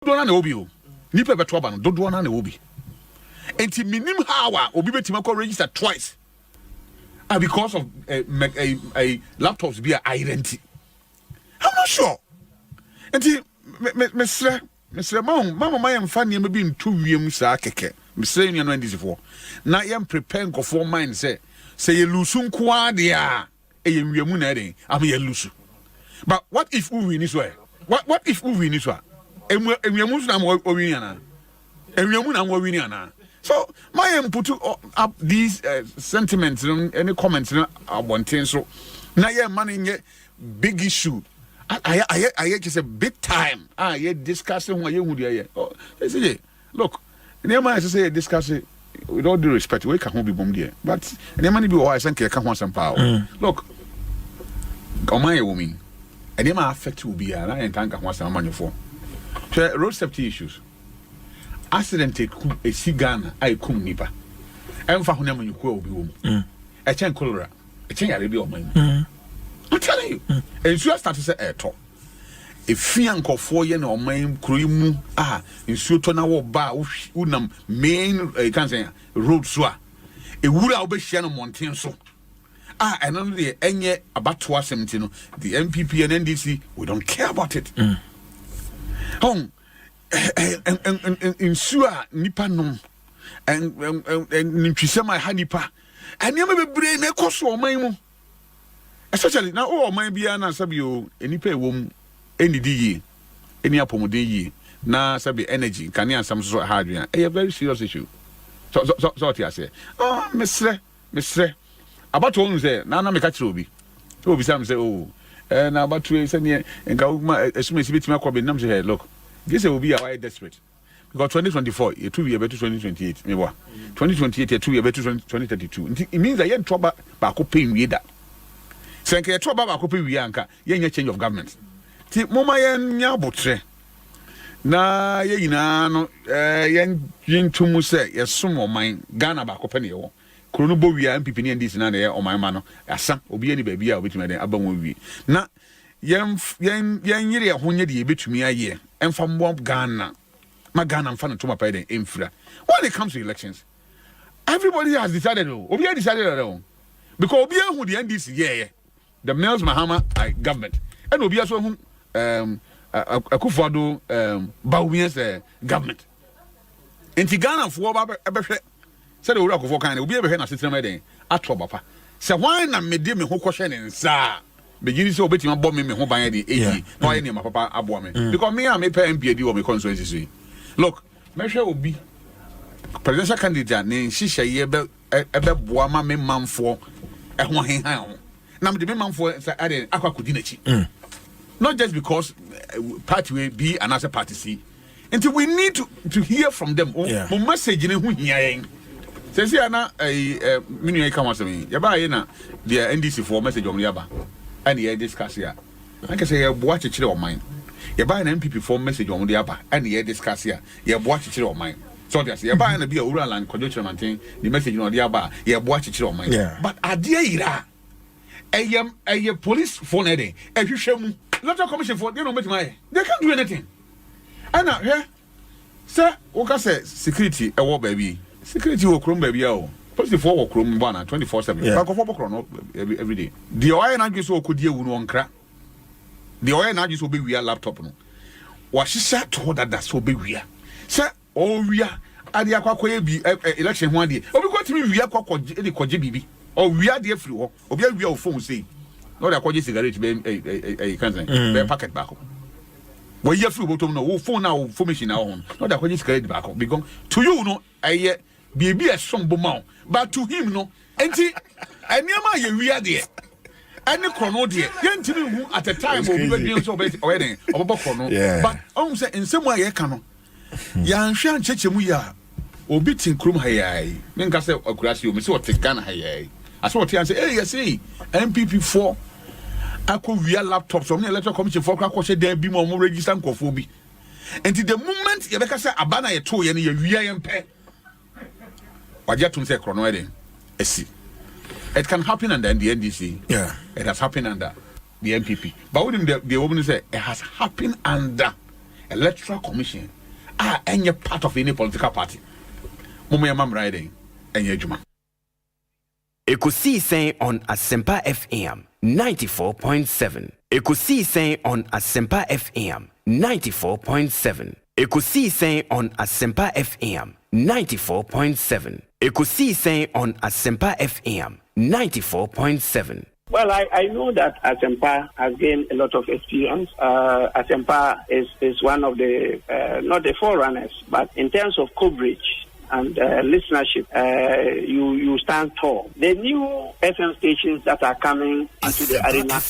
Dona na obi o. Nipa beto ba no dodo na obi. Enti minim how obi betima ko register twice. Because of a laptops be a rent. I'm not sure. Enti Mr. Mama my am fan yam be in 2 wiem sa keke. Mr. You know this before. Na yam prepare go for mind say you lose nko dia e wiemu na den am ye lose. But what if we win this way? What if we win this way? Wiemu na mo win ana. Wiemu na mo win ana. So my am put up these sentiments any comments about things so na ye man in big issue. I just a big time. Yeah, discussing what you would hear. Oh, look, I say discuss it with all due respect. We can't be bombed here, but money be wise and can't want some power. Look, on my woman, and they might affect you be and I ain't think I want some money for. So, road safety issues. Accident a cigar, I come nipa. I'm for whenever you go be woman. I can't cholera. I can't be on mine. I'm telling you, and you start to say talk. If Fianco 4 years or main cream, in Sutona or bar, unam main, can't say road swa. A wood I'll be Shannon Montaigne so. And only any about 17, the MPP and NDC, we don't care about it. Home and in Sua Nipanom and Nisema Hanipa, and you may be brain a cost or my. Especially now, oh, my be an sabio, any pay womb, any DE, any apomode, na sabi energy, can you some sort of hardware? A very serious issue. So, I say, oh, Mister, about to say, Nana make a truby. So, be some say, oh, and about to send here and go, as soon as you beat my Kwabena, say, look, this will be a wide desperate. Because 2024, it will be about 2028, maybe 2028, it will be about 2032. It means that you have trouble back paying with that. Senke to baba ko pe wianka ye nya change of government ti moma ye nya botre na ye yina no ye yintumu se ye somo man Ghana ba ko pe ne wo krono bo wia MPP ne ndisi na ye oman ma no asa obi ye ni ba bia obetuma den aba won wi na yen yire ye honye de ye betumi aye emfa mbo Ghana ma Ghana mfa no to mapa den emfira. When it comes to elections, everybody has decided obi has decided because obi hu the NDC yeah the Males Mahama government and obi aso hu Akufo-Addo Bawumien's government enti Ghana fo ba behwe say the Akufo kan obi behwe na setrema den atro bapa say why na mede me ho kohwe ne nsa begini say obetima bo me ho ban de eji na oye ne ma papa abo me because me am pay MP di wo me constituency. Look, mehwe obi presidential candidate ne hihye ye ebe boa ma me manfo ehwo henhan ho na me de me manfo say ade akwakodi na chi not just because party will be another party C. Until we need to hear from them. Oh, message in who hearing. Says here na minu come was me. Yaba na the NDC for message on yaba. And the discuss here. I can say watch it on mine. Yaba an MPP for message on the yaba and the discuss here. You watch it on mine. So that's yaba and be a rural and conjunction maintain the message on the yaba. You watch it on mine. But adia ira. A police phone heading. If you show me Electoral Commission for they don't make my they can't do anything. And now here, sir, what say security a war baby. Security will chrome baby. Positive for chrome 24/7. Back of chrono every day. The oil and just so could deal with one crack. The oil and just will be via laptop. No. What she said to her that's so big we are. Sir, oh we are at the aqua election one day. Oh, we got to be we are bibi. Or we are the free or we are phone say. No, they call cigarette a cancer, a packet back. Well, you have to go no phone now, formation now on. No, they call cigarette back. Because to you, no, I be a strong bomb, but to him, no, and see, I never we are there. And the chrono dear, young at a time will be doing so bad wedding or chrono. But almost in some way, I cannot. Young Shan Chechemuya, or beating Krum Hayai, Menkasa or Grassio, Miss what take Ghana Hayai. I saw what I say, hey, I see, MPP4. I could real laptops from the Electoral Commission for Krakow, there be more register and cophobia. And to the moment you make us say, Abana a 2 year real pay. What you have to say, chronoid, see. It can happen under the NDC. Yeah. It has happened under the MPP. But wouldn't the woman say, it has happened under Electoral Commission any part of any political party. Mummy riding any juma. Ekosiisen on Asempa FM 94.7. Ekosiisen on Asempa FM 94.7. Ekosiisen on Asempa FM 94.7. Ekosiisen on Asempa FM 94.7. Well, I know that Asempa has gained a lot of experience. Asempa is one of the, not the forerunners, but in terms of coverage and listenership, you stand tall. The new FM stations that are coming into the arena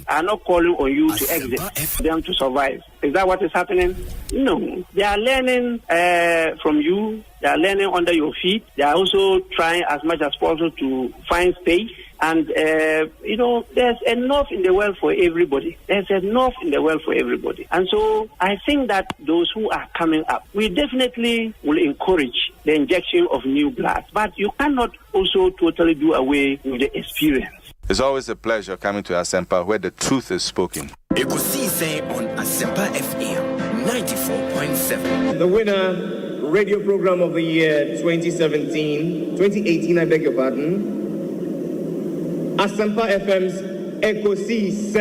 are not calling on you to exit, them to survive. Is that what is happening? No. They are learning from you. They are learning under your feet. They are also trying as much as possible to find space. And, there's enough in the world for everybody. There's enough in the world for everybody. And so I think that those who are coming up, we definitely will encourage the injection of new blood. But you cannot also totally do away with the experience. It's always a pleasure coming to Asempa where the truth is spoken. Ekosiisen on Asempa FM 94.7. The winner, radio program of the year 2018, I beg your pardon. Asempa FM's Ekosiisen.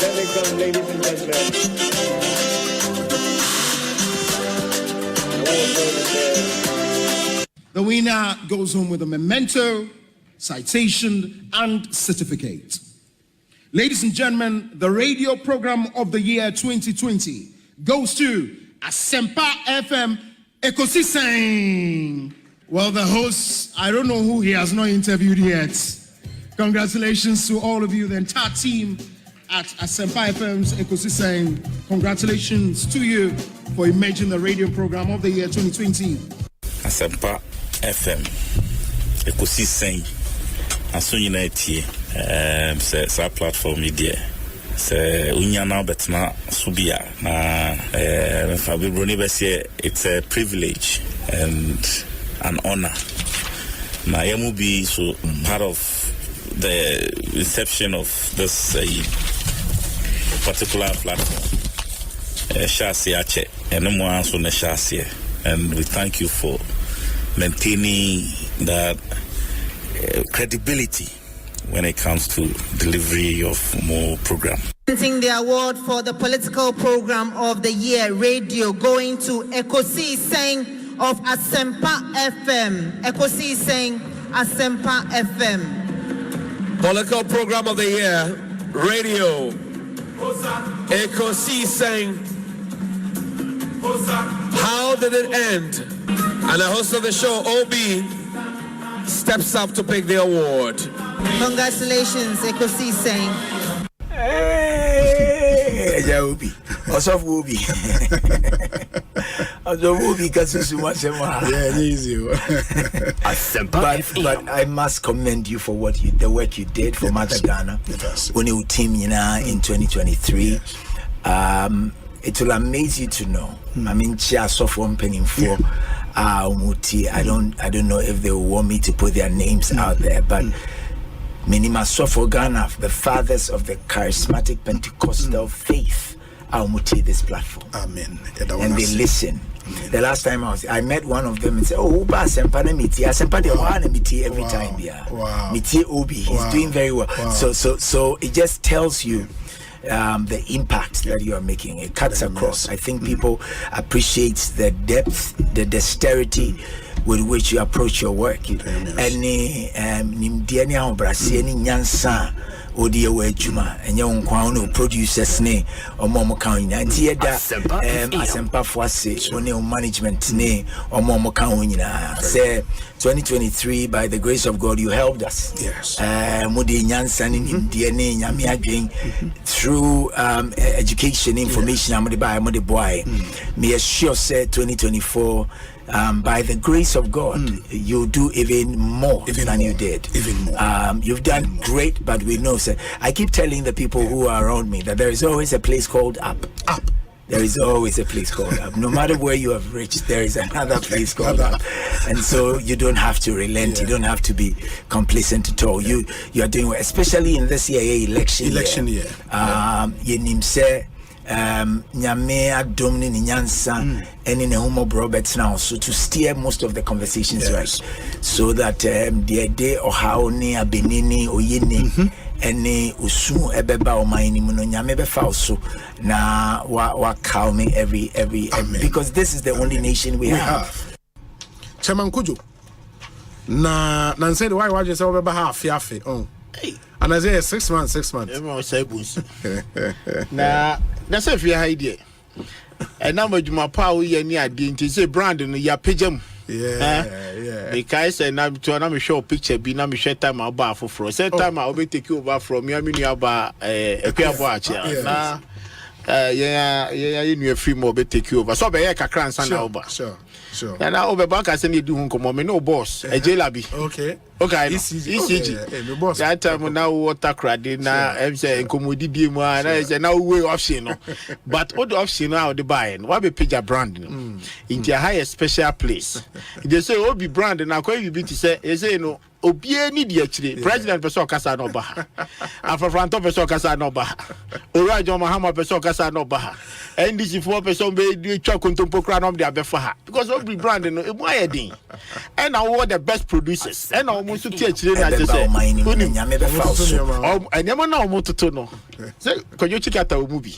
Let me come, ladies and gentlemen. The winner goes home with a memento, citation, and certificate. Ladies and gentlemen, the radio program of the year 2020 goes to Asempa FM Ekosiisen. Well, the host, I don't know who he has not interviewed yet. Congratulations to all of you, the entire team at Asempa FM's Ekosiisen. Congratulations to you for emerging the radio program of the year 2020. Asempa FM Ekosiisen Asonyinatie sa platform media se unyana betna subia na Fabibroni bese it's a privilege and an honor na yamu be so part of the inception of this particular platform Shasi Ache and no more so na Shasi, and we thank you for maintaining that credibility when it comes to delivery of more program. Presenting the award for the political program of the year radio going to Ekosiisen of Asempa FM. Ekosiisen Asempa FM. Political program of the year radio Ekosiisen. How did it end? And the host of the show, OB, steps up to pick the award. Congratulations, Ekosiisen. Hey, Obi. Also, Obi. Obi, but I must commend you for the work you did for Mother Ghana. When you team in 2023. It will amaze you to know. I mean, penning for Muti. I don't know if they will want me to put their names out there, but Minima Sofo Ghana, the fathers of the charismatic Pentecostal faith, Muti this platform. Amen. And they listen. The last time I met one of them and said, "Oh, Asempa miti, Asempa de Omanhene miti every time there. Wow. Miti Obi, he's doing very well." Wow. So it just tells you the impact that you are making. It cuts across. I think people appreciate the depth, the dexterity with which you approach your work. Any nimdiania obrasi any nyansa odi ewe juma enye nkwa no producers ne omo kan nyina nti yeda Asempa foase one management ne omo kan nyina say 2023 by the grace of God you helped us. Yes. Mudi nyansa ne nimdie ne nyame adwen through education information amode by amode boy me assure say 2024 by the grace of God, you do even more than you did. Even more. You've done great, but we know, sir. I keep telling the people who are around me that there is always a place called up. there is always a place called up. No matter where you have reached, there is another place called up. And so you don't have to relent. You don't have to be complacent at all. You are doing well, especially in this election year. Nyame adom ni nyansa and in a homo Roberts now, so to steer most of the conversations right, so that the day or how near Benini or Yini any usu ebeba o maini muno nyame befa so na wa calming every because this is the only nation we have. Chairman Kujo na said why just over half yafe and I say 6 months. Everyone say Bonsu. Na that's if you idea. And now with my power you near the say brand no ya pejam. Yeah. Because I'm show picture be na me share time about for set time I will take you over from you mean about na you new free more be take you over. So be kakra nsan na over. Sure. And now over back I say you do hunko me no boss. E jelabi. Okay. ECG. That time now water crowd na em say nkomodidi mu na say now way option no. But all the option now the buying. Why be page brand no? In the highest special place. They say obi brand na kwa you be to say you say no obie ni di akire president person kasa no ba afafranto person kasa no ba orajo mahama person kasa no ba ndc for person be di twa kontompo kra no de abefa ha because obi brand no emu ayedin and now the best producers and now so ti akire na say nyame be fa so anyama na omo toto no say kojo chikata omu bi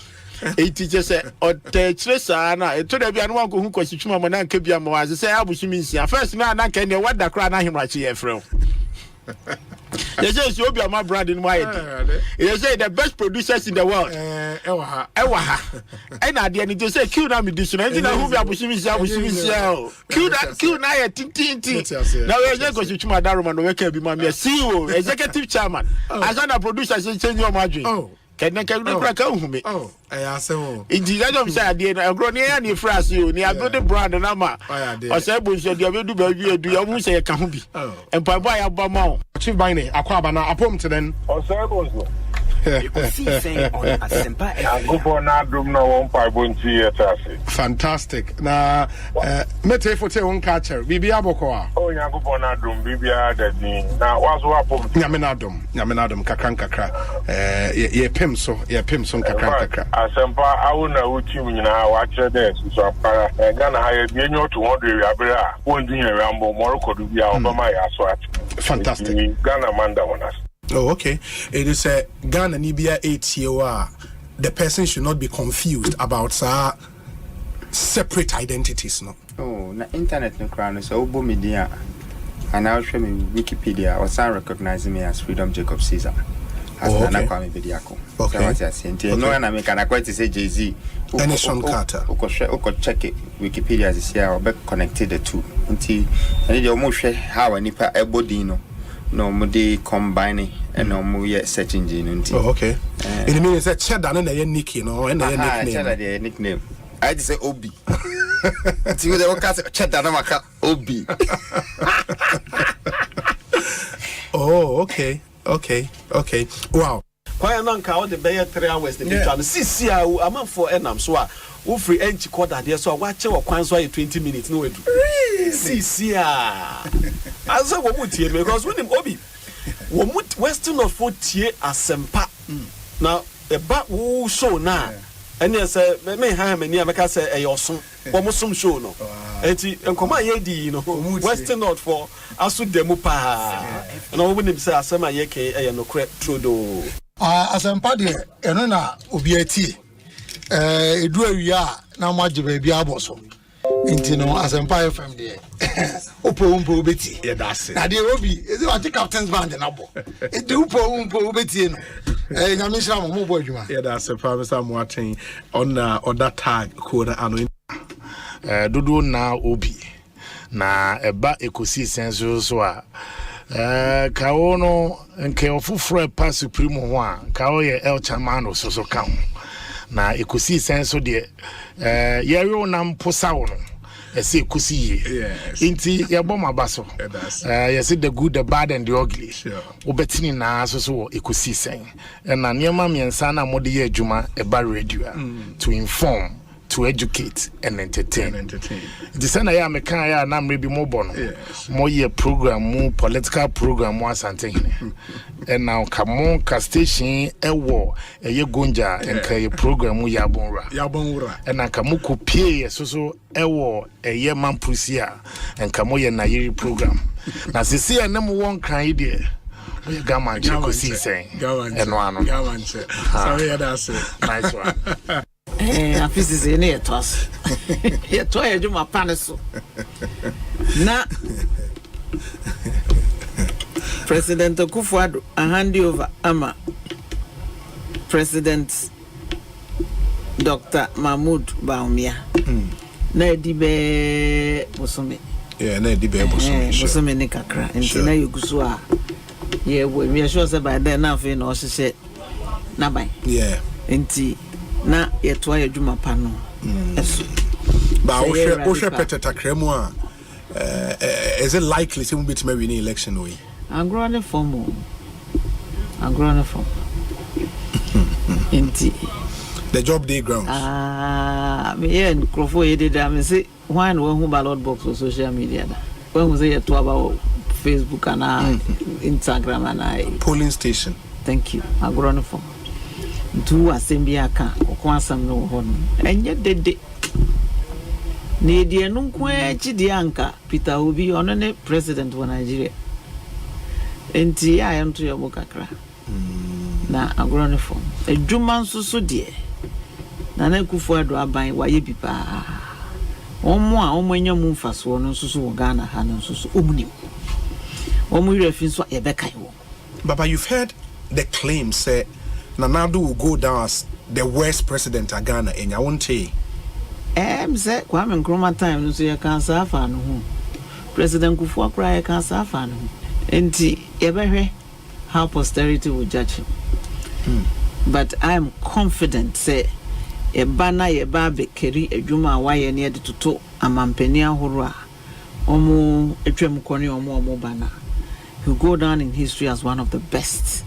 eti je say o te chire sa na eto da bia no wan ko hu kwasitwuma mo na nka bia mo was say abusumi nsia first na na nka ne wada kra na himrachi ye frem. They say you be my brand in my they say the best producers in the world. Ewa. And at the end they say kill na me this na who be abusumi nsia. Kill na ye tin. Now we just go to Chuma Daruma no we can be my CEO, executive chairman. As an producer say change your margin. Can me? Oh, I say, in the end of Saturday, I grow near any phrase you near the brand and Ama. Or say, Bonsu, you do baby, do you say a candy? And Papa Abama, Chief Bine, Kwabena, a poem to then. Or say, Bonsu. Ekosiisen On Asempa FM. Fantastic. Na mete fote on catcher. Bibi aboko. Oh, Yakupon Adum, Bibia that me. Now was what Yamenadum kakra. Ye pimso kakra. Asempa, I will know what you now watch this. So I'm gonna hire you to order Abra. Won't do a ramble more could be out of my aswat. Fantastic. Ghana Manda on us. Oh, okay. It is a Ghana Nibia 8 year. The person should not be confused about separate identities, no. Oh, na internet no crown so obo media. And now show me Wikipedia or some recognize me as Freedom Jacob Caesar. As na kwa me bediako. Okay. So what you say? No na me kana kwete say Jay-Z. Anderson Carter. Oko check it. Wikipedia is here or be connected the two. Nti ani de omo hwe how nipa ebodi no. No, they combine and no more search engine. Oh, okay. It means that cheddar and a nick, you know, and a nickname. I just say Obi. See the cast cheddar Obi. Oh, okay. Wow. Why not count the Bayer 3 hours? The CC, I'm for Enam, so we free entry quarter there, so watch your quans 20 minutes. No, CC. I said, what would you because when him Obi, what Western of 40 Asempa now a back woo show now. And yes, may have many Americans say a awesome, almost some show no. And come on, you know, Western not for Asu Demupa. And all when him say Asema Yeke and no crap trudo. Asempa de eno na obiati edu awia na maje ba bia aboso nti no Asempa FM de upo obeti yeah that's it na de obi is it captain's band na bo e de upo obeti no nyame shira mo bo adwuma yeah that's it Mr. Moaten on that tag code ano dodo na obi na eba Ekosiisen so a kawo no nke ofufro pa supreme ho a kawo ye el chamano so ka ho na Ekosiisen so de yero na mposa wo no ese Ekosi inti ye bom abaso ye say the good the bad and the ugly obetini na so Ekosiisen na niema miensa na mode ye adwuma eba radio to inform to educate and entertain. The same ya me kan ya na mrebi mo bono. Mo ye program mo political program mo Asante. And now come on ka station ewo eye gonja and ka program mo Yabonra. And now come ko pie so ewo eye mampusia and come ye na yiri program. Na sisi ya na mo won kan ide. We gaman Ekosiisen. Enwano. Gaman. Sorry that's it. Nice one. Afisi se ne yetos. Yeto ye juma paneso. Na President Akufo-Addo hand over ama President Dr. Mahmoud Bawumia. Na edibe bosome. Yeah, na edibe bosome. Bosome ne kakra. Nti na yuguso a yeah, we are sure say by then na fe no hye na ban. Yeah. Nti na yeto ya juma pa no. Eso. Ba o hwe peteta kremu a is it likely say we bit me win election we? Agrone form. Nti the job day grounds. Me here Krofo ye did am say why no hu ballot box on social media da. When we say yeto about Facebook and Instagram and polling station. Thank you. Agrone form. Do assembly aka okwasam no ho no enye dede ne die no kwa chidi anka Peter Obi ono ne president of Nigeria enti ya am to yobo kakra na agrone form edwuma nsusu de na Akufo-Addo aban waye bi pa omo a omo anya mu mfaso no nsusu wo Ghana ha no nsusu omuni omo refi nso ye bekai wo. Baba, you've heard the claim say Nanado will go down as the worst president of Ghana and I won't say. Say Kwame Nkrumah time no so you can safa no ho. President Kufuor cry can safa no. Enti ebehwe how posterity will judge him. But I am confident say e bana ye ba be keri adwuma waye ne de toto amampani ahoro a omo etwem kone omo bana. He'll go down in history as one of the best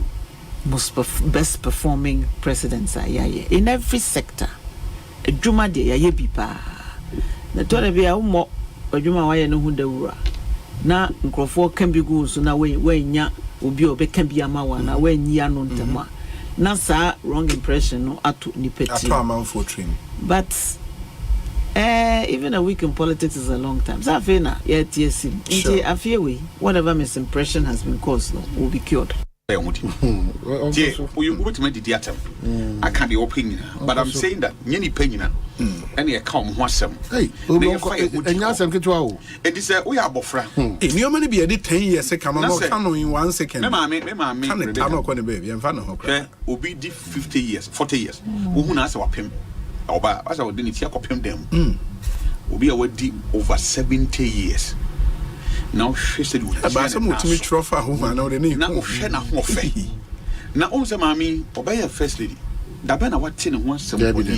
performing presidents in every sector. Adwuma de yaye bi pa. Na to be a umo adwuma waye no hu dawura. Na nkrofo kan bi go so na we nya obi obeka bi amawa na we nyia no ntama. Na sa wrong impression no ato nipeti. Ato amount for train. But even a week in politics is a long time. So I feel na TSC. I feel whatever misimpression has been caused will be cured. You to make the theater. I can't be opinion, but I'm saying that any opinion and you come wasam. Hey, and Yasam Kitwao. It is we are bofra. In your money be a 10 years, come on in 1 second. Mamma, I'm going to baby and fan of her. Will be 50 years, 40 years. Who knows what him? Or by as I didn't hear him them. Will be away deep over 70 years. Now she said, "About some ultimate trophy, whom I know the name." Now, Shana Hoffey. Now, also, mammy, obey a first lady. Dabana, what tin wants some so I could be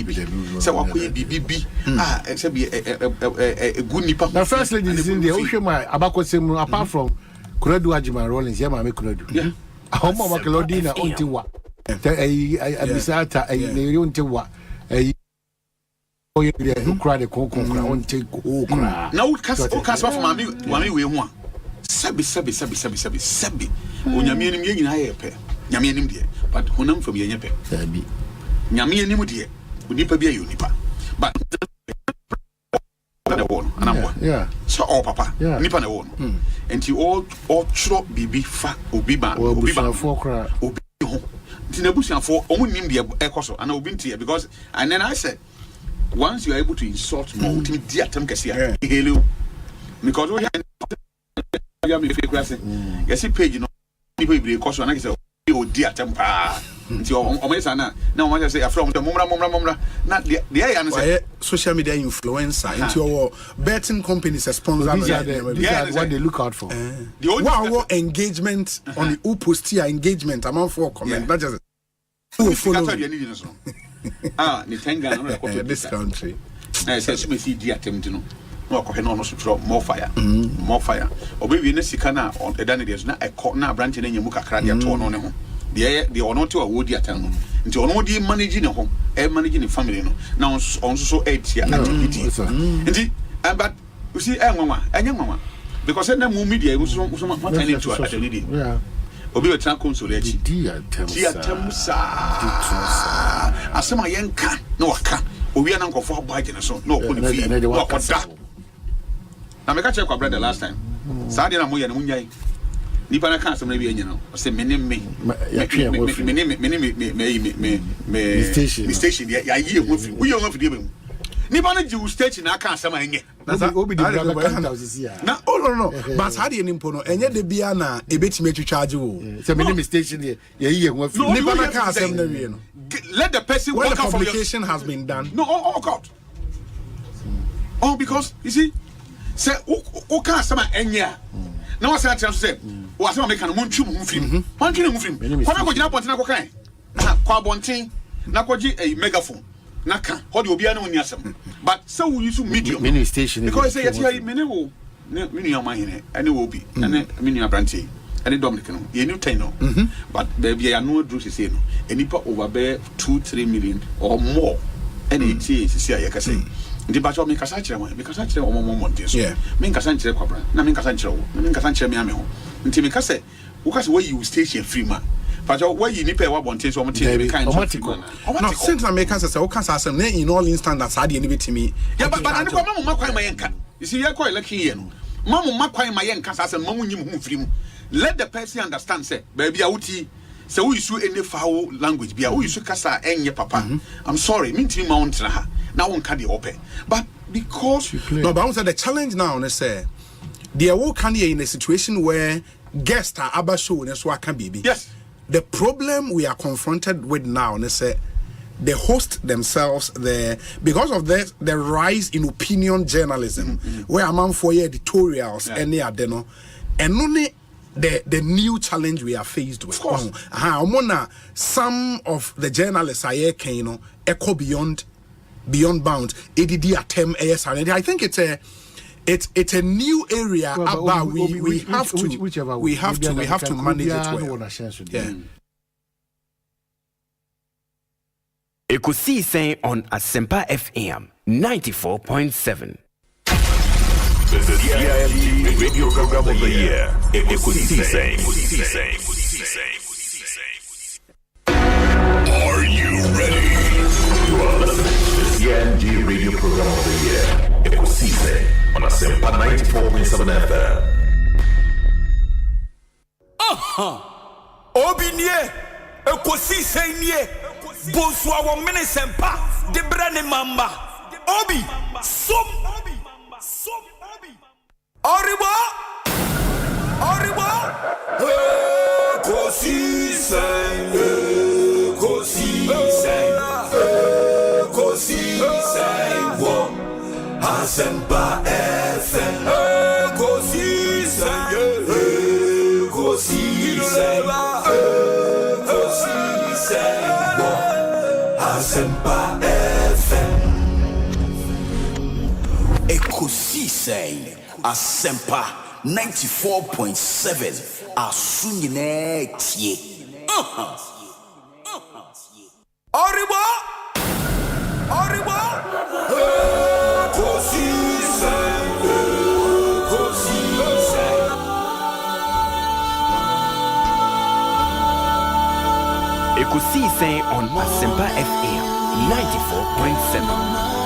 except be a good nipper. The first lady is in the ocean, my Abaco apart from Kuredu Ajima Rollins, Yamame Kuredu. Yeah, a home of Macalodina, Ontiwa, a Bisata, a Leontiwa, a who cried a cocoa on take okra. Now, cast off mammy, we want. Sabi. When you're meaning in higher pair, Yamian dear, but Honam from Yape. Sabi. Yamian dear, would nipper be a unipa. But yeah. So, oh, papa, nipper no one. And you all trot be fat, Obiba, Obiba, Fokra, Obi. Tinabusian for only India Ecoso and Obintia because, and then I said, once you are able to insult more, dear Temcasia, hello, because we have yes, he paid you know, people be cost and I say, oh dear temper. Now, I say, from the Mumra, not the answer. Social media influencer into your betting companies as sponsors. These are what they look out for. The only engagement on the Upustia engagement among 4 comment, not just who follow this country. I said, me see dear Temtino. No, more fire. More fire. Or maybe in the Sikana on the Daniels, not a corner branch in your Muka Cradia torn on him. the ono to a woody atano nti ono di managing the home managing the family no now on so 8 year activity nti but you see enwa because na mu media we so what I need to attend yeah obi we tran console achi dia temusa asema yenka na waka owi na nkofo abage ne so na okoni fi na okoda na me ka check kwa brother last time saade na mo ye na munyai nipa na kan asem na bi anya no o se me station ya yi ehun fi wo ye ehun fi de be mu nipa na ji station na kan asem anye obi di brother kan house here na no but saade ni mpo no enye de bia na ebetime twitwaje wo se me station ye yi ehun fi nipa na kan asem na wie no let the person when work the out for publication has been done no God because you see say o kan asem anya na wasa ati say o asem make kan mo ntwum ho fim ho ntwum ho fim kwana ko gina ponte na ko kan kwa bonten na ko gi a megaphone na kan ho de obi ana woni asem but so we use medium mini station because say yet here mene wo mini Omanhene ene wo bi ene mini abranti ene Dominic no ye new 10 no but baby ya no do say no enipa over be 2-3 million or more ene iti sisi ya ka say ndi ba cho me kasa kire mo mo nti so me kasa kire Kwabena na me kasa kire wo na me kasa kire me ame ho nti me kasa wo kasa we you station free man but why you nipa wa bonte so mo tin be kind no since na me kasa say wo kasa asem na in all instant that sade ni betimi yeah but ani ko mamu makwan ma yenka you see ye ko election here no mamu makwan ma yenka asem mamu nyim hu free mu let the person understand say baby a wuti say we use any foul language bia we use kasa enye papa I'm sorry me ntimi ma wontra ha na won ka de open but because no but I say the challenge now na say they are can in a situation where guests are aba show na so aka baby yes the problem we are confronted with now na say the host themselves because of the rise in opinion journalism where a man for editorials any adeno and only the new challenge we are faced with. Some of the journalists are echo beyond bounds. ADD attempt ASR. I think it's a new area about we have to manage it well. Yeah. Ekosiisen on Asempa FM 94.7. The CIMG Radio Program of the Year, Ekosiisen. Are you ready? You are listening to the CIMG Radio Program of the Year, Ekosiisen on Asempa 94.7 FM. Obinye, Ekosiisen nie, Bonsu awo minisempa, de brane mamba. Obi, som. Oribo, Ekosiisen, wo Asempa FM, Ekosiisen, wo Asempa FM, Ekosiisen. Asempa 94.7 Asunyine tie. Oribo. Ekosiisen on Asempa FM 94.7.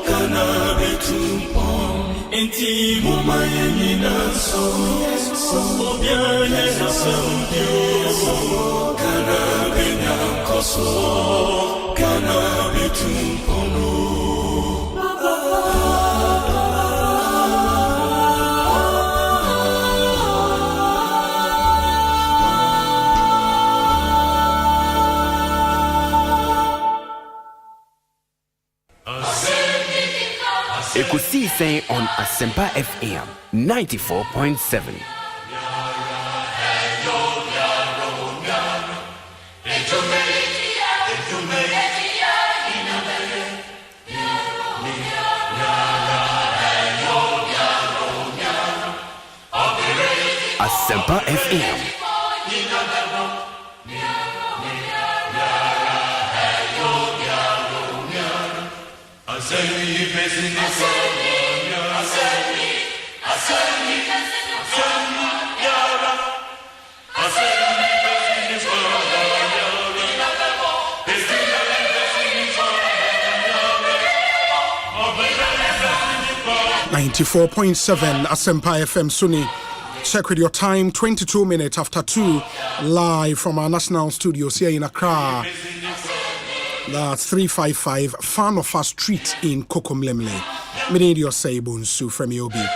Kana Inti mumayeni naso obiane naso kana benya koso kana bitumpono. Ekosiisen on Asempa FM 94.7. Asempa FM. Asempa FM Sunni. Check with your time, 22 minutes after 2, live from our national studios here in Accra. That's 355 Fanofa Street in Kokomlemle. Many Osei Bonsu from Yobi.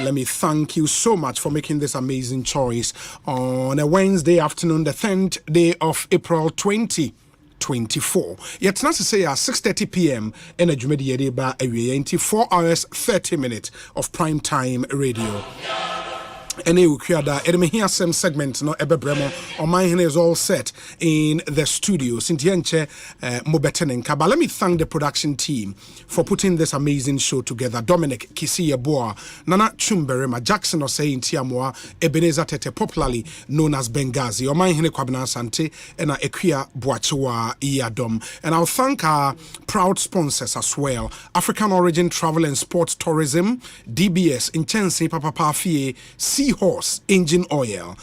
Let me thank you so much for making this amazing choice on a Wednesday afternoon, the 10th day of April 2024. Yet not to say at 6:30 p.m. in a Jumedi Ba 4 hours 30 minutes of prime time radio. Any Ukiada, enemy here some segment no Ebebremo. Omanhene is all set in the studio. Sintienche Mobetenenka. But let me thank the production team for putting this amazing show together. Dominic Kisiyeboa, Nana Chumberema, Jackson Osei Tiamoa, Ebenezer Tete, popularly known as Benghazi, Omanhene Kwabena Asante, and Ekia Boachiwa Iyadom. And I'll thank our proud sponsors as well. African Origin Travel and Sports Tourism, DBS, Inchensi Papa Pafie, Seahorse Engine Oil,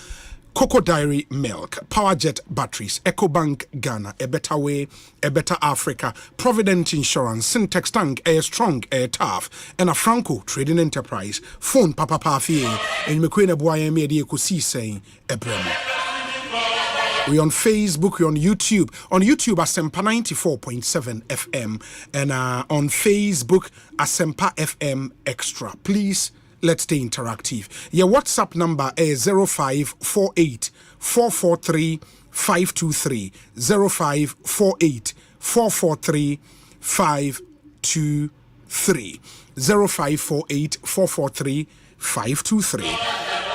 Cocoa Dairy Milk, Powerjet Batteries, EcoBank Ghana, A Better Way, A Better Africa, Provident Insurance, Syntex Tank, Air Strong, Air Tough, and a Franco Trading Enterprise, Phone Papa Pafie, and McQueen Abuaya Media Ekosiisen Ebremo. We're on Facebook, we're on YouTube. On YouTube, Asempa 94.7 FM, and on Facebook, Asempa FM Extra. Please, let's stay interactive. Your WhatsApp number is 0548 443 523. 0548 443 523. 0548 443 523.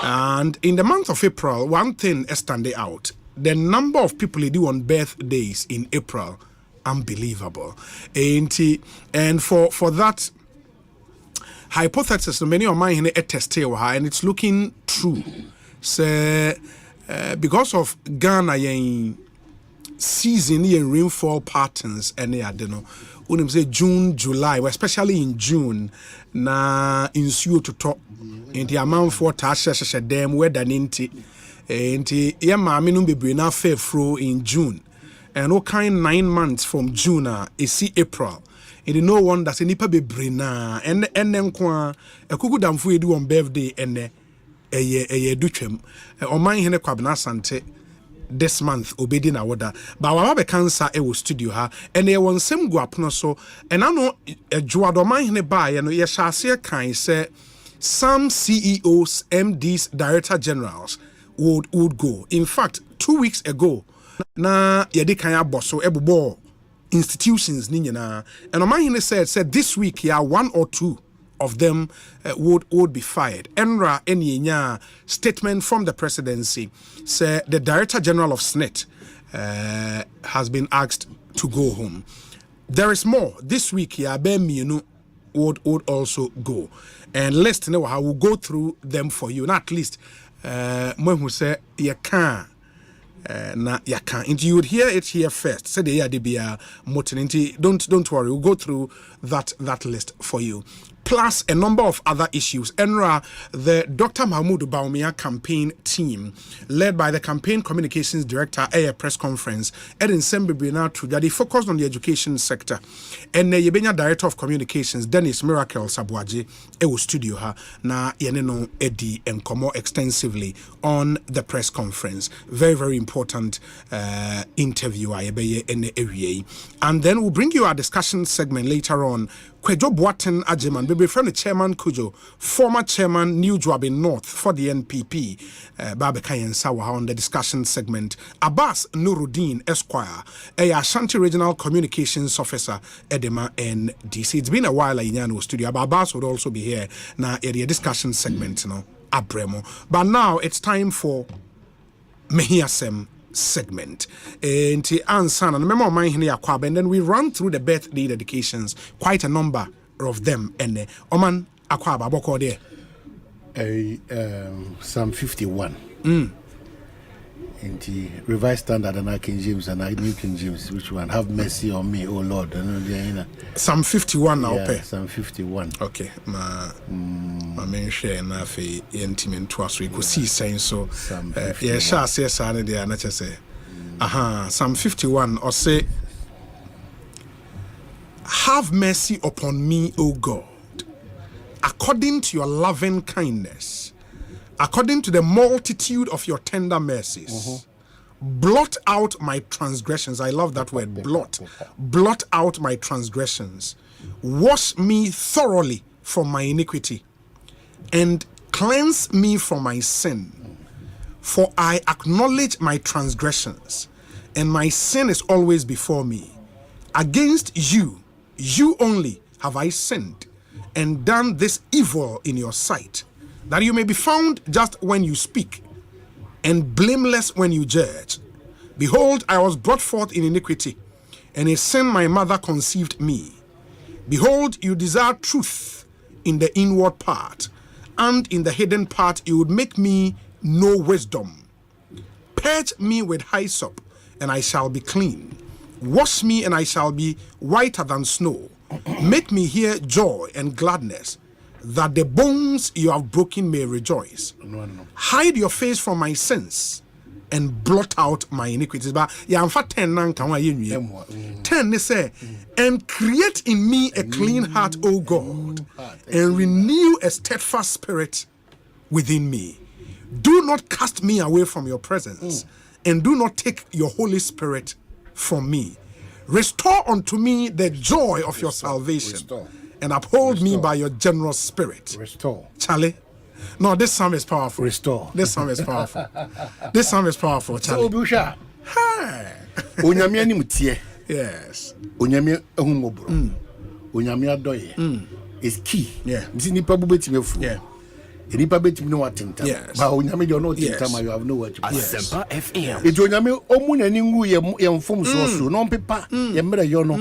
And in the month of April, one thing is standing out. The number of people who do on birthdays in April, unbelievable. And for that hypothesis, many of mine test and it's looking true. So because of Ghana season and rainfall patterns, and I don't know, when say June, July, especially in June, na insuo to talk in the amount for tasha them weather ninety. And yeah, mammy no be na fair fro in June, and all kind 9 months from June is April. And no one that's any be brina and then kwa a kuku damfu edu on birthday and a duchem Omanhene Kwabena Asante this month obedi na woda but wa be cancer e wo studio ha and e won sem guapono so and ano adwoado Omanhene ba ye no ye hyase kan say some CEOs, MDs, Director Generals would go. In fact, 2 weeks ago, na yedi kan aboso ebobo institutions ni nyina. And Omanhene said this week one or two of them would be fired. Enra enya statement from the presidency said the Director General of SNET has been asked to go home. There is more. This week would also go. And list know how we'll go through them for you. And at least when who say you can't na you can't. You would hear it here first. Say the idea motinity. Don't worry, we'll go through that list for you. plus a number of other issues. ENRA, the Dr. Mahmoud Baumia campaign team, led by the campaign communications director, a press conference, Edin Sembibrina Truja, they focused on the education sector. And the Yebenya director of communications, Dennis Miracle Sabuaji, ewo studio ha, na yeneno Eddie and Komo extensively on the press conference. Very, very important interview. And then we'll bring you our discussion segment later on. Kwejo Boaten Ajeman, baby friend the chairman Kujo, former chairman New Joab in North for the NPP, Babekayan Sawa on the discussion segment. Abbas Nuruddin Esquire, a Asante Regional Communications Officer, Edema NDC. It's been a while in Yano studio, but Abbas would also be here now area discussion segment, Abremo. But now it's time for Mehiasem segment. And Ansana, remember Omanhene Kwabena, and then we run through the birthday dedications, quite a number of them. And Oman Akwaba, Boko there? Psalm 51. In the Revised Standard and King James and New King James, which one? Have mercy on me, O Lord. Psalm 51 now, yeah, Psalm 51. Okay, my main share na fe intimate to us. We could see saying so. Yeah, shall say, Sunday, they are not just say. Psalm 51 or say, have mercy upon me, O God, according to your loving kindness. According to the multitude of your tender mercies, blot out my transgressions. I love that word, blot. Blot out my transgressions. Wash me thoroughly from my iniquity and cleanse me from my sin. For I acknowledge my transgressions, and my sin is always before me. Against you, you only have I sinned and done this evil in your sight, that you may be found just when you speak, and blameless when you judge. Behold, I was brought forth in iniquity, and in sin my mother conceived me. Behold, you desire truth in the inward part, and in the hidden part you would make me know wisdom. Purge me with hyssop, and I shall be clean. Wash me, and I shall be whiter than snow. Make me hear joy and gladness, that the bones you have broken may rejoice. Hide your face from my sins and blot out my iniquities. But I'm fat 10 nan kan wa yenwie. 10 they say, and create in me a clean heart, O God, and renew a steadfast spirit within me. Do not cast me away from your presence, and do not take your Holy Spirit from me. Restore unto me the joy of your salvation. And uphold me by your generous spirit. Restore. Charlie. No, this psalm is powerful. Restore. This psalm is powerful. This psalm is powerful, Charlie. So, Busha. Hi. Onyame ani mutie. Yes. Onyame ehumobro. Onyame adoye. Is key. Yeah. Misi nipa bubetime fu. Yeah. Nipa betime no atinta. Yes. Ba onyame de no atinta, you have nowhere to put. Asempa FM. It onyame omunani ngu ye mfom so no pepa ye mere yo no.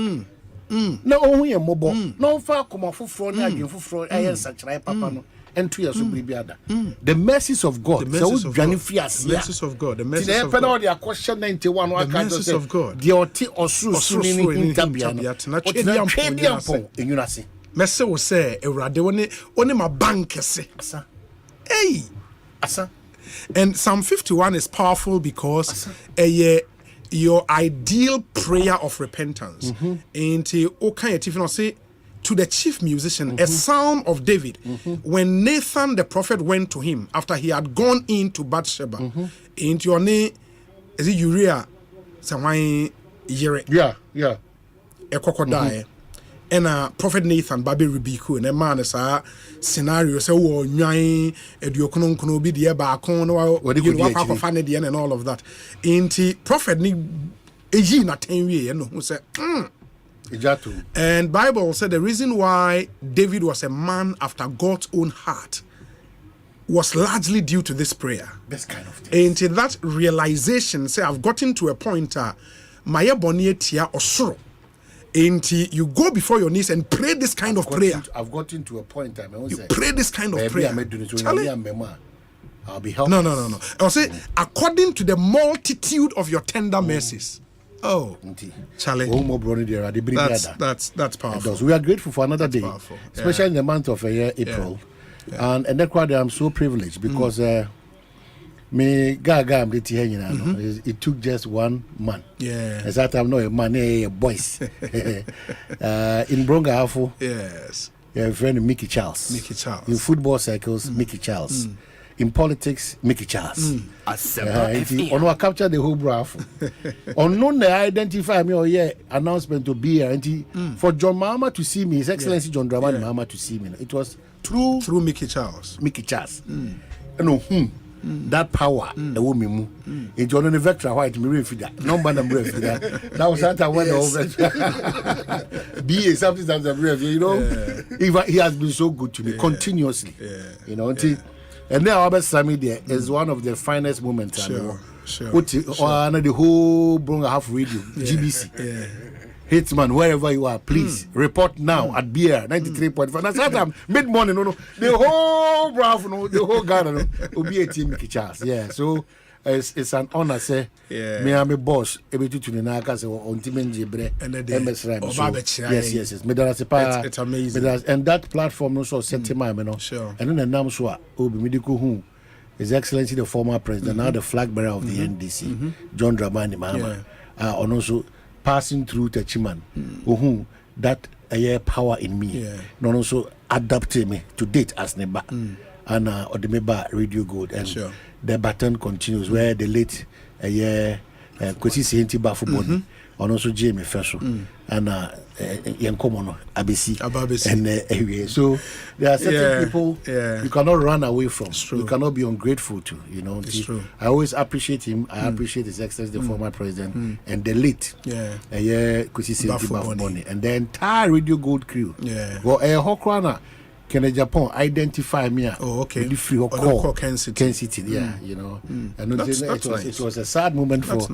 Na ohun ye mobo no fa koma foforo na adwen foforo ayen sachrai papa no ento ye so biribi ada. The mercies of God, the mercies of God, the mercies of God. The 91 the mercies of God. The oti osuru ni hintabia na enunase. Mese wo say Ewrade woni ma bankese. Asa. Hey, asa. And Psalm 51 is powerful because your ideal prayer of repentance. And say to the chief musician, a psalm of David, when Nathan the prophet went to him after he had gone into Bathsheba, into your name, is it Uriah? Samai Yere. Yeah. A crocodile. And Prophet Nathan, Baby Rubiku, and a man is a scenario, so nyan, eduokono kono bi de ba kon no what you walk find the end and all of that. Inti Prophet ni eji na 10 we no who say and Bible said the reason why David was a man after God's own heart was largely due to this prayer. This kind of thing. Into that realization, say I've gotten to a point my bonnie tia osoro. Ain't you go before your knees and pray this kind of prayer. I've gotten to a point you pray this kind of prayer. I'll be helped. No. I'll say according to the multitude of your tender mercies. Oh, Charlie. That's powerful. We are grateful for another day, especially in the month of April. Yeah. And that's why I'm so privileged because me gaga it took just 1 month. Yeah. As that I'm not a man, a boys. In Bronga yes. Yeah, friend Mickey Charles. In football circles, Mickey Charles. In politics, Mickey Charles. On what capture the whole graph. Unknown they identify me or announcement to be here. And for John Mahama to see me, His Excellency John Dramani Mahama to see me. It was through Mickey Charles. That power, the woman, it's on the vector white me figure. Number that was that I went over. Be something that's a brave, you know. He has been so good to me continuously. You know, and then our Sammy there is one of the finest moments. Sure. The whole Bronga half radio, GBC. Hitman, wherever you are, please report now at BR 93.5. That's that mid morning, the whole Bravo, the whole Ghana will be a team, Mickey Charles. Yeah, so it's an honor, say. Me and my boss, able to the Nakas or on Timen Jibre and MS Ram. Yes. It's amazing. And that platform also set him out, Sure. And then the Namswa, Obi Medical who. His Excellency, the former president, now the flag bearer of the NDC, John Dramani Mahama, and also passing through Techiman, that power in me, and also adapted me to date as Neba and Odemeba Radio Gold, and the baton continues where the late Kwabena Bafu Boni, and also Jamie Fesso, and Yankomono Abesi, and so there are certain people you cannot run away from. You cannot be ungrateful to. You know, I always appreciate him. I appreciate His Excellency, the former president, and the late Kwabena Bafu Boni, and the entire Radio Gold crew. Well, Hokrana. Can Japan identify me? Really free or call Kensington, you know. And it was a sad moment for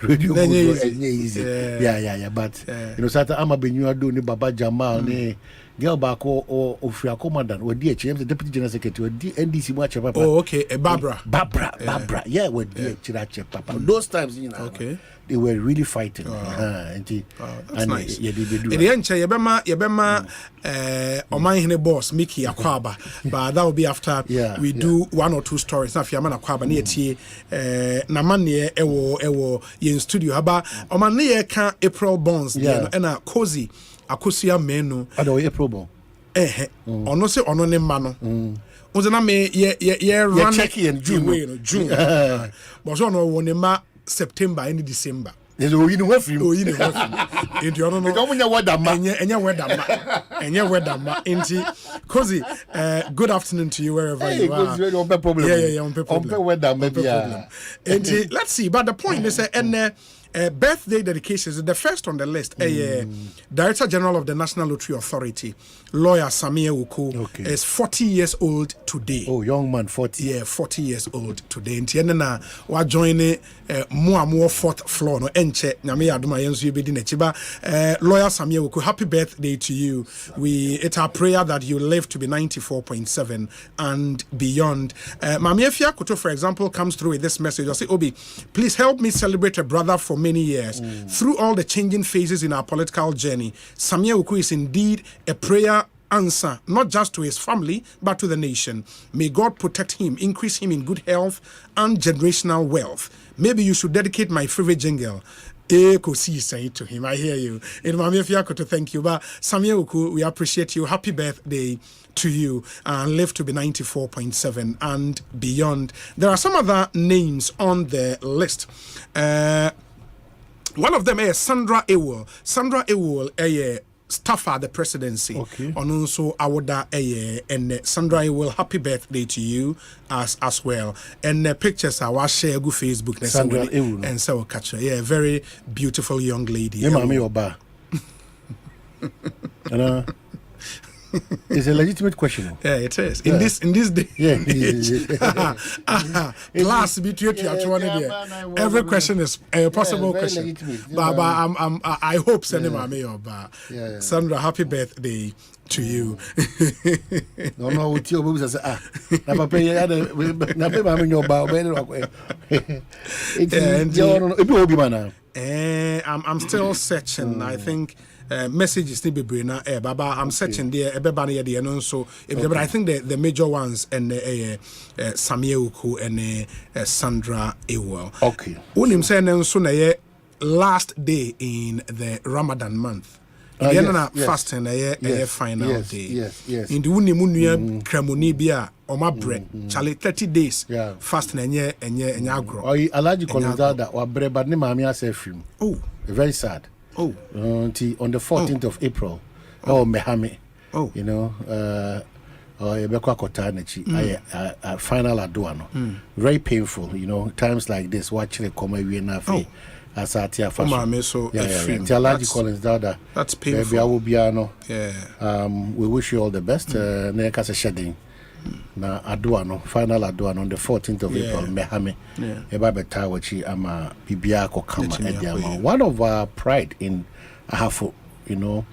Radio Gold. Easy. Yeah. But you know, Sata Ama Benua do ni Baba Jamal ne girl back or Ofria Commandant or DHM, the Deputy General Secretary, or NDC watch Papa. Barbara. Yeah, with DHM Papa. Those times, you know. They were really fighting. That's nice. In the end, Yabema, Omanhene boss, Mickey Akwaba. But that will be after we do 1 or 2 stories. Now, if you're Akwaba, near T, Namania, Ewo, in studio. Haba, Omanhene can April bonds, and a cozy, Akosia menu. I know April bon. Ono se ono ne mano. Ozana me run checky in June. But so no one ma September and December. There's a you know what you Into you know Cozy, good afternoon to you wherever you are. And let's see, but the point is birthday dedications. The first on the list, Director General of the National Lottery Authority, Lawyer Samia Uku, is 40 years old today. Oh, young man, 40. Yeah, 40 years old today. And Tiana, we joining more 4th floor. No, Enche, Nyame Aduma Yensu Yebedi Nechiba. Lawyer Samia Uku, happy birthday to you. It's our prayer that you live to be 94.7 and beyond. Mami Efia Kuto, for example, comes through with this message. I say, Obi, please help me celebrate a brother for many years. Through all the changing phases in our political journey, Samia Uku is indeed a prayer answer, not just to his family, but to the nation. May God protect him, increase him in good health and generational wealth. Maybe you should dedicate my favorite jingle. Ekosiisen to him. I hear you. In Mami Fiako to thank you. But Samia Uku, we appreciate you. Happy birthday to you, and live to be 94.7 and beyond. There are some other names on the list. One of them is Sandra Ewell. Sandra Ewell, staffer at the presidency. On also Awoda and Sandra Ewell, happy birthday to you as well. And the pictures are share good Facebook. Sandra Ewell. And so catch her. Yeah, very beautiful young lady. It's a legitimate question. Yeah, it is. In this day. Class between every question is a possible question. But I hope Sandra, happy birthday to you. No, with you, I'm still searching. I think messages need to be bring Baba. I'm searching there. Everybody there, and also, but I think the major ones and Samia Uku and Sandra Ewell. Okay. When him saying so na last day in the Ramadan month. Fasting final day. Yes. In the Unimunia Cremoni Bia or my bread. Charlie 30 days fasting and agro. Or allergic that or bread, but Nimamia said film. Oh, very sad. Oh, on the 14th of April. Oh, Mehame. Oh, you know, Ebekwa Kotanechi, I final aduano. Very painful, you know, times like this, watching a coma we na fe. Asante so that's painful. We wish you all the best. Nekasa shedding. Na aduano, final aduano on the 14th of April. Mehame. Eba betawachi ama bibiako kama ediama. One of our pride in Ahafo, you know,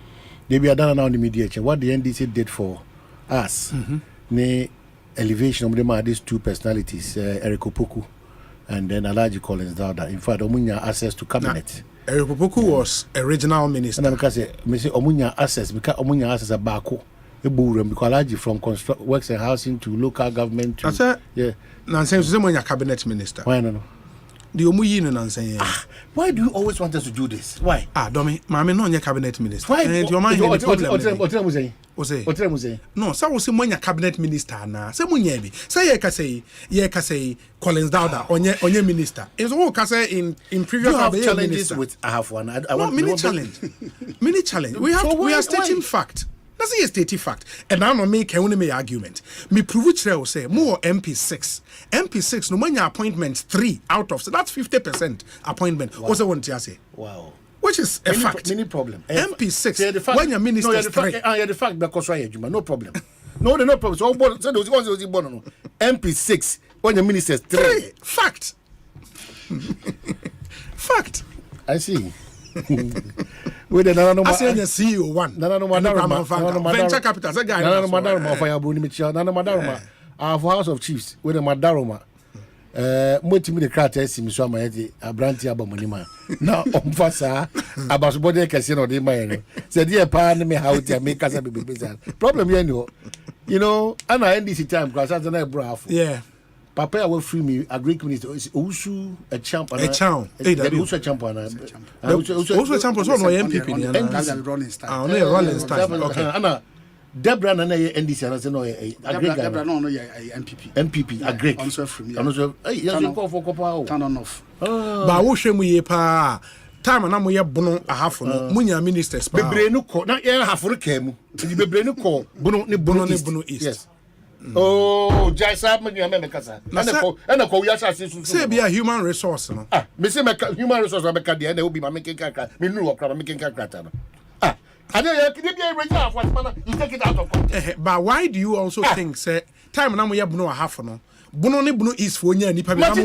they be done now in the mediation. What the NDC did for us, ne elevation of them are these two personalities, Eric Opoku and then Alaji Collins Dauda. In fact, Omunya access to cabinet. Eric Opoku was a regional minister. And because Omunya access, because Omunya access a Bako, a Burum, because Alaji from works and housing to local government to. That's it. Yeah. Nonsense, Omunya cabinet minister. Why no? The Omuyi nonsense. Why do you always want us to do this? Why? Domi, Mammy, no, your cabinet minister. Why? Your mind Osei. No, so was your cabinet minister now. Say Munyebi. Say ye can say Collins Dauda on your minister. It's all can say in previous challenges minister. with I have one. I want mini challenge. Mini challenge. We are stating fact. That's a stated fact. And I don't make any argument. Me prove it say more MP6. MP6 no many appointments 3 out of so that's 50% appointment. Wow. Also want to say. Wow. Which is a fact. Many problem. MP6 when your minister is 3. The fact because why no problem. No problem. So those ones MP6 when your minister is 3. Fact. Fact. I see. With the Nano CEO one. Venture capital. That guy. Nano Madaroma for your Bruni Mitchell. Nano Madaroma. Our House of Chiefs with the Madaroma. Multi the crater seems so my a brandy abominima. Now, Fasa, about body casino de mine. Said, dear, pardon me how to make us a business. Problem, you know, and I end this time because I don't have bravo. Yeah. Papa will free me. A Greek minister is also a champ. A champ. Also a champ. Also a champ. Also no MPP. And Rolling Style. Rolling Style. Okay. Anna, Deborah and NDC. And I say no. Deborah no MPP. MPP. A Greek. Also from me. Also, yes, you call for Copa. Turn on off. But who show me pa? Time na mo ye bono a half no. Munya ministers. Bebre no ko. Na ye half no kemu. Bebre no ko. Bono east. Yes. Oh, Jaisa me kasa. And ko ya say say be a human resource no. Me say human resource be ka dey na obi ma making kakra. Me nu okra making kakra no. And then you take it out of context. But why do you also think say time na mo ya bono a half no? Bono is for nya nipa be na mo.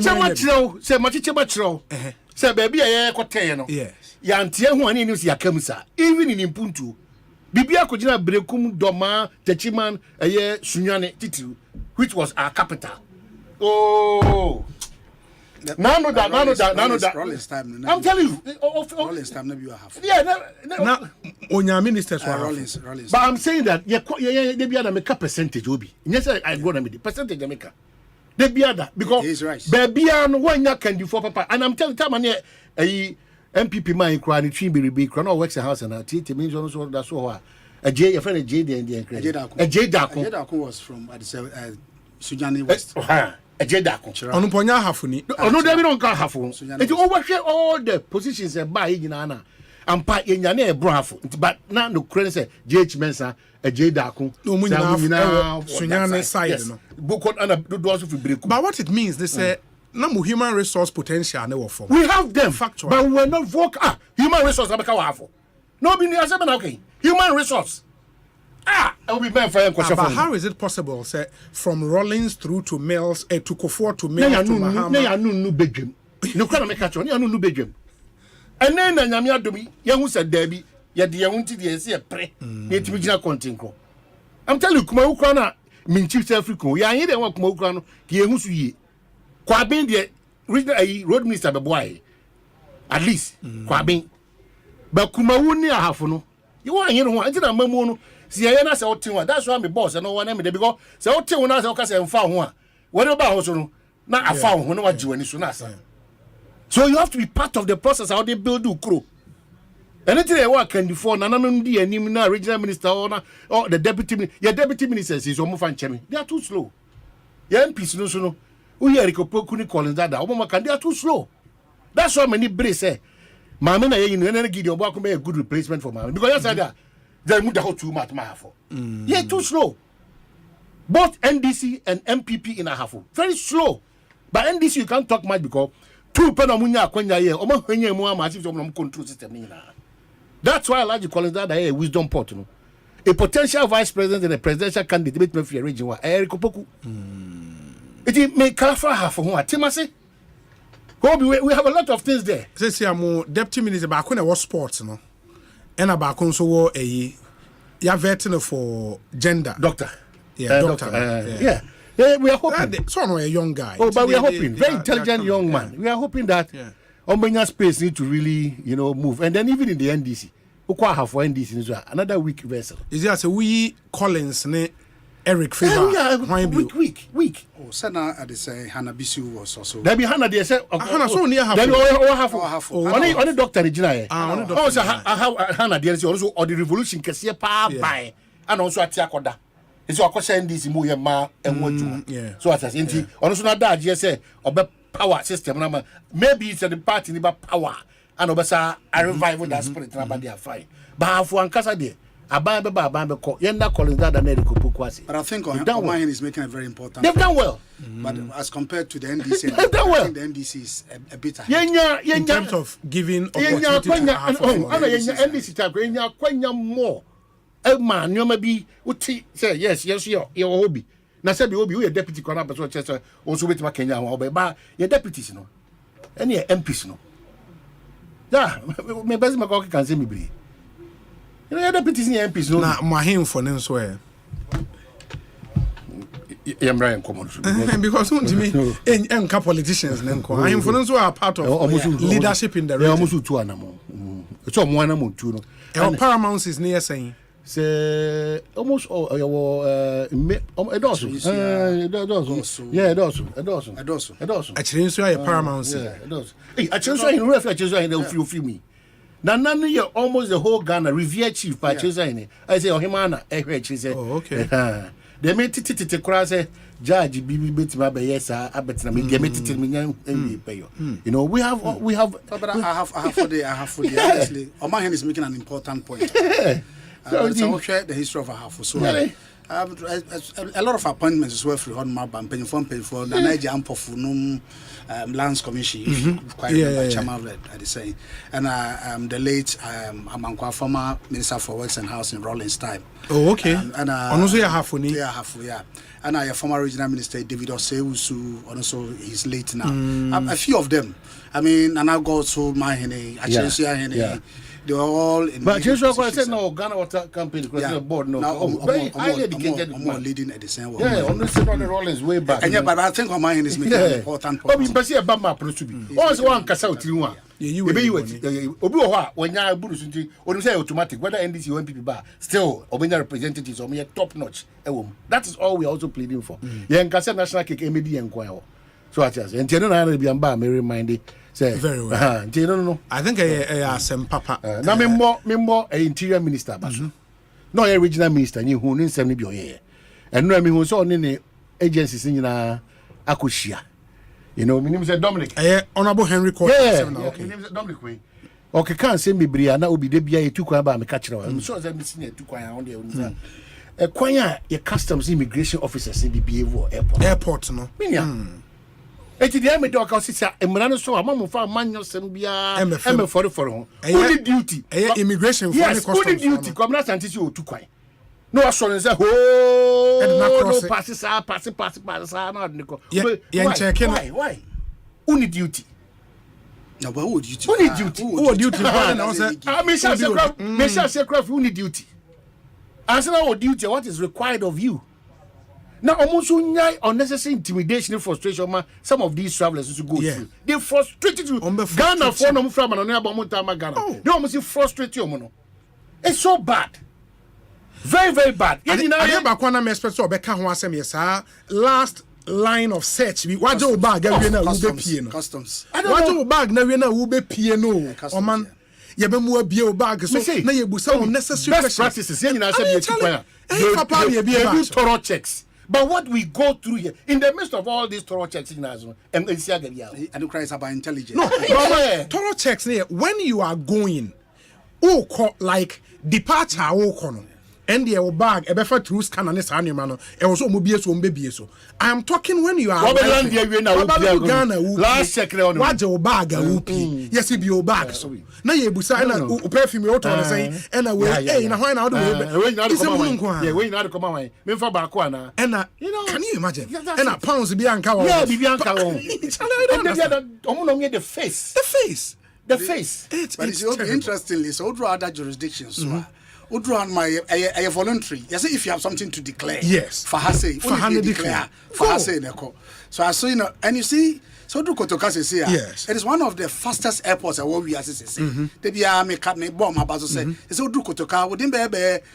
Say machiche machro. Say baby ya kote no. Yes. Ya ntie ho ani news ya kamsa. Even in Impuntu. Bibia kojina Brekum Doma Techiman Sunyane Titiru, which was our capital. Oh, none of that. I'm telling you, Rollins time never you have. Yeah, now on your ministers Rollins. But I'm saying that they be a make a percentage obi. Yes, I go na me percentage they make. They be that because baby an one ya can do for papa, and I'm telling time MPP man crying tree be no works a house and a tea means also that's all. A J, a friend of J, the J Dako was from Sujani West. A J Dako. On Ponya Hafuni. Oh, no, they don't call Hafu. It overshare all the positions by Inana and Pat in Yane Bravo, but now no credit say JH Mensa, a J Dako. No, Sunyane side. But what it means, they say. No human resource potential never form. We have them, factual, but we're not vocal. Human resource, no, be okay. Human resource. I will be meant for a question. But how is it possible, say, from Rollins through to Mills, to Kofor to Mills to Mahama? No bedroom. No can make a choice. No bedroom. And then Namia Domi, young said Debbie, yet the young TD a pre, yet to begin a continent. I'm telling you, Kumaukana, Minchief Africa, ya ain't a walk Mokrano, Kiamusi. Kwabena the road minister be boy. at least Kwabena but kumawu ni ahafo no you want here no until na mamu no si ye na say otin wa that's why me boss no one me dey because say otin wo na say o ka say mfa ho a where ba ho so no na afa ho no waji wani so na asa so you have to be part of the process how they build ukro anything they work can before na no ndi anim na regional minister or the deputy ministers is omo fan chemi they are too slow your MPs no so no who here Rikopoku ni Collins Dada omo can they are too slow that's why many brace say Mama na you know give you a good replacement for Mama because you said they move the whole too much for. Yeah, too slow. Both NDC and MPP in a half. Very slow. But NDC you can't talk much because two penamunya kwenya ye omo hwenye mu massive control system ni na. That's why I like calling that a wisdom pot no. A potential vice president and a presidential candidate me for region wa Rikopoku. It may clarify half for who atimase. We have a lot of things there. Since you are deputy minister, back when I was sports, no, and about also a vetting for gender doctor. Yeah, doctor. Yeah, we are hoping. So a young guy. Oh, but we are hoping. Very intelligent young man. We are hoping that Omenya space need to really, move. And then even in the NDC, Ukwa have for NDC as well. Another weak vessel. Is there a we Collins ne? Eric Favor. Weak. Oh, Sana at the say Hannah Bisu was also. There be Hannah there say Hannah so near half. Then half. Only doctor Regina. Oh, so Hannah there is also or the revolution kesiye pa buy and also atiakoda. It's your question this mo ma enwoju. So as enti ono so na da je say obe power system na maybe it's the party ni ba power and obesa I revive that spirit na ba dey fine. Ba afu ankasa there. But I think Omanhene is making a very important They've done well. But as compared to the NDC, they've done well. I think the NDC is a bit ahead. In terms of giving opportunity to have NDC type, more. A man, you may be, say, yes, your hobby. Now, said you will be a deputy corner, but also with my Kenya, but your deputies, no. And your MPs, no. Yeah, my best my can say me. You know, deputies and MPs no. Na mahim for them swear. Brian common. Because to me, any politicians nenko. Mahim for them so are part of leadership in the region. Almost two anamo. It's all one amount two no. And paramount is near saying. Say almost all a dozen. Yeah, a dozen. Actually, so a paramount. Yeah, a dozen. Hey, actually, so in refuge, in the few me. Now, none of you almost the whole Ghana revere chief by Chesane. I say, oh, Himana, she said, oh, okay. They made it cross a judge, Bibi Bitma, yes, I bet me, they made it in pay. You know, we have. But I have for the honestly, Omanhene is making an important point. So share the history of Ahafo. So a lot of appointments as well for on map and paying for the Niger Ampofunum Lands Commission, quite chairman at the saying, and the late Amankwa, former Minister for Works and Housing, Rollins time. Oh, okay. And also yeah. And a former regional minister, David Osei, who also is late now. A few of them. I mean, and I go to Omanhene, Hene. They were all in. But I said no, Ghana Water Company because the board no. Very highly educated. More leading at the same way. Yeah, on the Rollins way back. And but I think Omanhene is making an important point. But see a bamba approach to be. Also one kasa utiriwa. You obi oha when ya buru sunti. Onu say automatic whether NDC or MPP bar still Obenya representatives or me top notch. That is all we are also pleading for. Yen kasa national cake MD and kwao. So at us. And tell na be amba me remind very well. No. I think I am Papa. Now me more interior minister baso. No a regional minister ni hu ni nsem ni bi oyeye. And no me hu so ni ne agencies ni na akohia. You know, my name is Dominic. Honorable Henry Court. Yeah, my name is Dominic we. Okay, can't say me bria na obi de bia e tu kwan ba me ka kire wa. I'm sure that me senior tu kwan on there. Kwanya your customs immigration officers in the behavior airport no. Eti dey me talk say emra no so amamu fa manyo sem bia em for ho. Only duty. Immigration for any customs. Only duty. Kwabena Asante si o tu kwan. No assurance say no pass na niko. Why? Only duty. No, but who duty? Only duty. Who duty? Me shall say only duty. Answer our duty what is required of you. Now, almost unnecessary intimidation and frustration. Some of these travelers to go through. They frustrated you. Ghana for no from an Ghana. They almost frustrate you. It's so bad. Very, very bad. I remember when I expect to be last line of search. We watch your bag every now customs. Watch your bag now will be piano. Oh man. You be more be bag so na you be some unnecessary best practices. You do thorough checks. But what we go through here, in the midst of all these thorough checks, and the cries about intelligence. No, thorough checks here. When you are going, like departure, and the bag, a better through scan and this animal, and also mobile so baby so. I am talking when you are Ghana. Last check on what your bag, yes, it be your bag. So now you be saying, perfume auto and say, and I will, hey, in a while now, it's a moon. Yeah, we not come away. Me for Bakwana. And you know, can you imagine? And a pounds Bianca. Yeah, Bianca. And the face. The face. But it's interestingly, so draw other jurisdictions. Would run my a voluntary. Yes, if you have something to declare. Yes. For her say. For her declare. For her say. So I saw, you know, and you see, so do Kotoka say, yes. It is one of the fastest airports where we are say. They be a make bomb about to say. So do Kotoka within be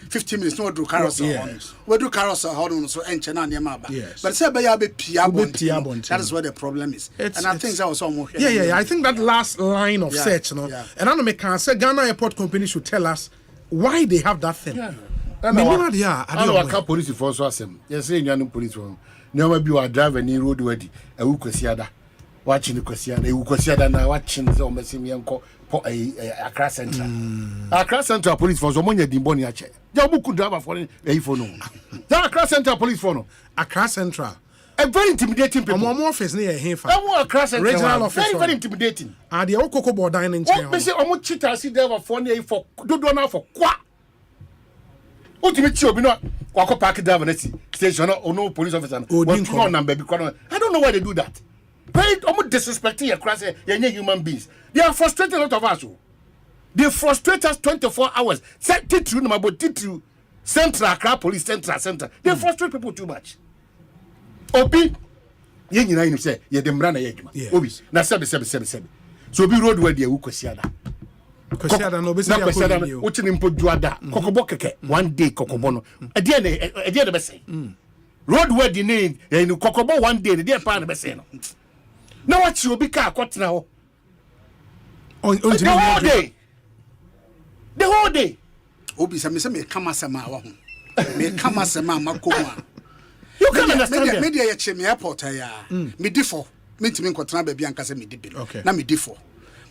15 minutes. No do carousel on. We do carousel on so enchana niamaba. Yes. But say be a be piabon. That is where the problem is. And I think that was almost. Yeah. I think that last line of search, you know. And I know can say Ghana Airport Company should tell us why they have that thing. Yeah. I know a police force was him. Yes, saying police from. No, maybe you are driving in road ready. A Ukosiada. Watching the Kosiada. A Ukosiada now watching the Messimian Accra Central. Accra Central Police Force, Omonia Dimboniache. Jabu could drive for a phone. The Accra Central Police Force. Accra Central. A very intimidating people. I'm office near him. Regional office. Very, very intimidating. And the Okoko dining chair. What say almost cheaters see there for do now for qua. Ultimate you be not Wako Park Davanesi station or no police officer. Number because I don't know why they do that. Very almost disrespecting your class, your human beings. They are frustrating a lot of us. They frustrate us 24 hours. Set Titru number Titru Central Accra Police Central. They frustrate people too much. Obi, you know, say, you're the Mrana Yagma. Obi, now 7. So be road where the Ukosiada. Kosiada, no business. What's an import Juada, Kokobokeke, 1 day Kokobono. A dear the best. Road where the name, and Kokobo 1 day, the dear part of the Besseno. Now what you be car cut now? The whole day. Obi, some me come as a ma. Me come as a ma, Makoma. You can understand media me airport me differ me to me contra baby and say me dibin okay na me differ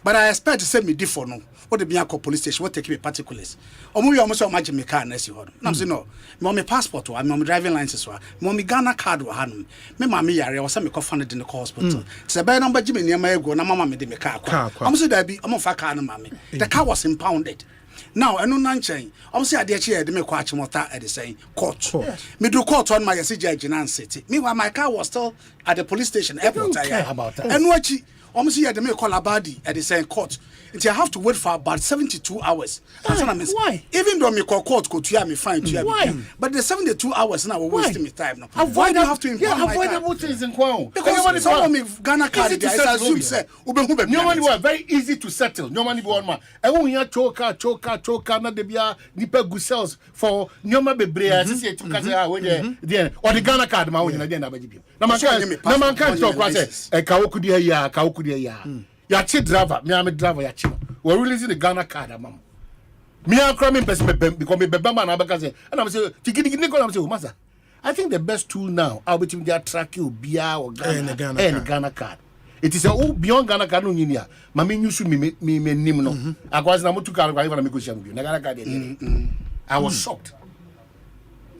but I expect to say me differ no what the Bianco police station what take me particulars omo we almost imagine me car na si ho no say no me passport or me driving license or me Ghana card wa hanum me ma me yare o say me ko fund in the hospital say by number jime niam ego na mama me de me car omo say that be omo fa car no ma me the car was impounded. Now, I know Nanchain. I'm saying, I did the Mequachimota at the same court. Me do court on my judge in City. Meanwhile, my car was still at the police station airport. I care about that. And what you almost here, the call a body at the same court. And I have to wait for about 72 hours. Why? Even though me call court, go to me fine to why? But the 72 hours now we're wasting me time now. Why do you have to impound my car? Avoid things in Kwao. Because some of me Ghana card is very easy to settle. No money one man. And when you choker, not the bia nipa good cells for Nyoma Bebrea, to Kazia, or the Ghana card, my own again. No man can't talk. A Kaukudia ya. Yachi driver, me am a driver yachi. We're releasing the Ghana card, mama. Me am cramming person because me bebama na bakaze. And I'm saying, I'm saying, Master, I think the best tool now, I'll be to the track you Bia or Ghana and Ghana card. It is a beyond Ghana card no ninia. Mami nyusu me nimno. Akwazi na mutu card kwa make question with you. Ghana card. I was shocked.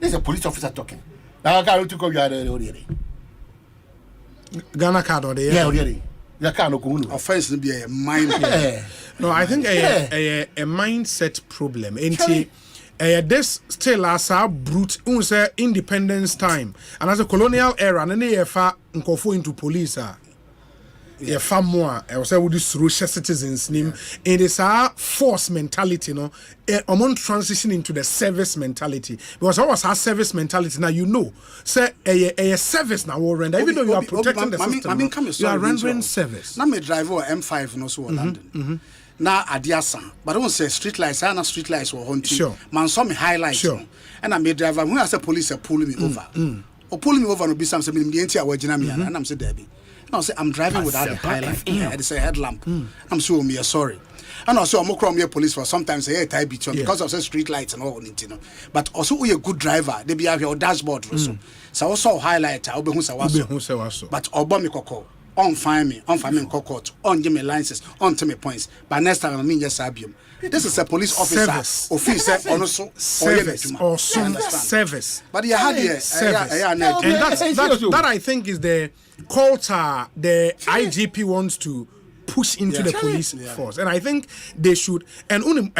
There's a police officer talking. Now I can't go already. Ghana card or yeah already. Offense to be a mind. No, I think a mindset problem. This still as a brute independence time and as a colonial era and then far nkofo into police yeah, far more. I was with this social citizens name. It is our force mentality, no. Among transition into the service mentality, because I was our service mentality. Now you know, say a service now will render. Even though you are protecting the system, you are rendering service. Now me drive over M5 no so London. Now Adiasa, but I don't say street lights. I know street lights were hunting. Sure. Man saw me highlights. Sure. And I made driver. When I say police are pulling me over, or pulling me over, no be something. The entire way and I'm say Debbie. No, say I'm driving without a highlight. Yeah, it's a headlamp. I'm so me sorry. And also I'm more here police for sometimes say type between because of the street lights and all you know. But also we a good driver. They be have your dashboard also. So also highlight. I'll be who say was. But Obama Koko. On find me in court, on give me licenses, on to me points. But next time I mean just sabium. This is a police officer, officer, also service or some service. But you had here service, and that I think is the culture the IGP wants to push into the police force, and I think they should. And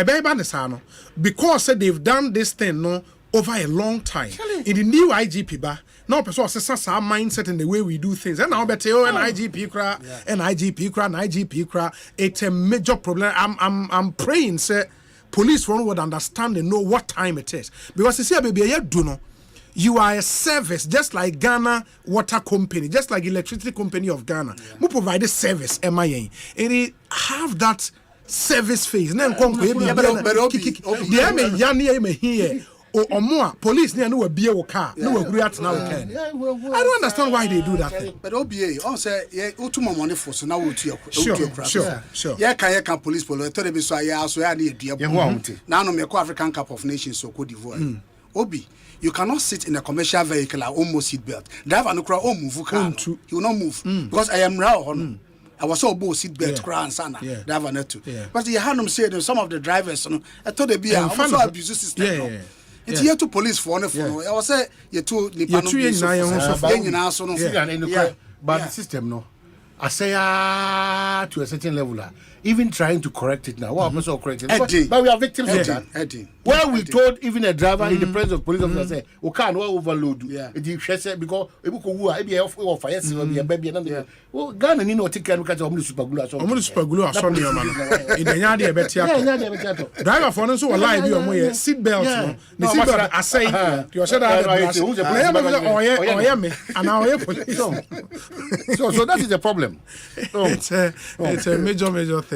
because they've done this thing no over a long time in the new IGP bar. Now, person says our mindset and the way we do things. And now, but an IGP cra, an IGP cra. It's a major problem. I'm praying, say, police one would understand and know what time it is. Because you see, baby, you do know. You are a service, just like Ghana Water Company, just like Electricity Company of Ghana. We provide a service, MIA. And it have that service phase. Then come here. Or more police near no be a car, no agree at now. I don't understand why they do that thing. But OBA, I say, yeah, too much money for so now to your sure. Yeah, can police police. I told you so. I also had the now no me African Cup of Nations so Cote d'Ivoire. Obi, you cannot sit in a commercial vehicle and almost seat belt. Driver no crowd move car. You will not move because I am raw. I was so both seat belt crown sana driver not too. But you had them say some of the drivers. I thought they be also abuse system. It's here to police for one. I was say you two the but the system no. I say to a certain level. Even trying to correct it now. What happens correct it? But we are victims of that. Where we told even a driver in the presence of police officer say, "We can't overload." It because we fire baby and well, Ghana need not take care of the super glue. Super glue are Sunday man. In the yard, better. Driver for us who alive you are seat belts. The seat belt I say you said that so that is the problem. It's a major thing.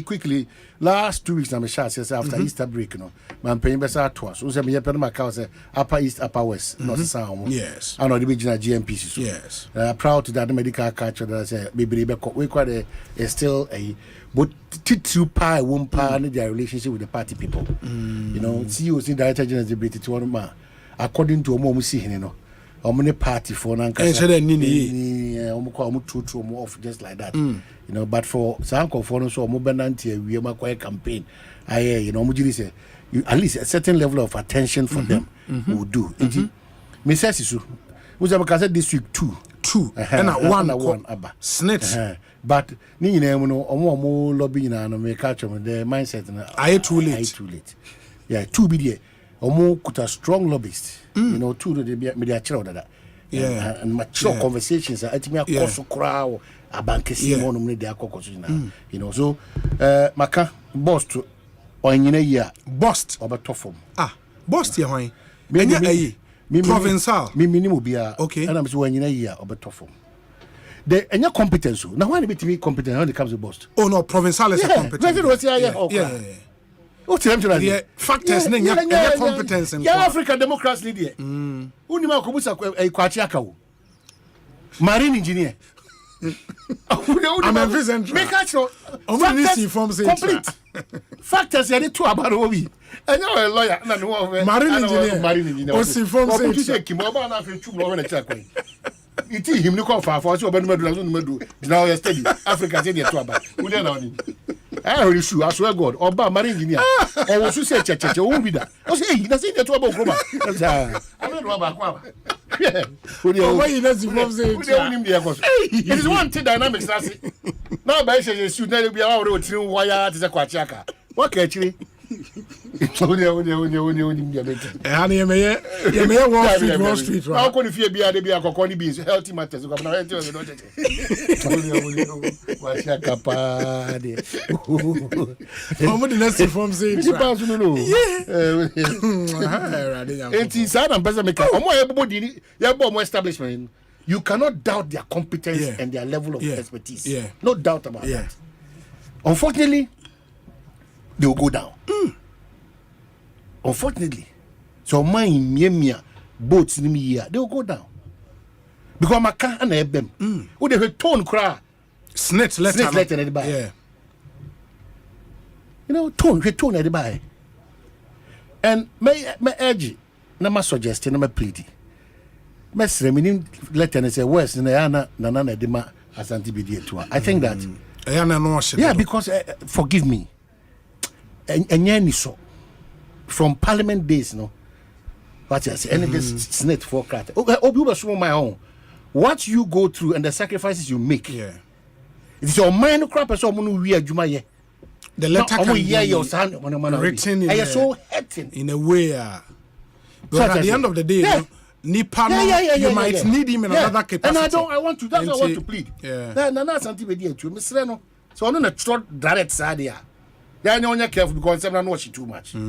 Quickly, last 2 weeks, I'm after Easter break, I'm paying better to us. So, me my account upper east, upper west, not sound. Yes, I know the regional GMPC. Yes, proud to that medical culture that I say, maybe we quite a still a but two pie, one pie, and their relationship with the party people. You know, CEOs in director general debated to one man, according to a mom see, you know. How many party for Nanka? Off just like that, you know. But for Sanko for so Mobananti, we are quite campaign. You know, say at least a certain level of attention for them will do. Mrs. Sisu, who's a this week two, and one snitch. But you know, more lobbying and make catch them the mindset. I too late. Yeah, two be more could a strong lobbyist. You know, two the media that. Yeah, and mature conversations. I think me a course crowd a bank Simon they are you know, so Maka boss to or in a year bust or tough bust here why me provincial me minimum be okay and I'm so in a year or tough the and your competence now when it be competent when it comes to bust no provincial is a competence yeah. What's the factors? Competence and African Democrats leader. Unima Kubusa a Kwachiaka marine engineer. I'm a vision. Make actual complete factors. You need to about Obi. And you're a lawyer. Marine engineer. It is him. Look how far for us. Now you're steady. Africa said you're too bad. We don't know. I already sure. I swear God. Oba marine engineer. I was to say church. Won't be that. I say that's it. You're too bad. I don't know about it is one thing dynamics. Now, by saying, you never be able to wire to the Kwachaka. What actually? Wall Street. How can you be a beans? Healthy matters. What's your capacity? How much the next reform says? It is sad and better make more establishment. You cannot doubt their competence and their level of expertise. No doubt about that. Unfortunately, they will go down. Unfortunately, so my mia boats in me they will go down because my car and them. Who they tone cry? Snitch letter anybody. Yeah. You know, tone anybody. And my urge, na ma suggest, na ma plead. My remaining letter and say worse than Ayana Nana Dema Asante Bidia to. I think that. Yeah, because forgive me. And so from Parliament days, no. What you say? Any this snake for crat. Oh, my own. What you go through and the sacrifices you make. Yeah. It's your mind crap as someone we are Jumaye. The letter can be written in so hurting in a way. But at the end of the day, you might need him in another capacity. And I want to. That's what I want to plead. Yeah. Nana Asante Bidia to Miss Reno. So I'm not a direct side here. They are not careful because I'm not watching too much. We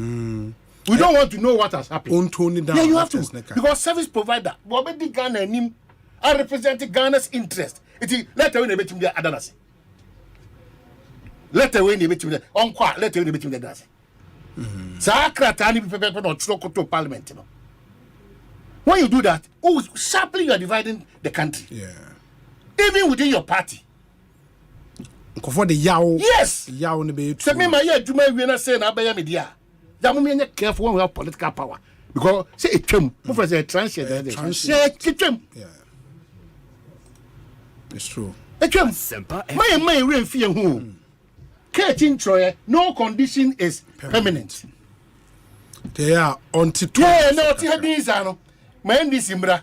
don't want to know what has happened. Yeah, you have to. Because service provider, Bobedi Ghana and him are representing Ghana's interest. It is let away the between the Adanasi. Let away the between the Onqua, let away the between the Dasi. Sakratani people not stroke to parliament. You know. When you do that, sharply you are dividing the country. Yeah. Even within your party. For the yaw. Yes. Yaw ne be. Say me my year do my we na say na be media. Jamu me careful when we have political power because say it twem. Mo for say transient. Yeah. It's true. It twem. My rain fear who. Catching Troy, no condition is permanent. They are until no these are no. Man this imbra.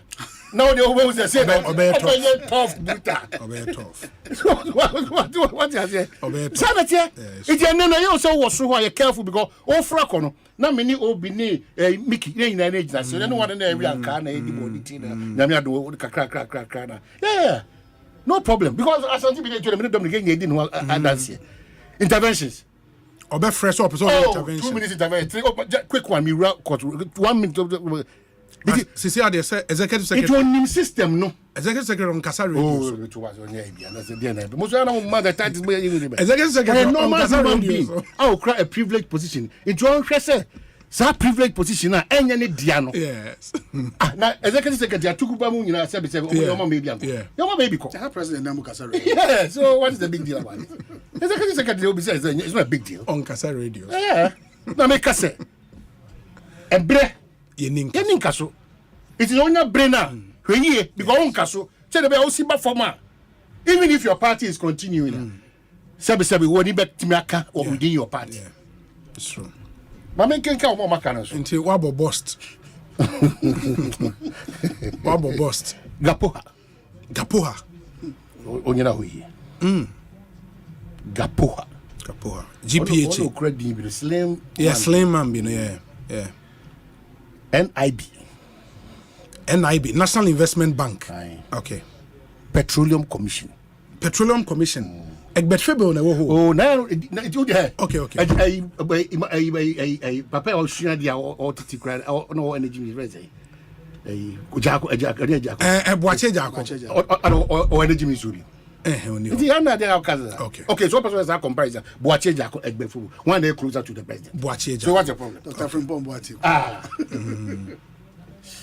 Now they always say tough brutal. Tough. What you say? Sanity. It you so was so why careful because all fracono. Na many obini Mickey na age na so no one na every anka na edibonity na. Na me do crack na. Yeah. No problem because Asante be to the Dominican edin dance. Interventions. Obe fresh up so intervention. 2 minutes intervention. Quick one me 1 minute. Sisi ade say executive secretary. It was system no. Executive secretary on Kasa Radio. Oh, it was on here. That's the DNA. Most of them mother title executive secretary on Kasa Radio. I cry a privileged position. It was say sa privileged position na enya ne dia no. Yes. Na executive secretary tukuba mu nyina say be say your mama baby anko. Your mama baby ko. The president na Kasa Radio. Yeah, so what is the big deal about it? Executive secretary will be say it's not a big deal. On Kasa Radio. Yeah. Na make say. Ebre Yeninka so. It is on your brain now. Because on Kaso, tell the Osiba former. Even if your party is continuing, Sabi, what you bet Timaka or within your party. Yeah, it's true. But I can't count more Macanas. Until Wabo bust. Wabo bust. Gapoha. Onyanahui. Gapoha. GPH. Slim. Yeah, Slim man, yeah. NIB, National Investment Bank. Aye. Okay. Petroleum Commission. Egbetfebe on wo. Oh, now it do there. Okay. Papa o shina dia o titi kra no energy is ready. Ojako Boache Jako. O energy Missouri. Oni. It is not there okaza. Okay, so person is a comparison. Boache Jako Egbetfebe. One day closer to the president. Boache Jako. So what's the problem? Dr. Frimpong Boache.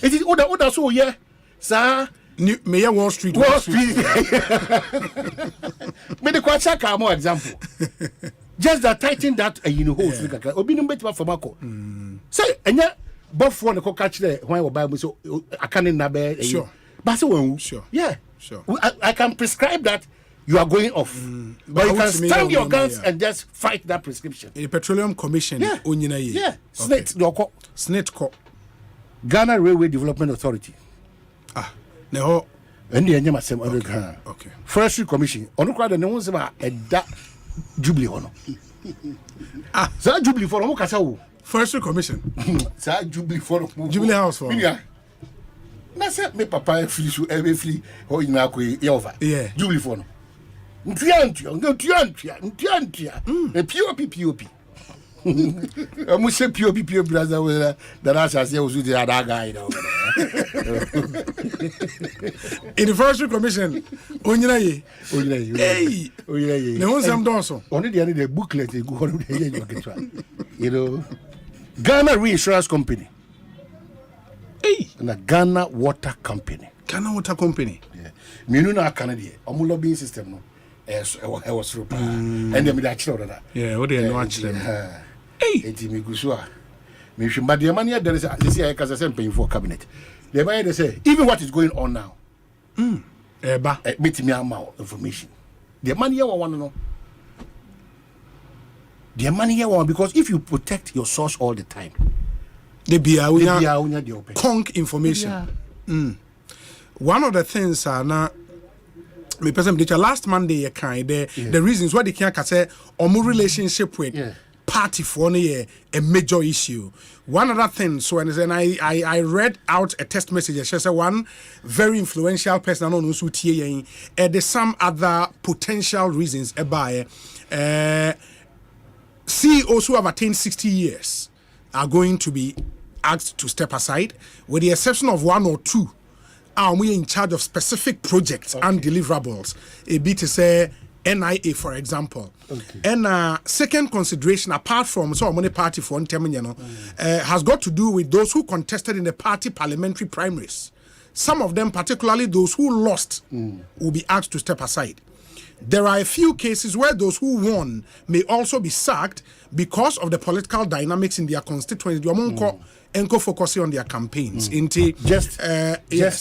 It is other so yeah. Sir Mayor Wall Street. May the Kwachaka more example. Just that tighten that hold Obinum better for Marco. Say and yet both for the catch there when we buy so I can't nabe. Sure. But so sure. Yeah. Sure. I can prescribe that you are going off. But you can stand your guns and just fight that prescription. A Petroleum Commission. Yeah. Snake Co. Ghana Railway Development Authority. No. And the engine must okay. Forestry Commission. On the crowd, no one's about a Jubilee honor. So Jubilee for Mokasa. Forestry Commission. Sa Jubilee for Jubilee House for. Na say me papa free so every free ho ina ko over. Yeah. Jubilee for no. Ntua. E POP. I'm say POP brother that I say was with the other guy In the Forestry Commission, Onyina ye. Hey. Ne won sam donso. Only the booklet go on the you know. Ghana Reinsurance Company. Hey. And the Ghana Water Company. Ghana Water Company. Yeah. Me no Canada. Omo lobbying system no. I was through. And then me that children. Yeah, what they know actually. Hey. Eti me gusua. Me shimba the money there is this year cause I sent paying for cabinet. The money they say even what is going on now. Eba. Meet me amount information. The money you want to know. The money you want because if you protect your source all the time, they be a the open conk information. Yeah. One of the things are now me person last Monday the reasons why they can't say omu relationship with party for a major issue. One other thing, so and I read out a text message. She said one very influential person I know who's there's some other potential reasons about CEOs who have attained 60 years are going to be asked to step aside, with the exception of one or two. Are we in charge of specific projects and deliverables? A bit to say NIA, for example. And second consideration, apart from so many party for has got to do with those who contested in the party parliamentary primaries. Some of them, particularly those who lost, will be asked to step aside. There are a few cases where those who won may also be sacked because of the political dynamics in their constituency. Enko focusing on their campaigns. Yes,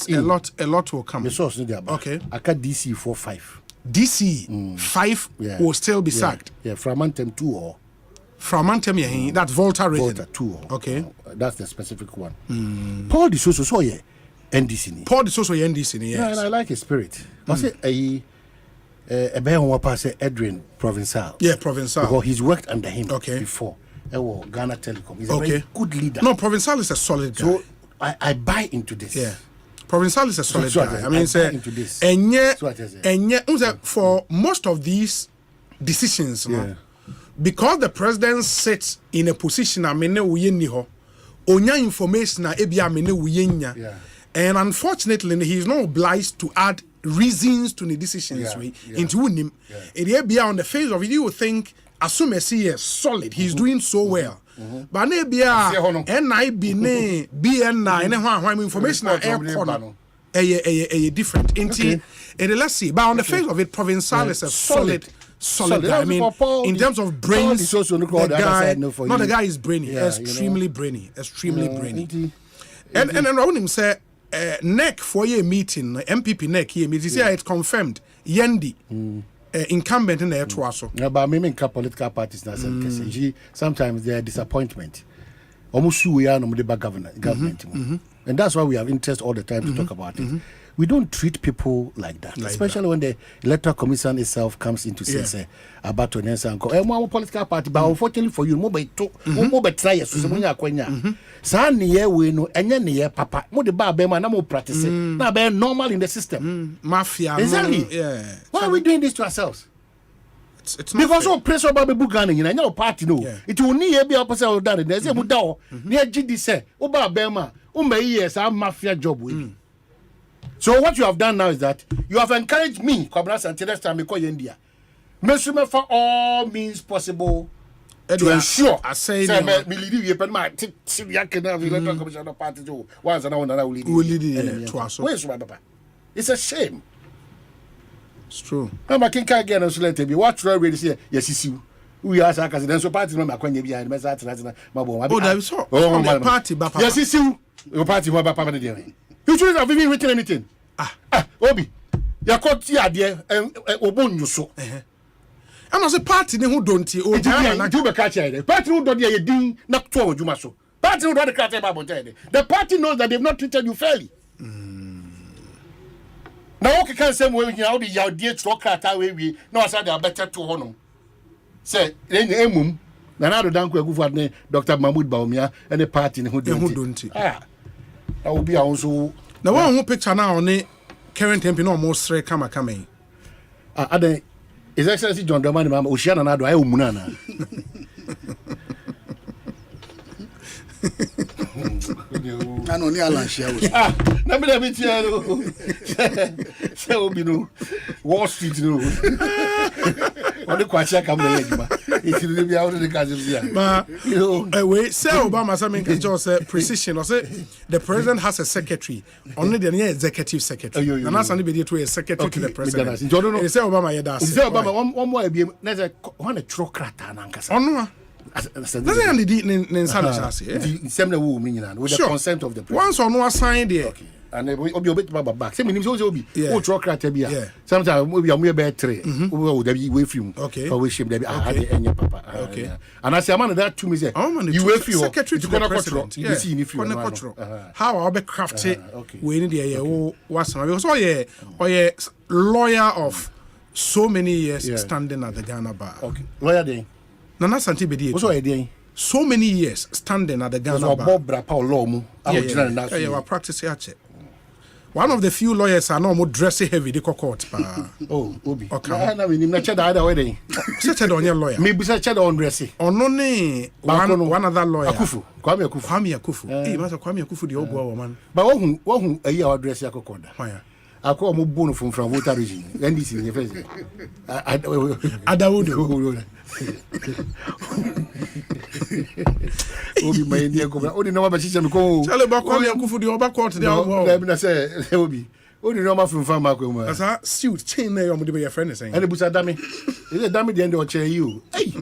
a lot will come. Okay. Aka DC 4-5. DC 5 will still be sacked. Yeah, Framantem 2 or Framantem, that's Volta region. Volta 2 or. Okay. That's the specific one. Paul de Soso so yeah. NDC. Paul de Soso NDC, yes. Yeah, and I like his spirit. I say a bear one pass Edwin Provincial. Yeah, Provincial. Because he's worked under him before. Ghana Telecom. He's a very good leader. No, Provincial is a solid guy. So I buy into this. Yeah. Provincial is a solid guy. I mean, into this. For most of these decisions, because the president sits in a position, onya information and unfortunately, he is not obliged to add reasons to the decisions into him. On the face of it, you would think, assume he is solid, he's doing so well. But maybe NIB BN9 information are different. Let's see. But on the face of it, Provincial is a solid guy. I mean, in terms of brains, the guy is brainy, extremely brainy. And around him say NEC for a meeting, MPP NEC here meeting. See, it's confirmed. Yendi. Incumbent in the Electoral. Yeah, but maybe political parties now sometimes they are disappointment. Almost we are no government. And that's why we have interest all the time to talk about it. We don't treat people like that, especially when the Electoral Commission itself comes into say about to and political party. But unfortunately for you, more try we no papa mo de ba na mo practice na be normal in the system. Mafia. Exactly. Yeah. Why are we doing this to ourselves? It's because all press about Baby Ghana, you know, party no. It will need be opposite of that. There's a muda. Near GD say, Oba Bema, years our mafia job with. So what you have done now is that you have encouraged me, Kwabena, until next time we call India. Measurement for all means possible to ensure. I say, it's a shame. It's true. I'm a king again and select me. What try really say? Yes, you. We are sarcastic. Then so party member when you be and message my party, yes, you. Your party what papa dey. You shouldn't have even written anything. Obi. You caught here there obon you so. I'm not a party who don't you. Do be catch here. Party who don't dey din na to odwuma so. Party who don't catch about the party knows that they've not treated you fairly. Now okay can say when you the your dear truck car we now say they are better to honor. Say emum Nana do danko Akufo ne Dr. Mahmoud Bawumia and the party who don't. That will be also. Now one who picture now on the current MP no almost three coming. His Excellency John Dramani Mama Oceana Nado I Umunana. I know the Alan share. Let me tell you. So be no Wall Street no. On the Kwasha come the it will be out of the Kazim. But you know, wait, say Obama something can just say precision or say the president has a secretary, only the executive secretary. And that's anybody to a secretary to the president. Say Obama yeah that's. Say Obama one more be na one a trocrata na nkasa. Ono that's the with the consent of the president. Once on one sign there. Okay. And we be bit back. Say me so be. O trocrata bia. Sometimes we are be 3. We will be way film. Okay. For we ship there be papa. Okay. And I say man that to me say you way film secretary to the president. You see in film. How I be crafted we need the was because yeah lawyer of so many years standing at the Ghana bar. Okay. Lawyer dey. Nana Asante Bedi. What's why dey? So many years standing at the Ghana bar. Bob Brapa law mu. Yeah, we practice here. One of the few lawyers are no more dressy heavy the court. Oh, Obi. Okay. Na we ni na cheda either way. Such a lawyer. Maybe such cheda on dressy. Only one other lawyer. Akufu. Kwame Akufu. Eh, Master Kwame Akufu the old boy man. But who a year dressy akokoda. Why? I call mo bono from voter region. NDC in the first. Adawudu. Obi my India go. Only no about system ko. Tell about Kwame Akufu the oba court there. Let me say Obi. Only no from farm ko. That's a suit chain there on the friend saying. And the busa dami. Is it dami the end of chair you? Hey.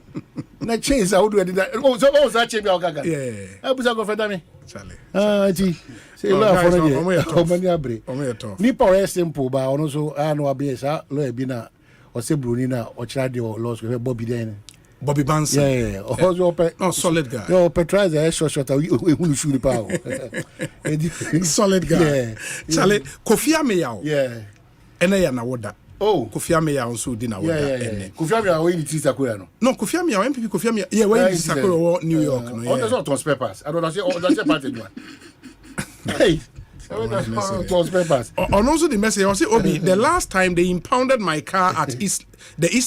Na chains I would do that. Oh, so that chain be ogaga. Yeah. I busa go for dami. Charlie. Ti. Say lo aforo je. Omani abre. Nipa o simple ba ono so anu abiyesa lo e bi na o se bruni na o chira de o lo so Bobby den. Bobby Banson. Yeah. Also no solid guy. No, Petra is short who shoot power. Solid guy. Yeah. Charlie Kofi Ameyao. Yeah. Ene ya na woda. Oh, Kofi Ameyao so di na woda. Yeah. Kofi Ameyao we ni Sakura no. No, Kofi Ameyao MPP Kofi Ameyao. Yeah, we ni Sakura New York no. Yeah. That's not transfer pass. I don't say that's party one. Hey. And also the message I say Obi, the last time they impounded my car at the East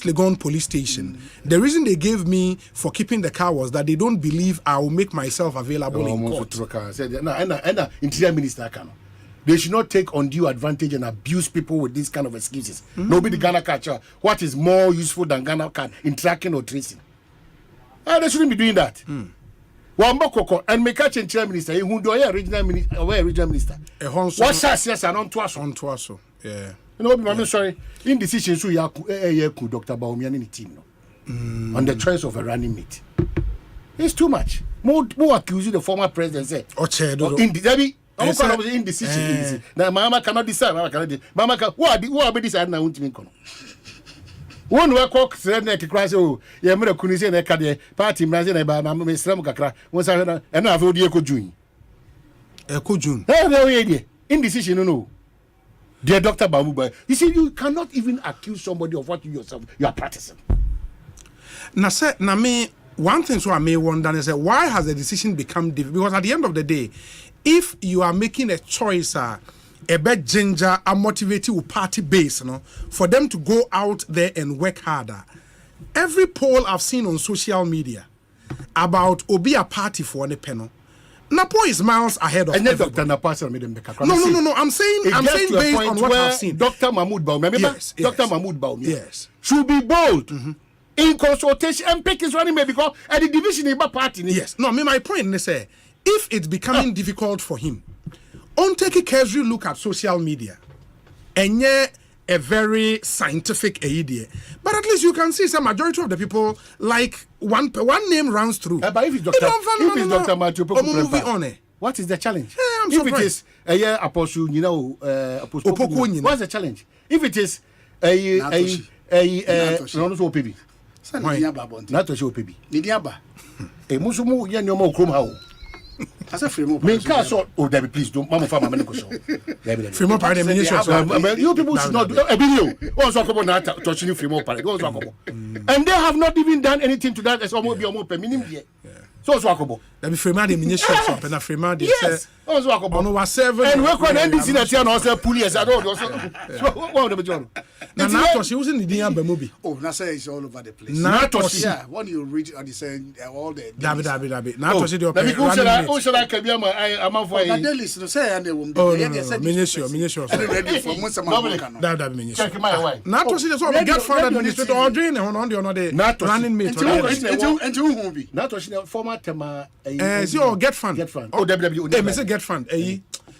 Legon police station, the reason they gave me for keeping the car was that they don't believe I will make myself available in court. No, Interior Minister can. They should not take undue advantage and abuse people with these kind of excuses. Nobody Ghana culture. What is more useful than Ghana card in tracking or tracing? They shouldn't be doing that. Wambokoko and make a change minister who do a regional minister. What says yes and on to us. Yeah. You know, I'm sorry. Indecision so yaku Dr. Bawumia in the team no. On the choice of a running mate. It's too much. More accusing the former president say. Indecision. Now Mama cannot decide. Mama can who are decide now to one work cock said that cries oh yeah me kunu say na ka de party mraze na ba me sram kakra won sa na e na afa odi ekojun we dey indecision no dear Dr. Bamuba, you see you cannot even accuse somebody of what you yourself you are practicing. Na me one thing so I may wonder is why has the decision become difficult? Because at the end of the day, if you are making a choice a bit ginger and motivated with party base, for them to go out there and work harder. Every poll I've seen on social media about Obi a party for any panel, Napo is miles ahead of Dr. Napasa made them No. I'm saying based on what I've seen. Dr. Mahmoud Bawumia, yes. Dr. Mahmoud Bawumia, yes, should be bold in consultation and pick his running mate because at the division in party. Yes, no. My point is if it's becoming difficult for him. On take a casual look at social media, and a very scientific idea. But at least you can see some majority of the people like one name runs through. But if it's Dr. Matthew Poku, what is the challenge? I'm if surprised. It is a year apostle, Apostle Opoku, what's the challenge? If it is Opebi, Nidiaba. Musumu Yanyomo Krumhao. As a free more. Me can't oh, Debbie, please don't. Mama, for my medical show. Free more party ministry. You people should not do a video. Also, come on, not touching free more party. And they have not even done anything to that. As almost be almost per minimum. So it's workable. That be free money ministry shop and a free money. Yes. Also workable. On over 7. And we're going to end this in a town also police. I don't know. So what the John? Now she was in the Diamba movie. Oh, Nasa is all over the place. Natos. Yeah. When you read on the saying all the. Dabi. Natos is the. Who should I can be a man for a daily to say and they won't be. Oh, ministry. Ready for most of my that ministry. Check my way. Natos is all get fund administrator or drain on the other day. Running mate. And who will be? Natos former tema. So get fund. Get fund. Oh, WW. Hey, Mr. Get fund.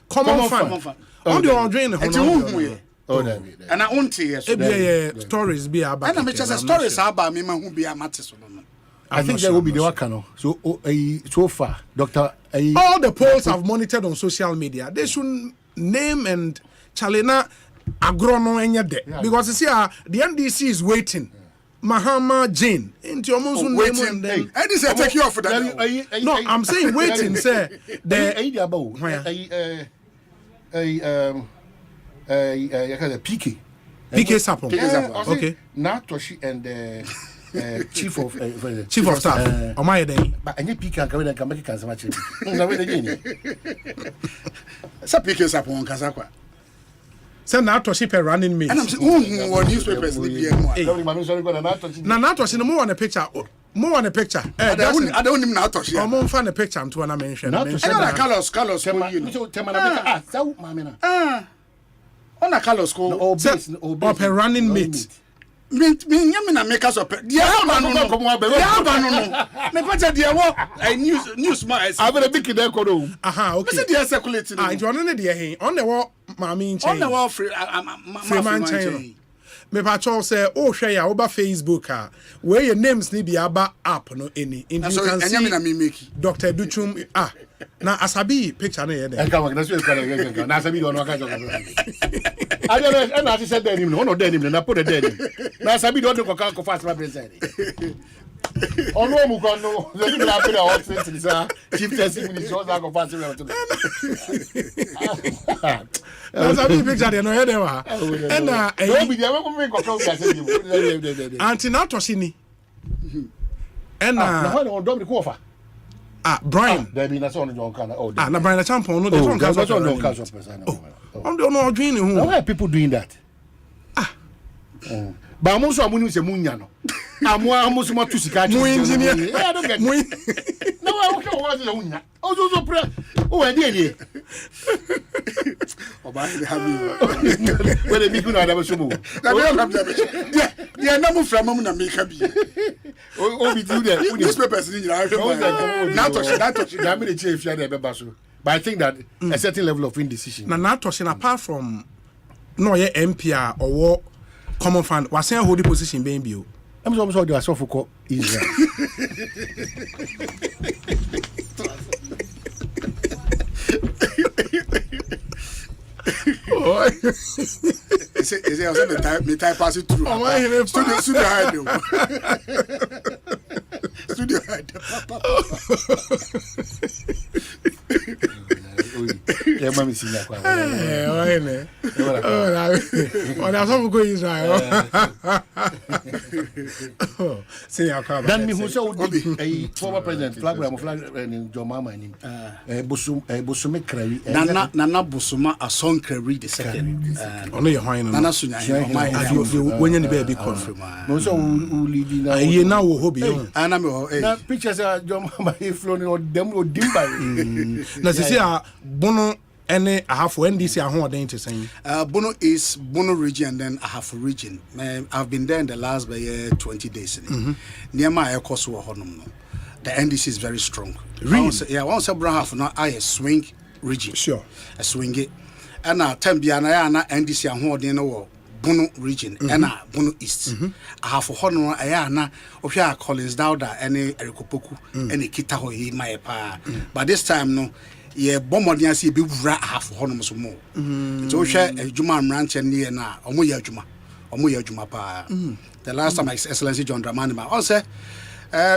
Common fund. On the drain. And I won't see stories be about. And I'm just stories about me who be a matter. I think there will be the work. So far, Doctor. All the polls have monitored on social media. They should name and Chalena agrono enya de because you see the NDC is waiting. Mahama Jane into your most waiting and then I didn't take you off for that. No, I'm saying waiting, sir. The PK Sapon. Okay. Natoshi and chief of staff. Omanhene. But any PK can make it much. So PK Sapon Kazakwa. Send Natoshi per running mate. And I'm saying who newspapers na Natoshi no more on a picture. More on a picture. I don't even Natoshi. I'm on fan a picture and to an mention. Carlos on a Carlos or per running mate. Me na make us up. Dia me pata dia wo news ma I will be there kodo. Aha, okay. Me say dia circulating. Ah, you on dia hin. On the wall mama in chain. On the wall free man chain. Me pa cho say oh hwe ya oba Facebook where your names ni be aba app no any. You can see na me make Dr. Duchum na asabi picture na here there. Na so e na asabi do no ka jo. I don't know, and I said that him, no denim, and I put a denim. Now, Sabi don't go fast represent. Oh, no, Mukano, the people are putting out since chief testimony shows I go fast represent. That's a big picture, you know, and don't be there, we'll make a talk. Auntie Natosini. And don't be cover. Brian. There be not only John Canada. Oh, na Brian Champion, no, there's one person. I'm dreaming. Why are people doing that? But I'm also a munyano. I'm almost more to see engineer. I don't get no, I don't know what is a also pray. Oh, I did. Well, they be good at our show. Yeah, no from Mamma Mika. Oh, we do that. Newspapers in your but I think that a certain level of indecision. Na Natoshin apart from no ye MPR or common fund was saying hold the position being bio. I'm so they are so for Israel. Is it me type pass it through? Studio hide. Studio hide. Yeah, mommy see that. Oh, that's how we go Israel. See how come. Then me who saw a former president flag in Jomama in Bosume Krari. Nana Bosuma a song Krari the second. Only your wine. Nana Sunya. When you be confirmed. No, so who lead now. You now hobby. And I'm pictures are Jomama flown or them or Dimba. Now, see, Bono and a half NDC are home to saying. Bono is Bono region and then a half region. I've been there in the last 20 days. Near my Ekosiisen On Asempa. The NDC is very strong. Really? Once a brown half now I swing region. Sure. I swing it. And now Tembiana NDC and home in Bono region and Bono East. I have a honor Ayana of your Collins Dauda and a Erikopoku and a Kitaho my pa. But this time no. Yeah, Bombardier see be half honors more. So share a Juma ranch and near now, Omoya Juma pa. The last time His Excellency John Dramani also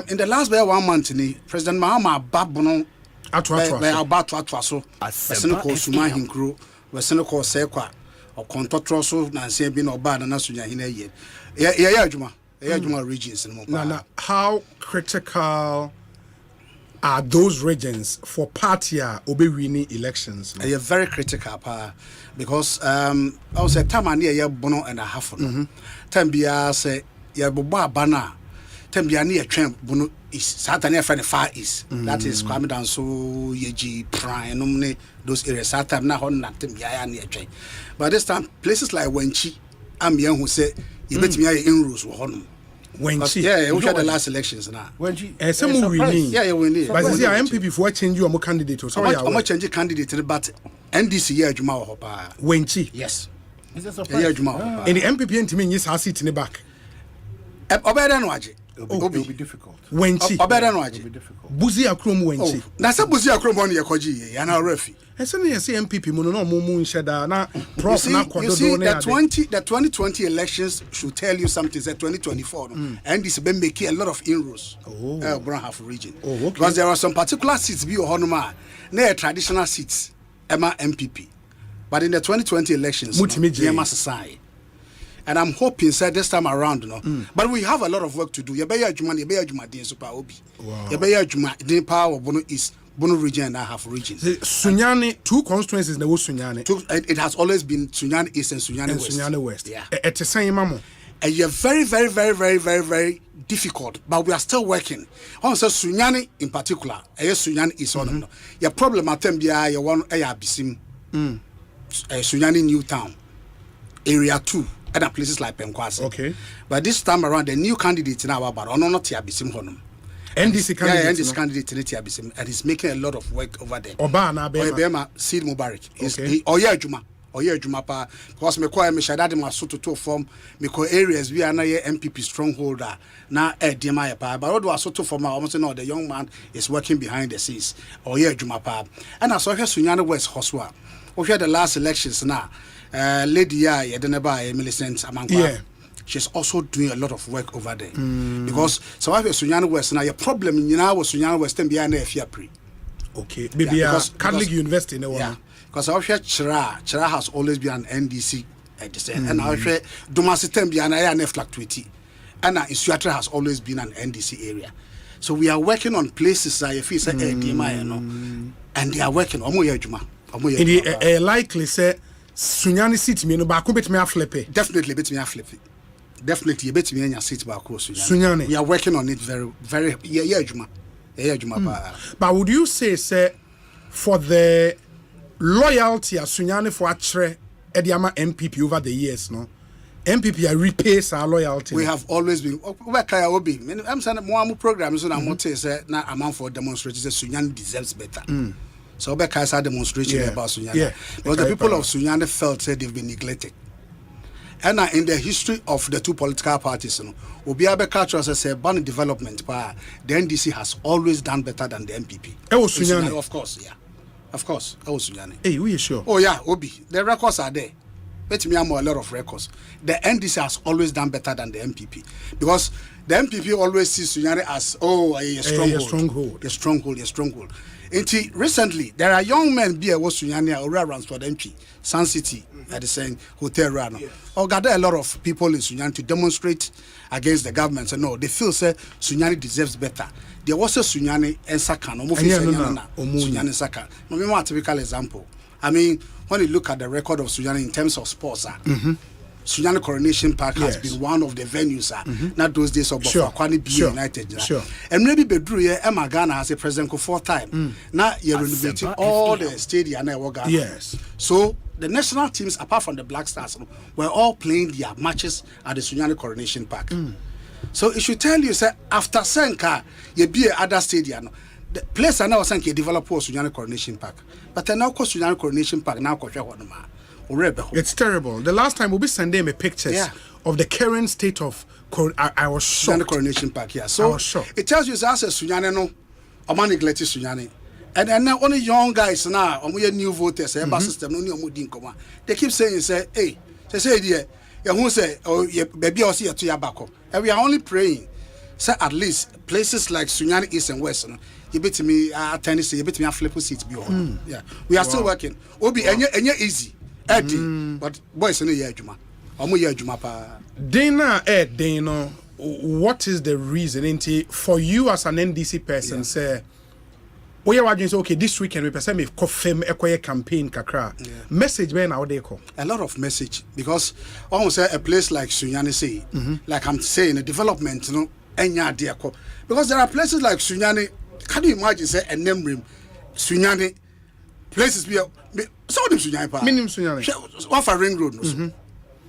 in the last 1 month, President Mahama Babono about to so Asene ko suma hinkro Asene ko sekwa o kontotro so na nse bi no ba na sunya hina ye adwuma regions no na how critical are those regions for party winning elections? They are very critical, because I was a time and year bono and a half. Time be say ya boba bana. Time be near tramp bono is Saturday from the far east. That is Kwabena so yeji prime nomne those areas. Saturday na hon natim ya near train. But this time places like Wenchi, I'm young who say you bet me in rules were honum. Wenchi, we had the last elections now. Wenchi, some we win. Yeah, we win. But see, MPP before change you a candidate. So I'm not changing candidate, but NDC yeah, Juma Hopa. Wenchi, yes. Is that surprise? And the MPP and me yes, I sit in the back. Obeda no aje. It will be difficult. Wenchi. Obeda no aje. Buzi akrom Wenchi. Na se buzi akrom on ye koji ya na refi. Ese na say MPP mo no mo nsheda na prof na kwadodo na the 2020 elections should tell you something. That 2024 and this been making a lot of inroads. Brown half region. Okay. Because there are some particular seats be honoma na traditional seats Emma MPP. But in the 2020 elections and I'm hoping this time around but we have a lot of work to do. Yebeya Juma din super obi. Yebeya Juma din power bono is Bono region and I have regions. Sunyani, 2 constituencies na Sunyani. It has always been Sunyani East and Sunyani West. Sunyani West. Yeah. It's the same mamo. And you're very difficult, but we are still working. Also Sunyani in particular, Sunyani is one of them. Your problem at them bia you want bisim. Sunyani New Town, Area 2, other places like Penkwase. Okay. But this time around the new candidate now about not bisim honum. NDC candidate. Yeah, NDC candidate and he's making a lot of work over there. Obana Bema Seed Mubarak. Oya Juma pa because me kwa me shadade masoto to form me ko areas we are na MPP strongholder na edema pa but what was to form almost no the young man is working behind the scenes. Oya Juma pa and I saw her Sunyani West Hoswa. We had the last elections now. Lady Yedeneba Millicent Amankwa. Yeah. She's also doing a lot of work over there. Because so I have Sunyani West now your problem in Sunyani West and behind the pre. Okay. Maybe Catholic University in the one. Because I share Chira has always been an NDC and I share Dumasitem behind I fluctuate. And Isuatra has always been an NDC area. So we are working on places like if it's and they are working likely say Sunyani seat me no ba ko betime aflipe. Definitely betime aflipe. Definitely, you bet me any seat back Sunyani. We are working on it very Juma. But would you say for the loyalty of Sunyani for Atre Ediama MPP over the years, no? MPP repays our loyalty. We have always been I'm saying more programs and I'm say now amount for demonstrators Sunyani deserves better. So Bekasa demonstration about Sunyani. Yeah. Because the people of Sunyani felt they've been neglected. And in the history of the two political parties, Obiabe culture as a ban development, the NDC has always done better than the MPP. Sunyani. Of course, yeah. Of course, Sunyani. Hey, we are sure. Oh yeah, Obi. The records are there. Bet me a lot of records. The NDC has always done better than the MPP. Because the MPP always sees Sunyani as a stronghold. Recently, there are young men be a Sunyani or runs for the MP, Sun City, at the same hotel run. Or gather a lot of people in Sunyani to demonstrate against the government. So no, they feel say Sunyani deserves better. There was a Sunyani and Sakan, Sunyani Sakan. No, a typical example. I mean, when you look at the record of Sunyani in terms of sports, Sunyani Coronation Park has been one of the venues, not those days of Kwani United. And maybe Bedru, Emma Ghana has a president for 4 times. Now you're renovating all the stadium. Yes. So the national teams, apart from the Black Stars, were all playing their matches at the Sunyani Coronation Park. So it should tell you, say, after Senka, you be at other stadium. The place I now think you develop Sunyani Coronation Park. But then now Sunyani Coronation Park now it's terrible. The last time we'll be sending me pictures of the current state of I was shocked. Sunyani Coronation Park, yeah. So it tells you as a Sunyani no, a man neglected Sunyani. And now only young guys now, we new voters, system, no they keep saying, say, hey, they say, dear, you say, oh, baby, I'll see you to your back. And we are only praying say at least places like Sunyani East and West, you bet me Tennessee, you bet me a flip seat be on. Yeah, we are still working. Obi enya easy, Eddie, but boys in the year Juma, Omo year Juma pa. Dana Dana, what is the reason for you as an NDC person? Say, we are watching. Okay, this weekend we person me confirm a campaign kakra. Message when out there call a lot of message because almost say a place like Sunyani say, like I'm saying, the development, you know. Because there are places like Sunyani. Can you imagine say a name rim Sunyani places be some of them Sunyani pa. Minimum Sunyani. One for Ring Road.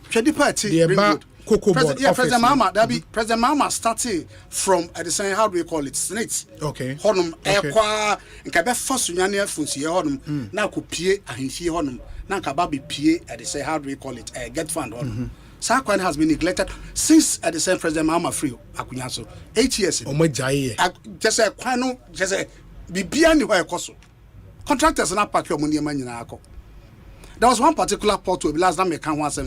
Shedi party Ring Road. President Mama. That be President Mama started from at the same how do we call it? Snakes. Okay. Honum ekwa nkabe first Sunyani funsi honum na ko pie ahinfi honum na nkaba be pie at the same how do we call it? Get fund honum. Sakwan has been neglected since at the same President Mahama Free Akunyaso 8 years. Just a kwano, just a bibia ni wa ekoso. Contractors na pack your money man nyina akọ. There was one particular port where last time me kan one say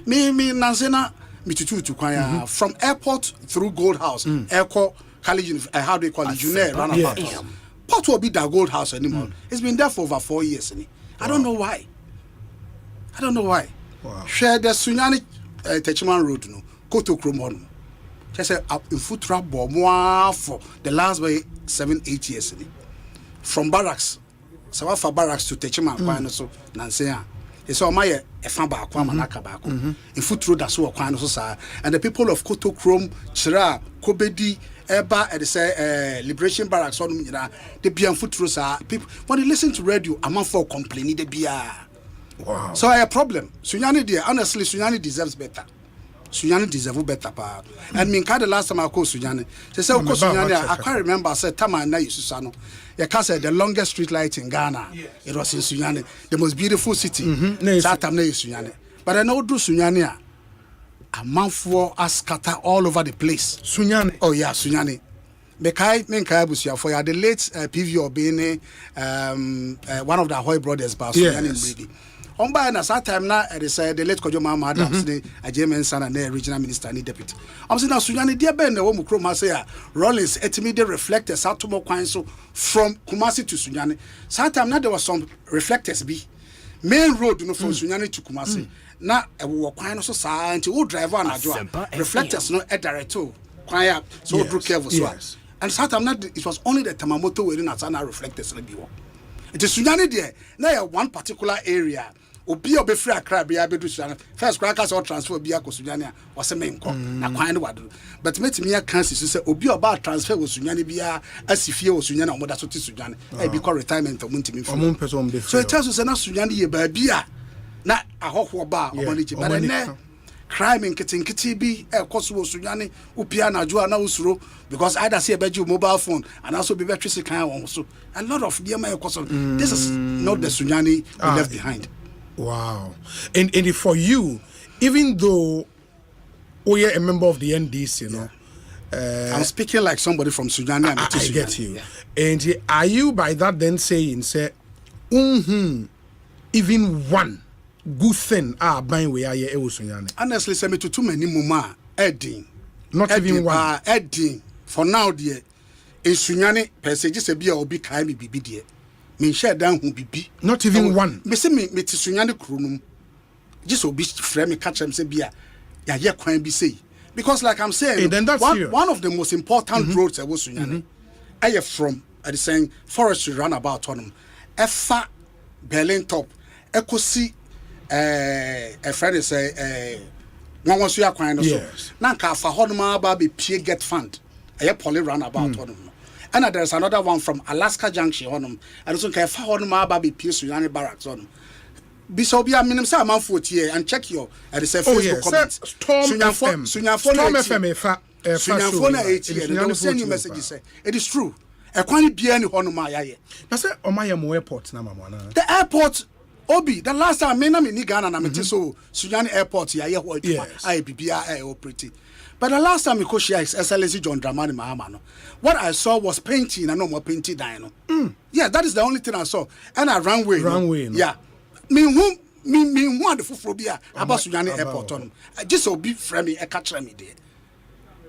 me nansena me tutu kwan from airport through Gold House. Airport college how do you call it? Junior roundabout. Port will be that Gold House anymore. It's been there for over 4 years. I don't know why. Wow. Share the Sunyani Techiman Road, no, Koto Kromon. Just say in foot trap for the last 7-8 years. From barracks, Sawafa barracks to Techiman, so Nansea. It's all my Efamba, Kwamanaka Bako. In foot road, that's what Kwanosa. And the people of Koto Krom, Chira, Kobedi, Eba, and say Liberation Barracks, they be on foot roads. People, when you listen to radio, I'm for complaining, they be wow. So I have a problem. Sunyani dear, honestly, Sunyani deserves better. Sunyani deserves better, pa. And me the last time I called Sunyani, they said, "Of course, Sunyani." I can't remember. I said, "Tama na Yususano." You can say the longest street light in Ghana. Yes. It was in Sunyani, the most beautiful city. Satam na Sunyani. But I know do Sunyani. A month for us scatter all over the place. Sunyani. Oh yeah, Sunyani. Mekai busia for the late PV Obene, one of the Hoy brothers, but Sunyani Brady. On by na that time na the late Kojo Mama Adams a German son and regional minister and deputy. I'm saying now Sunyani dear Ben the woman Kroma say Rollins etimide reflectors atomo kwan so from Kumasi to Sunyani. That time na there was some reflectors be main road no from Sunyani to Kumasi. Na e wo kwan so sa anti wo driver na jo reflectors no e direct to kwan so drew careful so. And that time na it was only the Tamamoto wearing Asana reflectors na be wo. It is Sunyani there. Now one particular area. Obi obe free Accra be abedu Sunyani. First crackers or transfer be akọ Sunyani was a main na kwan no wadu. But metimi aka sisu say obi oba transfer wo Sunyani bia asifie wo Sunyani omoda so ti Sunyani. E be call retirement omuntimi fu. So it tells us na Sunyani ye ba bia na ahoho ba omoniji but na crime nkiti bi ekoso wo Sunyani upia na jo na usuro because either say beju mobile phone and also be battery kan won so a lot of them ekoso. This is not the Sunyani we left behind. Wow. And for you, even though we are a member of the NDC, you know, I'm speaking like somebody from Sunyani. I get you. Yeah. And are you by that then saying, say, even one good thing buying we are here Sunyani? Honestly, say me to too many muma edding. Not even one. Edding. For now, dear, in Sunyani, per se, just a beer or be kind me be dear. Me share down who be not even one. Me say me to Sunyani Krunum. Just obi frame me catch them say beer. Yeah, can be say. Because like I'm saying, then that's one of the most important roads I was Sunyani. I have from the saying forestry roundabout on them. Efa Berlin top. Ekosi a friend say one was your kind of so. Nanka for Hodma Baby P get fund. I have poly roundabout on them. And there's another one from Alaska Junction on them. And also can find my baby piece Sunyani barracks on them. Bisobia minimum say man 40 and check your at the Facebook comments. Storm FM Sunyafona 80 and they will send you messages say it is true. E kwani bia ni hono ma yaye. Na say Omayemo airport na mama na. The airport Obi the last time me na me ni Ghana na me so Sunyani airport yaye ho aduma I bibia operate. But the last time we could share SLC John Dramani Mahamano, what I saw was painting and no more painting dino. Yeah, that is the only thing I saw. And I ran away. Yeah. Me who the phobia about Sunyani airport on. I just so be friendly a catch me there.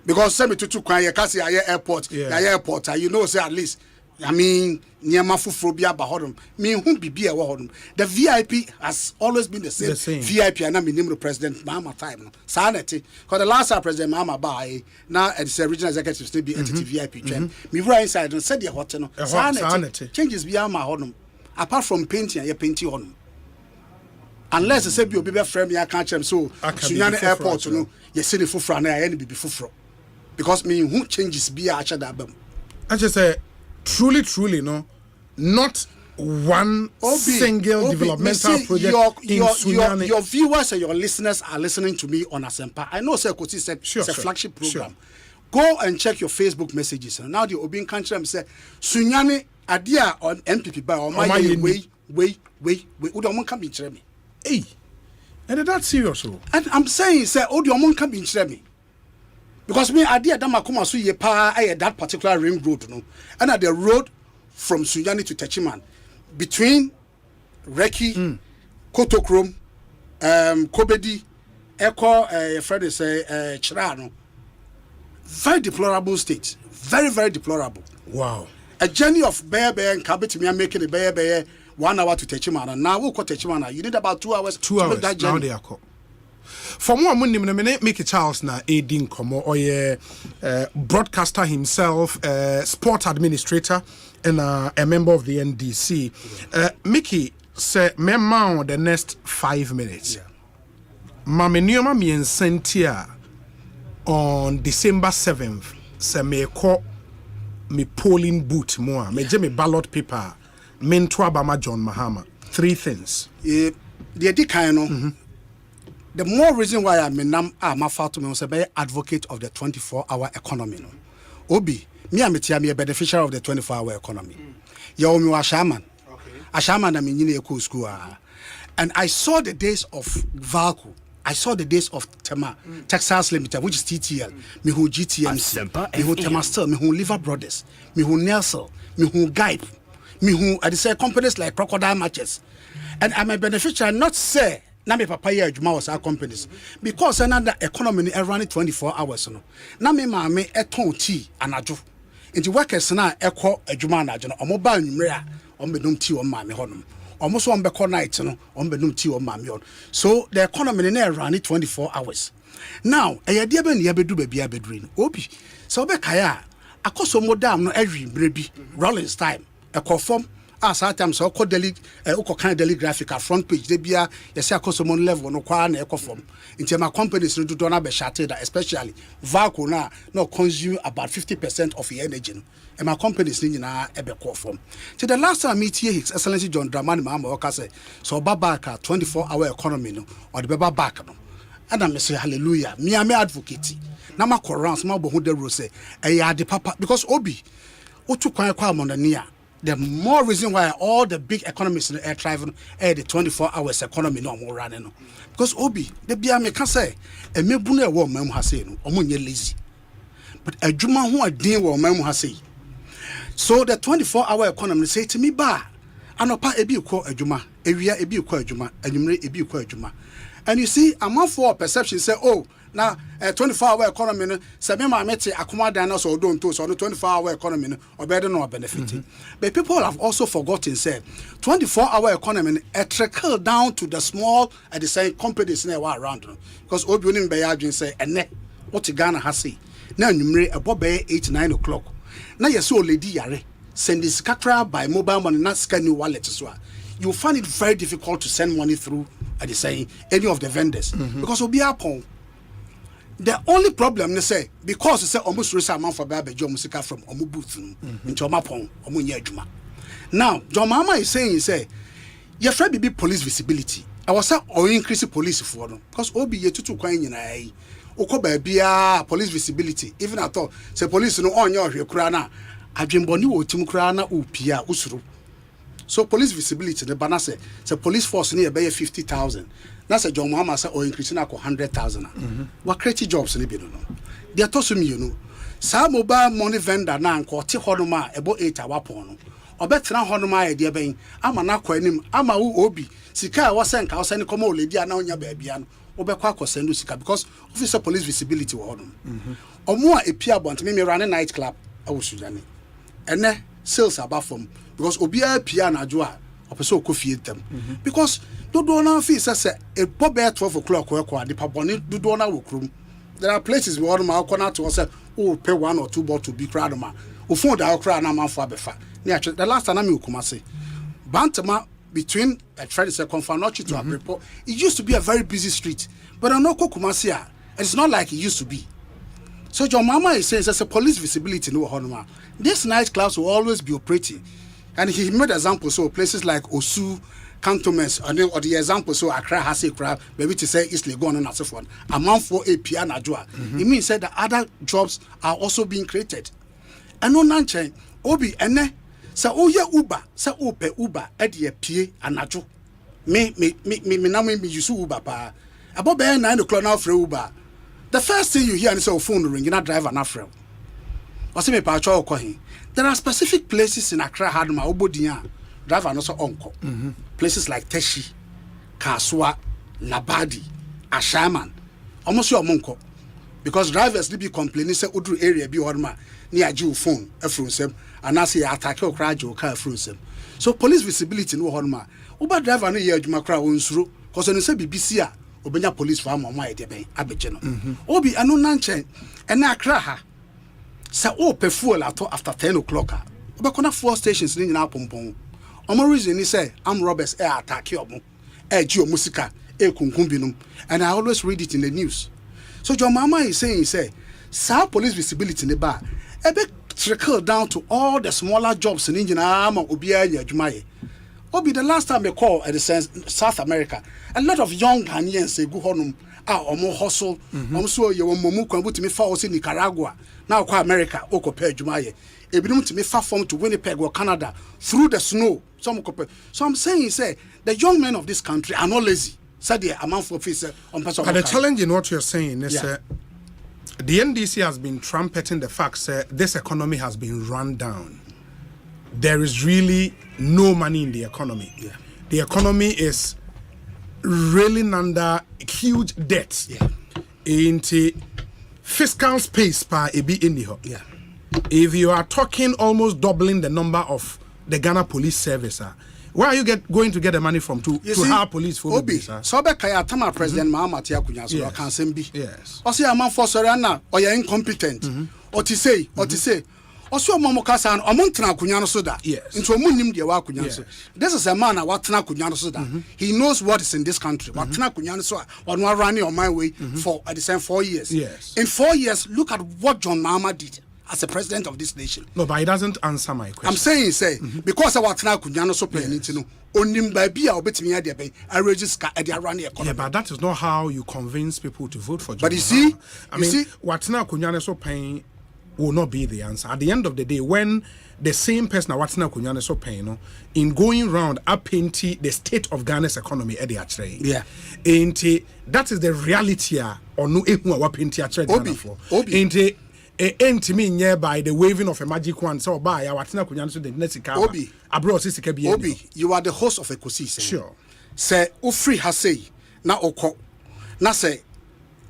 because send me to kwan ye kasi airport airport you know say at least I mean niema fufuro bia ba hodom me hu bibia wo hodom the VIP has always been the same. VIP and me name president Mahama time no sanity because the last time president Mahama ba now the regional executive still be entity VIP twem me right inside no said the hot no sanity changes bia ma hodom apart from painting ye painting hodom unless say bi obi be frame ya can chem so Sunyani airport no ye see the fufuro na ya bibi fufuro because me who changes bia acha da bam I just say truly no not one single developmental project in Sunyani. Your viewers and your listeners are listening to me on Asempa. I know say Kosi said it's a flagship program. Go and check your Facebook messages. And now the Obin country say Sunyani adia on MPP by or my way Udomon can be me. Hey, and that's serious. And I'm saying say Udomon can be me. Because me idea that makoma so ye pa that particular ring road no and at the road from Sunyani to Techiman between Reki Kotokrom Kobedi Eko Fred say Chirano very deplorable state, very deplorable. Wow. A journey of bear and Kabit me making a bear 1 hour to Techiman and now we go Techiman you need about 2 hours to make that journey. Now they are called. For more money, Mickey Charles na Edin Komo or broadcaster himself, sport administrator, and a member of the NDC. Mickey say, "Me mount the next 5 minutes." Mame nioma mi ensentia on December 7th. Say me call me polling booth more. Me je me ballot paper. Me ntwaba John Mahama. 3 things. The edikano. The more reason why I'm a far to me was a advocate of the 24-hour economy. No? Obi, me a beneficiary of the 24-hour economy. You me a shaman. A shaman I mean in a school. And I saw the days of Valco. I saw the days of Tema, Texas Limited, which is TTL, me who GTMC, me who Temastel, me who Liver Brothers, me who Nelson, me who Gype, me who I say companies like Crocodile Matches. And I'm a beneficiary, not say na me papa ye adwuma was our companies because another economy running 24 hours no na me maame eton tea anajo nti workers na ekọ adwuma anajo no omoba nwumre a ombedum tea o maame honom omo so ombekọ night no ombedum tea o maame on so the economy na running 24 hours now eyade be ne yabedu ba bia beduri no obi so obekaya akoso modam no every brebi rolling time ekọ form as at times so called daily kind daily graphic front page they be a customer level no kwa na eco into my companies do not be shattered especially Valco na no consume about 50% of your energy and my companies need na ebe form to the last time I meet here His Excellency John Dramani Mahama Oka say so back 24-hour economy no or the beba back no and I say hallelujah me am advocate na ma corrance ma bo hu de ro say e ya de papa because obi otu kwan kwa monania the more reason why all the big economies in the air travel the 24 hours economy no more running no because obi the bia me can say e mebu na e wo mam ha say no omonye lazy but adwuma ho adin wo mam ha say so the 24-hour economy say to me ba anopa ebi ko adwuma ewia ebi ko adwuma anwumre ebi ko adwuma and you see amount for perception say oh now 24-hour economy no say me ma meti akoma dan na so don to so no 24-hour economy no obede no benefiting but people have also forgotten say 24-hour economy trickle down to the small at the same companies na around no because obi onim be ya adwen say ene what Ghana has say na anwumre ebo be 8-9 o'clock na yes o lady yare send this kakra by mobile money na scan new wallet so you find it very difficult to send money through at the same any of the vendors because obi upon. The only problem they say because they say almost raise amount for baby job music from omu booth into omapon omu nye adwuma. Now John Mama is saying say your friend be police visibility. I was say or increase police for them because obi ye tutu kwan nyina yi. Oko ba bia police visibility even at all say police no on your hwekura na adwemboni wo tim kura na opia usuru. So police visibility the banner say police force near be 50,000. That's a John Mahama say or increasing ako 100,000. What create jobs ni bi no. They told me you know. Some mobile money vendor na nko te honoma about 8 hour pon no. Obetena honoma e de ben ama na kwa anim ama wo obi sika a wo senka wo sene komo oledi ana onya baabia no. obekwa akosendo sika because officer police visibility wo hodom omo a epia bont me run night club awusujane ene sales aba from because obia pia na jo a opese okofie dem because dodo na fi say e bobe 12 o'clock ko ade pa boni dodo na wo krum. There are places where ma akona to say oh pay 1 or 2 bottle be crowd ma ofun da okra na manfo abefa na the last time me Kumasi Bantama between a trade say Konfanochi to Aprepo, it used to be a very busy street, but I know Kumasi it's not like it used to be. So your mama is saying there's a police visibility no Honoma. This nightclubs will always be operating, and he made examples so places like Osu, cantonments, or the example so Accra has a crowd, maybe to say East Legon and so forth. A month for a piano joa. It means that the other jobs are also being created. And no nanche obi ene sa oye Uber sa ope Uber e de pie anajo. Me na me use Uber pa. About 9 o'clock now for Uber. The first thing you hear is your phone ring, na driver na frel. Wasi me pa cho okohin. There are specific places in Accra Hadma Obodian. Driver no so onko. Places like Teshi, Kaswa, Labadi, Ashaman. Almost your monko. Because drivers they be complaining say Udru area be orma near Jew phone efrunsem and as he attack or cry jo car efrunsem. So police visibility no orma. Uber driver no year juma kra unsuru cause no say BBC a obenya police for am my de ben abeje no. Obi anu nanche and na Accra ha. Say o pe fuel after 10 o'clock. Obekona 4 stations ni nyina pompon. Omo reason is say am robbers attack you omo. Ji omusika kunkum binum and I always read it in the news. So your mama is saying say police visibility in the bar ebe trickle down to all the smaller jobs in Injina ama obia adwumaye. Obi the last time I call at the South America a lot of young Ghanaians say go honum omo hustle so ye wo momu kwan butimi fa o se Nicaragua now kwa America o ko pe adwumaye ebinum timi fa form to Winnipeg or Canada through the snow some ko pe. So I'm saying say the young men of this country are not lazy. But the challenge in what you're saying is the NDC has been trumpeting the fact that this economy has been run down. There is really no money in the economy. The economy is reeling under huge debts. Into fiscal space per ebi indiho. If you are talking almost doubling the number of the Ghana Police Service, where are you going to get the money from to hire police for Obi, so be kaya tama President Mahama Tiakunya so can sembi. Yes. O say amman for sorana or you incompetent. Or to say also momo kasa amon tena akunya no so da. Yes. Into omunim de wa akunya so. This is a man what tena akunya no so da. He knows what is in this country. What tena akunya no so on one running on my way for at the same 4 years. Yes. In 4 years look at what John Mahama did as a president of this nation. No, but he doesn't answer my question. I'm saying, because I want to know so playing to know onim baby or bet me at the I register at the Iranian economy. Yeah, but that is not how you convince people to vote for John. But you see, I mean, what now Kunyane so paying will not be the answer. At the end of the day, when the same person what now Kunyane so paying, in going round up painting the state of Ghana's economy at the actually. Yeah. That is the reality or no what painting actually for. Obi. Entimi by the waving of a magic wand so by watina kunyan so the nesika Obi abroad sisika bi Obi you are the host of Ekosiisen. Sure. Say ofri ha say na okọ na say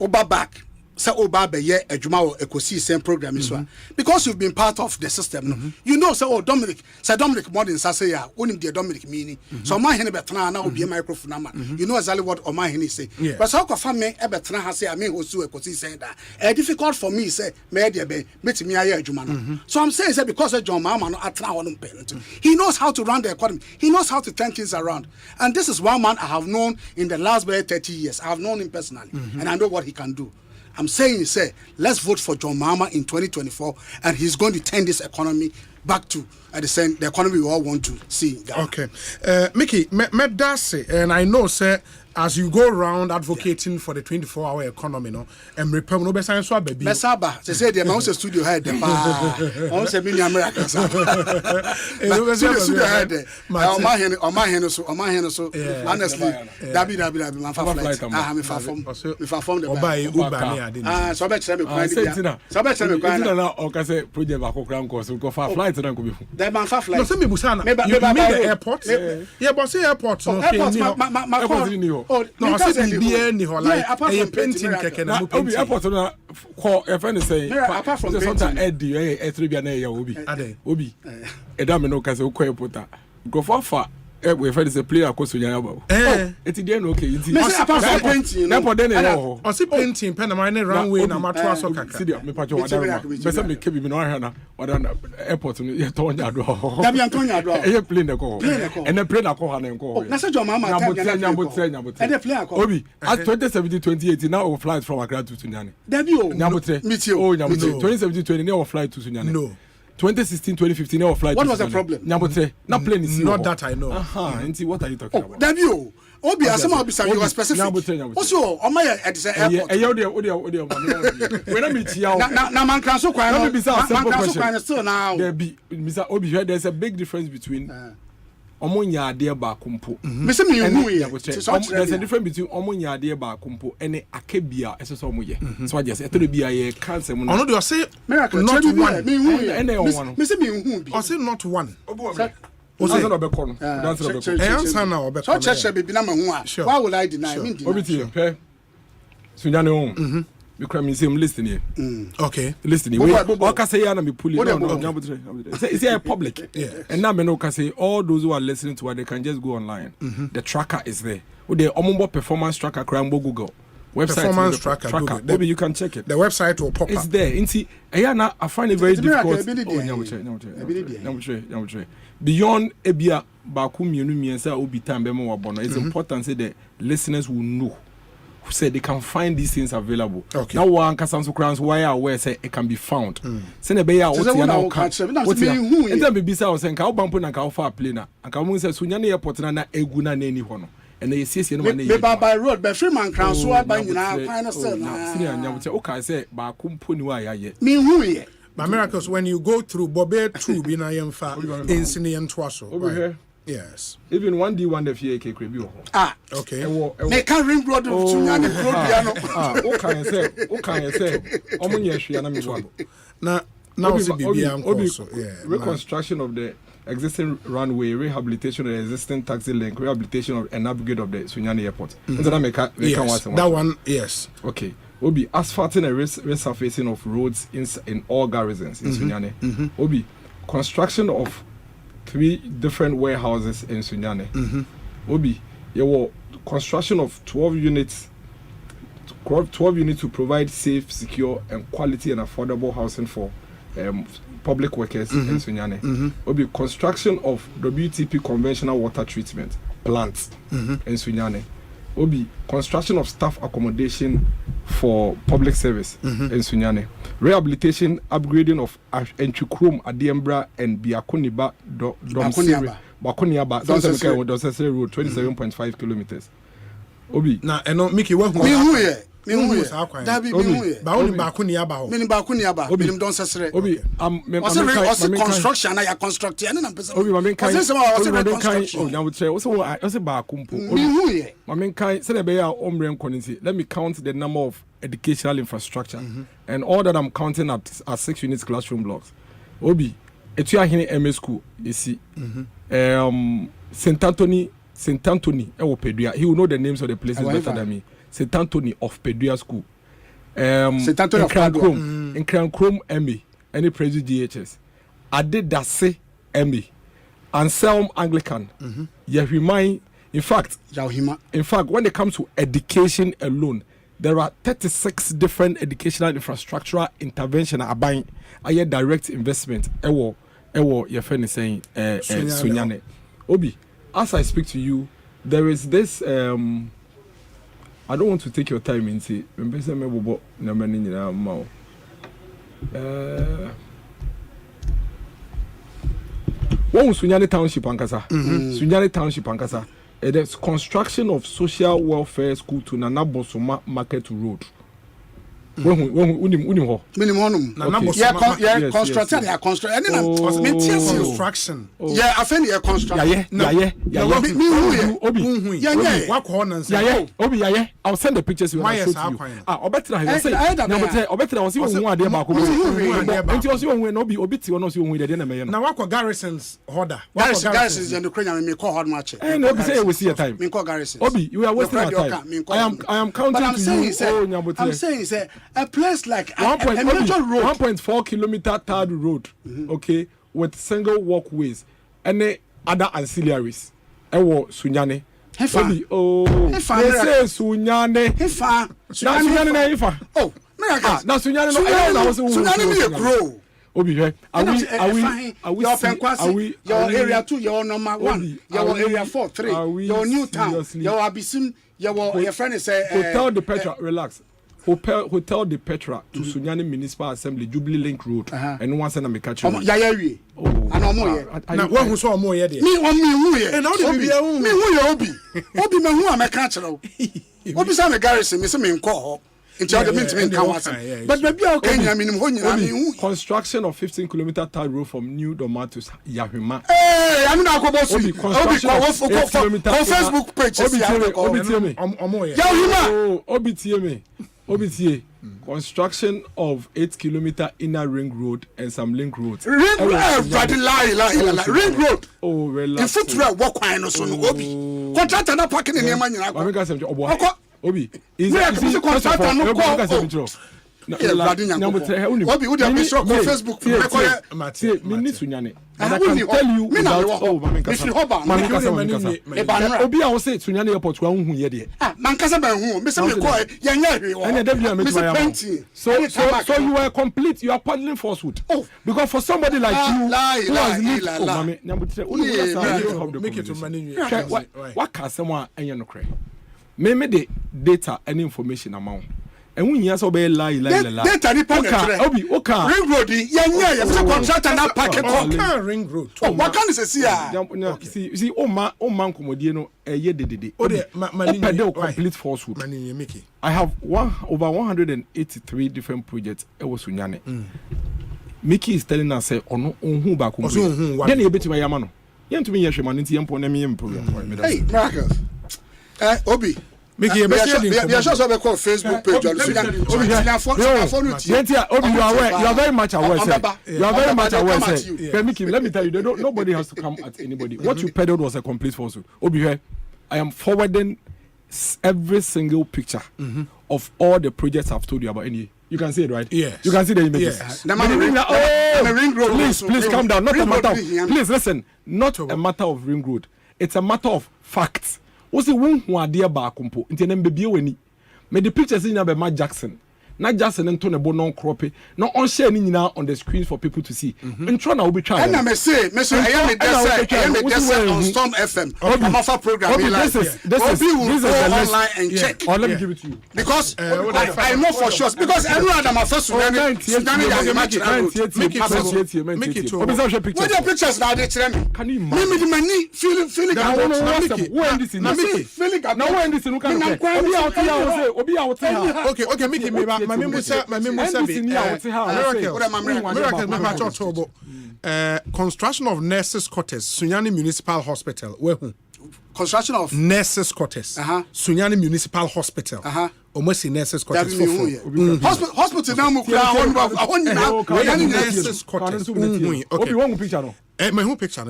oba back say oba be ye adwuma wo Ekosiisen program so because you've been part of the system you know say Dominic modern say ya onim the Dominic meaning so Omanhene betena na obi microphone ama you know exactly what Omanhene say but so ko fa me e betena ha say I mean hostu Ekosiisen da difficult for me say me dey be metimi aye adwuma no so I'm saying say because John Mahama no atena honum pen he knows how to run the economy, he knows how to turn things around, and this is one man I have known in the last 30 years. I have known him personally and I know what he can do. I'm saying, let's vote for John Mahama in 2024, and he's going to turn this economy back to the economy we all want to see. Okay. Mickey, and I know, sir, as you go around advocating for the 24-hour economy, and repel no best answer, baby. Mesaba, they say the mouse studio head, the on say many Americans. Studio head, Omanhene so, honestly, Dabi, man, flight. I'm from the buy Uber. So bet me cry. So bet me cry. O ka say project ba ko kran ko so ko fa flight na ko be fu. The man flight. No, say me busana. You mean the airport? Yeah, but say airport. Airport, no I say be any ho like a painting keke na mo painting airport na call a friend say apart from sometimes Eddie e3 bia na e obi eda me no ka say ko airport go for we friend say player ko so yan about it dey no okay it is apart from painting na pode na ho o see painting pen na na runway na mato aso kaka see me pacho wadara be say me kebi me no ahia na wadara airport no ye to nya do da bia to nya do e plane ko and the plane ko ha na ko na say jo mama nyambotre and the plane ko obi at 2017 2018 now we flight from Accra to Sunyani da bi o nyambotre oh nyambotre 2017 20 now we flight to Sunyani no 2016 2015 now we flight what was the problem nyambotre na plane is not that I know auntie what are you talking about da bi o obi asema obi say you are specific also o ma e dey say airport odi we na meet ya na man kan so kwan no be say simple question still now there be Mr. Obi there's a big difference between omonya ade ba kompo me say me hu ye there's a difference between omonya ade ba kompo ene akebia eseso omoye so just eto bia ye cancer mu no do say not one me hu ye ene me say me hu bi o say not one Osei no be kono dance no be kono answer na obe kono so cheche be na mahu a why would I deny me deny Obi tie Sunyani on me cry me say listen here okay listen here o ka say ya na me pull it it's a public and now me no ka say all those who are listening to what they can just go online the tracker is there with the omumbo performance tracker crambo Google website performance tracker Google maybe you can check it the website will pop up it's there inti na I find it very difficult beyond ebia ba ku mienu miensa obi time be mo wabono it's important say the listeners will know who said they can find these things available now one can so crowns why aware say it can be found say na be ya what ya na ka what ya enta be bisa o say nka obampo na nka ofa plane na nka mo say Sunyani airport na egu na ni hono and they see no man by road by Freeman crown so by nyina kind of say na senior nyamute o ka say ba ku mpo ni wa ya ye me hu ye but miracles when you go through Bobe 2 bi na yemfa insini yentwaso over here yes even 1D1 the FK krebi ho okay me can ring road to Sunyani road bia no o kan say omunye hwia na me wa na now see bibia nkoso reconstruction of the existing runway, rehabilitation of the existing taxi link, rehabilitation of an upgrade of the Sunyani airport. That one, yes. Okay. Will be asphalting and resurfacing of roads in all garrisons in Sunyani. Will be construction of 3 different warehouses in Sunyani. Will be construction of 12 units to provide safe, secure, and quality and affordable housing for public workers in Sunyani. Will be construction of WTP conventional water treatment plants in Sunyani. Will be construction of staff accommodation for public service in Sunyani. Rehabilitation, upgrading of Enchukrum, Adiembra, and Biakuniba Bakuniaba Road, 27.5 kilometers. Obi. Na eno Mickey wa me hu da bi me hu ba oni ba Bakuniaba ho. Me ni Bakuniaba, me nim don sesere. Obi construction na ya construct ya na pesa. Obi mamen kai. Construction. Oh, na we say o say ba kumpo. Me hu ye. Mamen kai say be ya omre nkonisi. Let me count the number of educational infrastructure and all that I'm counting up are 6 units classroom blocks. Obi Etuahene MS school isi St. Anthony Pedua. He will know the names of the places better than me. St. Anthony of Pedua School. St. Anthony of Padua. In Crancrom Emmy. Any praise DHS. Adedase Emmy. Anselm Anglican. Yahimai. In fact, when it comes to education alone, there are 36 different educational infrastructural intervention buying a direct investment. Ewo your friend is saying Sunyani. Obi, as I speak to you, there is this I don't want to take your time and say when Sunyani Township Ankasa. Sunyani Township Ankasa. There's construction of social welfare school to Nana Bosoma Market Road. Unim ho. Minimum. Yeah, construction. Construction. Yeah, I think yeah, construction. Obi, I'll send the pictures you want to show you. Obetra, I say, Obetra was even one day back. And you also when Obi or no, you win the dinner. Now, what garrisons order? Garrisons and the Ukrainian may call hard match. And Obi say we see a time. Obi, you are wasting our time. I am counting to you. I'm saying it's a place like a major road. 1.4 kilometer third road, okay, with single walkways and other ancillaries. Ewo Sunyane. Obi, they say Sunyane. Sunyane na Ifa. Oh, now Sunyane no. Sunyane be a grow. Obi, are we your area 2, your number 1, your area 4, 3, your new town, your Abisim, your friend is Hotel the Petra, relax. Hotel the Petra to Sunyani Municipal Assembly, Jubilee Link Road, and once and I catch you. I know more. Now, one who saw more yet. Me, and how did me who Obi? Obi, me who am a catcher. Obi, some a garrison, Miss Min call. But maybe okay. Construction of 15-kilometer third road from New Doma to Yahima. Hey, I'm not going to construction of 8 kilometer Facebook page. Obitieme. Construction of 8 kilometer inner ring road and some link roads. Ring road. Oh, relax. The footwear walk on no son Obi. Contract na parking in Yamanya. Obi, is a contract no call. Obi, would have been shocked on Facebook. And I can tell you without Obi, I will say Sunyani Airport. So you are complete. You are paddling falsehood. Because for somebody like you, who has lived, make it to money. What can someone me the data and information amount. And when you also be lie. Data Obi, ring road, yeah, contract and that packet. Ring road. Oh, what can you say? See, oh man, Comodiano, a year did complete falsehood. I have over 183 different projects. It was Sunyane. Mickey is telling us, on who back home. Then you bet my Yamano. You to me, Yashaman, program. Hey, Marcus. Obi. Mickey, you are just on the Facebook page. Obi, you are very much aware. You are very much aware. Mickey, let me tell you, nobody has to come at anybody. What you peddled was a complete falsehood. Obi, I am forwarding every single picture of all the projects I've told you about. You can see it, right? Yes. You can see the images. Yes. Please calm down. Not a matter of. Please listen. Not a matter of ring road. It's a matter of facts. What's the one who are dear Barcompo? Into them baby when me the pictures in about Jackson. Not Jackson and Tony Bonon Croppy, not on sharing now on the screen for people to see. And trying to be trying. And I say, I am on Storm FM. I'm off a program. This is online and check. Or let me give it to you. Because I know for sure. Because I know that I'm a first one. Make it. What are pictures now? They tell me. Can you imagine? Me the money feeling. Okay, Mickey, my memory construction of nurses' quarters, Sunyani Municipal Hospital. Where? Construction of nurses' quarters, Sunyani Municipal Hospital. Almost in nurses' quarters. Hospital now. Nurses' quarters. Okay. My home picture.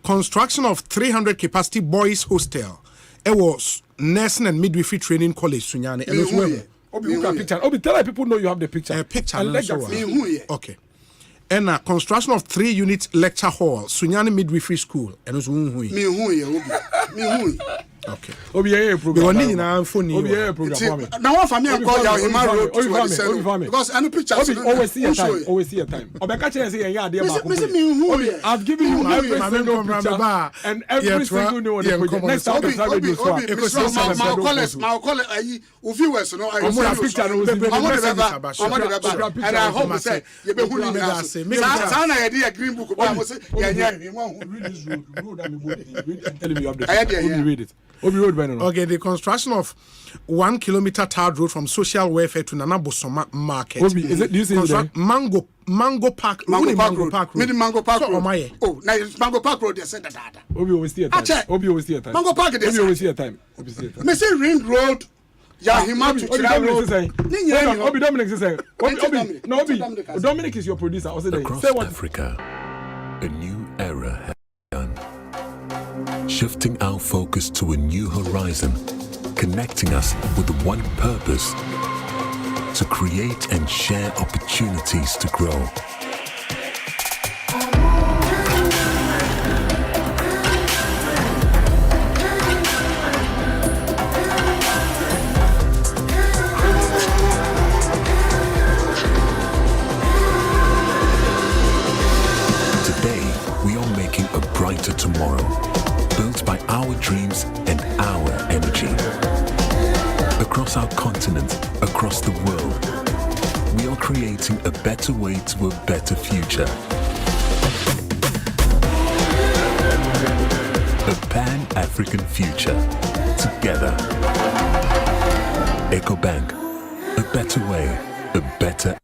Construction of 300 capacity boys hostel. It was nursing and midwifery training college, Sunyani. And as well. Obi, tell people know you have the picture. Okay. And construction of 3-unit lecture hall, Sunyani Midwifery School. And as okay. Obi, a program. Obi, a program. Now, for me, I'm calling because any picture. Always see a time. I've given you every single picture and every single new on the project. Next time, my call viewers, and I hope say you be who you green book. Read it. Okay, the construction of 1 kilometer tarred road from Social Welfare to Nanabosoma Market. Is it? Do you see it? Mango Park Road. Mango Park Road. Mango Park Road. Oh, now it's Mango Park Road. They said that. Obi always see a time. Obi always see a time. Mango Park. Obi always see a time. Me say Ring Road. Yeah, he might to Dominic is saying. Obi, Dominic is your producer. Across Africa, a new era has begun. Shifting our focus to a new horizon, connecting us with one purpose: to create and share opportunities to grow. Brighter tomorrow, built by our dreams and our energy. Across our continent, across the world, we are creating a better way to a better future. A Pan-African future. Together. EcoBank. A better way, a better.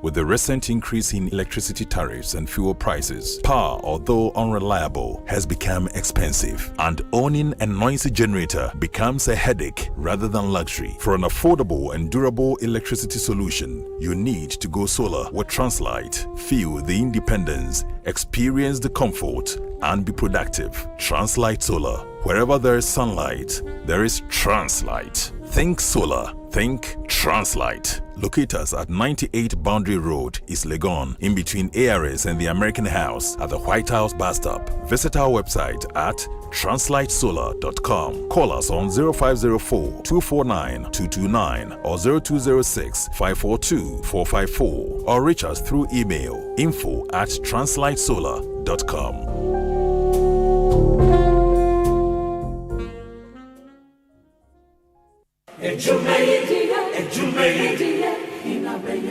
With the recent increase in electricity tariffs and fuel prices, power, although unreliable, has become expensive, and owning a noisy generator becomes a headache rather than luxury. For an affordable and durable electricity solution, you need to go solar with Translight. Feel the independence, experience the comfort, and be productive. Translight Solar. Wherever there is sunlight, there is Translight. Think solar. Think Translight. Locate us at 98 Boundary Road, East Legon, in between ARS and the American House at the White House bus stop. Visit our website at translightsolar.com. Call us on 0504-249-229 or 0206-542-454 or reach us through email info@translightsolar.com.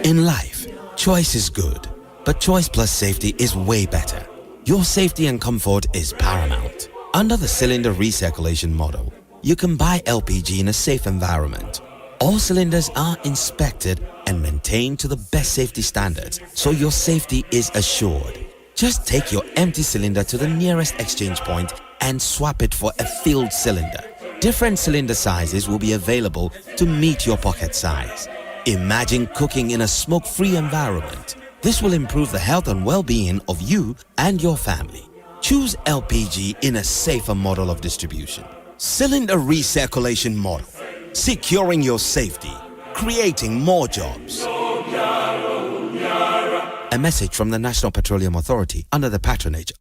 In life, choice is good, but choice plus safety is way better. Your safety and comfort is paramount. Under the cylinder recirculation model, you can buy LPG in a safe environment. All cylinders are inspected and maintained to the best safety standards, so your safety is assured. Just take your empty cylinder to the nearest exchange point and swap it for a filled cylinder. Different cylinder sizes will be available to meet your pocket size. Imagine cooking in a smoke-free environment. This will improve the health and well-being of you and your family. Choose LPG in a safer model of distribution. Cylinder recirculation model. Securing your safety. Creating more jobs. A message from the National Petroleum Authority under the patronage.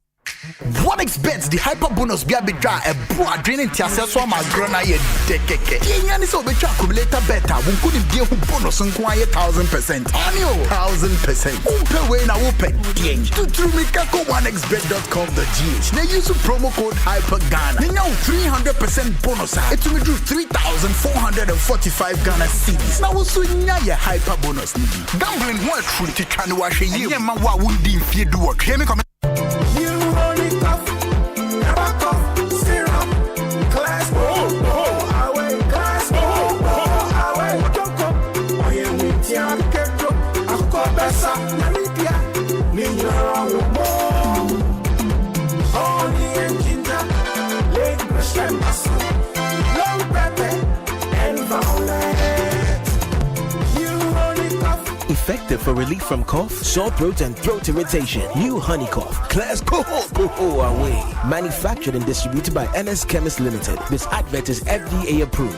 What expects the hyper bonus be a bit dry a broad draining tiasa so my grana ye dekeke. Yenya ni so be try accumulator better. We couldn't be who bonus and quiet 1,000%. Annual 1,000%. Umpe way na upe change. To trumikako 1xbet.com.gh. They use promo code HYPERGHANA. They now 300% bonus. It will do 3,445 Ghana cedis. Now also nya ye hyper bonus. Gambling what truly to try to wash a year. Yeah man, what would you fear do what? Hear me come. Effective for relief from cough, sore throat, and throat irritation. New Honey Cough. Class Coho away. Manufactured and distributed by NS Chemist Limited. This advert is FDA approved.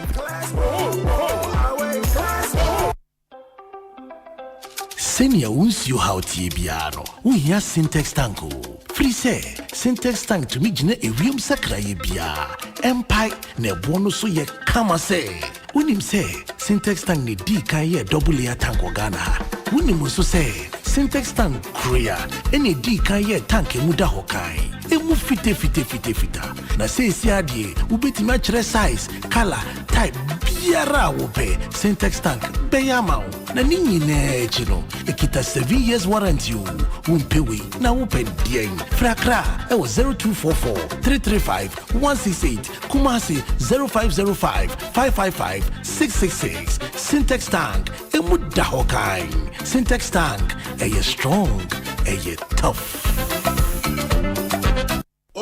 Senior won't you how Tibiano. We hear Syntex Tanko. Free say, Syntex Tank to me, Jine, a real sacra bia. Empire, ne bonus so ye kama say. Unim say, Syntex Tank ni D kaye double layer tank Ghana. Unim also say, Syntex Tank Korea, any D kaye tank muda hokai. Emu fite. Na say siadie, ubeti match size, color, type, biara wo pe Syntex tank beyama na ninyi ne chino ekita 7 years warranty o wumpewe na wo pe dien frakra e wo 0244 335 168 Kumasi 0505 555 666 Syntex tank e muda hokai Syntex tank e strong e tough.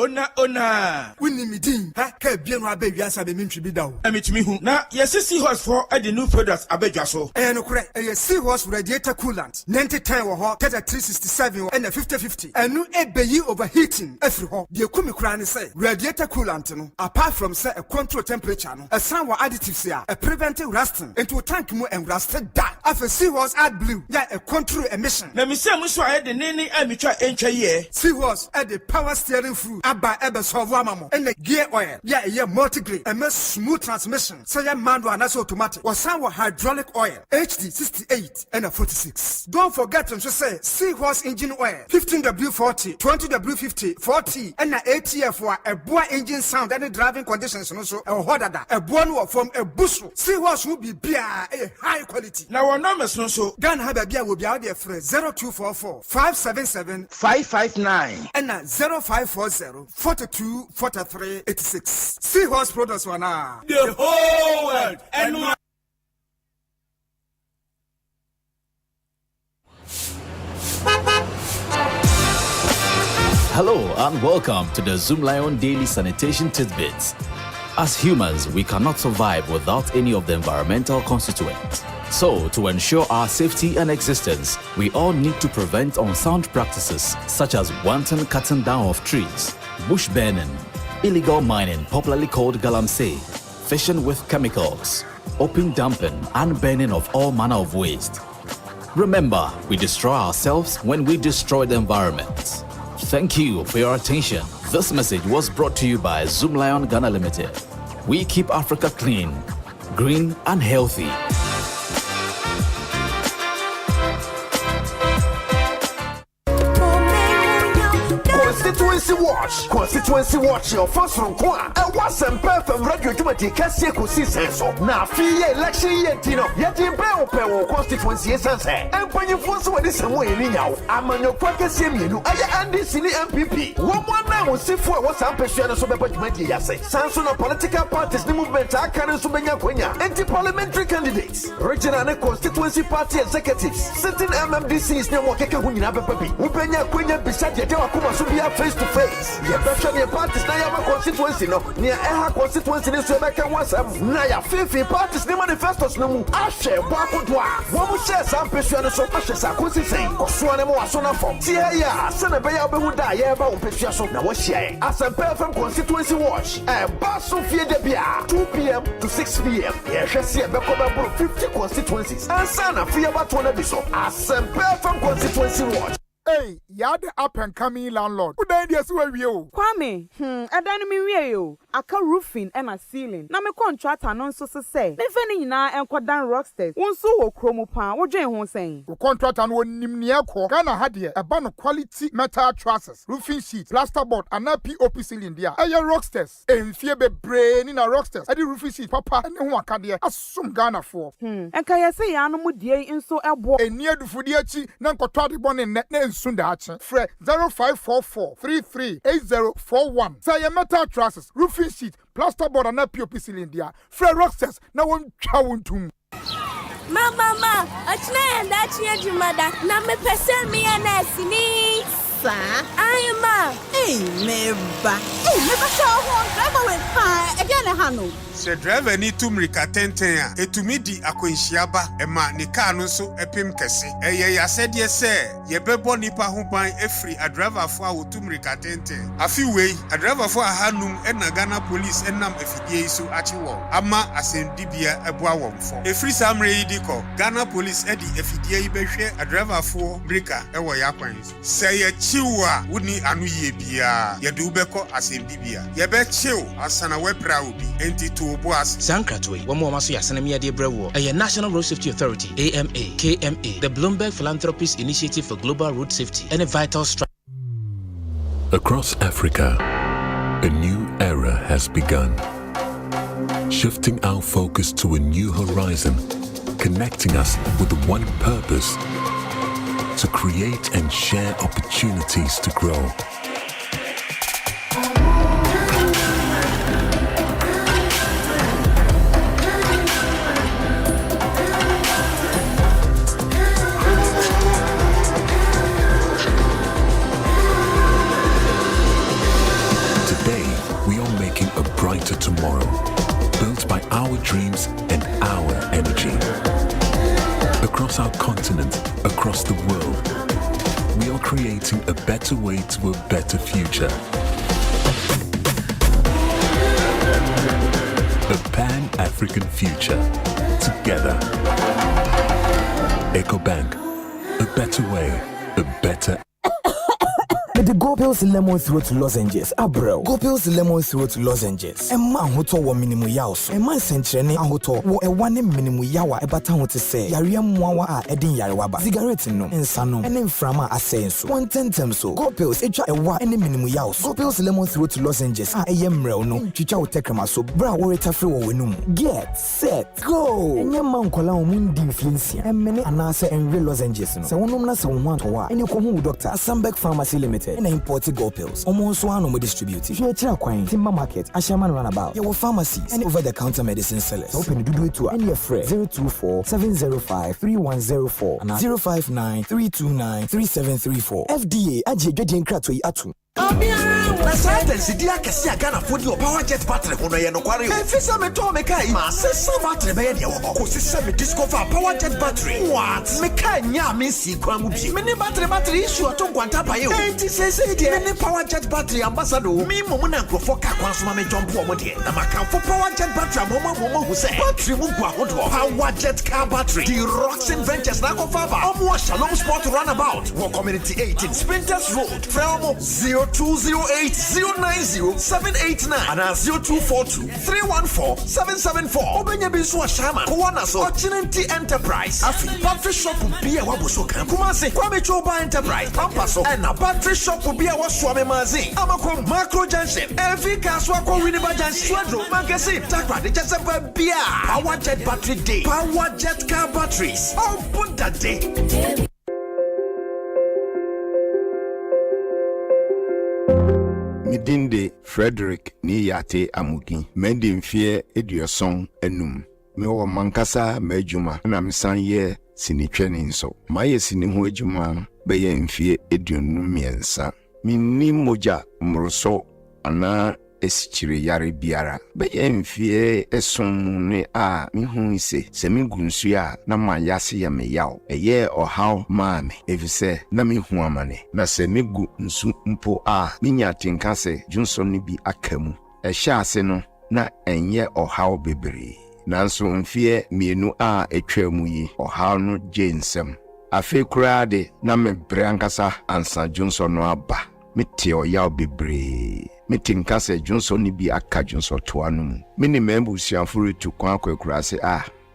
Ona wini meeting ha ka bia no abedwa sa be mentwi bi da wo emitimi hu na yes seahorse for the new products abedwa so no kure seahorse radiator coolant 9010 wo ho 367 and 5050 enu ebeyi overheating afri ho de kumi kura ne say radiator coolant no apart from say a control temperature no a san wa additives a prevent rusting into tank mu and rusted da afa seahorse add blue ya a control emission na me say mu so aye de nene amitwa entwa ye seahorse add the power steering fluid Abba ebe solve amamo and the gear oil yeah multi-grade and smooth transmission so ya manual and automatic or some hydraulic oil HD 68 and a 46. Don't forget to say seahorse engine oil 15W40 20W50 40 and a ATF for a boy engine sound and driving conditions also a hodada a one from a Bonsu seahorse will be beer a high quality. Now our numbers no so Ghana have a beer will be out there for 0244 577 559 and 0540 42 43 86. Seahorse products one the whole world and Hello and welcome to the Zoom Lion Daily Sanitation Tidbits. As humans, we cannot survive without any of the environmental constituents. So, to ensure our safety and existence, we all need to prevent unsound practices such as wanton cutting down of trees, bush burning, illegal mining popularly called galamsey, fishing with chemicals, open dumping and burning of all manner of waste. Remember, we destroy ourselves when we destroy the environment. Thank you for your attention. This message was brought to you by Zoom Lion Ghana Limited. We keep Africa clean, green and healthy. Constituency watch your first from Kwa and what's some perfect radio to Cassia Ekosiisen so now free election yet yet in Bell constituency and when you force what is away anyhow I'm on your pocket same you and this in the MPP one now will see for what's up so Samson of political parties the movement are carrying Subenya anti-parliamentary candidates regional and constituency party executives sitting MMDCs no more keke hunyina bepapi Ubenya Quenya beside the Wakuma Subia face to face. You better your parties now have a constituency no. Near a constituency in Sweden was Naya 50 parties the manifestos no Ashe Wakudwa. One will share some person so Ashes are saying Oswanemo Asona from Tia Senabaya Behuda Yaba Peshaso now was share Asempa FM constituency watch and Basu Fia de Bia 2 p.m. to 6 p.m. Yes, see about 50 constituencies and Sana Fia Batona Biso Asempa FM constituency watch. Hey, you're the up and coming landlord. Who the idea so we you? Kwame, I don't mean we you. I can roofing and a ceiling. Na me contract anon so say. Me feni na en kwadan rocksters. Won so wo kromo pan. Wo dwen ho sen. Wo contract an won nimni ekọ. Ghana ha de e ba no quality metal trusses, roofing sheet, plasterboard and POP ceiling dia. Aye rocksters. Enfie bebre ni na rocksters. Ade roofing sheet papa ne ho aka de asum Ghana for. Enka ye say ya no mu die nso ebo. Eni adufudi achi na nkotọ ade bọ ne Sundache, Fre 0544 338041. Say a metal trusses, roofing sheet, plasterboard and POP ceiling dia. Fre rocksters na won twa wontum. Mama, achna and that you mother. Na me person me anasini. Sa, I am Hey, never. Hey, never saw one driver with high again a hano. Se driver ni tumrika tenten etumi di akwenhiaba ema ne car no so epim kese eye ya said say ye bebo nipa ho ban efri a driver fo a wotumrika tenten afi wei a driver fo a hanum na Ghana police enam efidie so achi wo ama asendibia eboa womfo efri samre yi diko Ghana police edi efidie yi behwe a driver fo brika ewo ya kwan say ye chiwa woni anu ye bia ye de ubeko asendibia ye be chiw asana we proud enti to Sankratwe, one more Masu Yasanamia de Brewo, a National Road Safety Authority, AMA, KMA, the Bloomberg Philanthropies Initiative for Global Road Safety, and a vital strike. Across Africa, a new era has begun. shifting our focus to a new horizon, connecting us with one purpose: to create and share opportunities to grow. Today, we are making a brighter tomorrow, built by our dreams and our energy. Across our continent, across the world, we are creating a better way to a better future. A Pan-African future. Together. EcoBank. A better way, a better. The Gopil's lemon throat lozenges, bro. Gopil's lemon throat lozenges. A man who told one minimum yaws. A man century who told a one minimum yawa about town to say. Yariam Mwawa Edin Yarwaba. Cigarette no, and Sano, and in Frama are saying so. 110 so. Gopil's a wa any minimum yaws. Gopil's lemon throat lozenges. A yemrel no. Chicha will take them so. Bra worry taffy or winum. Get set, go. And your man call on Mundi Flinsia. And many anasa and real lozenges. So one woman so one to wa. And you come with Dr. Asempa Pharmacy Limited. And imported gold pills. Almost one no more distributed. If you're a child Timber Market, Ashaman Runabout, your pharmacies, and over-the-counter medicine sellers. Open to do it to any your friend. 024-705-3104 and 059-329-3734. FDA, Aji Gedian Kratwe Atu. Na science dia kesi agana fodi o power jet battery hono ye no kware o efisa me to me kai ma sesa battery be ye de wo ko sesa me discover power jet battery what me kai nya me si kwa mu bi me ne battery issue to kwanta pa ye o enti sesa de me ne power jet battery ambassador mi mo na nkrofo ka kwa so ma me jump o mo de na maka fo power jet battery mo hu se battery mu gwa hodo power jet car battery the rocks ventures na ko fa ba o mo Shalom Sport runabout wo community 18 Sprinters Road Frelmo 0208-090-789 and 0242-314-774. Obenya Bisu Ashama, Kowanaso, Ochinenti Enterprise, Afi, Battery Shop will be a Wabusoka, Kumasi, Kwame Choba Enterprise, Pampaso, and a battery shop will be a Waswame Mazi, Amakom, Macro Junction, every Caswako Winneba Junction, Swadro, Magazine, Takra, the Jasaba Bia, Power Jet Battery Day, Power Jet Car Batteries, open that day. Midinde Frederick Niyate Amugi Mendim Fie Edioson Enum Mewa Mankasa Mejuma na msanye sinitweni so Maye sinihu ejuma Beye mfie Edionum miensa Mini moja mruso Ana esichiri yari biara Beye mfie esomune a Mihu ise Semigunsu ya na mayasi ya meyao Eye ohao maame Evise na mihu amane Na semigu nsu mpo a Minya tinkase Johnson ni bi akemu Eshase no na enye ohao bebere Nanso mfie mienu a etwemu yi Ohao no jensem Afe kurade na mebrankasa ansa Johnson no aba Mete oyao bebere Mitinkase Johnson ni bi aka Johnson toanu mini membu sianfuru tu kwa kurase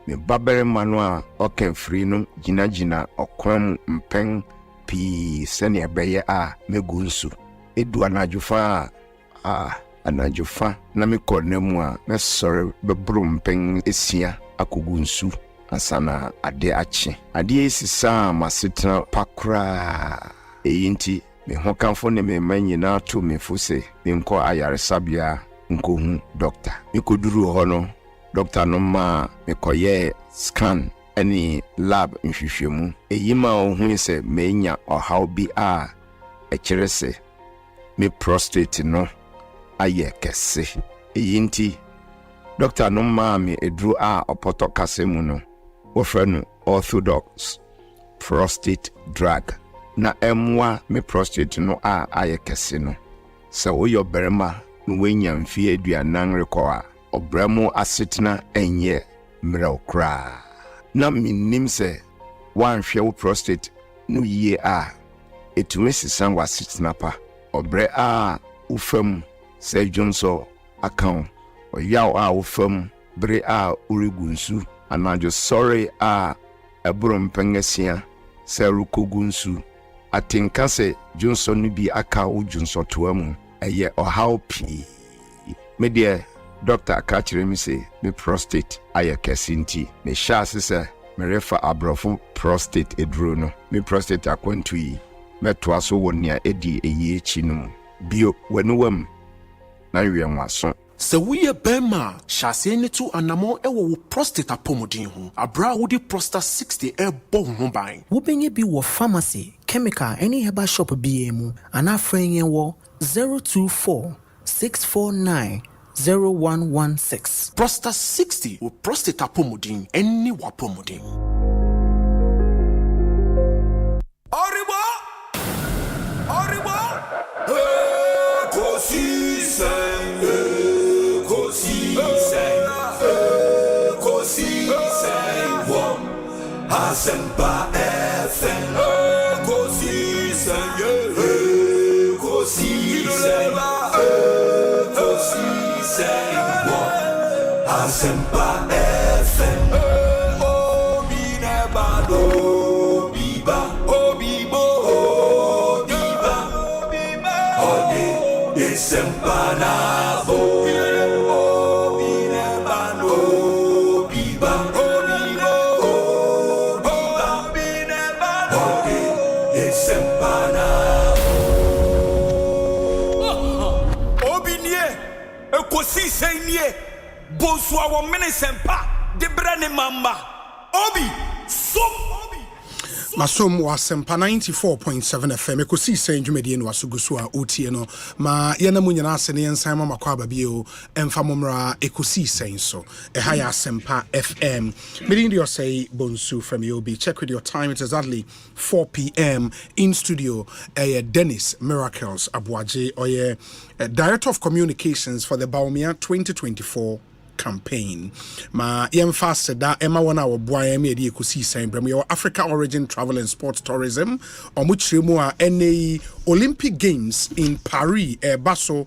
me babere manua oken free no jina okwam mpen pi sene ebeye megunsu edu anajufa anajufa na me konemu me sore bebru mpen esia akogunsu asana ade achi ade esisa masitra pakra eyinti me hokanfo ne me manyina to me fuse me nko ayaresabia nko hu doctor me koduru ho no doctor no ma me koye scan any lab nhwehwemu eyima ohun se menya ohaw bi ekirese me prostate no aye kese eyinti doctor no ma me edru opoto kasemu no wo frɛ no orthodox prostate drug na emwa me prostate no aye kese no se wo yo berema no wenya mfie aduanan rekwa obramo asetena enye mreokra na minim se wanhwe wo prostate no yie etumesi san wasetena pa obre ufam se jonso account oyaw ufam bre urigunsu anajo sorry ebrom pengesia se rukogunsu atinka se Johnson ni bi aka wo Johnson toamu eye ohaw pi me de doctor ka kyerɛ me say me prostate ayɛ kɛse nti me hyɛ ase sɛ merefa abrɔfo prostate eduro no me prostate akwantu yi mɛtoa so wɔ nea ɛdi ɛyie akyi no mu bio w'anuwam na wiɛ nwaso. sɛ woyɛ bɛrima hyɛaseɛ ne to anammɔ ɛwɔ wo prostate apɔmuden ho abra wode prostate 60 ɛbɔ ho ban. wobɛnya bi wɔ pharmacy chemical ɛne herbal shop bia mu anaa frɛ yɛn wɔ 024 649 0116. prostate 60 wo prostate apɔmuden ɛne wapɔmuden. Asempa FM, Ekosiisen, Ekosiisen, Ekosiisen, Asempa FM. Obi nebado, biba, obibo, obiba, ode Asempa nabo. Obi nebado, biba, Ekosiisen nie Bonsu awo Asempa de brane mamba obi som Masom wa Asempa 94.7 FM Ekosiisen dwumedie no asugusu a otie no ma yena mu nyina ase ne yensan ma makwaba bio emfa momra Ekosiisen so eha ya Asempa FM meaning you say Bonsu from Yobi. Check with your time, it is exactly 4 p.m. in studio. Dennis Miracles Abuaje oye Director of Communications for the Baumia 2024 campaign. Ma yemfast da Emma wana wo boy me di Ekosiisen brem your Africa Origin Travel and Sports Tourism omuchiremu a NA Olympic Games in Paris baso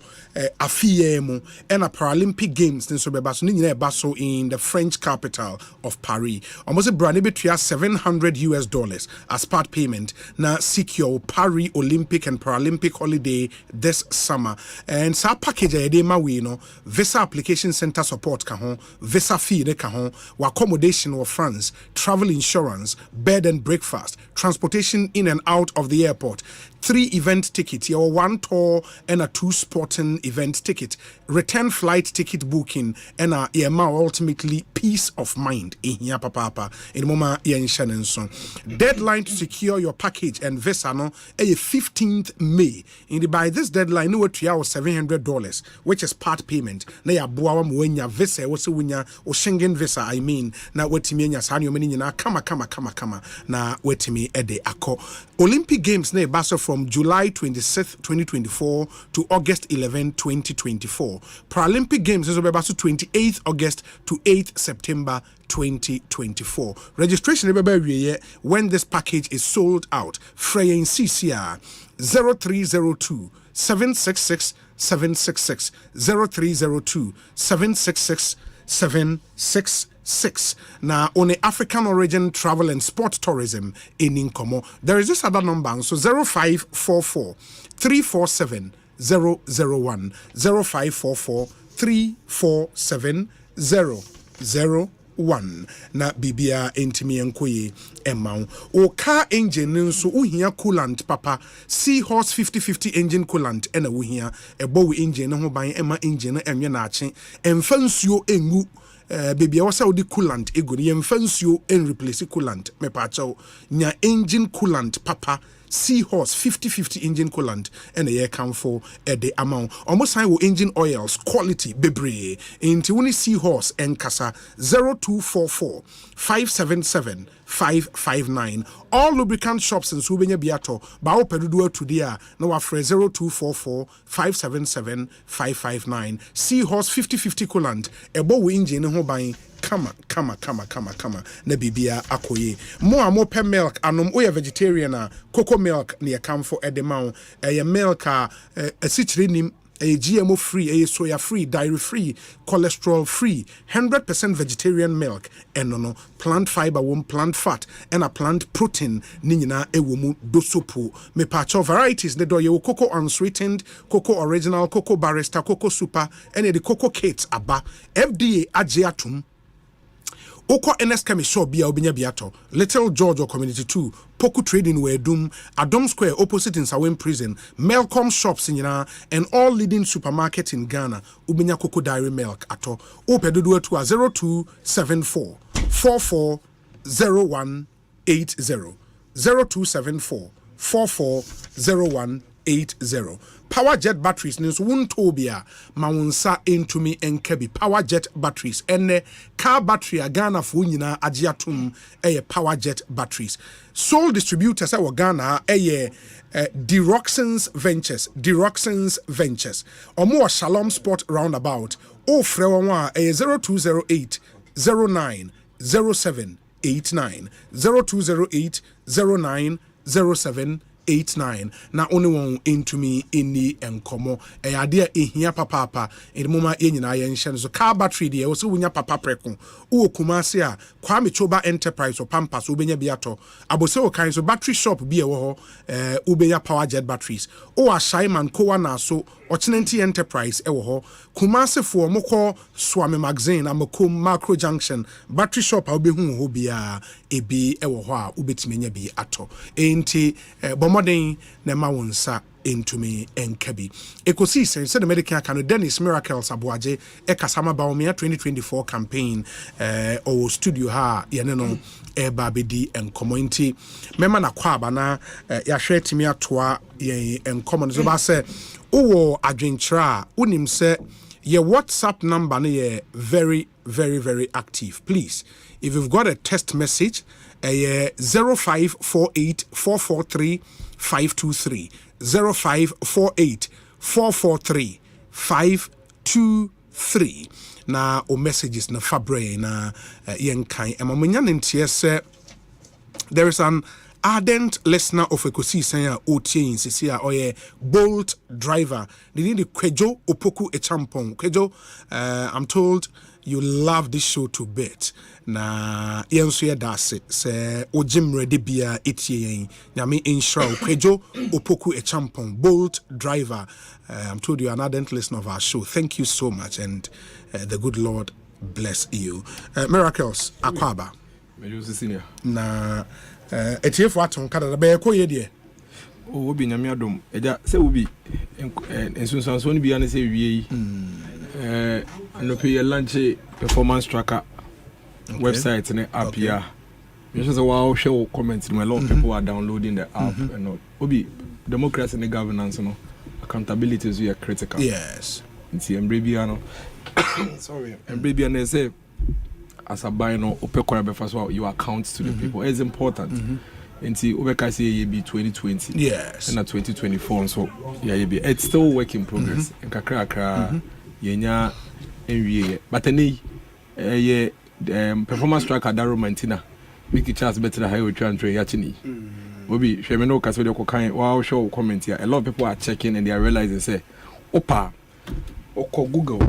afiemu and a Paralympic Games nso be baso ni baso in the French capital of Paris. Almost brand between $700 as part payment na secure Paris Olympic and Paralympic holiday this summer. And sa package e ma we no visa application center support ka ho, visa fee ne ka ho, accommodation or France, travel insurance, bed and breakfast, transportation in and out of the airport, 3 event tickets, your 1 tour and a 2 sporting event ticket, return flight ticket booking, and a ultimately peace of mind in here papa in moma so deadline to secure your package and visa no 15th May. In the by this deadline no $700 which is part payment na ya boa wanya visa wo se wanya o Schengen visa I mean na wetimi nya sa nyoma ni na kama na wetimi ede akọ Olympic Games na baso from July 26th 2024 to August 11 2024. Paralympic Games is about 28th August to 8th September 2024. Registration when this package is sold out. Freya in CCR 0302 766 766 0302 766 766. Now on the African Origin Travel and Sport Tourism in Inkomo, there is this other number, so 0544 347 001 0544 347 001 na bibia entimi enkoye emma o car engine nso uhia coolant papa Seahorse 5050 engine coolant ena uhia ebo engine ho ban emma engine enwe na ache emfa nsuo engu baby wasa odi coolant ego ni emfa nsuo en replace coolant me pa chawo nya engine coolant papa Seahorse 5050 engine coolant and a year come for the amount almost high engine oils quality bebre into only Seahorse and Kasa 0244 577 559. All lubricant shops in Subenya Biato Bao Perudu today no afre 0244 577 559. Seahorse 5050 coolant ebo engine ho ban kama na bibia akoye more per milk anom we vegetarian cocoa milk near come for edemau milk a sichiri nim a GMO free, a soya free, dairy free, cholesterol free, 100% vegetarian milk, and no plant fiber, plant fat, and a plant protein. Nina ewumu dosopo. Me pacho varieties. The do ye cocoa unsweetened, cocoa original, cocoa barista, cocoa super, and the cocoa cakes aba. FDA agiatum. Oko NS Chemist Bia Obinya Biato, Little Georgia Community 2, Poku Trading Wedum, Adom Square opposite in Sawin Prison, Melcom Shops in Yana, and all leading supermarkets in Ghana, Ubinya Cocoa Dairy Milk ato, Opedudu to a 0274 440180 0274 440180. Power jet batteries nso wuntobia mawunsa into me enkebi power jet batteries ene car battery Ghana fo nyina agiatum power jet batteries sole distributors at Ghana Deroxens Ventures or more Shalom Sport roundabout o frewa 0208 09 07 89 0208 09 07 89 na only one into me inni enkomo ade ehia papa in moma yenyina ye nhye so car battery de wo so wunya papa preko wo kumase a Kwame Choba Enterprise or Pampas ubenya biato abose o kan so battery shop bi e wo ho ubenya power jet batteries o a Shaiman Kowa na so Ochinenti Enterprise e wo ho kumase fo moko Swami Magazine amakom Macro Junction battery shop a obehu ho bia ebi e wo ho a ubetimenya bi ato enti modern nema wonsa into me enkabi Ekosiisen said the medical can Dennis Miracles Abuaje Ekasama Baumia 2024 campaign or studio ha yeneno eba bedi enkomonti mema na Kwabena ya hwe timi atoa ye enkomon so ba se owo adwentra unim se your WhatsApp number na very active. Please, if you've got a text message 0548 443 523 0548 443 523 na o messages na fabre na yenkai emamanya ntie se there is an ardent listener of Ekosiisen a otie insisia oye bolt driver they need the Kwejo Opoku Echampong Kwejo I'm told you love this show to bit na yenso ye dase se ojim ready bia etie yen nyame insura Kwejo Opoku Echampong bolt driver I'm told you are an ardent listener of our show. Thank you so much and the good Lord bless you. Miracles Akwaba na etiefo aton kada be ko ye de o obi nyame adom eja se obi ensunsanso ni bia ne se wie yi no pay launch performance tracker website ne app ya you just wow share comments a lot of people are downloading the app and all obi democracy and governance no accountability is critical. Yes, it's embrebiano sorry embrebiano say as a buy no opekora be first you account to the people it's important. Nti obeka say ye be 2020 yes and 2024 so yeah be it's still work in progress nkakra yenya enwie but any performance tracker daro mantina make it chance better high transfer yachini obi hweme no kase de ko kan wow show comment here a lot of people are checking and they are realizing say opa oko Google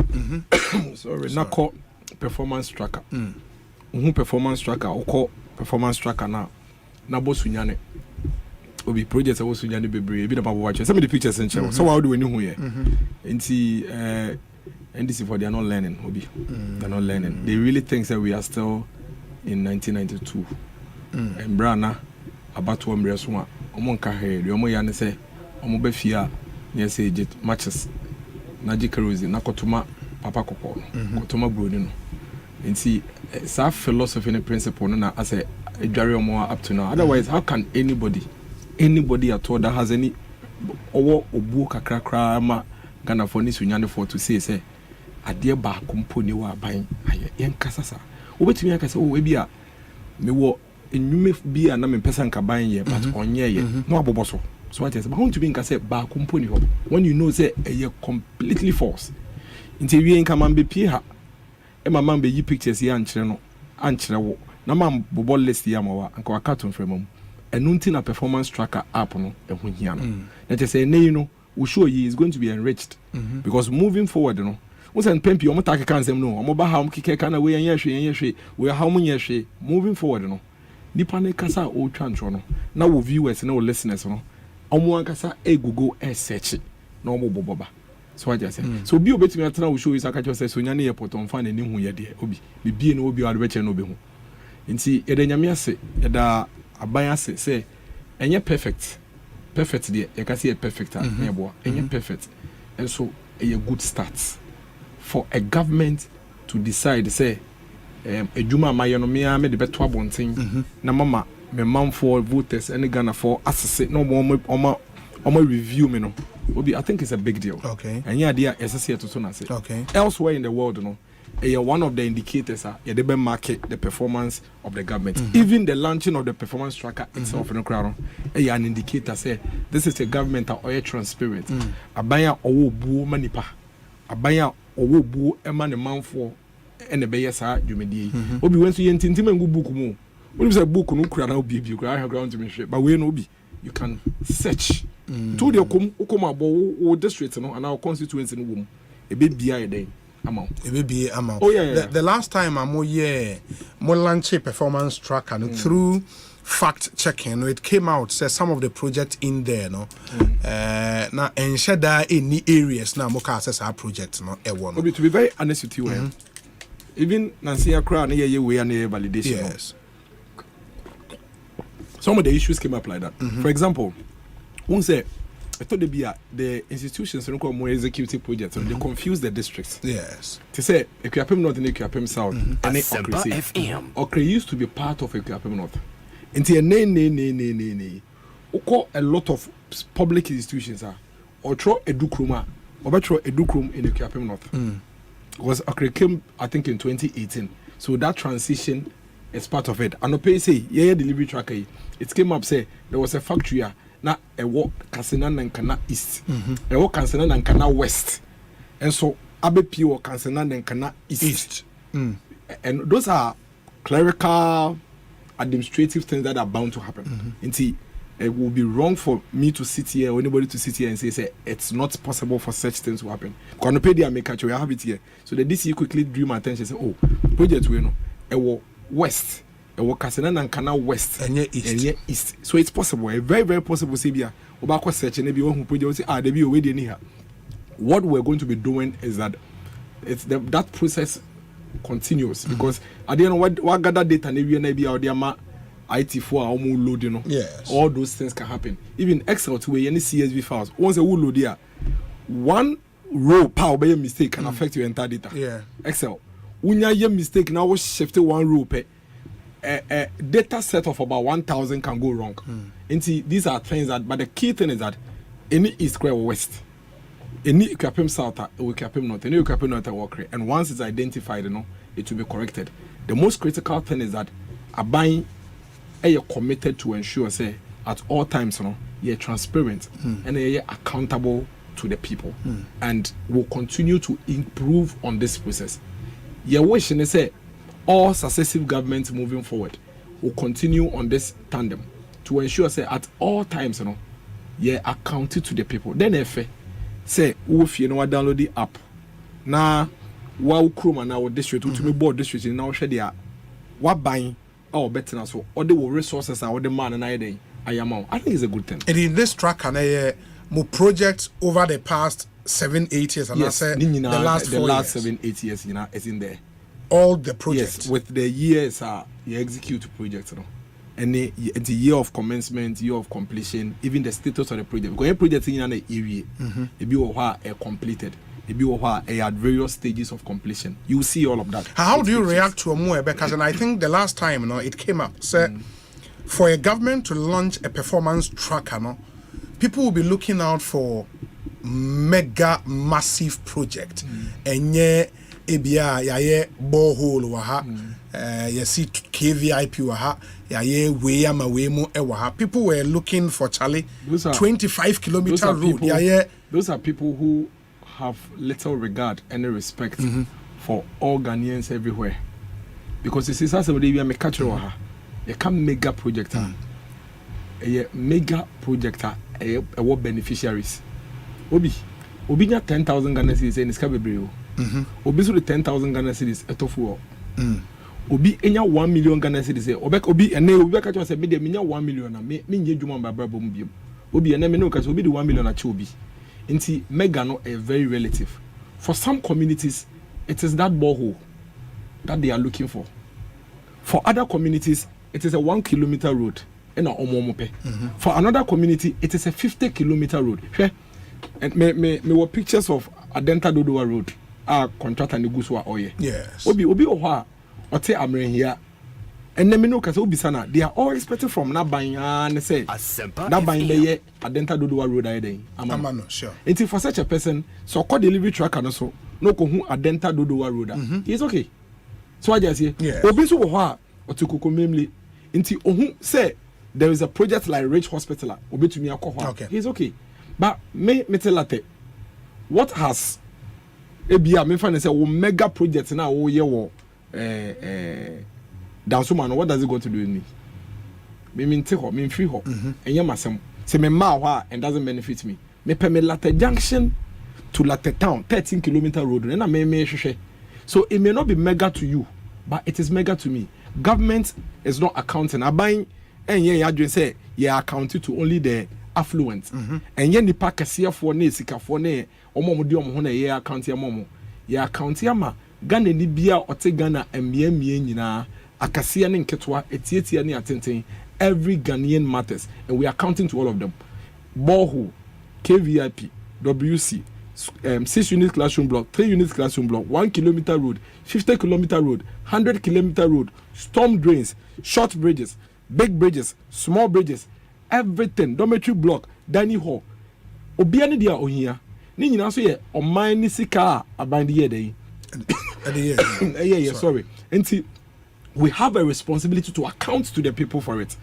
sorry na call performance tracker performance tracker oko performance tracker na bosunyane obi project bosunyane bebre bi na babo watch some of the pictures in channel so how do we know here nti NDC for they are not learning obi they're not learning they really think that we are still in 1992 and brana about to embrace one omon ka he de omo ya ne se omo ba fia ne se jet matches na jikerozi na kotuma papa kokko kotuma broni no nti sa philosophy and principle na as a dware omo up to now otherwise how can anybody at all that has any owo obu kakrakra ma Ghana for ni sunyane for to say ade ba komponi wa ban aye yenkasasa obetumi akasa o we bia me wo enyume bia na me pesa nka ban ye but onye ye no aboboso so what is but want to be nkasa ba komponi ho when you know say e completely false nti wie nka man be pie ha e man be yi pictures ya ankyere wo na man bobo list ya mawa nka wakaton frame mu enu nti na performance tracker app no e ho hia no na te say nei no will show you is going to be enriched because moving forward, you know. Once and Pempi, I'm not can say no. I'm about how much can away and yeshi. We are how many yeshi moving forward, you know. Nipane kasa o transfer now we viewers no listeners no omo kasa e Google e search no mo boboba so I just say so bi obetimi atena we show you saka say so nyane airport on fan ni hu ye de obi bibie no obi ade beche no be hu nti ye da nyame ase ye da aban ase say enye perfect de ye ka say perfect na bo enye perfect and so a good start for a government to decide say ejuma maye no me de beto abonten na mama me man for voters any Ghana for assess no more review me no obi I think it's a big deal. Okay. And yeah there SSC to na say. Okay. Elsewhere in the world no one of the indicators are the be market the performance of the government. Even the launching of the performance tracker itself in the crowd an indicator say this is a government that are transparent. Abaya owo bu manipa abaya owo bu e man man for and the base are Jumedi. Obi went to Yentintim and book mo. When you say book, no crowd, I'll be ground to me, but we no be. You can search to the Okoma district and our constituency in the womb. A bit behind a amount. A bit amount. Oh, yeah. The last time I'm more launch performance track and through fact checking, it came out, says some of the projects in there, no. Now, and share that any areas now, more access our projects, no. To be very honest with you, even Nancy Accra, we are near validation. Yes. Some of the issues came up like that. For example, one say, I thought the institutions don't call more executive projects, so they confuse the districts. Yes. To say, Equiapem North and Equiapem South, and Asempa FM. Okre used to be part of Equiapem North. Until nay. A lot of public institutions are, or throw a dukruma, or throw a dukrum in Equiapem North. Was Okre came, I think, in 2018. So that transition is part of it. And the pay say, delivery tracker. It came up say there was a factory na a walk Kasina Nankana East, a walk Kasina Nankana West, and so ABP or Kasina Nankana East. And those are clerical, administrative things that are bound to happen. It will be wrong for me to sit here or anybody to sit here and say it's not possible for such things to happen. Konopedia make we have it here. So the DC quickly drew my attention and say, oh, project we know, a walk West. Kasina Nankana West and East. So it's possible, a very, very possible Sibia. Obako search and everyone who put you say, they be already in here. What we're going to be doing is that that process continues because at the end of what gather data and maybe out there IT4 or more load, you know. Yes. All those things can happen. Even Excel to any CSV files. Once a wool load there, one row power by a mistake can affect your entire data. Yeah. Excel. When you have mistake now shifted one row per a data set of about 1,000 can go wrong. And see, these are things that, but the key thing is that any East Square West, any Equiapem South, or Equiapem North, any Equiapem North work, and once it's identified, you know, it will be corrected. The most critical thing is that a buying you're committed to ensure, say, at all times, you know, you're transparent and you're accountable to the people, and will continue to improve on this process. Your wish and say all successive governments moving forward will continue on this tandem to ensure say at all times, you know, you're accounted to the people. Then if say if you know download the app now, wow Chrome and our district to me board district now share there what buying or better so all the resources are all the man and I think it's a good thing. And in this track and more projects over the past 7-8 years and yes, I said the last 7-8 years, you know, is in there. All the projects. Yes, with the years you execute projects, you know. And the year of commencement, year of completion, even the status of the project. Because every project in an area, it be completed. It be at various stages of completion. You see all of that. How do you react to a more because and I think the last time, you know, it came up. So for a government to launch a performance tracker, you know, people will be looking out for mega massive project. And ebia yaye borehole wa ha see KVIP wa ha yaye we ama we mu e wa ha. People were looking for Charlie 25-kilometer road yaye. Those are people who have little regard and respect for all Ghanaians everywhere, because this is somebody we are catch wa ha you can mega projector a mega projector a what beneficiaries Obi nya 10,000 Ghana cedis and iska bebre o. Obi so the 10,000 Ghana cedis etofu o. Obi enya 1 million Ghana cedis obi ene obi ka say me de me nya 1 million na me nye dwuma mbabra bom biem. Obi ene me no ka say obi de 1 million ache obi. Nti mega no a very relative. For some communities it is that borehole that they are looking for. For other communities it is a 1 kilometer road and a omomope. For another community it is a 50 kilometer road. And me were pictures of Adenta Dodowa Road. Contractor Neguswa Oye. Yes. Obi Oha Ote Amren here. And then me know because Obi Sana, they are all expected from Nabain and say Asempa Nabain the Adenta Dodowa Road I Amano, sure. Until for such a person, so called delivery truck and also no kohu Adenta Dodowa Road. It's okay. So I just say Obi so Oha Otukuko Memli. Until Ohu say there is a project like Rich Hospital. Obi to me okay. He's okay. But me tell you what has ebia me find say mega project now wo ye wo Dansuma, what does it go to do with me? Me take ho, me free ho. Enye masem. Say me ma ho and doesn't benefit me. Me pe me Latte Junction to Latte Town, 13 kilometer road. Na me hwehwe. So it may not be mega to you, but it is mega to me. Government is not accounting. Aban enye ya dwen say you are accounting to only the affluent. And yen nipa kese for ne sikafo ne omo di omo ho na ye account ya momo. Ye account ya ma Ghana ni bia ote Ghana emie nyina akase ne nketwa etietia ne atenten. Every Ghanaian matters and we are counting to all of them. Borehole, KVIP, WC, 6 unit classroom block, 3 unit classroom block, 1 kilometer road, 50 kilometer road, 100 kilometer road, storm drains, short bridges, big bridges, small bridges, everything, dormitory block, dining hall. Obiani dia ohia. Ni nyina so ye oman ni sika abandi ye dey. Yeah, sorry. And we have a responsibility to account to the people for it.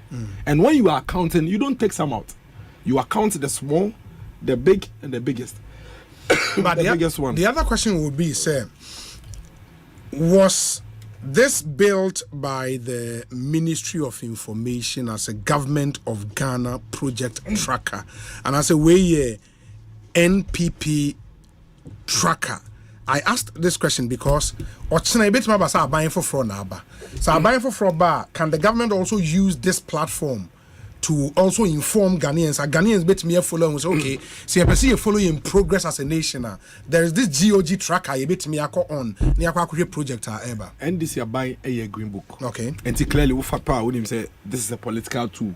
And when you are accounting, you don't take some out. You account the small, the big, and the biggest. But the biggest one. The other question would be, sir, was this built by the Ministry of Information as a Government of Ghana project tracker and as a way NPP tracker? I asked this question because Ochina bit ma basa buying for fraud naba. So buying for fraud bar, can the government also use this platform to also inform Ghanaians? Ghanaians bet me follow and say, okay, see I perceive you following progress as a nation. There is this GOG tracker you bet me on near project ever. And this year buy a green book. Okay. And to clearly power when him say this is a political tool.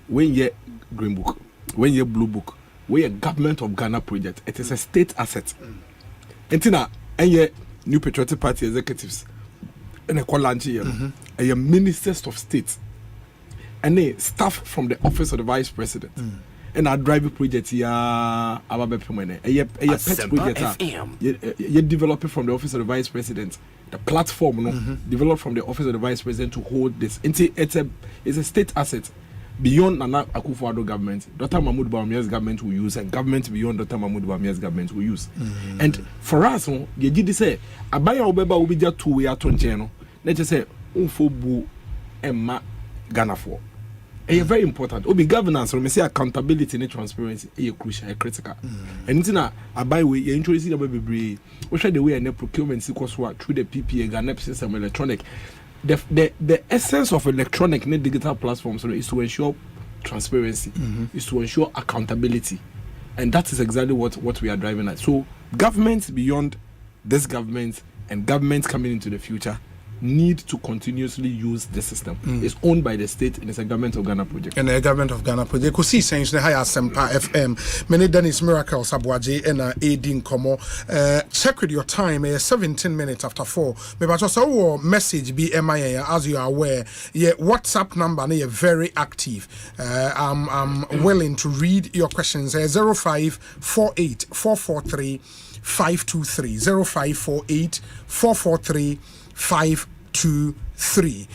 When you green book, when you blue book, when you government of Ghana project, it is a state asset. Entina enye New Patriotic Party executives and a call ministers of state and staff from the office of the vice president and our driving project ya ababe pemene pet project you develop it from the office of the vice president, the platform developed from the office of the vice president to hold this. It's a state asset beyond Nana Akufo-Addo government. Dr. Mahmoud Bawumia's government will use, and government beyond Dr. Mahmoud Bawumia's government will use. And for us, you did say abaya obeba will be just 2 way out on channel. Let's just say unfobu emma Ghana for. It's very important. Obi governance, when we say accountability and transparency, is crucial, critical. And it's not abaya we introduce the baby. We try the way and procurement sequence work through the PPA Ghana system electronic. The essence of electronic and digital platforms is to ensure transparency, is to ensure accountability, and that is exactly what we are driving at. So governments beyond this government and governments coming into the future need to continuously use the system. It's owned by the state and it's a government of Ghana project. And a government of Ghana project. Ekosiisen On Asempa FM. Many Dennis Miracle Sabwaje and Aidin Komo. Check with your time. 17 minutes after 4. Maybe just a message be MIA as you are aware. Yeah, WhatsApp number is very active. I'm willing to read your questions. 0548 443 523 0548 443 523.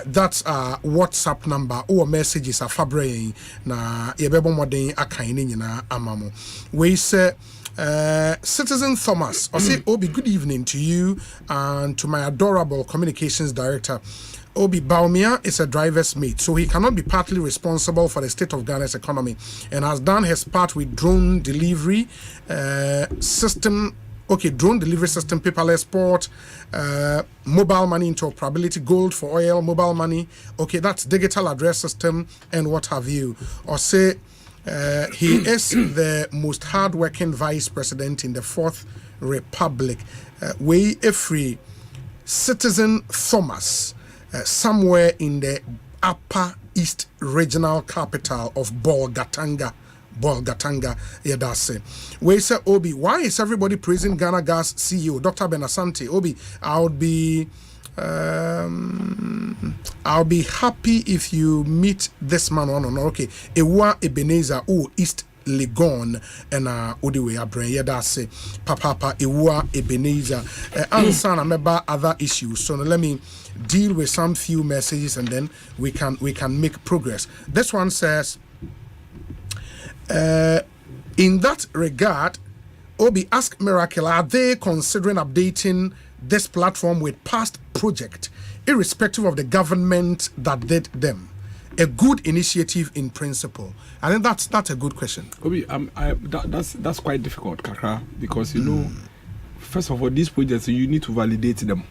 That's our WhatsApp number or messages are fabre na yebebo modern akaini nyina amamo. We say Citizen Thomas, I say Obi, good evening to you and to my adorable communications director. Obi Baumia is a driver's mate, so he cannot be partly responsible for the state of Ghana's economy and has done his part with drone delivery system. Okay, drone delivery system, paperless port, mobile money interoperability, gold for oil, mobile money. Okay, that's digital address system and what have you. Or say he is the most hardworking vice president in the Fourth Republic. We a free citizen Thomas, somewhere in the Upper East Regional Capital of Bolgatanga, yeah, that's it. We say, Obi, why is everybody praising Ghana Gas CEO, Dr. Ben Asante? Obi, I'll be happy if you meet this man on. Okay, Ewa Ebenezer, East Legon, and Odiwe Abre, yeah, that's it. Papa, Ewa Ebenezer, answer about other issues. So let me deal with some few messages and then we can make progress. This one says, in that regard, Obi, ask Miracle, are they considering updating this platform with past project, irrespective of the government that did them? A good initiative in principle. I think that's a good question. Obi, that's quite difficult, Kaka, because you know, first of all, these projects you need to validate them.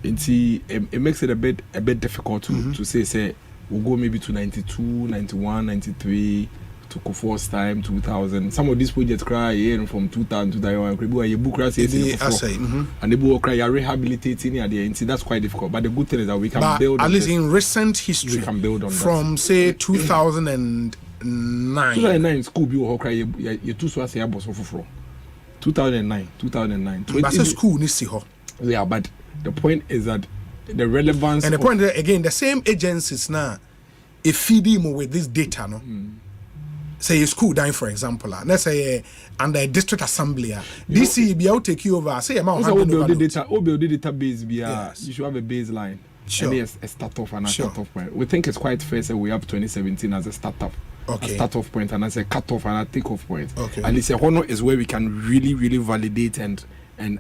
And see, it makes it a bit difficult to say we'll go maybe to 92, 91, 93. To go first time 2000. Some of these projects cry from 2000 to 2001. You book and they book cry rehabilitating at the end. That's quite difficult. But the good thing is that we can build. At least in recent history, we can build on from that. Say 2009. 2009 school be cry you two so say aboso fufuro. 2009. But school ni see ho. Yeah, but the point is that the relevance and the point is, again, the same agencies now if feeding with this data no. Say a school down, for example, let's say under a district assembly, DC be out take you over. Say amount build the database. You should have a baseline. Sure. And a start off and a cut off point. We think it's quite fair. So we have 2017 as a startup, a start off point, and as a cut off and a take off point. Okay. And it's a honor is where we can really validate and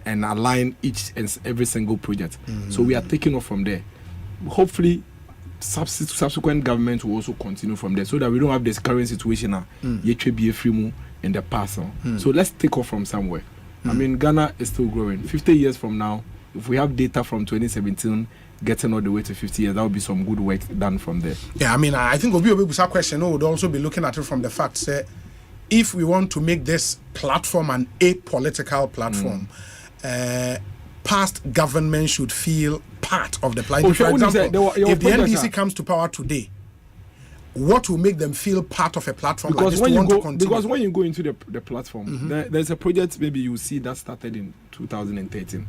align each and every single project. So we are taking off from there. Hopefully, subsequent government will also continue from there so that we don't have this current situation in the past. So let's take off from somewhere. I mean, Ghana is still growing. 50 years from now, if we have data from 2017 getting all the way to 50 years, that would be some good work done from there. Yeah, I mean, I think Obi's question would also be looking at it from the fact that if we want to make this platform an apolitical platform, past government should feel part of the plan. For example, if the NDC comes to power today, what will make them feel part of a platform because like this when to you want go, to continue? Because when you go into the platform, there's a project maybe you see that started in 2013.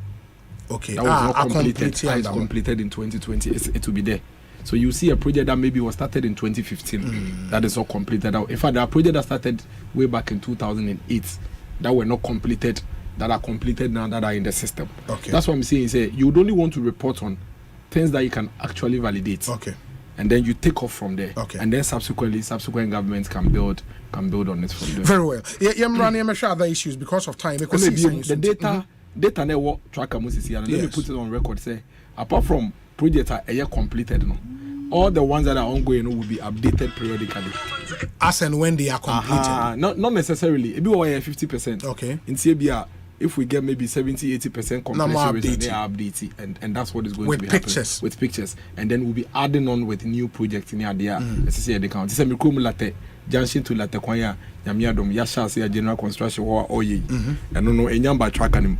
Okay, that was not completed. It's completed in 2020. It will be there. So you see a project that maybe was started in 2015 that is not completed. In fact, there are projects that started way back in 2008 that were not completed, that are completed now, that are in the system. Okay. That's what I'm saying. You would only want to report on things that you can actually validate. Okay. And then you take off from there. Okay. And then subsequent governments can build on it from there. Very well. I'm running other issues because of time. Because the data network tracker Moses here. Let me put it on record. Say apart from projects are completed, all the ones that are ongoing will be updated periodically. As and when they are completed. Not necessarily. It be 50%. Okay. In CBR, if we get maybe 70-80% completion rate, they are updated, and that's what is going to be happening with pictures, and then we'll be adding on with new projects in there. Let's see the count. This is latte junction to latte kwanya yamiadom yasha say general construction or oye. And no enyamba track and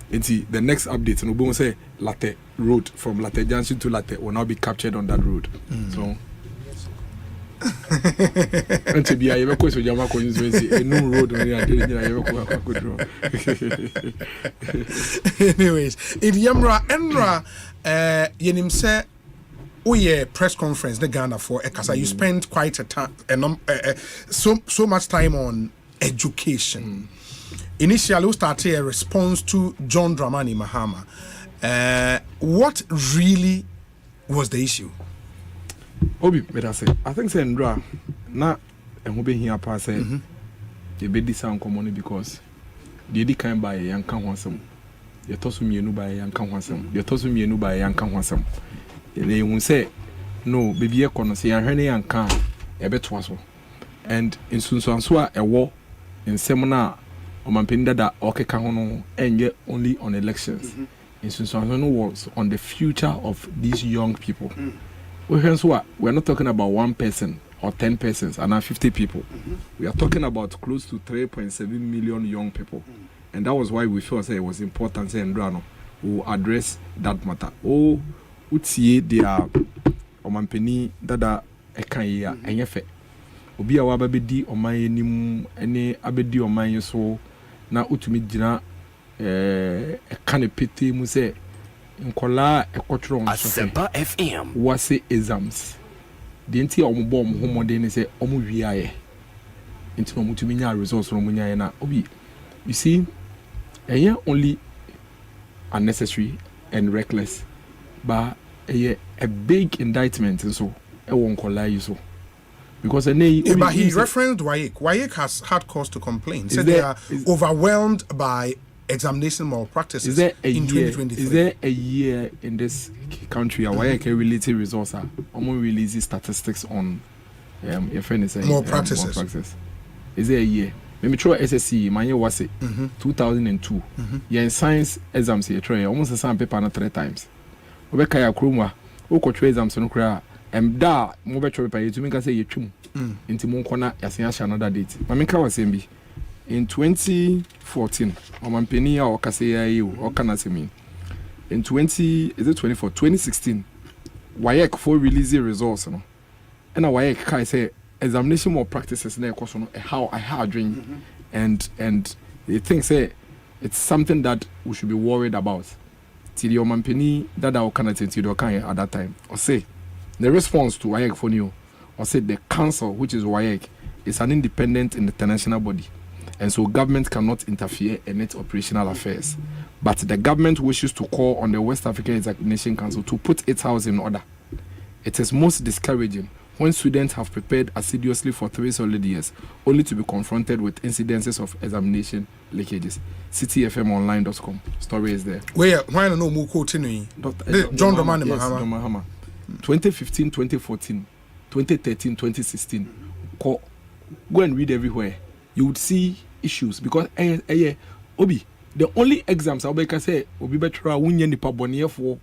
the next update and we say latte road from latte junction to latte will now be captured on that road. So. And to be a ever question, Jama constituency, a new road. Anyways, in Enra, Yenim say, press conference the Ghana for Ekasa. You spent quite a time, so much time on education. Initially, we started a response to John Dramani Mahama. What really was the issue? Obi, but I think say Ndra na ehube here pass say e be this sound common because the di kan by yanka hwasem ye tosu mienu by yanka hwasem ye tosu mienu by yanka hwasem they will say no baby econo say ahwene yanka e beto so and in sunsuanso a war in seminar omampinda da okeka ho no enye only on elections in sunsuanso no was on the future of these young people. We're not talking about one person or 10 persons and 50 people. We are talking about close to 3.7 million young people. And that was why we felt it was important say Ndrano will address that matter. Oh, utie dia omampeni dada ekanya enyefe. Obi a wabedi oman enim ene abedi oman so na utumi gina ekane pete mu se nkola ekotro Asempa FM wase exams the enti omubo omhomode ne se omu wiaye enti no mutumi nya results no munyaye na obi you see only unnecessary and reckless but a big indictment so e won kola you so because but he referenced WAEC has had cause to complain said they are overwhelmed by examination malpractices in 2023. Is there a year in this country where related results are almost releasing statistics on more practices? Is there a year? Let me try SSC. My year was 2002. Yeah, in science exams here try almost the same paper 3 times. Obeka ya krumwa. Oko try exams no kra. Da mo be try paper you make say you twum. Inti mo nkona yasen another date. Mamika was MB. In 2014, Omampeni or Kaseya or Kanasemi. In 2016, WAEC for releasing results. And a WAEC kai say examination more practices na how I had dream and they think say it's something that we should be worried about. Till the Omampeni that our candidate at that time. Or say the response to WAEC for new or say the council, which is WAEC, is an independent international body. And so government cannot interfere in its operational affairs. But the government wishes to call on the West African Examination Council to put its house in order. It is most discouraging when students have prepared assiduously for 3 solid years, only to be confronted with incidences of examination leakages. cityfmonline.com. Story is there. Why no more quoting John Domani Mahama. 2015, 2014, 2013, 2016. Go and read everywhere. You would see issues because Obi, the only exams I'll say Obi betra wunye nipa boniye for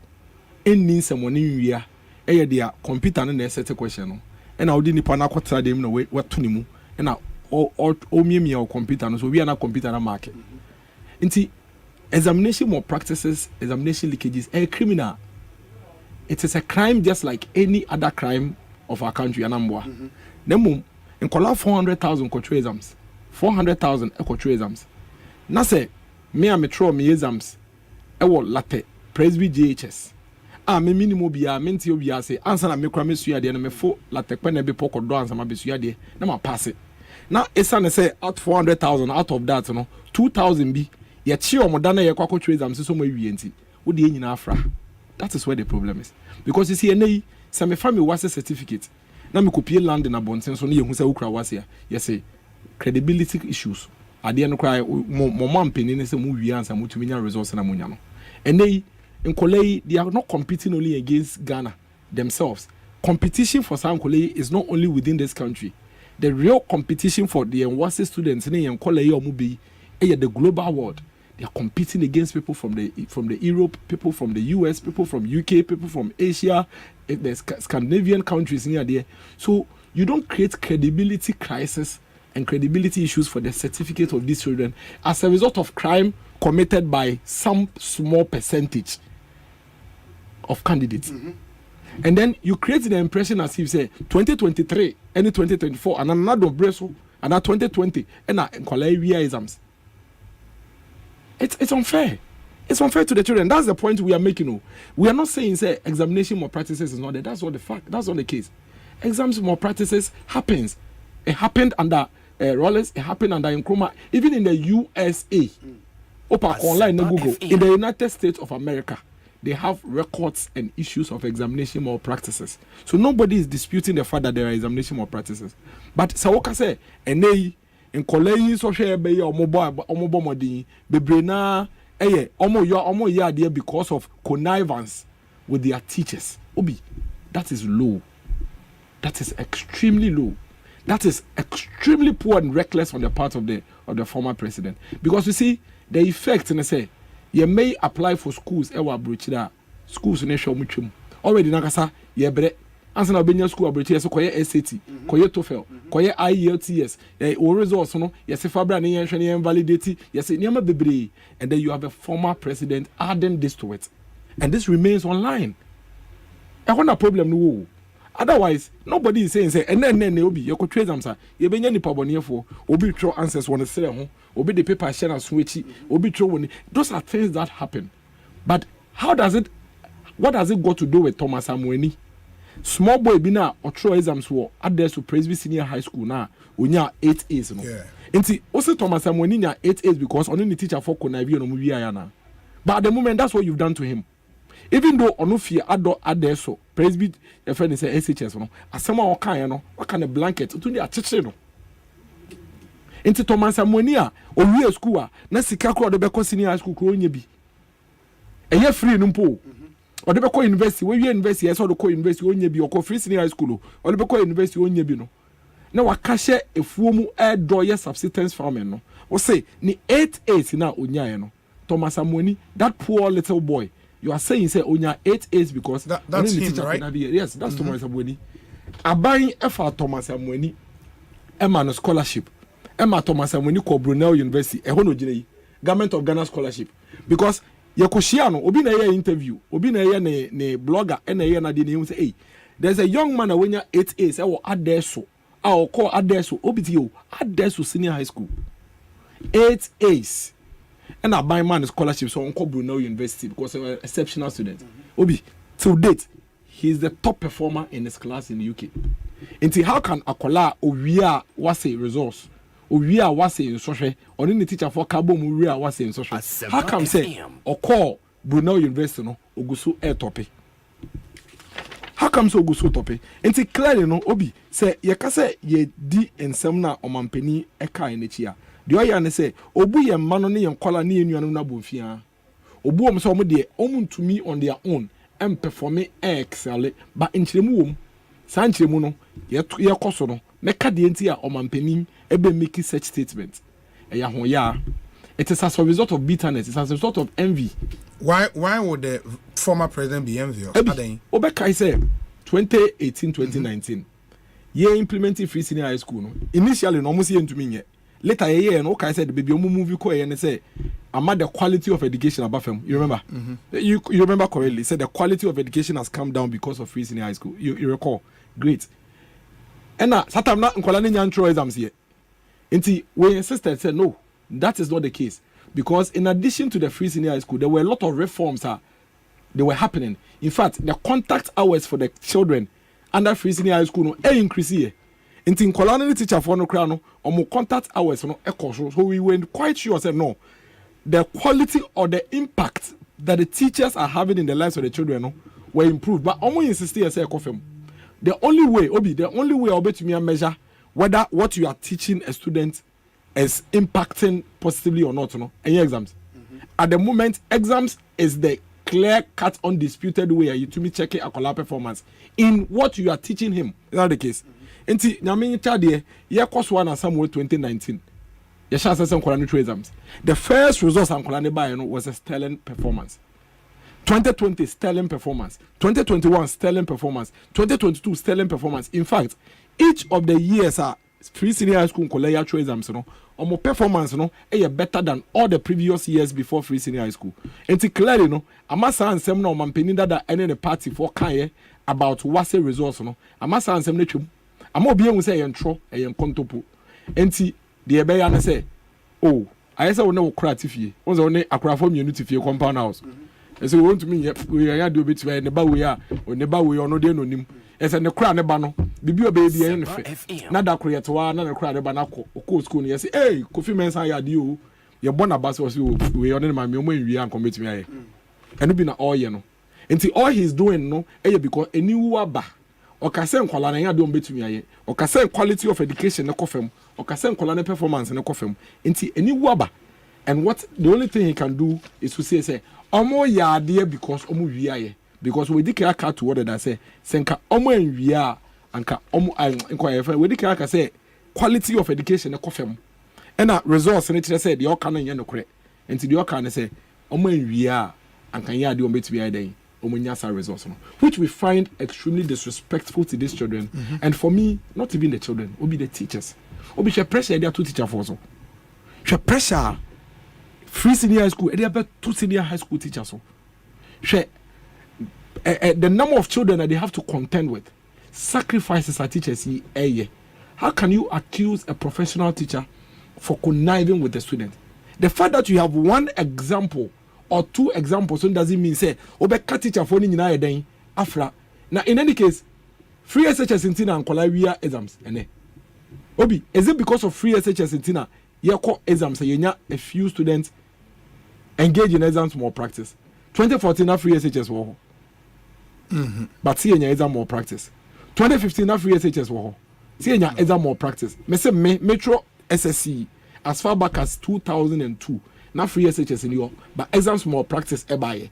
any someone in year their computer and they set a question and I would nipa na kwatra dem no what to nimu and now all me or computer so we are not computer market. Inti examination more practices, examination leakages a criminal. It is a crime just like any other crime of our country anambwa. Nemu in kola 400,000 control exams. 400,000 equatorial exams. Na say me a metro me exams ewo latte presby GHS. Me minimum bia menti obia say answer na me kra me sua de na me fo latte pe na be poko do answer ma be sua de na ma pass it. Now esa na say out 400,000 out of that no 2,000 bi ye chi omoda na ye kwa equatorial exams so mo wie nti wo de nyina afra. That is where the problem is. Because you see any say me family was a certificate. Na me kopie land na bonten so na ye hu say wo kra was ya. Yes say credibility issues. At the end of cry, mom penny say movie answer multimedia results na munyano. And they in Kolei, they are not competing only against Ghana themselves. Competition for some Kolei is not only within this country. The real competition for the NWASE students in Kolei or Mubi, the global world. They are competing against people from the Europe, people from the US, people from UK, people from Asia, the Scandinavian countries near there. So you don't create credibility crisis and credibility issues for the certificate of these children as a result of crime committed by some small percentage of candidates. And then you create the impression as if say 2023 and 2024 and another breso and 2020 and college exams. It's unfair. It's unfair to the children. That's the point we are making. We are not saying say examination malpractices is not there. That's not the fact. That's not the case. Exams malpractices happens. It happened under Rollins. It happened under Nkrumah. Even in the USA, online Google. In the United States of America, they have records and issues of examination malpractices. So nobody is disputing the fact that there are examination malpractices. But Sawoka say, "Enei in college social be or mobile modin be brena omo ya there because of connivance with their teachers. Obi, that is low. That is extremely low. That is extremely poor and reckless on the part of the former president. Because you see, the effect, and I say, you may apply for schools, schools in a already nakasa, answer na benya school abrechi so koye SAT koye TOEFL koye IELTS o results no yes fabra na yen hwe na validate yes niam bebre, and then you have a former president adding this to it, and this remains online. I want a problem no. Otherwise nobody is saying say and then obi you could trade am sir you benya nipa bone for obi throw answers one say ho obi the paper share na switch obi throw one. Those are things that happen, but what does it got to do with Thomas Amweni? Small boy be na otro exams wo adhere to Presby Senior High School na onya 8 A's no. Enti ose Thomas Amweni nya 8 A's because only the teacher for Konavi no movie na. But at the moment that's what you've done to him. Even though onofie adhere so Presby your friend say SHS no asema o kan no what kind of blanket to the acheche no. Enti Thomas Amweni a owie school a na sika kro do be ko Senior High School kro onya bi. Eye free no mpo. Or the Beko University, where you university, I saw the co university on your or free senior high school, or the Beko University on your bino. Now, I cash a fumu air drawer subsistence farming. No, or say, ni 8 A's now Unyano. Thomas Amweni, that poor little boy, you are saying, say, Unya 8 A's because that's him, right? Yes, that's Thomas Amweni. A buying effort Thomas Amweni, Emma no scholarship. Emma Thomas Amweni called Brunel University, a Hono Government of Ghana scholarship. Because Yakoshiano, obi na interview, obi na ne blogger, na na di say, hey, there's a young man when you're 8 A's, I will add there so. I will call add there so, OBTO, add there so Senior High School. 8 A's. And I buy man scholarship, so Uncle Brunel University because I'm an exceptional student. Obi, to date, he's the top performer in his class in the UK. Until how can Akola Owia was a resource? Owia was in social, or any teacher for Cabo Muria was in social. How come say or call Brunel University no Ogusu air topic? How come so Ogusu topic? And see clearly no Obi say Yakase ye di and semna or mampeni eka in the chia. The oya say Obu and manoni and kola ni na bufia. Obu om so de omun to me on their own and performing excellent, but in Chimum Sanchemu no ye koso no meka de enti a omampeni ebe making such statements. It is as a result of bitterness. It's as a result of envy. Why would the former president be envious? Obeka said 2018-2019. Ye implementing free senior high school. No? Initially, no almost into me. Later a year, no I said the baby movie ko and say I'm at the quality of education above him. You remember? You remember correctly. Said the quality of education has come down because of free senior high school. You recall? Great. And now, Satam na nkolani nyantro exams here. Until we insisted, said no, that is not the case. Because in addition to the free senior high school, there were a lot of reforms they were happening. In fact, the contact hours for the children under free senior high school no increase here. Until nkolani teacher for no crano or more contact hours no so we were quite sure said no, the quality or the impact that the teachers are having in the lives of the children no were improved. But almost insisted say confirm. The only way I'll bet to me a measure whether what you are teaching a student is impacting positively or not, no? Any exams. At the moment, exams is the clear-cut, undisputed way you to me checking a performance in what you are teaching him. Is that the case? Enti nyame chade ye course one Samuel 2019. Ye sha some exams. The first results am kolane buy was a sterling performance. 2020 sterling performance, 2021 sterling performance, 2022 sterling performance. In fact, each of the years free senior high school college exams no or performance no better than all the previous years before free senior high school. And clearly no amasa ansem no mampeni that any the party for kan about what's the results no amasa ansem no twem ama obi ehun say yentro kontopo. Enti the ebeya na say oh I say we no kra tifie we say we akra form unity tifie compound house. So we want to me we are do bit we neba we are o neba we ono de no nim ese ne kra ne ba no bibi obebi en fe na da kra yeto na ne kra ne ba na ko school ne say hey Kofi Mensa ya de o ye bona ba so we ono ma me o manwi an committee aye eno bi na all ye no enti all he's doing no because eni wu aba o ka say nkwala na ya de o betumi aye o ka say quality of education ne kofam o ka say nkwala ne performance ne kofam enti eni wu aba, and what the only thing he can do is to say omo ya there because omo wiaye because we did cut to what did I say? Senka omo and we are anka omo inquire we did say quality of education a coffee. And a resource and it said the can and yanokre. And to the can say omo and we are and can ya do me to be a day. Resource, which we find extremely disrespectful to these children. And for me, not even the children, will be the teachers. Will be pressure there two teachers also. Pressure free senior high school, there are two senior high school teachers. The number of children that they have to contend with, sacrifices our teachers. How can you accuse a professional teacher for conniving with the student? The fact that you have one example or two examples doesn't mean say obeka teacher for ni nyina yeden afra. Now in any case, free SHS in Tina and Kolawia exams ene. Obi, is it because of free SHS in Tina yeko exams yenya a few students engage in exams more practice? 2014 free SHS wo. But see yenya exam more practice. 2015 free SHS wo. See yenya exam more practice. Me say Metro SSC as far back as 2002. Now free SHS in your but exams more practice by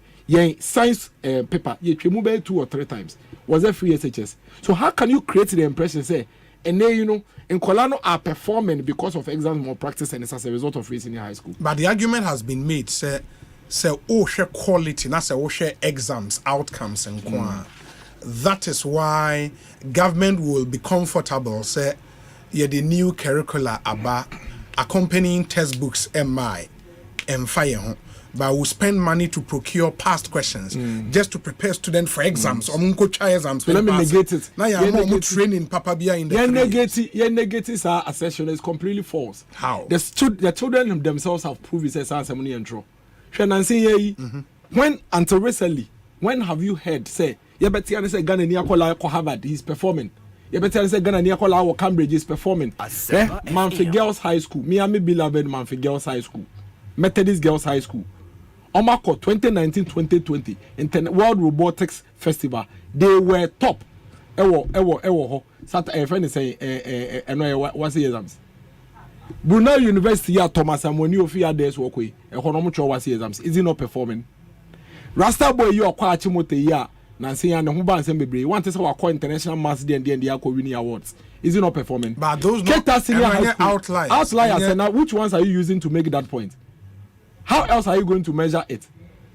science paper you move 2 or 3 times was that free SHS. So how can you create the impression say and then in Kolano are performing because of exams more practice and it's as a result of free senior high school? But the argument has been made say share quality not say share exams outcomes and that is why government will be comfortable say the new curricula about accompanying textbooks MI and fire, but we spend money to procure past questions just to prepare students for exams. Or exams. So let me negate it. Now you are training Papa Bia in the negative assertion is completely false. How? The children themselves have proved it as answer money and draw. When until recently, when have you heard say say Ghana near Harvard he's performing? You better say Ghana near Cambridge is performing. Manfi Girls High School, Miami beloved Manfi Girls High School. Methodist Girls High School. Omako 2019-2020 World Robotics Festival. They were top. Ewo. Sat friend is saying what's the exams? Brunel University ya Thomas Amoni Ofia days walkway. Economic was exams. Is he not performing? Rasta boy you are quite chimote ya Nancy and Humba and Sembebre. Want to say our international mass D and the winning awards. Is he not performing? But those outliers. Outliers. And now which ones are you using to make that point? How else are you going to measure it?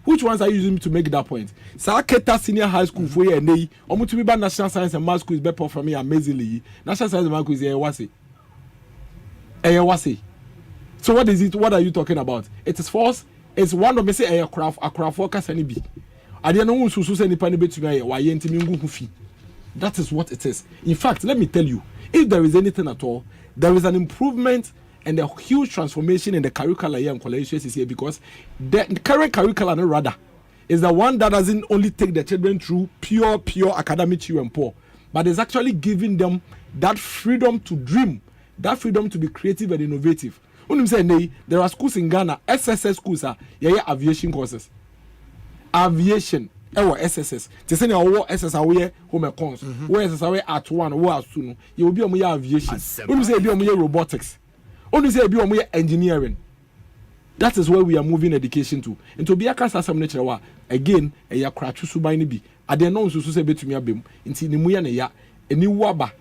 Which ones are you using to make that point? Saketa Senior High School for you and they Omutubiba National Science and Math School is better for me amazingly. National Science and Math School is Eyawase. So what is it? What are you talking about? It is false. It's one of me say a craft focus and be. I don't know who say any penny to me why you that is what it is. In fact, let me tell you, if there is anything at all, there is an improvement and a huge transformation in the curricula here in college is here because the current curriculum rather is the one that doesn't only take the children through pure academic chew and poor, but is actually giving them that freedom to dream, that freedom to be creative and innovative. When say there are schools in Ghana, SSS schools are aviation courses. Aviation, SSS. They say our SSS are home accounts. Where SSS are at one, where at two. You will be on your aviation. When you say be on your robotics. Only say be on engineering. That is where we are moving education to. And to be a class assembly again, a ya crachu subani bi. I don't know so say betumi abem. Inti ni muya ne ya eni waba.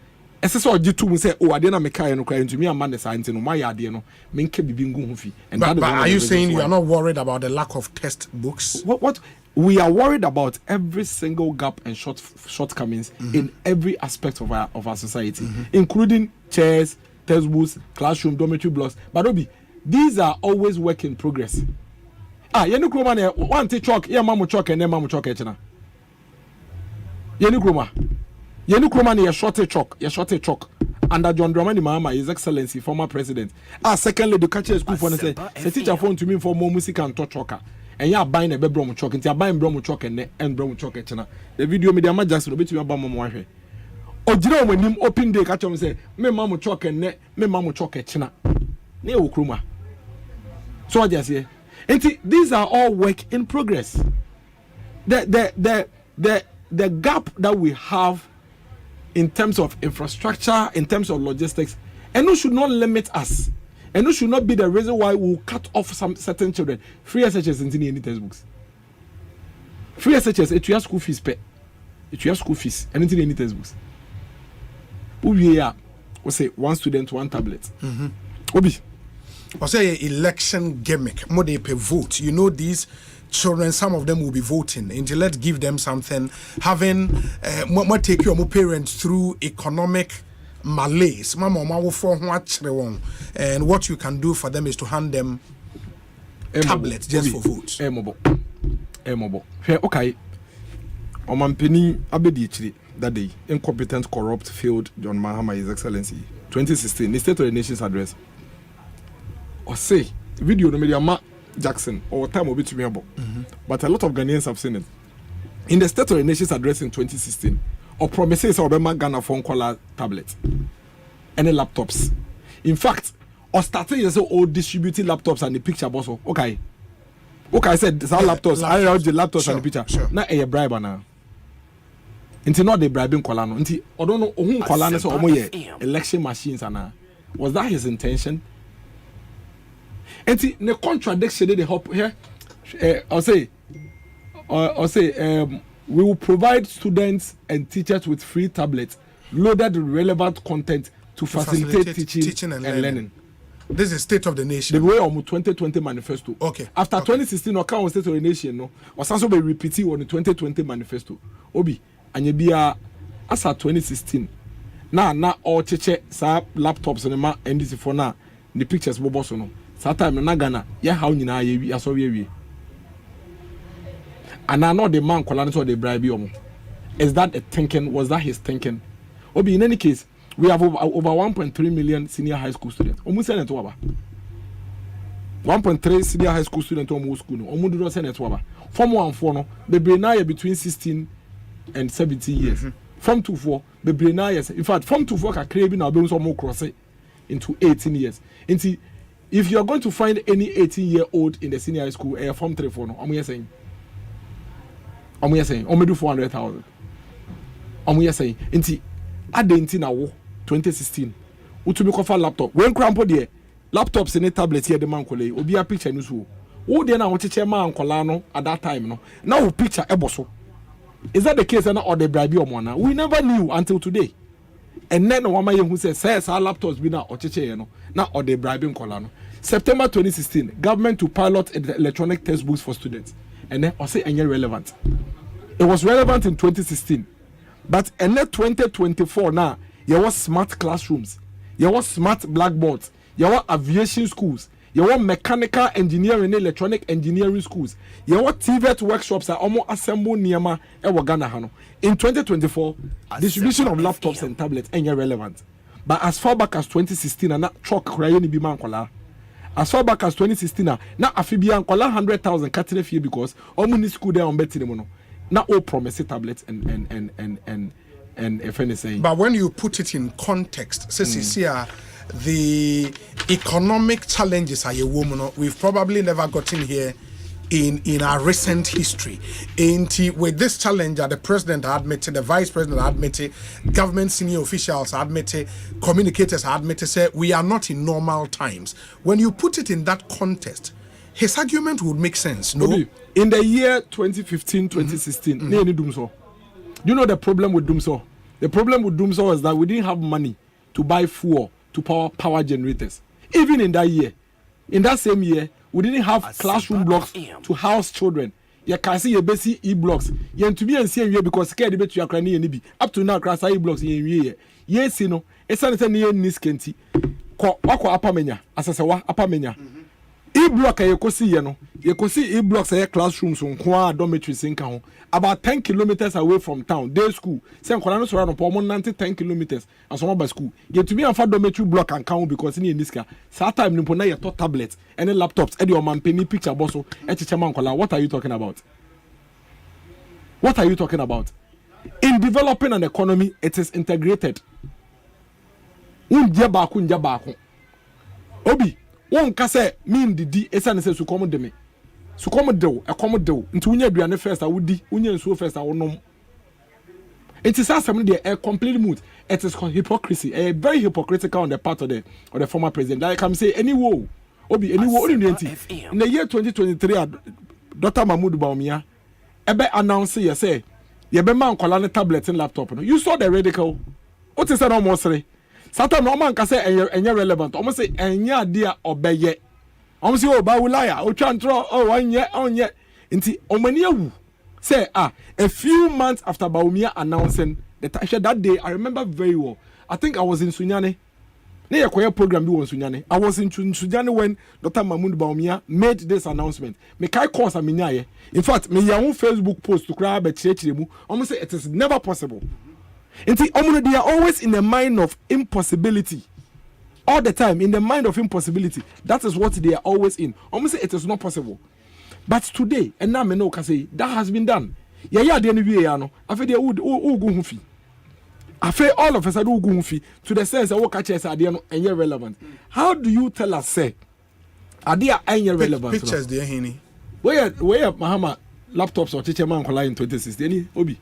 SSO jitu mu say oh ade na meka ye no kra ntumi amane sa nti no my ade no menke bibi ngu hu fi. But are you saying you are not worried about the lack of textbooks? What we are worried about every single gap and shortcomings in every aspect of our society, including chairs, textbooks, classroom, dormitory blocks. But Obi, these are always work in progress. Yeni kroma ne one te chalk, ye mamu chalk and mamu chalk echena. Yeni kroma ne ye short chalk. Under John Dramani Mahama, His Excellency, former president. Secondly, the catcher school for say teacher phone to me for more music and touch chalker. And you are buying a bedroom chalk, and you are buying bromo chalk and bromo chalk echena. The video media ma just no bit me about mama hwe. Ojiro when him open day catch him say me mamu chalk and me mamu chalk echena. Ne okruma. So I just say, these are all work in progress. The gap that we have in terms of infrastructure, in terms of logistics, and it should not limit us. And it should not be the reason why we'll cut off some certain children. Free SHS in any textbooks. free SHS it your school fees pay. It your school fees anything any textbooks. We say one student, one tablet. Obi. I say election gimmick. More they pay vote. You know these children, some of them will be voting. Until let's give them something. Having more take your parents through economic malaise. And what you can do for them is to hand them tablets just for votes. Okay. Omanhene abedi that day, incompetent, corrupt, failed John Mahama, His Excellency, 2016, the State of the Nation's address. Osei, video no media Mark Jackson, or time will be to me about. But a lot of Ghanaians have seen it. In the State of the Nation's address in 2016, or promises of a Ghana phone caller tablet, any laptops. In fact, or started years old distributing laptops and the picture also. Okay, I said these are laptops. I wrote the laptops and the picture. Now a bribe now. Until not the bribing Colano. Until I don't know who Colano so election machines and was that his intention? Until the contradiction they hop here. I'll say we will provide students and teachers with free tablets loaded with relevant content to facilitate teaching and learning. This is State of the Nation. The way on 2020 manifesto. Okay. After 2016, or count State of the Nation, no, or also be repeated on the 2020 manifesto. Obi. And you be as at 2016. Now all cheche sa laptops and ma NDC for now. The pictures bobo so no. Sa time na Ghana. Yeah, how you na ye aso we. And I know the man Kolani so the bribe you. Is that a thinking? Was that his thinking? Obi, in any case, we have over 1.3 million senior high school students. Almost send it to Aba. 1.3 senior high school students almost school. Almost do not send it to Aba. Form 1 4 no. The brain now between 16 and 17 years. From 2-4, the brain now yes. In fact, from 2-4 can create now be some more cross into 18 years. Into if you are going to find any 18-year-old in the senior high school, from 3-4 no. I'm saying. I'm do 400,000. I'm saying. Into adenti na wo 2016 utumi kofa laptop when crampo there laptops in a tablet here the man kole obi a picture no so wo there na wo cheche man kola no at that time no now picture eboso. Is that the case na or the bribe or na we never knew until today. And then one man who says our laptops be na or cheche no na or the bribing kola no. September 2016 government to pilot electronic textbooks for students and then say any relevant. It was relevant in 2016. But in 2024 now, you want smart classrooms, you want smart blackboards, you want aviation schools, you want mechanical engineering, electronic engineering schools, you want TVET workshops are almost assemble Niama Ghana Hano. In 2024, distribution of laptops and tablets ain't relevant. But as far back as 2016, and not chalk crying be man kola. As far back as 2016, now Afibian kola 100,000 cattle fee because almost school there on betting mono. Not all promise tablets and if anything. But when you put it in context, the economic challenges are a woman. We've probably never gotten here in our recent history. With this challenge, the president admitted, the vice president admitted, government senior officials admitted, communicators admitted, say we are not in normal times. When you put it in that context, his argument would make sense, no? In the year 2015, 2016, do you know the problem with Dumso? The problem with Dumso is that we didn't have money to buy fuel to power generators. Even in that year, in that same year, we didn't have classroom blocks to house children. You can see your basic e-blocks. You have to be and see you because scared about your cranny and be up to now. Class e-blocks in year. Yes, you know, it's not a near niskenti. Wako apamenya, asasawa apamenya. E-block Ekosiisen e-blocks classrooms on kwa dormitories in Kahon, about 10 kilometers away from town. Day school. Say Kolano Sorano Pomon 10 kilometers and some by school. Get to be a dormitory block and count because in this car. Time Nimpona your tablets and laptops, Eddie or man penny picture bosso, Etichaman Kola. What are you talking about? What are you talking about? In developing an economy, it is integrated. Obi. One kase mean the esan se su komo de me su komo de nti unya aduane first a wudi unya nsuo first a wonom. It is asem de a complete mood. It is hypocrisy, a very hypocritical on the part of the former president. Like I'm say any wo obi any wo in the year 2023 Dr. Mahmoud Bawumia ebe announce ye say ye be man kwala ne tablet and laptop no. You saw the radical. What is that almost say? Satan no man can say enye relevant. Almost say enye adia obeye. Almost say oh ba ulaya, o chantro, oh onye. Inti omani awu. Say a few months after Baumia announcing that day, I remember very well. I think I was in Sunyane. Near choir program we was Sunyane. I was in Sunyane when Dr. Mahmoud Baumia made this announcement. Me kai course aminyaye. In fact, me ya own Facebook post to cry about church. Almost say it is never possible. Inti they are always in the mind of impossibility. All the time in the mind of impossibility. That is what they are always in. Almost say it is not possible. But today, and now me know can say that has been done. Yeah, the end no. I feel they would go hufi. I feel all of us are go hufi to the sense that what catches are and relevant. How do you tell us say are they relevant? Pictures there, Henny. Where Mahama laptops or teacher man in 2016? Obi.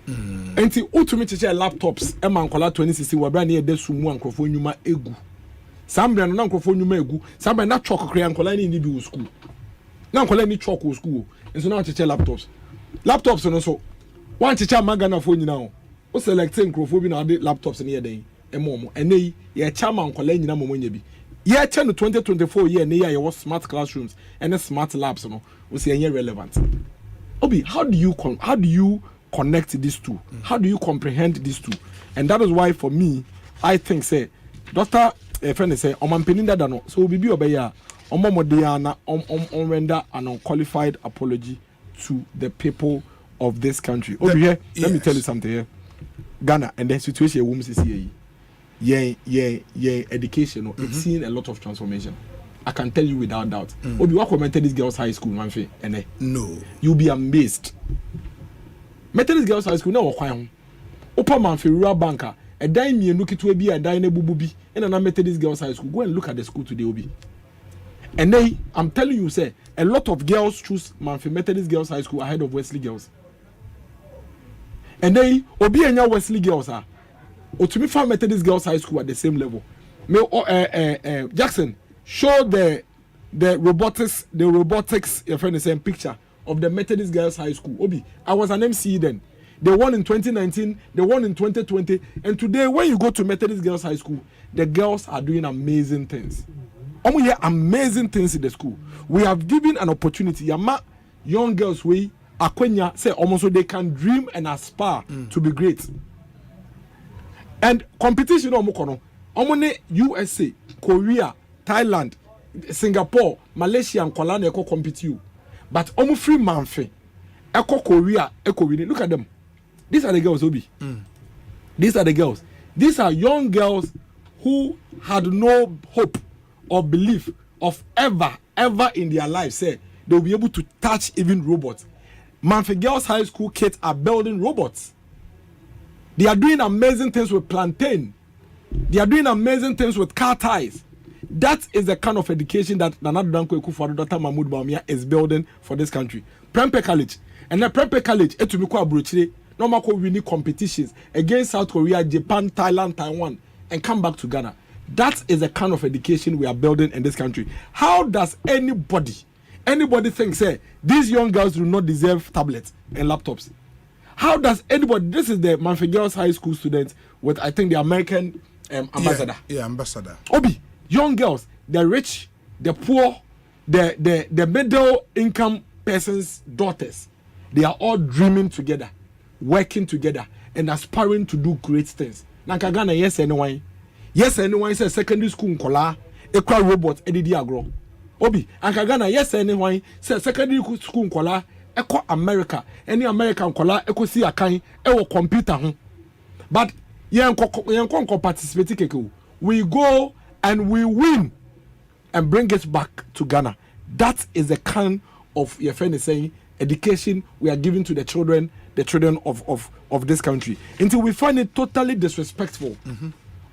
Enti utumi teacher laptops e man 2016 wa brand near de sumu ankofo nyuma egu. Sambra na ankofo nyuma egu. Sambra na chalk kre ankola ni bi school. Na ankola ni chalk wo school. Enso na teacher laptops. Laptops no so one teacher magana fo nyina o. O select ankofo bi na de laptops ne yeden. E momo enei ye chama ankola nyina momo nya bi. Ye che no 2024 year ne ye was smart classrooms and smart labs no. We say enye relevant. Obi, how do you connect these two? How do you comprehend these two? And that is why for me I think say Dr. Friend say omampeni dada no so bibi obeya omomodiana render an unqualified apology to the people of this country. Over here, let me tell you something here. Ghana and the situation women's is here. Yeah, education. It's seen a lot of transformation. I can tell you without doubt. Obi, what commented this girls' high school, man? No, you'll be amazed. Methodist Girls High School na wakwan. Opa man fi rural banker. A dime me look to be a dine bububi. And a Methodist Girls High School. Go and look at the school today, Obi. And they, I'm telling you, say a lot of girls choose Manfi Methodist Girls High School ahead of Wesley Girls. And they Obi and your Wesley Girls are. Or to me, find Methodist Girls High School at the same level. Jackson, show the robotics, your friend is saying picture of the Methodist Girls High School. Obi, I was an MC then. The one in 2019, the one in 2020, and today when you go to Methodist Girls High School, the girls are doing amazing things. Amazing things in the school. We have given an opportunity. Yama young girls we akwenya say almost so they can dream and aspire to be great. And competition omokono. Omone USA, Korea, Thailand, Singapore, Malaysia and Kuala Lumpur compete you. But almost free manfe, Eko Korea, Eko winning. Look at them. These are the girls, Obi. These are the girls. These are young girls who had no hope or belief of ever in their life say they will be able to touch even robots. Manfe Girls High School kids are building robots. They are doing amazing things with plantain. They are doing amazing things with car tires. That is the kind of education that Nana Danko Ekufuado, Dr. Mahmoud Baumia is building for this country. Prempeh College. And the Prempeh College, etumiko abrochire, normal winning competitions against South Korea, Japan, Thailand, Taiwan, and come back to Ghana. That is the kind of education we are building in this country. How does anybody think, say, these young girls do not deserve tablets and laptops? How does anybody, this is the Manfe Girls High School students with, I think, the American ambassador. Yeah, ambassador. Obi. Young girls, the rich, the poor, the middle income persons' daughters, they are all dreaming together, working together, and aspiring to do great things. Nankagana, yes, anyone says secondary school nkola, ekwa robot, edidi agro. Obi, Ankagana, yes, anyone says secondary school nkola, ekwa America, any American nkola, eko si akai, ewo computer. But yenko participate keko. We go and we win and bring it back to Ghana. That is the kind of, your friend is saying, education we are giving to the children of this country. Until we find it totally disrespectful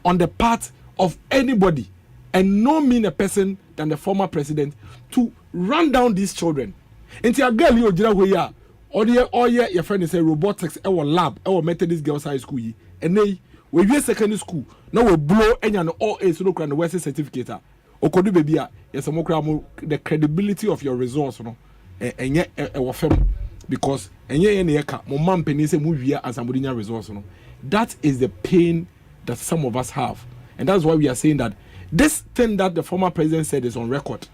on the part of anybody, and no mean a person than the former president, to run down these children. Until a girl you jira or your friend is saying robotics, our lab, our Methodist Girls High School, and they we be secondary school now we blow any and all a so no Western certificate okodu baby yes the credibility of your resource no enye wafem because enye ene yeka mo man peni se mu wia asambodinya resource no. That is the pain that some of us have, and that's why we are saying that this thing that the former president said is on record,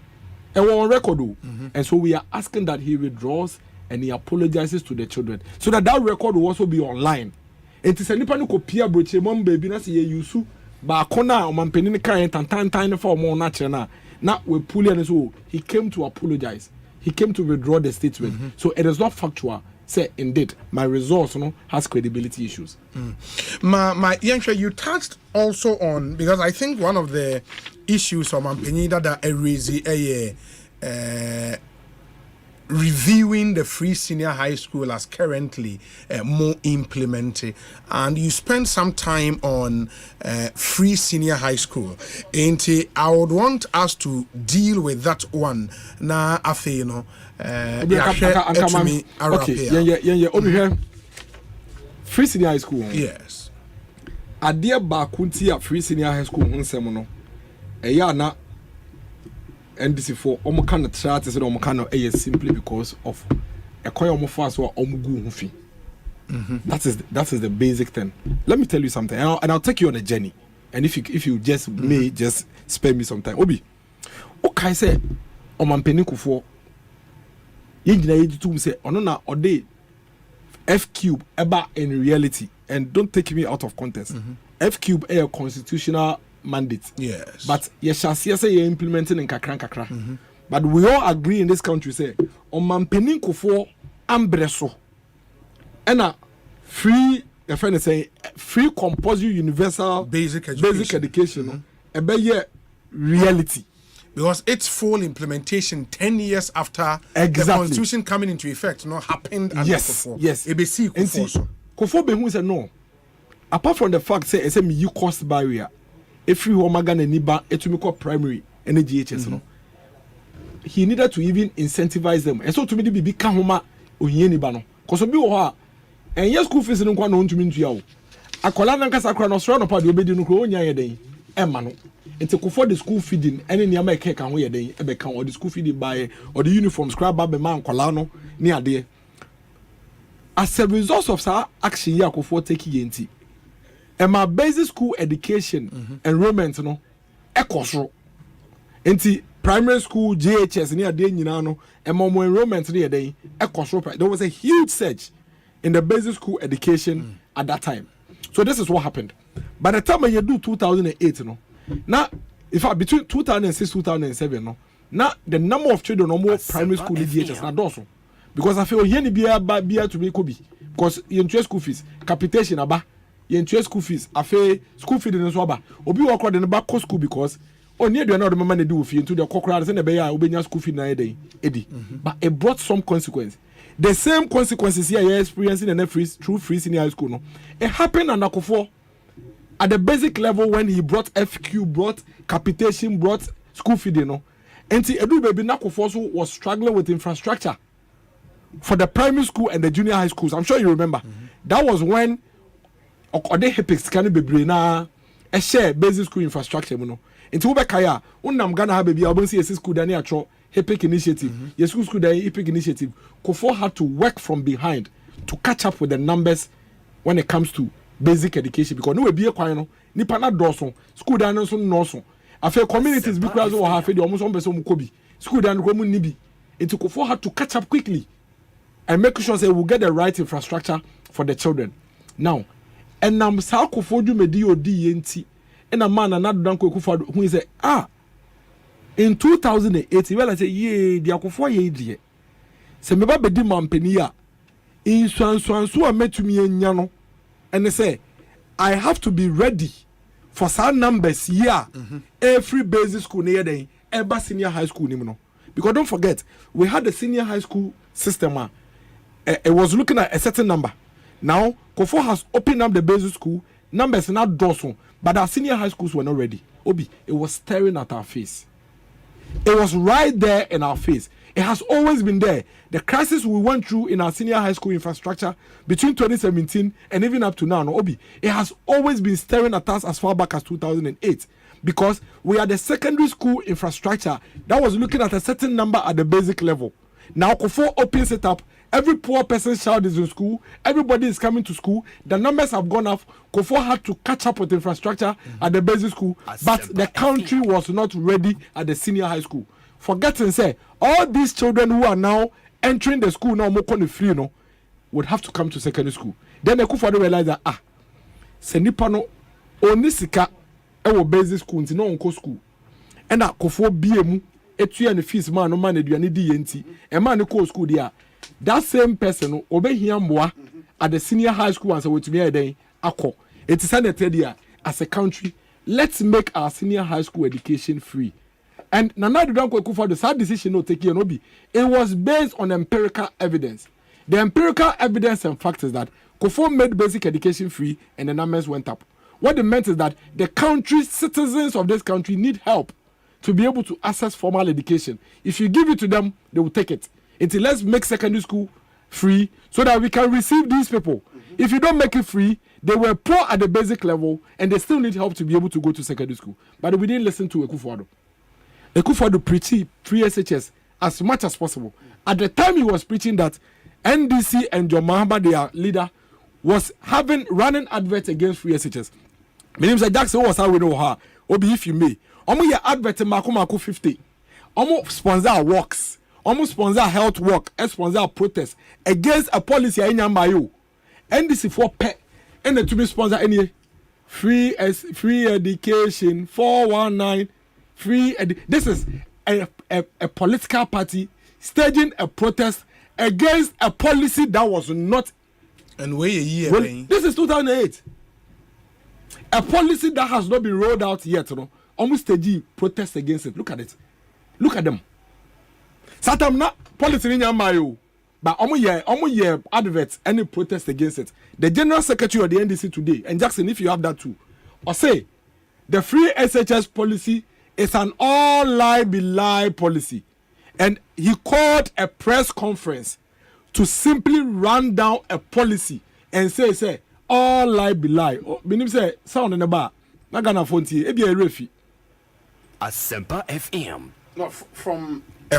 and we're on record, and so we are asking that he withdraws and he apologizes to the children, so that record will also be online. And to send people copy broche mom baby na say yusu ba kona o man penin kan tan for more natural na we pull and so he came to apologize, he came to withdraw the statement. So it is not factual. Say indeed, my resource has credibility issues. My Yansha, you touched also on, because I think one of the issues of Mampenida that reviewing the free senior high school as currently more implemented, and you spent some time on free senior high school, and I would want us to deal with that one now. Free senior high school. Yes. Adia bakunti at free senior high school semono. Eyana NDC4 omo kind of chat is omo simply because of a koyo omo fast or omugu hufi. That is the basic thing. Let me tell you something, and I'll take you on a journey. And if you just may just spare me some time. Obi, okay, say omampeni kufo. Say onona ode F cube eba in reality, and don't take me out of context. F cube a constitutional mandate. Yes. But yes, say you're implementing in kakra. But we all agree in this country say on mampeni kufo ambreso. And free the friend is saying free compulsory universal basic education. Ebe reality. Because its full implementation 10 years after the constitution coming into effect happened under Kofo. Yes. ABC Kofo. Kofo Behu said no. Apart from the fact say it's a me cost barrier. If you Omagana Niba etumiko primary energy GHS no. He needed to even incentivize them. And so to me the bibi kahoma ohieni ba no. Cause obi wo ha and yes school fees no kwa no ntumi ntua wo. Akola na nkasa kra no soro no pa de obedi no kro onya ye den. Emma no. It's for the school feeding, any near my cake and where they ever count or the school feeding by or the uniforms, crab by man, colano, near there. As a result of our action, Yako for taking NT. And my basic school education enrollment, Ekosro. NT primary school, JHS, near day, and more enrollment near day, Ekosro. There was a huge surge in the basic school education at that time. So this is what happened. By the time you do 2008, now, in fact, between 2006 2007, now the number of children more primary school in DHS now also, because I feel here ni be to be could be because you interest school fees, capitation aba, you interest school fees, I feel school fees in the swaba. Obi work in the back school because near the another man they do with you into the cockroach and the bear obey school fee na day, Eddie. But it brought some consequence. The same consequences here you're experiencing in through free senior high school. No, it happened under Kofo. At the basic level, when he brought FQ, brought capitation, brought school feeding, and Edu Baby Nakofosu was struggling with infrastructure for the primary school and the junior high schools. I'm sure you remember. That was when Okode Hepix can be brina a share basic school infrastructure. Into Ubekaya, Unam Ghana have baby, I see a school Daniel Tro Hepic initiative. Yes, school Hepic initiative. Kofo had to work from behind to catch up with the numbers when it comes to basic education, because no be a kwano nipa na doso school dan no so no so afa communities because we have the almost on person mukobi school dan ko mu nibi it Kofo had to catch up quickly and make sure say we get the right infrastructure for the children now. And nam sa Kofo du medi odi enti and a man na dan ko Kofo who is in 2008 he well say ye dia Kofo ye die se me ba bedi mampani a in so a metumi anya no. And they say, I have to be ready for some numbers here. Every basic school near day, every senior high school. Because don't forget, we had the senior high school system. It was looking at a certain number. Now, Kofo has opened up the basic school. Numbers are not dorsal, but our senior high schools were not ready. Obi, it was staring at our face. It was right there in our face. It has always been there. The crisis we went through in our senior high school infrastructure between 2017 and even up to now, Obi, it has always been staring at us as far back as 2008, because we are the secondary school infrastructure that was looking at a certain number at the basic level. Now Kofo opens it up. Every poor person's child is in school. Everybody is coming to school. The numbers have gone up. Kofo had to catch up with infrastructure at the basic school, but the country was not ready at the senior high school. Forgetting say all these children who are now entering the school now more free no would have to come to secondary school. Then the Kofo realized that senipa no onisika ewo basic school nti no onko school. And that Kofo BMU etu and fees man no man eduane di yenti. E man no ko school dia. That same person obehia mboa at the senior high school and so to me then akọ. It is an idea as a country. Let's make our senior high school education free. And Nana Dudanko for the sad decision no take no be. It was based on empirical evidence. The empirical evidence and fact is that Kofo made basic education free and the numbers went up. What it meant is that the country, citizens of this country need help to be able to access formal education. If you give it to them, they will take it. Until let's make secondary school free so that we can receive these people. If you don't make it free, they were poor at the basic level and they still need help to be able to go to secondary school. But we didn't listen to Ekufo-Addo. Ekufo-Addo preached free SHS as much as possible. At the time he was preaching that NDC and John Mahama, their leader, was running adverts against free SHS. My name is Jackson was how we know her. Obi if you may. Omo ye advert Mako 50. Omo sponsor works. Almost sponsor health work and sponsor protest against a policy in Yambayo. NDC for pet and to be sponsor any free education 419 this is a political party staging a protest against a policy that was not. And wait a year. This is 2008. A policy that has not been rolled out yet. No, almost staging protest against it. Look at it. Look at them. Satam na policy in Yamayo, but almost year adverts any protest against it. The General Secretary of the NDC today, and Jackson, if you have that too, Osei, the free SHS policy is an all lie be lie policy, and he called a press conference to simply run down a policy and say all lie be lie. Meaning say sound in the bar, not gonna phone to you. Be a refi. Asempa FM. No, from. I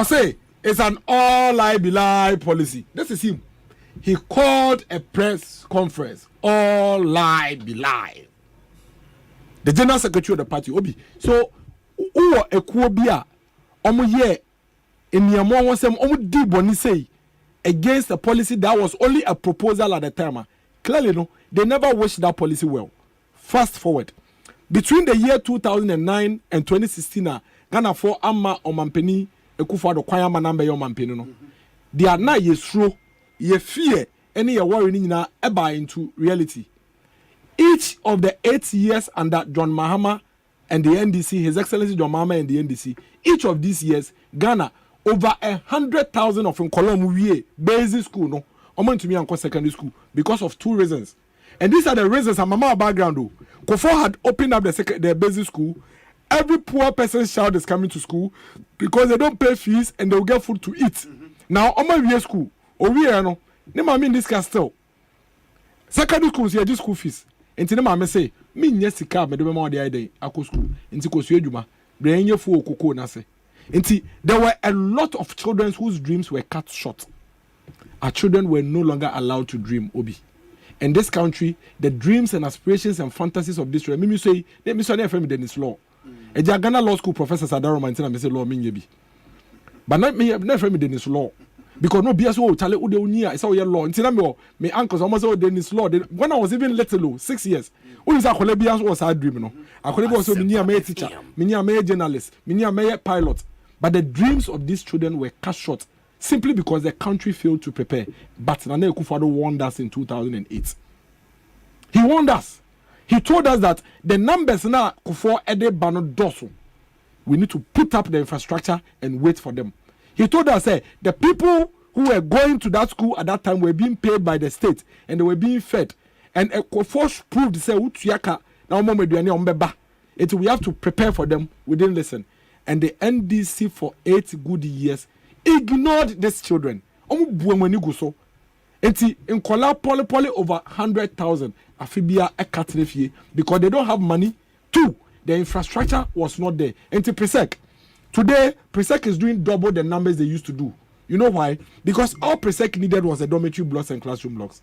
say it's an all lie be lie policy. This is him. He called a press conference. All lie be lie. The General Secretary of the party, Obi. So, who a Kwabena, ye in the among was some deep when he say against a policy that was only a proposal at the time. Clearly, no, they never wished that policy well. Fast forward. Between the year 2009 and 2016, Ghana for Amma Omanhene Ekufo-Addo kwayama number Omanhene no. They are now yesro, ye fear, any ye worry nina eba into reality. Each of the 8 years under John Mahama and the NDC, His Excellency John Mahama and the NDC, each of these years, Ghana, over 100,000 of them Colombia basic school no, oman to me and secondary school because of two reasons. And these are the reasons and Mama background though. Kofo had opened up the basic school. Every poor person's child is coming to school because they don't pay fees and they'll get food to eat. Now, Omanhene school, we no, I mean this castle. Secondary schools here just school fees. And today, I say, me yes, car, me do more the idea. I go school. Into Kosuyejuma, bring your food, cocoa, nase. And there were a lot of children whose dreams were cut short. Our children were no longer allowed to dream, Obi. In this country, the dreams and aspirations and fantasies of this children, let me say, Dennis Law. A Ghana Law School professor Sadaro Mantina me say law mean yebi. But not me never me Dennis Law. Because no BS will tell you unia is all your law. Until me uncles almost all Dennis Law. When I was even little, 6 years. When is a Colebians was a dream, no? A Colebia was a mere teacher, mere journalist, mere pilot. But the dreams of these children were cut short simply because the country failed to prepare. But Nana Ekufo-Addo warned us in 2008. He warned us. He told us that the numbers now for Ede Bano Dosu, we need to put up the infrastructure and wait for them. He told us the people who were going to that school at that time were being paid by the state and they were being fed. And Ekofo proved that we have to prepare for them. We didn't listen. And the NDC for 8 good years ignored these children. In Kola Poly over 100,000 Afibia Ekatrefie because they don't have money. 2, the infrastructure was not there. And to Presec, Today, Presec is doing double the numbers they used to do. You know why? Because all Presec needed was a dormitory blocks and classroom blocks.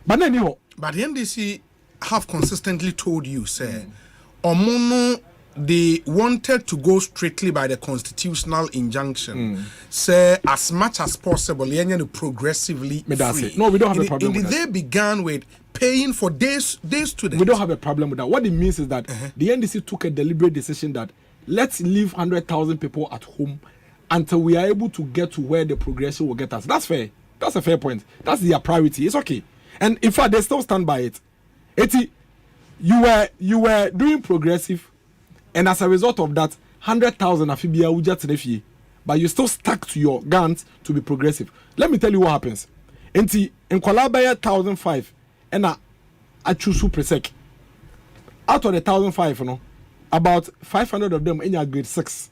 But anyhow, but the NDC have consistently told you, sir, Omono, they wanted to go strictly by the constitutional injunction. Say as much as possible, progressively free. No, we don't have a problem with that. They began with paying for day students. We don't have a problem with that. What it means is that the NDC took a deliberate decision that let's leave 100,000 people at home until we are able to get to where the progression will get us. That's fair. That's a fair point. That's their priority. It's okay. And in fact, they still stand by it. You were doing progressive, and as a result of that, 100,000 afibia uja, but you still stuck to your guns to be progressive. Let me tell you what happens. In Kwabena 1,005, and I choose Presec. Out of the 1,005, about 500 of them in your grade 6,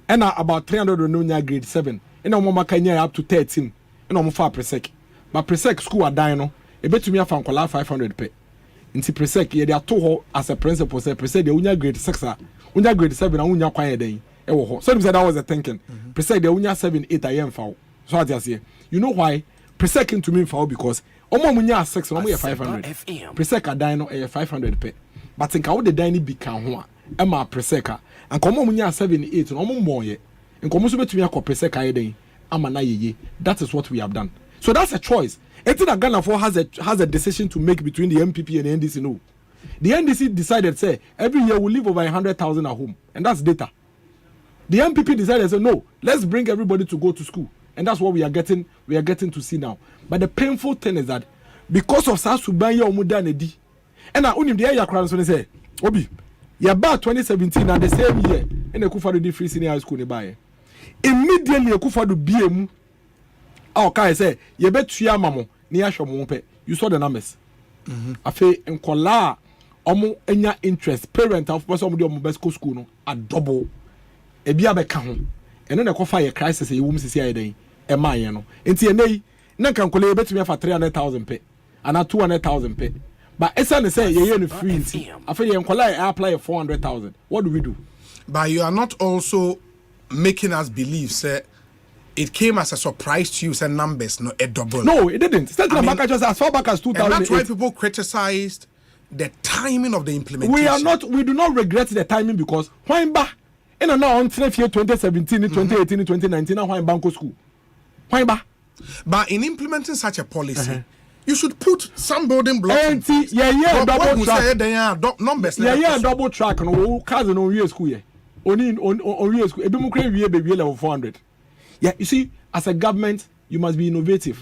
and about 300 in your grade 7, and I'm up to 13, and I'm for Presec. But Presec school are dying. A bet to me, I found 500 pay. In Presec, they are told as a principal, say Presec, the unya grade 6, unya grade 7, and unya quiet day. So that was the thinking. Presec, the unya 7, 8 I.m. foul. So I just say, you know why? Presec into me foul because Omunya 6, and we 500. Presec are dying a 500 pay. But think how the dining become one. Emma Presec, and Omunya 7, 8, and Omu more yet. And come to me a Presec I day. Amanaye. That is what we have done. So that's a choice. Ghana has a decision to make between the MPP and the NDC. No, the NDC decided say every year we leave over 100,000 at home, and that's data. The MPP decided say no, let's bring everybody to go to school, and that's what we are getting to see now. But the painful thing is that because of Sasubanya Omuda Nedi, and I only the area crowds when they say Obi, you're about 2017 and the same year, and the Kufa do free senior high school nearby. Immediately Kufa do BM. Okay, say you bet mamo near Shompe. You saw the numbers. Afe and kola omo enya interest parent of person of best school no a double a bia beka ho. And then a fire crisis a woman see a day a man no. Enti enei na kan kola bet me for 300,000 pay and 200,000 pay. But Asante say you free. Afe yen kola apply 400,000. What do we do? But you are not also making us believe say it came as a surprise to you, say numbers, no a double. No, it didn't. Just as far back as 2008. And that's why people criticized the timing of the implementation. We do not regret the timing because when back in now on 2017, 2018, 2019, now when bank school. When back. But in implementing such a policy, you should put some building blocks. Double track. Numbers. Double track. No, cousin on real school. Only on real school. Ebi mukre we baby level 400. Yeah, you see, as a government, you must be innovative.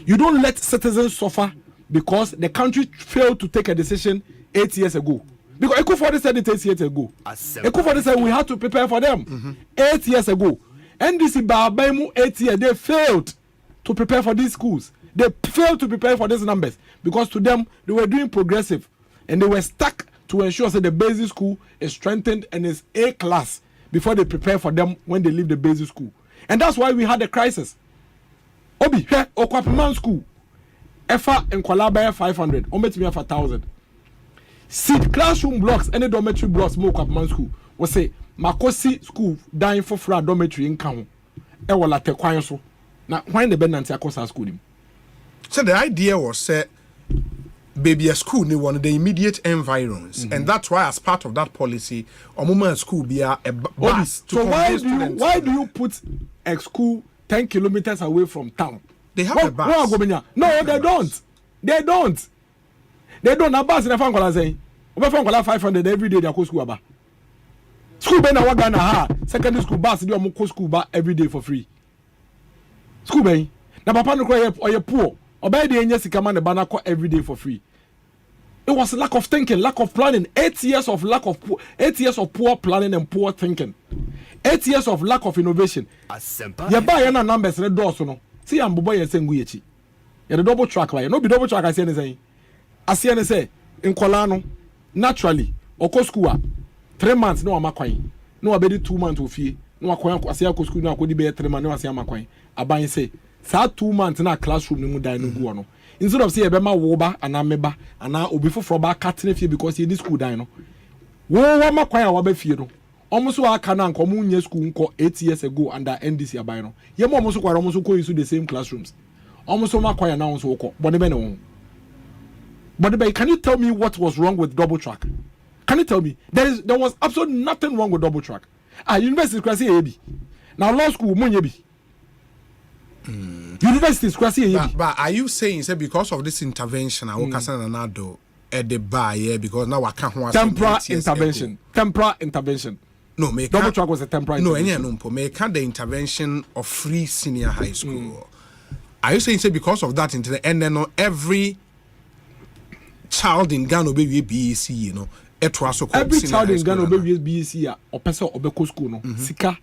You don't let citizens suffer because the country failed to take a decision 8 years ago. Because Ekosiise said it 8 years ago. Ekosiise said we had to prepare for them 8 years ago. NDC Babaimu 8 years, they failed to prepare for these schools. They failed to prepare for these numbers because to them, they were doing progressive and they were stuck to ensure that the basic school is strengthened and is A class before they prepare for them when they leave the basic school. And that's why we had a crisis. Obi, Kwabena school, Efa and Kwabena 500, Ometimi for 1,000. Seat classroom blocks, any dormitory blocks, more Kwabena school. We say Makosi school dying for free dormitory in Kamu. Ewala te kwanso. Now, why the Benanti Akosa school him? So the idea was baby a school they wanted the immediate environs, and that's why as part of that policy, Omuma school be a bus. So why do you put a school 10 kilometers away from town? They have a bus. No, they don't. They don't. A bus in a phone call saying, "We phone call 500 every day. They go school aba. School be na wagana ha. Secondary school bus they go school ba every day for free. School be na papa no cry or you poor. Obey the enye sika man the banner every day for free. It was lack of thinking, lack of planning. 8 years of 8 years of poor planning and poor thinking. 8 years of lack of innovation. You buy any numbers in the door, so no. See, I'm boy saying we echi. You the double track like no be double track. I say anything. I say in Kolano naturally. Oko school 3 months no amakwan. No abedi 2 months ofie. No akwan I say oko school no akodi be 3 months no ase amakwan. Aban say. Sa 2 months na classroom ni mu dan no gu no. Instead of say ebema woba ana meba ana obi foforo ba katene fie because you need school dan no. Wo makwan a wa ba fie no. almost wa kana nko mu nye school nko 8 years ago under NDC aban no ye mo almost kwara almost ko use the same classrooms almost ma kwaya now so ko body be no body be. Can you tell me what was wrong with double track? Can you tell me? There was absolutely nothing wrong with double track. University class AB. Now law school money be. University class AB. But are you saying say because of this intervention I will kasa na do at the bar here because now I can't want temporary intervention. Temporary intervention. No, double track was a temporary intervention. No, may can't the intervention of free senior high school. Are you saying say because of that into the end then every child in Ghana be BEC, you know? Every child in Ghana will be BEC or person or Beko school no sika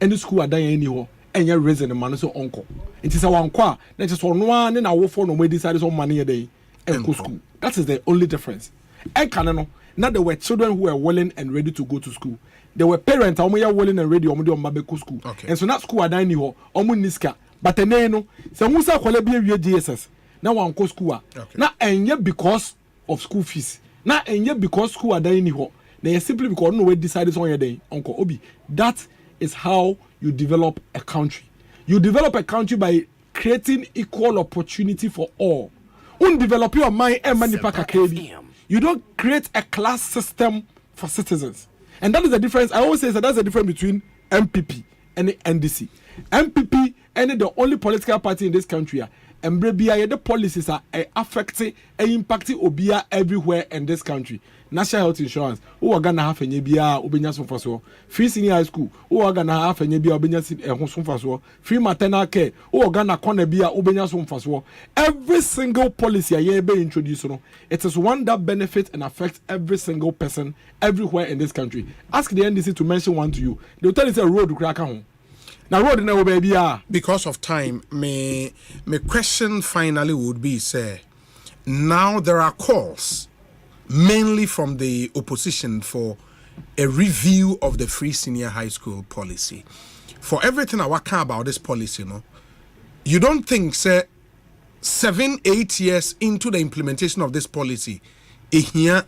any school are dying any ho and you're raising the man so uncle. It is a one qua that is one and our phone no decided on money a day and go school. That is the only difference. And Canano, not there were children who were willing and ready to go to school. There were parents who were willing and ready on Mabeko school. Okay. And so that school are dying ho niska. But the no so Musa Kwalebi GSS now one co school. Now and yet because of school fees. Now and yet because school are dying here, they simply because no way decided on your day, Uncle Obi. That is how you develop a country. You develop a country by creating equal opportunity for all. Develop your mind and money. You don't create a class system for citizens. And that is the difference. I always say that that's the difference between MPP and the NDC. MPP and the only political party in this country. And the policies are affecting and impacting Obia everywhere in this country. National health insurance, who are gonna have a Nebia, Ubenya Sunfaso, free senior high school, who are gonna have a Nebia, Ubenya Sunfaso, free maternal care, who are gonna Conabia, Ubenya Sunfaso. Every single policy I be introduced, it is one that benefits and affects every single person everywhere in this country. Ask the NDC to mention one to you. They'll tell you it's a road to crack home. Now, road now, baby, because of time, my question finally would be, sir. Now there are calls, mainly from the opposition, for a review of the free senior high school policy. For everything I care about this policy, you don't think, sir, 7-8 years into the implementation of this policy, here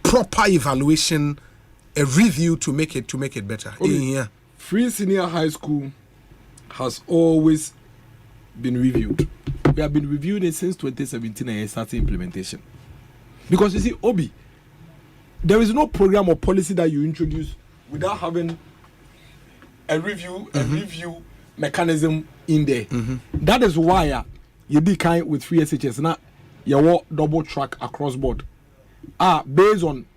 proper evaluation, a review to make it better. Okay. Free senior high school has always been reviewed. We have been reviewing it since 2017 and started implementation. Because you see, Obi, there is no program or policy that you introduce without having a review mechanism in there. That is why you be kind with free SHS. Now you walk double track across board. Based on,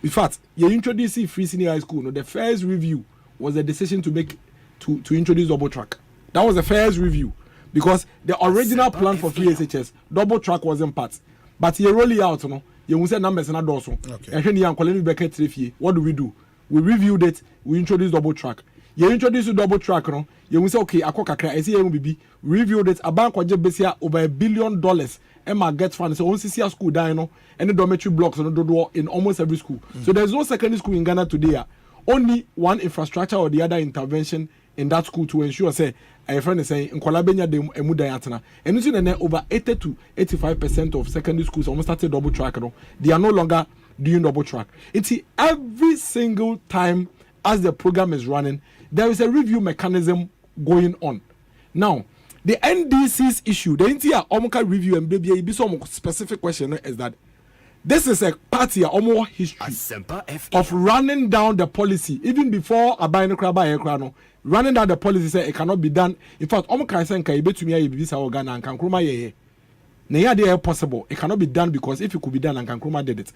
in fact, you introduce free senior high school. The first review was a decision to make to introduce double track. That was the first review because the original plan for free SHS double track wasn't part, but you roll it out, you will say numbers and also. What do? We reviewed it. We introduced double track. You introduce double track, you will say okay, I see MBB reviewed it. A bank was just over $1 billion. Emma gets funds. So once you see a school dying, and the dormitory blocks in almost every school. So there's no secondary school in Ghana today. Only one infrastructure or the other intervention in that school to ensure say a friend is saying in Kwabena de emudayatana and you see over 80 to 85% of secondary schools almost started double track. They are no longer doing double track. It's every single time as the program is running, there is a review mechanism going on. Now, the NDC's issue, the entire Omoka review and baby some specific question is that this is a party almost history of running down the policy even before running down the policy say it cannot be done. In fact, Omoka say nka ebetumi aye bibisa organa and Kankroma ye. Na ya dey possible. It cannot be done because if it could be done and Kankroma did it.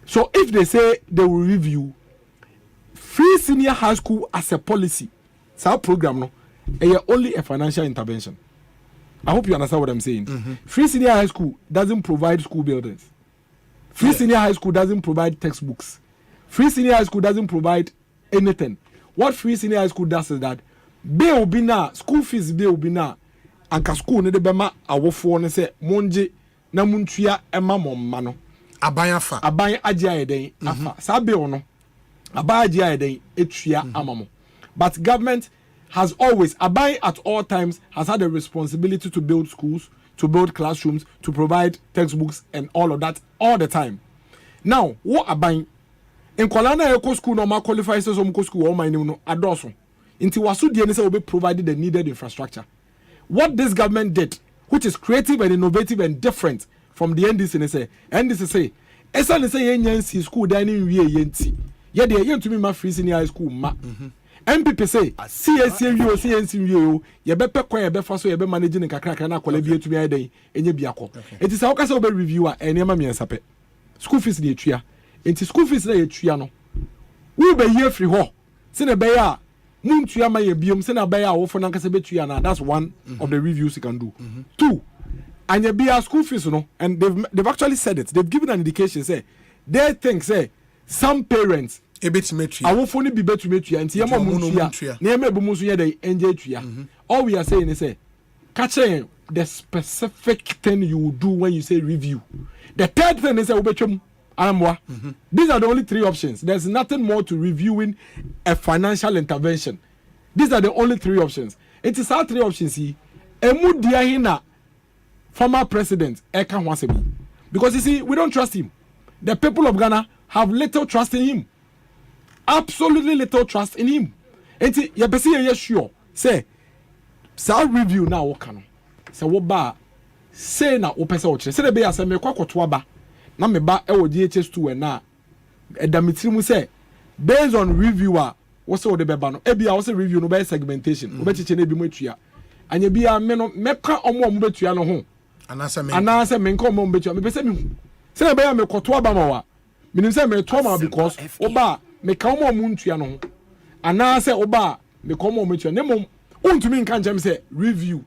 So if they say they will review free senior high school as a policy, so program only a financial intervention. I hope you understand what I'm saying. Free senior high school doesn't provide school buildings. Free senior high school doesn't provide textbooks. Free senior high school doesn't provide anything. What free senior high school does is that bill be na school fees bill be na anka school ne de bema awofo ne se monje na muntua ema momma no aban afa aban age ayeden afa sa bill no aban age ayeden etua amamo. But government has always aban at all times has had a responsibility to build schools, to build classrooms, to provide textbooks and all of that all the time. Now, what aban in Kolana Eco School no ma qualifies as Omco School or my no adoso. Into Wasudi and will be provided the needed infrastructure. What this government did, which is creative and innovative and different from the NDC, say, Esan say NC school dining we yenti. Yeah, they are to me my free senior high school ma. MPP say CSCU CNCU ye be pe kwa ye be fa so ye be managing kakra na kwala bi etumi adan enye biako. It is how ka say obe reviewer enema me nsape. School fees dey etua. Enti school fees na ye etua no. We be ye free ho. Se na be ya muntua ma ye biom se na be ya wo fo na nkase betua na. That's one of the reviews you can do. Two, and ye be ya school fees no, and they've actually said it. They've given an indication say they think say some parents awofo bi betumetua nti yema muntua na yema ebumunsu ye dey enje tua. All we are saying is say catch the specific thing you will do when you say review. The third thing is say obetwem amwa. These are the only three options. There's nothing more to reviewing a financial intervention. These are the only three options. It is our three options here. Emu dia hina former president Eka Hwasebi, because you see we don't trust him. The people of Ghana have little trust in him. Absolutely little trust in him. And you be say sure say sa review na wo kan say wo ba say na wo pese wo kire say be say me kwakoto aba na me ba e wo DHS2 na edamitiri mu say based on reviewer wo say wo de be ba no e bia wo say review no be segmentation wo be chiche na bi mu atua anya bia me no meka omo betua no ho anase me nka omo betua me pese me say be ya me kwato aba ma wa menim say me to ma because oba me ka omo ntua no ho anase oba me ka omo metua ne mom untumi nka njem say review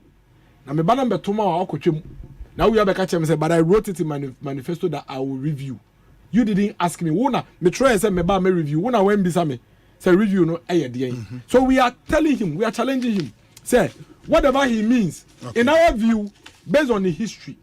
na me ba na beto ma wa akotwem na we abeka chem say but I wrote it in my manifesto that I will review. You didn't ask me wona me try say me ba me review wona when bisa me say review no eye de. So we are telling him, we are challenging him say whatever he means in our view based on the history,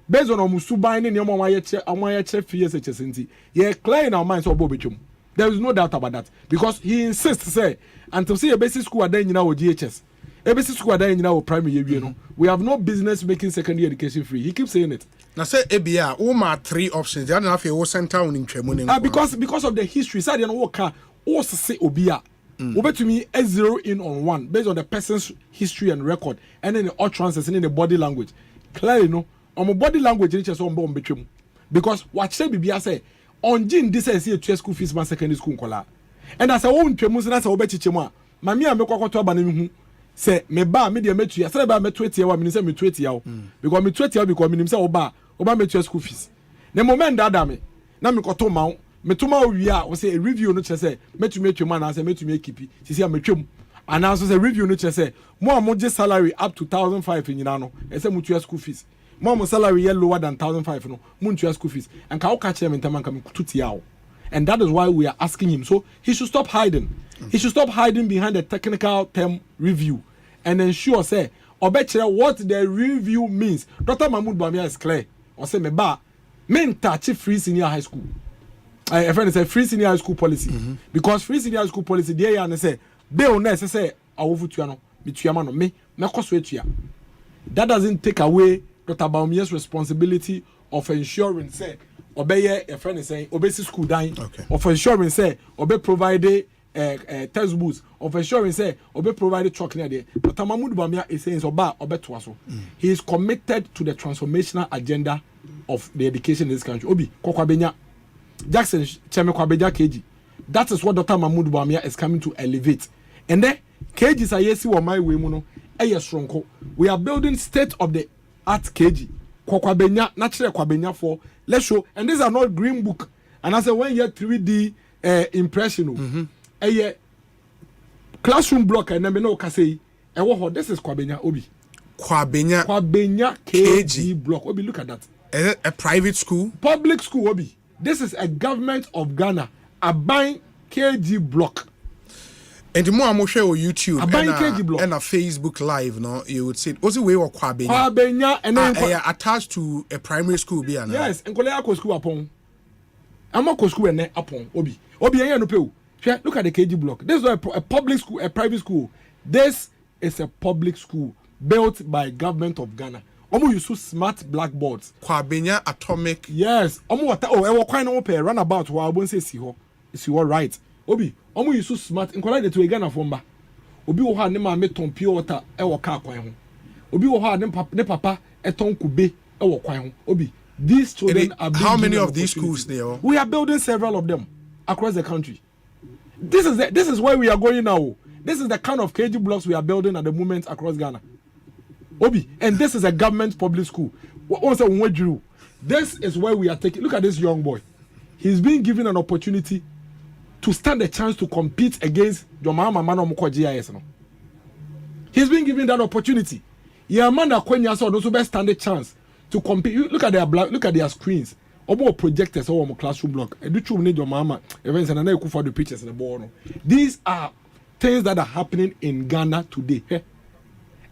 based on omusuban ne nemo amaye che fie se chesenti ye clear in our minds obobetwem. There is no doubt about that because he insists say until say a basic school adan nyina wo DHS ABC school adan nyina wo primary yewie no we have no business making secondary education free. He keeps saying it. Now say ABA ma three options. They don't have a center on in Twemu. Because of the history. Say they no work o say obia. Obetumi a zero in on one based on the person's history and record and then the utterances and in the body language. Clearly no on my body language reach so on betwem. Because what say bibia say on jin this say a school fees man secondary school kola. And as I won Twemu say na say obechiche mu a mami a mekwakoto aba na hu say me ba me de metua say ba me 20 year wa me say me 20 year because me 20 year because me say oba metua school fees na moment that me na me koto ma me to ma wi a we say a review no che say metumi man na say metumi ekipi sisi a metwem and also say review no che say mo je salary up to 1,500 nyina no e say mutua school fees mo salary ye lower than 1,500 no mutua school fees and ka o ka che me ntamanka me tutia. And that is why we are asking him. So he should stop hiding. He should stop hiding behind the technical term review and ensure say obechere what the review means. Dr. Mahmoud Bamia is clear. Or say me ba men touch free senior high school. A friend say free senior high school policy. Because free senior high school policy there and say they on say awufutua no mituama no me koso etua. That doesn't take away Dr. Bamia's responsibility of ensuring say obey a friend is saying obey school dying of ensuring say obey provide textbooks of ensuring say obey provide truck near there. But Mahmoud Bamia is saying obey to us. He is committed to the transformational agenda of the education in this country. Obi Kwabena Jackson Cheme Kwabena KG. That is what Dr. Mahmoud Bamia is coming to elevate. And then KG is a yesi wa my way mono strong. We are building state of the art KG. Kwabena natural Kwabena for let's show, and these are not green book. And I say when you 3D impression, classroom block and then no say, this is Kwabena Obi. Kwabena KG block. Obi, look at that. Is it a private school? Public school, Obi. This is a government of Ghana. A buying KG block. And the more I'm share on YouTube and a Facebook Live, no, you would say, "What's the way of Kwabena and then attached to a primary school, yes, and Kolea school upon. I'm a school and upon Obi. No pay. Look at the KG block. This is a public school, a private school. This is a public school built by government of Ghana. Omo use smart blackboards. Kwabena Atomic. Yes. Omo what? Oh, I will kind of runabout. Wa won't say si ho. is you all right. Obi, omo you so smart. Nkola de to e Ghana fomba. Obi wo ha ne ma me ton pure water e wo ka kwan ho. Obi wo ha ne papa e ton kube e wo kwan ho. Obi, these children are being how many of these schools there are? We are building several of them across the country. This is where we are going now. This is the kind of KG blocks we are building at the moment across Ghana. Obi, and this is a government public school. This is where we are taking. Look at this young boy. He's being given an opportunity to stand a chance to compete against Jomama Manomoko GIS. He's been given that opportunity. Yamanda Kwenya saw those who best stand a chance to compete. Look at their screens. Omo projectors or classroom block. Need your mama events and I for the pictures in the board. These are things that are happening in Ghana today.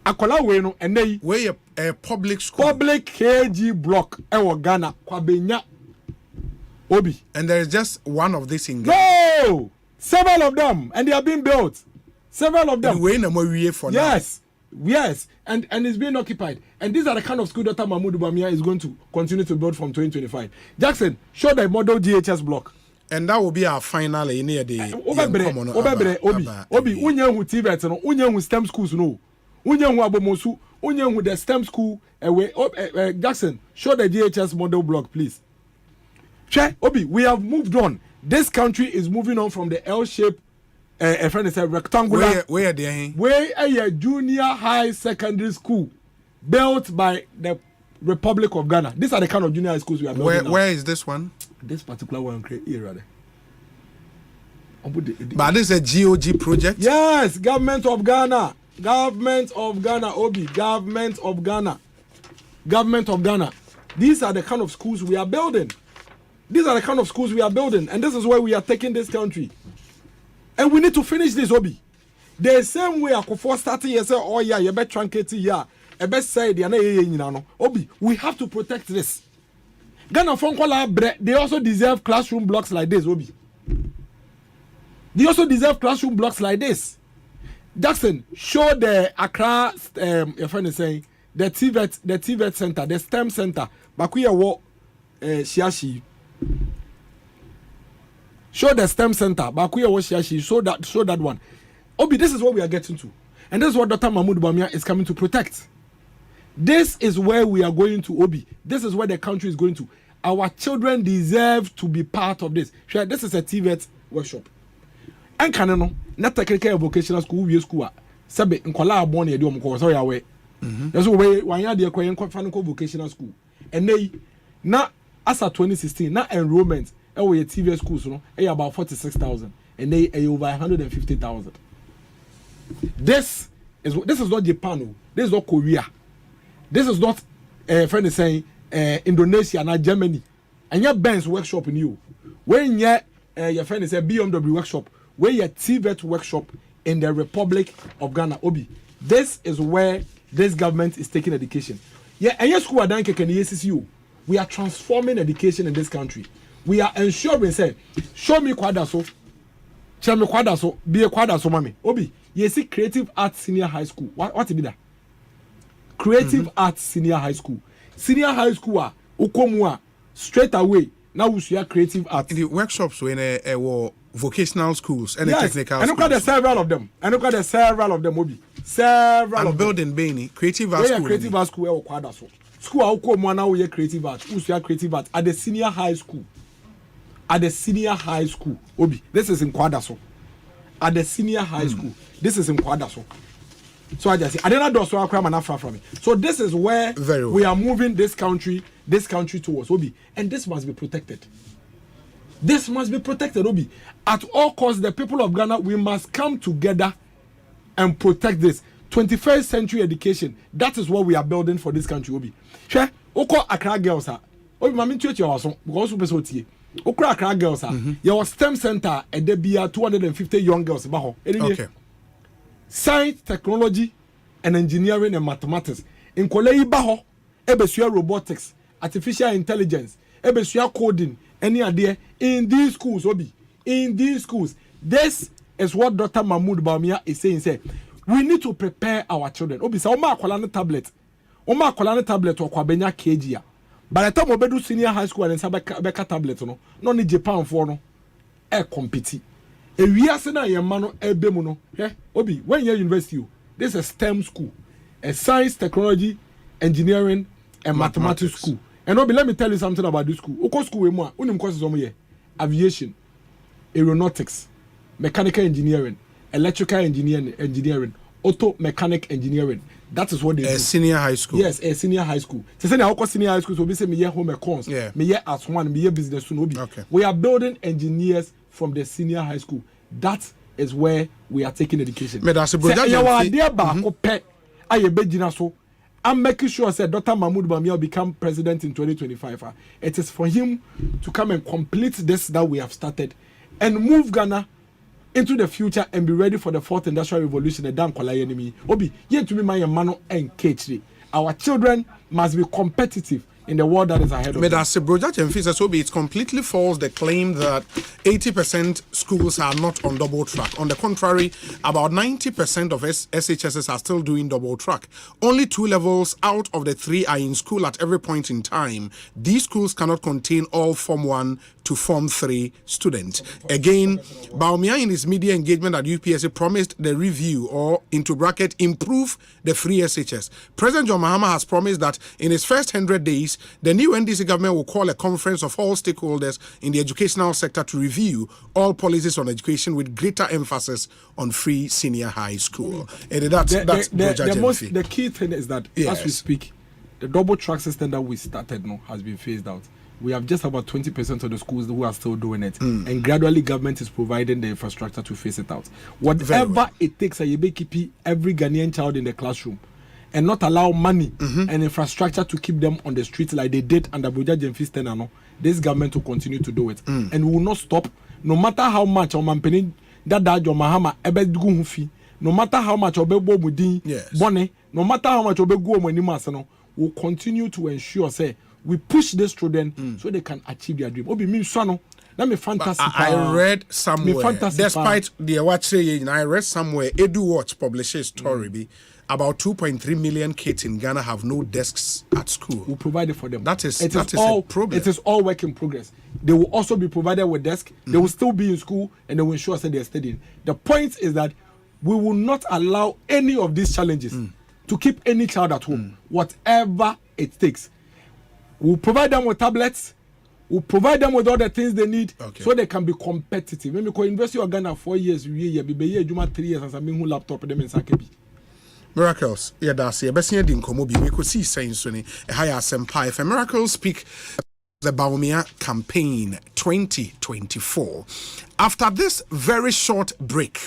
Akola weno and they where a public school, public KG block ewo Ghana Kwabena Obi, and there is just one of this in Ghana. No, several of them, and they are being built. Several of them. Yes, and it's being occupied. And these are the kind of school Dr. Mahmoud Bamia is going to continue to build from 2025. Jackson, show the model GHS block. And that will be our final near the Obi, unye hu TVET no, unye hu STEM schools no. Unye hu Abomosu, unye hu the STEM school Jackson, show the GHS model block, please. Obi, we have moved on. This country is moving on from the L-shaped a friend is a rectangular. Where are they? Where a junior high secondary school built by the Republic of Ghana. These are the kind of junior high schools we are building. Where is this one? This particular one here. But this is a GOG project? Yes, Government of Ghana. Government of Ghana, Obi. Government of Ghana. Government of Ghana. These are the kind of schools we are building. These are the kind of schools we are building. And this is where we are taking this country. And we need to finish this, Obi. The same way I could first start here, say, oh yeah, you better truncate here. I better say, Obi, we have to protect this. Ghana Fonkola, they also deserve classroom blocks like this, Obi. They also deserve classroom blocks like this. Jackson, show the Accra, your friend is saying, the TVET center, the STEM center. Bakuya wo Shiashi. Show the STEM center. Bakuya wo Shiashi. Show that one. Obi, this is what we are getting to. And this is what Dr. Mahmoud Bamia is coming to protect. This is where we are going to, Obi. This is where the country is going to. Our children deserve to be part of this. Sure, this is a TVET workshop. And Canano, not technical vocational school, we school. Sabe, Nkola born here, do Mko, so ya way. That's why one year they acquire vocational school. And they, now, as of 2016, now enrollment, we TVET schools, about 46,000. And they are over 150,000. This is not Japan, this is not Korea. This is not friend is saying Indonesia, not Germany. And your Benz workshop in you. When your friend is a BMW workshop, where your TVET workshop in the Republic of Ghana, Obi. This is where this government is taking education. Yeah, and your school are done can you. We are transforming education in this country. We are ensuring, say, show me Kwadaso, show me Kwadaso, be a Kwadaso, mommy. Obi, you see Creative Arts Senior High School. What be that? Creative Arts Senior High School. Senior High School, Ukomua, straight away. Now we see Creative Arts. In the workshops when were vocational schools and technical schools. And look at the several of them. Obi. Several of building Baini, Creative Arts School. Creative Arts School, Kwadaso. School, Ukomua now we Creative Arts. We see Creative Arts at the Senior High School. At the Senior High School, Obi. This is in Kwadaso. At the Senior High School. This is in Kwadaso. So I just say, I didn't know so I cry far from it. So this is where we are moving this country towards, Obi, and this must be protected. This must be protected, Obi. At all costs, the people of Ghana, we must come together and protect this 21st century education. That is what we are building for this country, Obi. Sure, Oko Accra girls are. Obi, mami church your house because we so tie. Oko Accra girls are. Your STEM center, and there be 250 young girls. Okay. Science, technology, and engineering and mathematics. In Kolei Baho, Ebesua robotics, artificial intelligence, Ebesua coding, any idea in these schools, Obi. In these schools. This is what Dr. Mahmoud Bamia is saying. Say, we need to prepare our children. Obi, say, Oma Kolana tablet or Kwabena KG. By the time we do senior high school and Sabeka tablet, no need Japan for no. e compete e wiase na ye ma no ebe mu no obi when you university this is a STEM school, a science, technology, engineering and mathematics school. And obi, let me tell you something about this school. Oko school we mo unim courses omo ye aviation, aeronautics, mechanical engineering, electrical engineering, auto mechanic engineering. That is what they do. Senior high school. Yes, a senior high school. So say na senior high school, so we say me home econs, me as one, me business soon obi. Okay. We are building engineers from the senior high school. That is where we are taking education. Me that's a brother. I'm making sure that Dr. Mahmoud Bamia will become president in 2025. It is for him to come and complete this that we have started and move Ghana into the future and be ready for the fourth industrial revolution. Obi, yet to be my mano and K3. Our children must be competitive in the world that is ahead of them. It completely false the claim that 80% schools are not on double track. On the contrary, about 90% of SHSs are still doing double track. Only 2 levels out of the 3 are in school at every point in time. These schools cannot contain all Form 1 to Form 3 students. Again, Baumia in his media engagement at UPSA promised the review or into bracket improve the free SHS. President John Mahama has promised that in his first 100 days, the new NDC government will call a conference of all stakeholders in the educational sector to review all policies on education with greater emphasis on free senior high school. And the key thing is that as we speak, the double track system that we started now has been phased out. We have just about 20% of the schools who are still doing it. And gradually government is providing the infrastructure to phase it out. Whatever it takes, keep every Ghanaian child in the classroom and not allow money and infrastructure to keep them on the streets like they did under Boja Jemfi Stenano. This government will continue to do it. And we will not stop, no matter how much Omanhene that John Mahama Ebedugufi, no matter how much Obebo Mudin, Bonne, no matter how much Obego Manimasano, will continue to ensure, say, we push these children so they can achieve their dream. Obi mi swano. That me fantasy. I read somewhere, despite the watch saying, I read somewhere, Edu Watch published a story about 2.3 million kids in Ghana have no desks at school. We provide it for them. That is all a problem. It is all work in progress. They will also be provided with desks. They will still be in school and they will ensure that they are studying. The point is that we will not allow any of these challenges to keep any child at home, whatever it takes. We'll provide them with tablets. We'll provide them with all the things they need so they can be competitive. Maybe because University of Ghana 4 years, we be 3 years as a minimum laptop them in Sakebi. Miracles, that's it. Best in Komobi, we could see saying Sunny a higher Asempa. If a miracle speak the Baumia campaign 2024. After this very short break,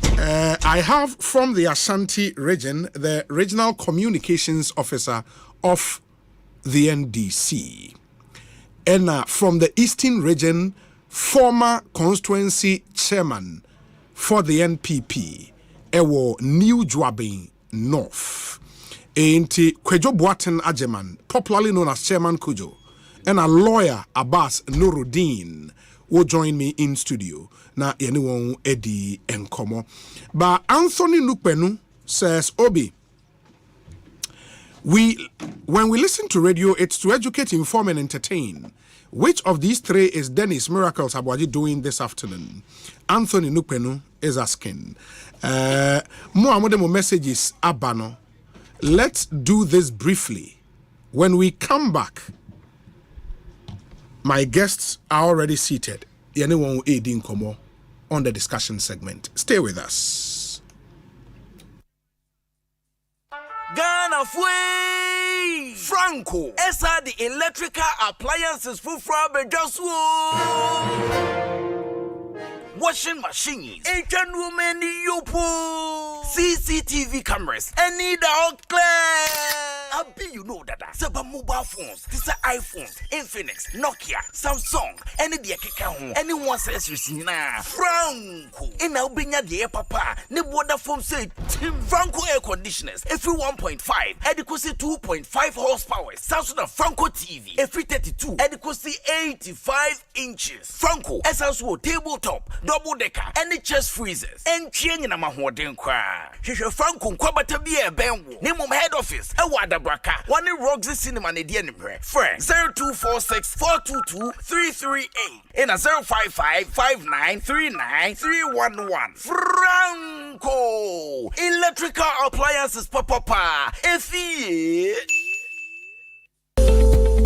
I have from the Asante region the regional communications officer of the NDC, and from the Eastern region, former constituency chairman for the NPP, Ewo New Dwabin North, Enti Kwejo Boaten Ajeman, popularly known as Chairman Kujo, and a lawyer Abbas Nuruddin will join me in studio. Na anyone Eddie Enkomo, but Anthony Nukpenu says Obi. When we listen to radio, it's to educate, inform, and entertain. Which of these 3 is Dennis Miracles Abwaji doing this afternoon? Anthony Nupenu is asking. More messages, Abano. Let's do this briefly. When we come back, my guests are already seated. Anyone aiding Komo on the discussion segment. Stay with us. Ghana Fui Franco Esa the electrical appliances for Frabejaswo washing machines, Asian women yopo, CCTV cameras, any dog clear. I be you know that several mobile phones, these are iPhones, Infinix, Nokia, Samsung, any the keka anyone says you see na Franco. In our binya the papa, ne water foam say Franco air conditioners, every 1.5, adequacy 2.5 horsepower, Samsung Franco TV, every 32, adequacy 85 inches. Franco, essential tabletop, double decker, any chest freezers, and chain in a mahoden cry. Franco Kwabena be a benwo, name of head office, a water Adraka. One Roxy Cinema ne die nimre. Friend 0246 422 338 and a 055 5939 311. Franco Electrical Appliances Papa. Effie.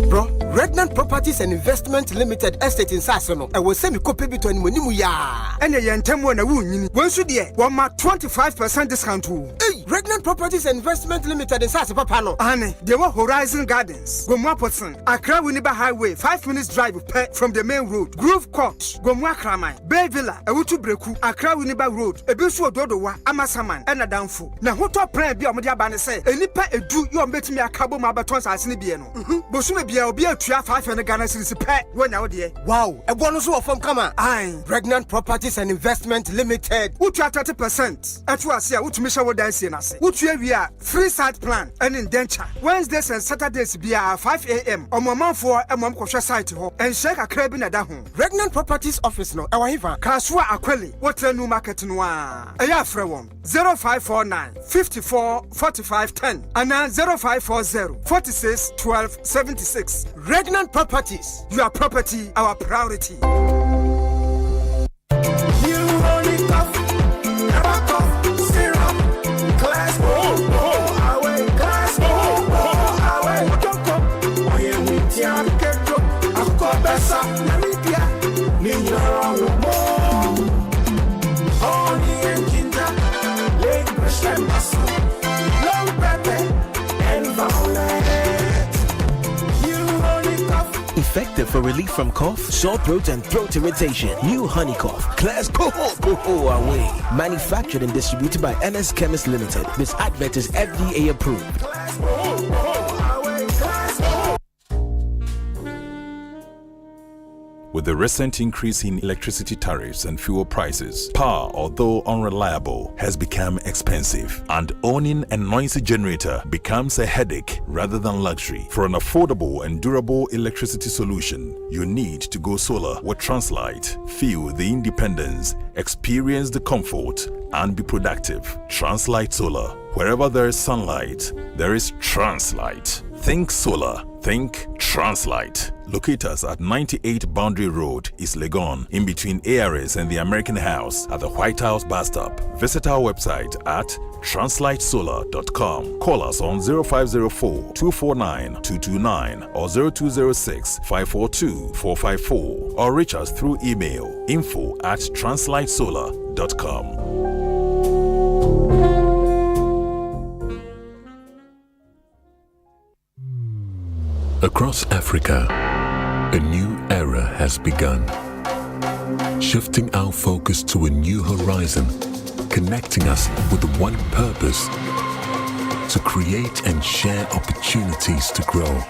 Bro, Regnant Properties and Investment Limited Estate in Sasono. I will send me copy between Munimu ya. And a yantemo na wuni. Once you dear, 25% discount. Hey, Regnant Properties and Investment Limited in Sasono Pano. Ane, they were Horizon Gardens. Gomwa Potson, Accra Winneba Highway, 5 minutes drive from the main road. Grove Court, Gomwa Kramai, Bay Villa, Ewutu Breku, Accra Winneba Road, Ebisu Ododowa, Amasaman, and Adamfu. Na hoto prayer be omodia bane say, enipa edu yo mbeti me akabo mabaton asini bieno. Bosu me bia obi atua 500 Ghana cedis pe wona wo de. Wow, ebo no so ofam kama. Aye, Pregnant Properties and Investment Limited. Utua 30%. Atu ase a utumi hye wo dansie na se. Utua wi a free site plan and indenture. Wednesdays and Saturdays bia 5 a.m. Omomanfo emom kohwe site ho. Enhye kakra bi na da ho. Pregnant Properties office no ewa hiva. Kasua Akweli, Waterloo Market no a. Eya afre won 0549 54 45 10 and 0540 46 12 76. Regnant Properties, your property, our priority. Effective for relief from cough, sore throat, and throat irritation. New Honey Cough. Class Coho away. Manufactured and distributed by NS Chemist Limited. This advert is FDA approved. With the recent increase in electricity tariffs and fuel prices, power, although unreliable, has become expensive, and owning a noisy generator becomes a headache rather than luxury. For an affordable and durable electricity solution, you need to go solar with Translight. Feel the independence, experience the comfort, and be productive. Translight Solar. Wherever there is sunlight, there is Translight. Think solar. Think Translight. Locate us at 98 Boundary Road, East Legon, in between ARS and the American House at the White House bus stop. Visit our website at translightsolar.com. Call us on 0504-249-229 or 0206-542-454 or reach us through email info@translightsolar.com. Across Africa, a new era has begun, shifting our focus to a new horizon, connecting us with one purpose: to create and share opportunities to grow.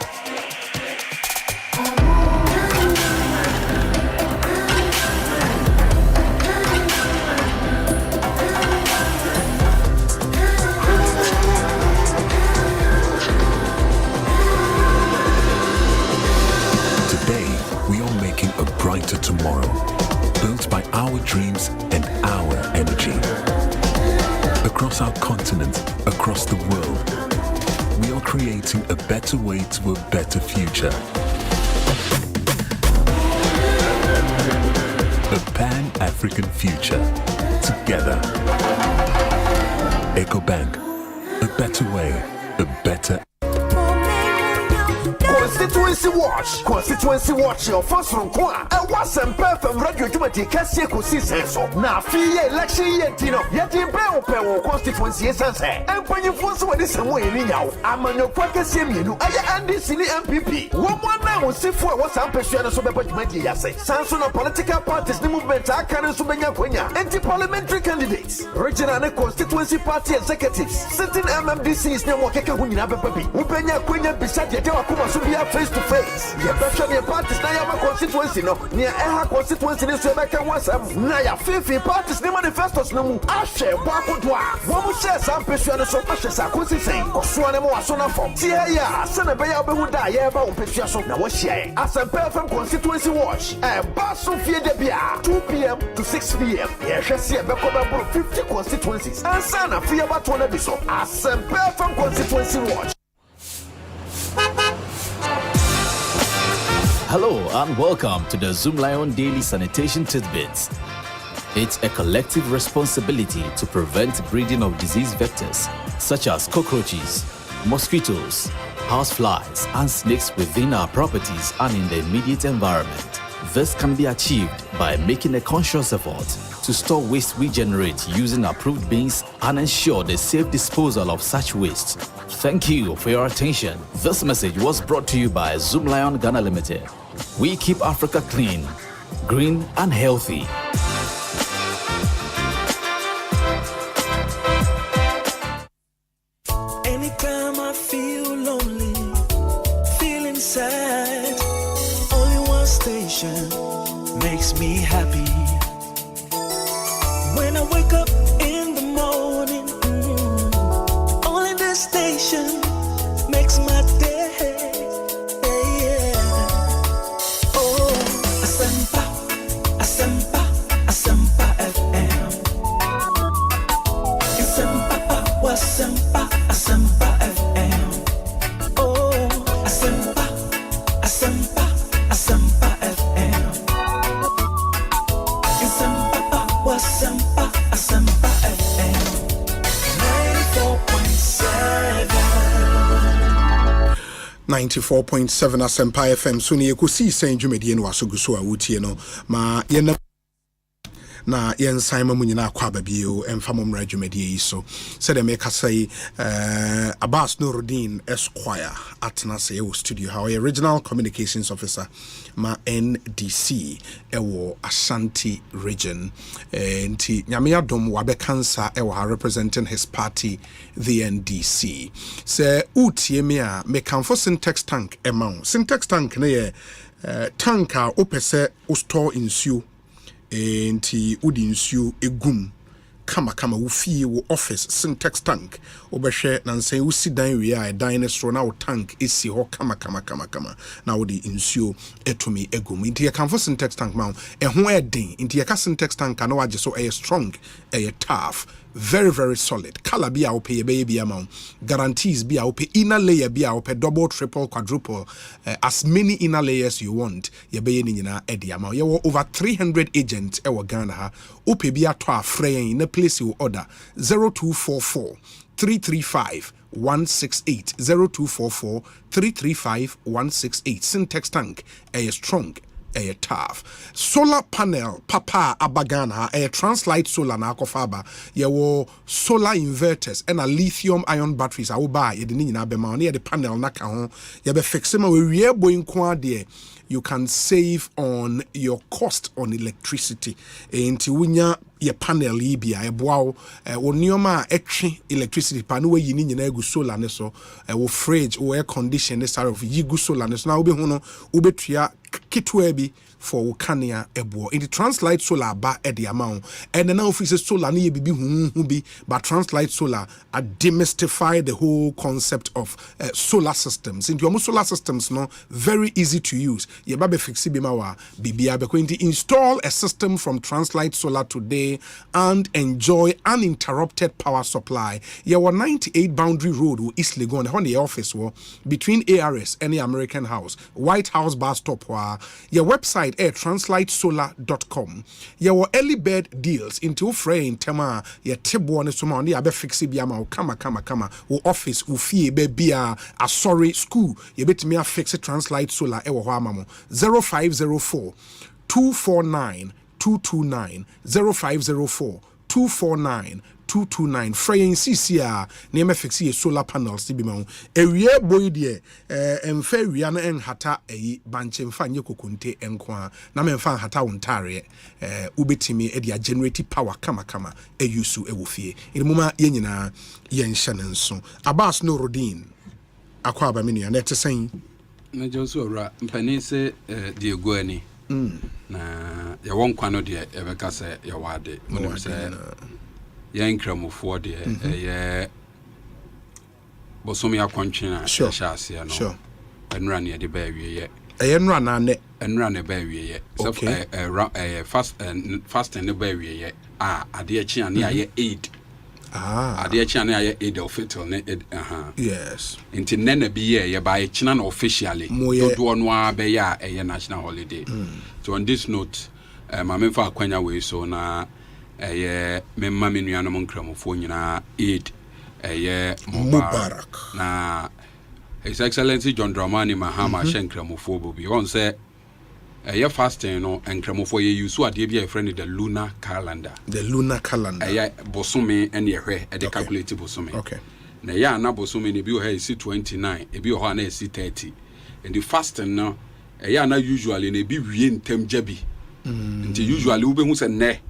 Brighter tomorrow, built by our dreams and our energy. Across our continent, across the world, we are creating a better way to a better future. A Pan-African future. Together. EcoBank. A better way, a better Constituency Watch, your first from Kwa. And what's some perfect radio to Cassie Ekosiisen so. Now, free election yet, you know, yet in Bell constituency is answer. And when you force what is away in now, I'm on your pocket, same you. I am this in the MPP. One now will see for what's I'm persuaded so about my dear say. Sanson of political parties, the movement, I can't Subenya Quenya, anti parliamentary candidates, regional and constituency party executives, sitting MMDCs, no more Kaka Hunyababi, Upenya Quenya beside the Wakuma Subia face to face. Your better parties now have a constituency no near a constituency in Sebeka was Naya 50 parties the manifestos no Ashe Wakudwa. One share some persuaded so much as I could say, or Swanemo Asona from Tia, Senabaya Behuda, Yaba, Pesuaso, now was share. Asempa FM Constituency Watch, and Basu Fia de Bia, 2 p.m. to 6 p.m. Yes, I see a Bekoba 50 constituencies, and Sana Fia Batona Biso, Asempa FM Constituency Watch. Hello and welcome to the Zoom Lion Daily Sanitation Tidbits. It's a collective responsibility to prevent breeding of disease vectors such as cockroaches, mosquitoes, houseflies, and snakes within our properties and in the immediate environment. This can be achieved by making a conscious effort to store waste we generate using approved bins and ensure the safe disposal of such waste. Thank you for your attention. This message was brought to you by Zoom Lion Ghana Limited. We keep Africa clean, green, and healthy. Anytime I feel lonely, feeling sad, only one station makes me happy. When I wake up in the morning, only this station makes my day. Yeah. Oh, Asempa, Asempa, Asempa FM. Asempa, Asempa, Asempa FM. Oh, Asempa, Asempa, Asempa FM. Asempa, Asempa FM 94.7 Asempa FM. So ni Ekosiisen dwumadie no wasoguso a wotie no ma yena na yensan ma munyina kwaba bio emfa momra dwumadie yi so said make say Abbas Nuruddin Esquire atna say wo studio how original communications officer ma NDC ewo Asante region nti nyame adom wabe cancer ewo representing his party the NDC say utie me a me kanfo syntax tank emount syntax tank na ye tank a opese o store insuo nti udi nsuo egum kama wo fie wo office syntax tank obehwe na nsan wo si dan wi a dan ne soro na wo tank esi ho kama na wo di nsuo etumi egum nti ye kan for syntax tank ma ho eden nti ye ka syntax tank na wage so strong tough very very solid color bi a wo pay be bi amount guarantees bi a wo pay inner layer bi a wo pay double triple quadruple as many inner layers you want ye be ni nyina edi amount ye wo over 300 agents e wo Ghana ha wo pay bi ato afre na place you order 0244 335 168 0244 335 168 syntax tank strong tough solar panel papa abagana translite solar na akofaba yewo solar inverters and a lithium ion batteries a wo buy ye de ni nyina be ma na ye de panel na ka ho ye be fixe ma we wie boy nko ade you can save on your cost on electricity enti wunya ye panel yi bia eboa wo nioma etwe electricity pa no wayi ni nyina egu solar ne so wo fridge wo air condition ne sort of yi gu solar ne so na wo be hu no wo betua kitwa bi for Wukania ebo in the translite solar ba e the amount and now office solar ni bibi hu bi but translite solar demystify the whole concept of solar systems into your solar systems no very easy to use ye ba be fix bi ma wa bibia be going to install a system from translite solar today and enjoy uninterrupted power supply ye 98 Boundary Road wo East Legon on the office wo between ARS and the American House White House bus stop wa your website translitesolar.com your early bird deals into frame tema your table on so money abe fixi bi ama kama wo office wo fie be bia a sorry school you betimi a fix translite solar e wo ho amamo 0504 249 229 0504 249 229 fraying CCR name fixi solar panels bi ma ewie boy de emfa wia na enhata banche mfa nye kokonte enko na memfa hata wontare ubetimi e dia generate power kama use ewo fie muma ye nyina ye nhye ne nso Abbas Nuruddin akwa ba menu na etesen na jonso ora mpani se de goani na ya wonkwa no de ebeka se ya wade mo se yan kramofo de bosomi akontwena shase no enra ne de ba wiye enra na ne enra ne ba wiye so fast ne ba wiye ade achi ane aye aid Adeɛ kyina na ayɛ Eid al-Fitr ne Yes. Nti nene bi ye ba kyina na officially. Dodo no a be ya ɛyɛ national holiday. So on this note, ma memfa akwanya we so na ɛyɛ memma me nuanom nkramofo nyina Eid ɛyɛ Mubarak. Na His Excellency John Dramani Mahama Shenkramofo bobi on say fasting no nkramofo ye use ade bi a friend the lunar calendar. The lunar calendar. Bosome and ye hwe e de calculate bosome. Okay. Na ya na bosome ne bi o ha si 29, e bi o ha na si 30. And the fasting no na usually na bi wie ntem jabi. Nti usually we be hu se ne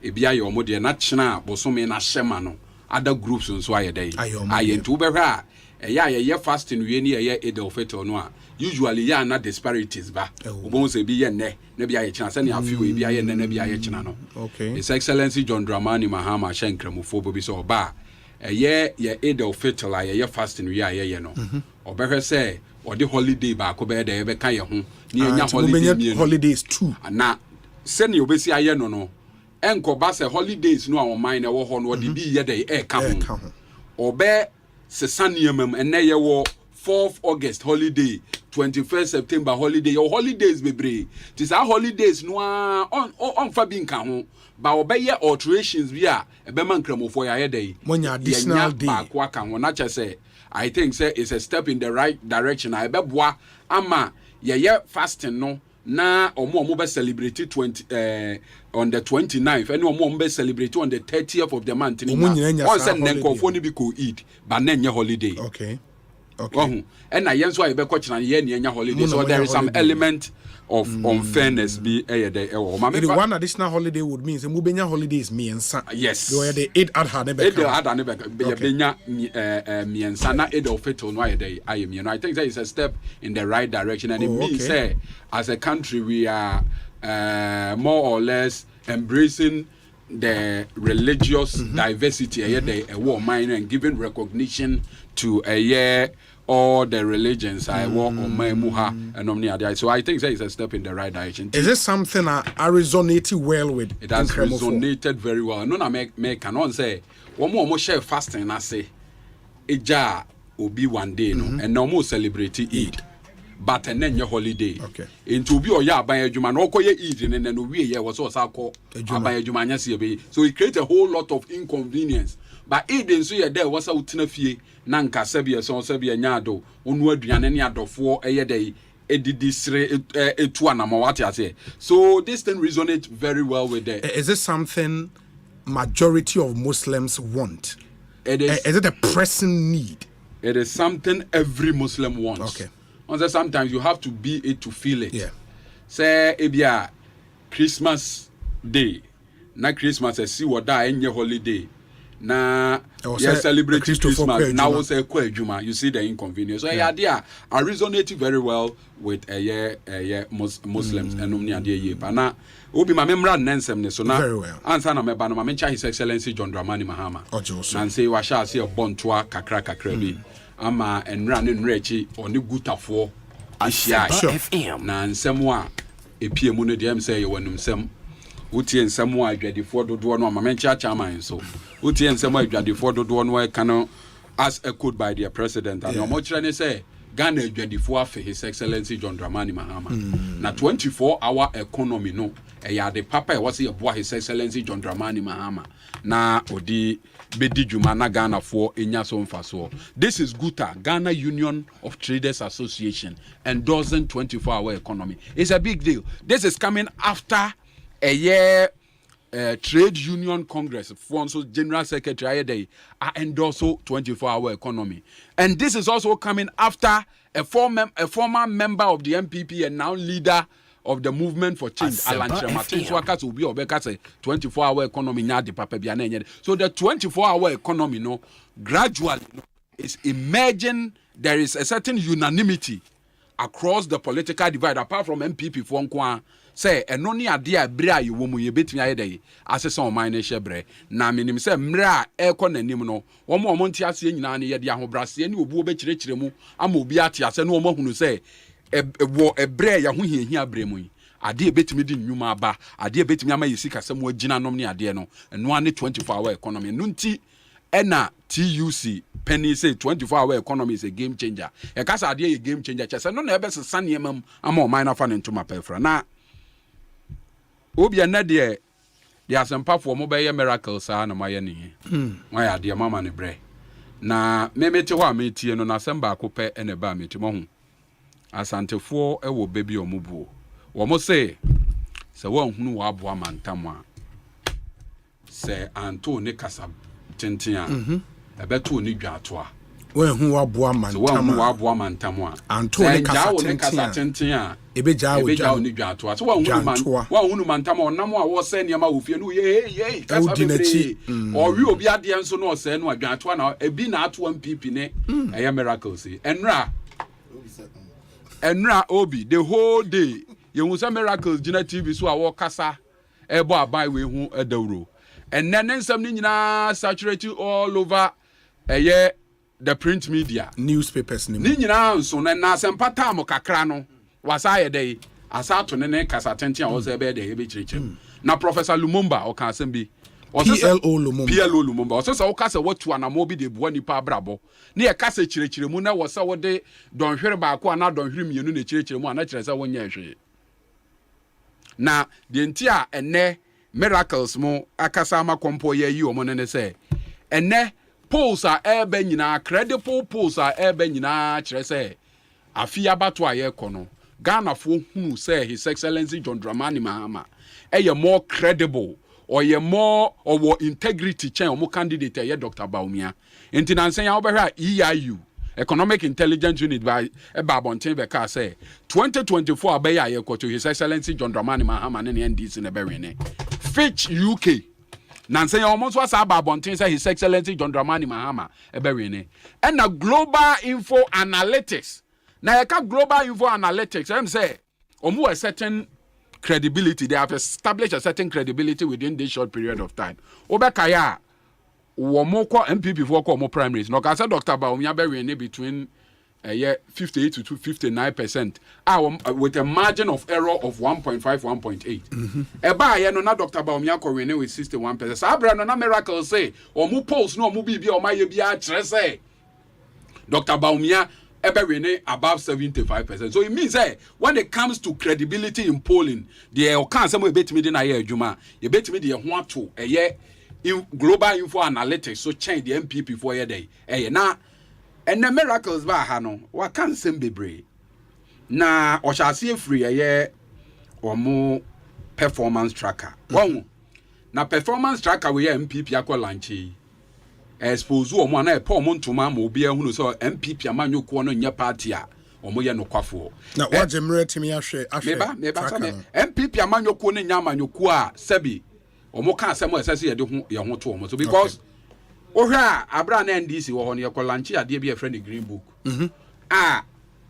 e bi aye omo de na chena bosome na hyema no other groups nso aye dey. Aye nti we be hwa ye fasting we ni ye Eid al-Fitr no a usually ya na disparities ba obon se bi ye ne na bi aye chena se ne afi we bi aye ne na bi aye chena no. Okay. His Excellency John Dramani Mahama Shenkramofo bobi so ba ye Eid al-Fitr la ye fasting we aye no. Obehwe se or the holiday ba ko be dey be kan ye ho ni enya holidays too. Na se ne obesi aye no enko ba se holidays no a o man na wo ho no o de bi ye dey e ka ho. Obe se saniamam enne ye wo 4th August holiday, 21st September holiday, your holidays bebre. This are holidays no on fa bi nka ho. Ba obeye alterations bi a ebe man nkramofo ya day. Monya additional day. Ba kwa kan ho na che say I think say it's a step in the right direction. I be boa ama ye fasting no na omo be celebrate on the 29th and omo be celebrate on the 30th of the month. On say nenkofo ni bi ko Eid ba na nye holiday. Okay. And I yenso be ko china ye nya holiday, so there is some element of unfairness be day one additional holiday would mean say mubenya holidays miensa. Yes. You the 8 adha ne be. 8 adha ne be benya miensa na Eid al-Fitr no day I mean I think that is a step in the right direction, and it means say as a country we are more or less embracing the religious diversity and giving recognition to all the religions I walk on my muha and omni. So I think that is a step in the right direction. Is this something I resonate well with? It has resonated very well. No, I cannot say one more share fasting. I say eja obi one day no, and no more celebrate Eid. But and then your holiday. Okay. Into be or ya by a Juma no koye eating and then we was also called by a Jumania. So it creates a whole lot of inconvenience. But Eden so ya there was out in a fee, Nanka Sebia, son Sebia Nyado, Unwadian any other for a day, Edidisre, a tuana, what I say. So this thing resonates very well with that. Is this something majority of Muslims want? It is. Is it a pressing need? It is something every Muslim wants. Okay. Sometimes you have to be it to feel it. Yeah. Say ebia Christmas Day. Na Christmas see what that any holiday. Na celebrate Christmas. Now we say Kwabena. You see the inconvenience. So yeah, I resonate very well with Muslims and omni ade ye. But na obi ma memra nensem ne so na. Very well. Ansa na me ba no ma mencha His Excellency John Dramani Mahama. And say wa sha say bontoa kakra bi. Ama enra ne nrechi oni gutafo ahia FM na nsem a epie mu no dem say ye wanum nsem wotie nsem a adwadefo dodo no amamencha chairman so wotie nsem a adwadefo dodo no e kan as echoed by their president and no kire ne say Ghana adwadefo afa His Excellency John Dramani Mahama na 24-hour economy no ya de papa e was your boy His Excellency John Dramani Mahama na odi bedi juma na Ghana for enya so mfaso. This is GUTA, Ghana Union of Traders Association, endorsing 24-hour economy. It's a big deal. This is coming after a year Trade Union Congress, Fonso General Secretary Day, endorse 24-hour economy. And this is also coming after a former member of the MPP and now leader of the movement for change, Alan Trematin Swakas will be obekase 24-hour economy nya de papa bia na enye. So the 24-hour economy no gradually is emerging. There is a certain unanimity across the political divide apart from MPP for nkwa say eno ni ade a bre ayi wo mu ye betimi aye dey asese o man na hyebre na menim say mra ekọ nanim no wo mo nti ase nyina ne ye de ahobrase ne obu obekirekire mu ama obi ate ase no mo hunu say wo ebre ya ho hiahia bre mu ade betimi di nnwuma aba ade betimi ama yesi kasem agina nom ne ade no eno ane 24-hour economy no nti ɛna TUC penny say 24-hour economy is a game changer. E kasa ade a game changer. Chese no na ebe sesa niemam ama o man afa ne ntoma pefra. Na obi na de Asempa for mo be miracles na maye ne. Why ade mama ne bre. Na memete ho ametie no na semba akopɛ ene ba meti mo ho. Asante fo e wo baby omubuo. Wo mo say se wo hunu wa aboa mantam a se anto ne kasa tenten a ebeto ni dwato a we hu wa boa mantam a anto ne kasa tenten a ebeja wo ni dwato a so wa hunu mantam a onam a wo se niam a wo fie no ye kasa bebre o wi obi ade enso no se no adwato a na ebi na ato MPP ne eye miracles enra obi the whole day you hu say miracles gina TV so a wo kasa ebo abai we hu edawro and then nsam ni nyina saturated all over the print media newspapers ni nyina nso na Asempa time kakra no wasa ye dey asato ne kasa tenten a wo say be dey be chirichim na Professor Lumumba o kan asem bi PLO Lumumba o say wo kasa watu anamo bi de boa nipa brabo na ye kasa chirichire mu na wo say wo de donhwere ba ko na donhwere mienu na chirichire mu na kire say wo nya hwe na de ntia ene miracles mo akasa ma kompo ye yi omo ne say ene polls are ebe nyina credible polls are ebe nyina kire say afia bato aye kono Ghana fo hunu say His Excellency John Dramani Mahama ye more credible or ye more or integrity chen omo candidate ye Dr. Baumia enti na nsen ya obehwa EIU Economic Intelligence Unit by Babontin Beka say 2024 abeya ye ko to His Excellency John Dramani Mahama ne NDC ne berene Fitch UK Nansen ya almost was Babontin say His Excellency John Dramani Mahama berene and na Global Info Analytics na yeka Global Info Analytics them say omo a certain credibility they have established a certain credibility within this short period of time obekaya womo ko MPP for ko mo primaries no ka say Dr. Baumia berene between 58 to 59% with a margin of error of 1.5 1.8 eba ye no na Dr. Baumia ko win with 61%. Sabra no na miracle say omo polls no omo bibia omo ye bia kire say Dr. Baumia ebe win above 75%. So it means when it comes to credibility in polling the o kan say mo betimi de na ye adwuma ye betimi de ye ho ato in Global Info Analytics so change the MPP for ye day na and the miracles ba ha no wa kan sem bebre na o sha see free omo performance tracker won na performance tracker we MPP akọ lanchi expose omo na e pa omo ntoma ma obi ehunu so MPP amanyoko no nya party a omo ye no kwafo na wa jemre timi ahwe meba MPP amanyoko no nya amanyoko a sebi omo kan asem esese ye de ho to omo so because ohwa abra na NDC wo ho ne yekolanchi ade bi e friend green book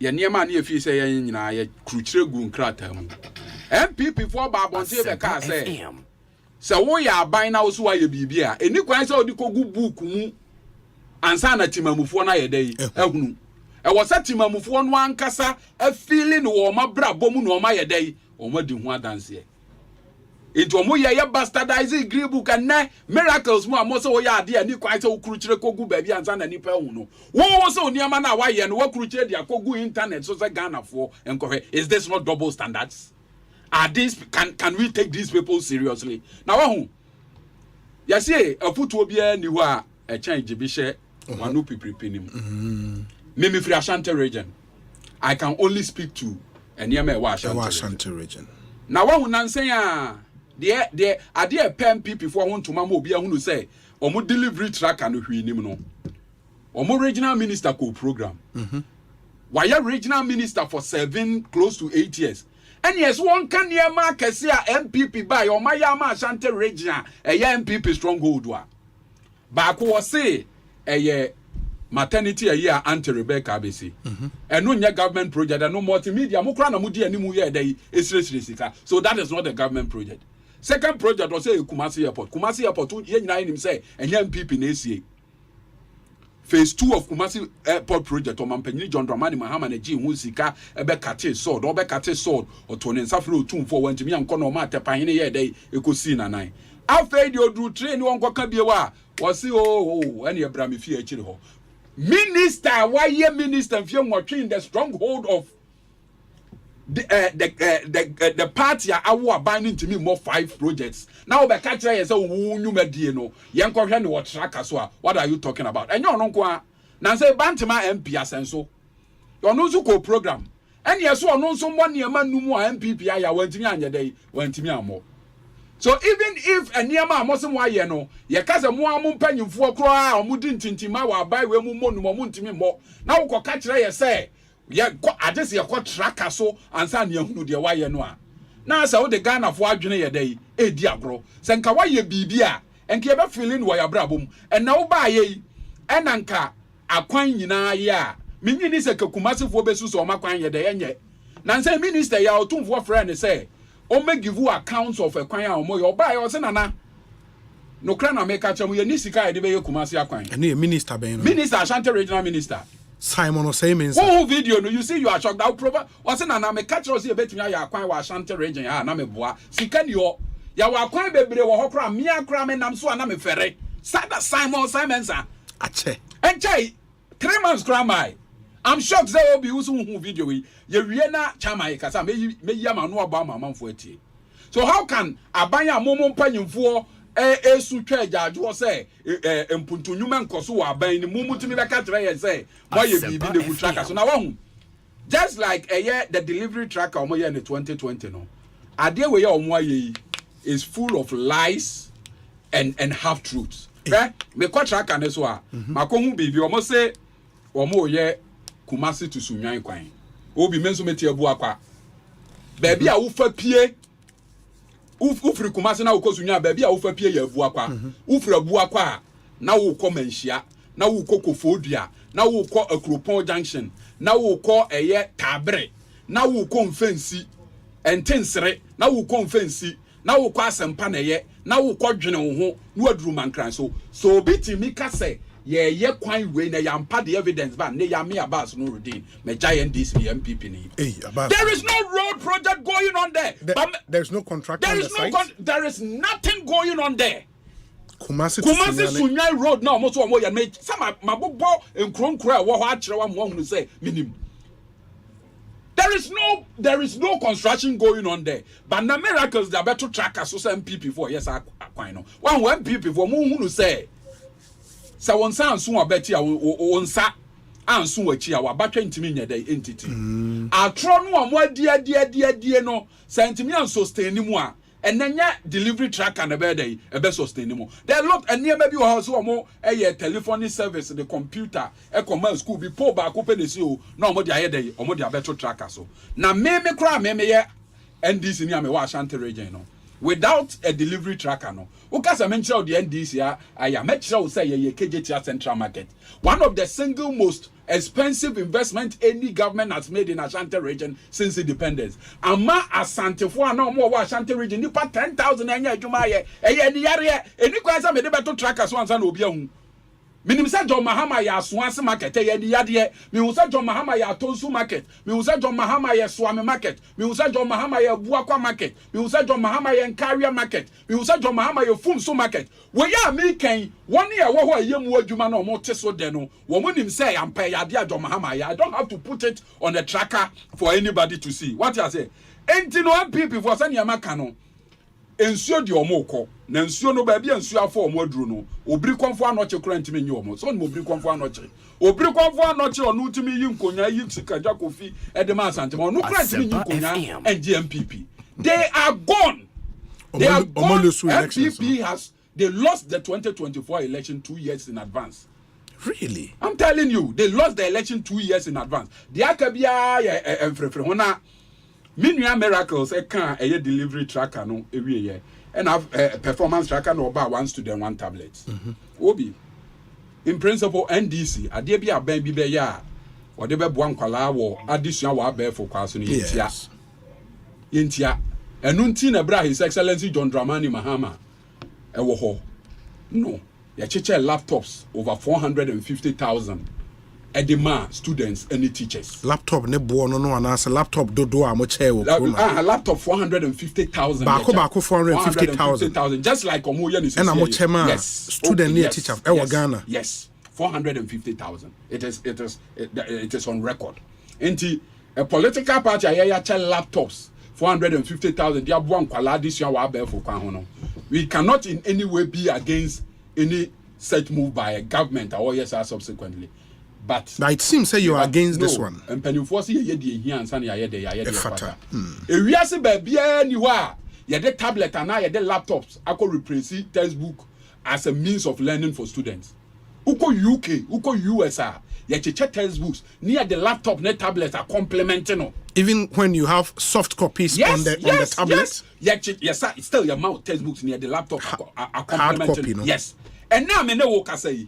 ye niema na ye fi se ye nyina ye kruchire gu nkrata mu MPP for babonte be ka se wo ya aban na wo so aye bibia eni kwan se odi kogu book mu ansa na timamufo na ye dai ehunu e wo sa timamufo no ankasa a feeling wo ma brabo mu no ma ye dai o ma di ho adanse it omo ye bastardizing green book and na miracles mu amo so wo ya ade ani kwan se wo kruchire kogu ba bi ansa na nipa ehunu wo so niema na wa ye no wo kruchire dia kogu internet so se Ghana for enkohe is this not double standards? Are these can we take these people seriously? Now who? You see, a foot will be any who a change bishe wanu pipinim. Mimi free Asante region. I can only speak to a near me Asante region. Now one nansenya the idea pen people for one to mamo be who say omo delivery track and hwinim no. Omo regional minister co program. Why a regional minister for close to 8 years? And yes, one can hear Markesia MPP by or Mayama Asante region a MPP stronghold wa. Back was say a maternity a year anti Rebecca ABC. And no government project and no multimedia Mukrana Mudi and Nimuya day is restricted. So that is not a government project. Second project was say Kumasi Airport. Kumasi Airport 2 him say and MPP in ACA. Phase 2 of Kumasi Airport project or Mampeni John Dramani Mahama na G Musika ebe kate sword or be kate sword or to nsafro tum for when to me anko no mate pahene ye dey Ekosiise na nine. Afei de odu train won kwaka bie wa was any Abraham fear chiro. Minister, why ye minister fear watching the stronghold of the party are binding to me more 5 projects. Now the catcher is a new mediano. Young Korean what track as well. What are you talking about? And you're not now say Bantama MP Asenso. Your Nozuko program. And yes, so no someone near man no more MPP I went to me on your day, went to me more. So even if a near man mustn't why you know, your cousin more penny for cry or mudin tintima or buy we moon to me more. Now go catch I say, yeah, I just see a quite tracker so and san young dear why you know. Now so the gun of 1 a day, a diagro, Sanka why you be and keep a feeling why a brabum, and now buy ye, and anka, a coin ya. Minister Kumasi for Besus or Makwanya de Enye. Nancy Minister ya or 2 for friend say, O may give you accounts of a choir or more buy or senana. No crana make a chamu Nisika de Kumasi Aquine. And Minister Ben. Minister Asante Regional Minister. Simon Osei means. Oh, video no, you see you are shocked out proper. Was an aname catch us a bit me ya Aquine was Asante Region ya Nameboa. Sikan yo ya wa Aquine baby or Hokra, Mia Cram and Namso Aname Ferre. Sada Simon sir. Ache. And Jay 3 months cramai. I'm shocked they will be using video. You Riena Chamai Casa may Yama no about my mom for it. So how can Abaya Momon Penny for a sutre judge was say and Puntu Newman Kosua by the moment to me like I say, why you be the good tracker? So now just like a year the delivery tracker on my year in 2020 no. Idea where your way is full of lies and half truths. Right? Me kwa tracker and this one. Makomu baby almost say or more yeah. Kumasi to Sunyan Quine. Obi menso meti abu akwa. Baby a ufa pie. Ufri Kumasi na uko Sunyan baby a ufa pie ya abu akwa. Ufri abu akwa na uko menhia, na uko Kofodua, na uko Akropon Junction, na uko eye Tabre, na uko mfensi entensere, na uko mfensi, na uko Asempa na ye, na uko dwene wo ho, no aduru mankran so biti mi ka say ye kwan we na yampa the evidence ba ne yame abas no routine me giant DCP MPP ni. There is no road project going on there. There's no contract. There is nothing going on there. Kumasi Sunyai road now almost one more ya make some mabobo nkronkro wo ho akere wa mo hunu say minim. There is no construction going on there. But na miracles they better track as so MPP for yes akwan no. One MPP for mo hunu say so one sound soon abeti on sa and soon a chia wa batwa ntimi nya dey entity atro no amwa die no sentimi an sustain mu a enanya delivery tracker na be dey e be sustain mu there lot enia ba bi o so mo telephone service the computer command school bi po ba ko penesi o na omo dey dey omo dey abeto tracker so na me kra me ye NDC ni ame wa Asante region no without a delivery tracker no ukasa mention the NDC aya mention say ye KJT Central Market, one of the single most expensive investment any government has made in Asante region since independence. Ama Asante for no more Asante region ni pa 10,000 enya adwuma ye ni yare eni kwasa me de beto trackers wan san obi ahu minim sa John Mahama ya Aswase market ye ni yade mi hu sa John Mahama ya Tonsu market mi hu sa John Mahama ya Swame market mi hu sa John Mahama ya Buakwa market mi hu sa John Mahama ya Nkaria market mi hu sa John Mahama ya Fumso market we ya me kan one year wo ho ayemu adwuma na omo teso de no wo mo nim say ampa ya de John Mahama ya I don't have to put it on the tracker for anybody to see what you say enti no MPP for say niamaka no ensuo di omoko na ensuo no ba bia ensuo afọ omo aduru no obiri konfo anoche kura ntimi nyi omo so no obiri konfo anoche onu ntimi yi nkonya yi sikaja kofi edema Asante onu kura ntimi nyi nkonya NGMPP they are gone. MPP they lost the 2024 election 2 years in advance. Really? I'm telling you, they lost the election 2 years in advance. The akabia hona Minua miracles can a delivery tracker no every year and have performance tracker no about 1 student 1 tablet. Obi in principle NDC ade bia ban bi be ya or de be bo ankwala wo addition wa be for kwaso no yentia enu nti na bra His Excellency John Dramani Mahama e wo ho no ya cheche laptops over 450,000 edema students and teachers. Laptop ne bo no anase laptop dodo a mo chair wo a laptop 450,000. Bako 450,000. Just like omoye ni and mo chairman student near teacher e Ghana. Yes, 450,000. It is on record. Enti a political party ayaya chair laptops 450,000. Dia buan kwala this year wa be for kwan ho no. We cannot in any way be against any such move by a government or yes subsequently. But it seems say you are against this one. And penufo say ye dey here and say ye dey fata. E wiase ba bia ni ho a ye dey tablet and ye dey laptops akọ replace textbook as a means of learning for students. Uko UK, uko US ye check textbooks near the laptop net tablets are complementing no. Even when you have soft copies on the tablet. Yes sir, it's still your mouth textbooks near the laptop are complementing. Hard copy, no? Yes. And now me no wo ka say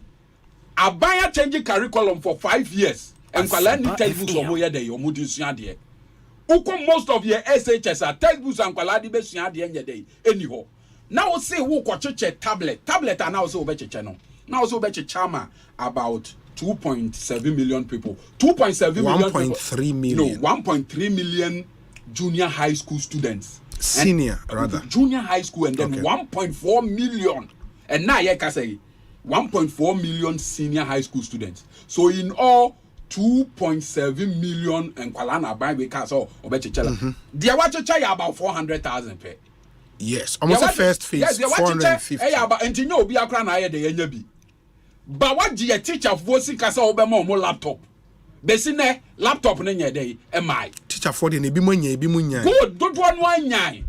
Abaya changing curriculum for 5 years. And kwala ni textbooks omo ye dey omo di sua de. Uko most of your SHS are textbooks and kwala di be sua de nye dey anyhow. Now say wo ko cheche tablet and now say wo be cheche no. Now say wo be cheche about 2.7 million people. 2.7 million 1.3 million. No, 1.3 million junior high school students. Senior rather. Junior high school and then 1.4 million. And now you can say 1.4 million senior high school students. So in all, 2.7 million and Kwalana by because or Obechela. They watch a about 400,000 pay. Yes, almost the first phase. Yes, 450. About and you know be a crown higher the NB. But what do you teach of voicing Casa Obama more laptop? Besine laptop in your day, am I? Teacher for the Bimunya. Good, don't one yai.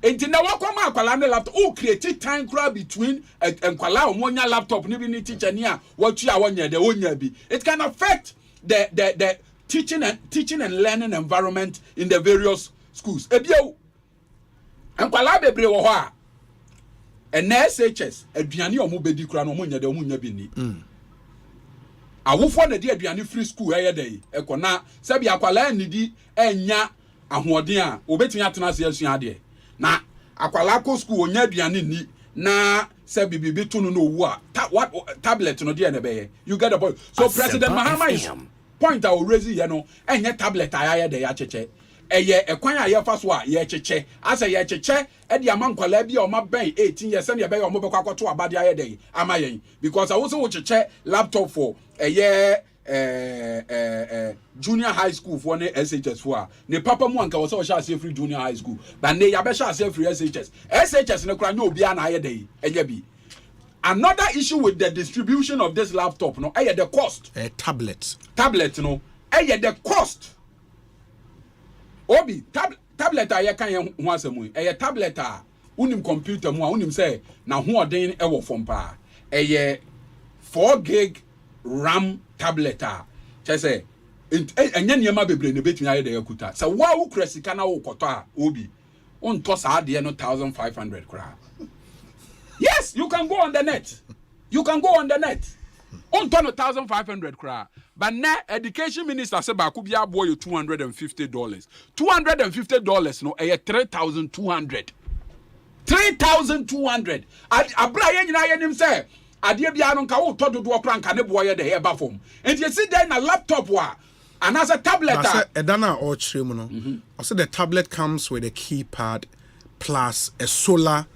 And now what come out Kwalana laptop? Oh, create time crowd between and Kwala Monya laptop, living teacher near what you are 1 year, the 1 year be. It can affect the teaching and learning environment in the various schools. Ebio and Kwala bebre wo ha. And SHS, aduane omo bedi kura no omo nya de omo nya bi ni. Awofo na di aduane free school dey ekona sabi akwala nidi enya ahoɔden a obetumi atena se asua de na akwala ko school onya aduane ni na sabi bibi to no owu a tablet no de na beye. You get the point. So President Mahama is point I will raise here no enya tablet ayaya de ya cheche. Eye ekwan a ye fa so a ye cheche asa ye cheche e de amankwala bia o ma ben 18 years and ye be o mo be kwakoto abade aye dey amayen because I also wo cheche laptop for junior high school for ne SHS for a ne papa mu anka wo so sha free junior high school but ne ya be sha free SHS ne kra ne obi a na aye dey enye bi. Another issue with the distribution of this laptop no the cost tablet no the cost Obi tablet a ye kan ye ho asemu tablet a unim computer mu a unim say na ho odin e wo fom pa 4 gig RAM tablet a che say enya niema bebre ne betumi aye de yakuta so wa wo kura sika na wo koto a obi on to sa de no 1500 kra. Yes, you can go on the net. On to no 1500 kra. But now education minister say ba kubia boy $250. $250 no $3,200. 3,200. Abra ye nyina ye nim say ade bia no nka wo to dodo kra nka ne boy ye de e ba fom. And you see there na laptop wa and as a tablet edana or chire mu no. Also the tablet comes with a keypad plus a solar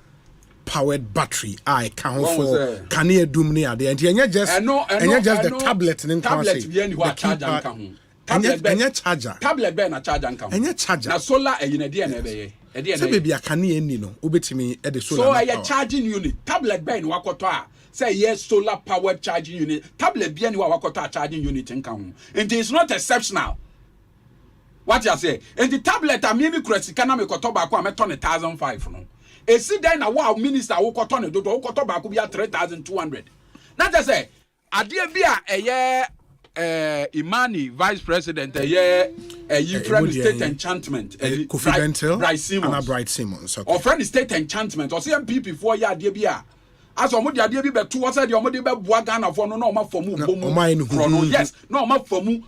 powered battery count for can you do me and just the tablet in charger tablet be na charger nka charger na solar na dey na be ye say baby can you ni no obetimi e the solar so a charging unit tablet be na wakoto a say yes solar powered charging unit tablet be na wakoto a charging unit nka ho and it is not exceptional. What you say and the tablet a me krasika na me koto ba ko a me turn 1,500 no. A sit down a wow minister who got on a dodo, who got back 3,200. Not to say, Adia Bia Imani vice president a year friend state enchantment confidential Bright Simmons or friend state enchantment or CMP before ya Adia Bia. As a modi Adia Bia two outside your modi Buagana for no ma for mu yes no ma for mu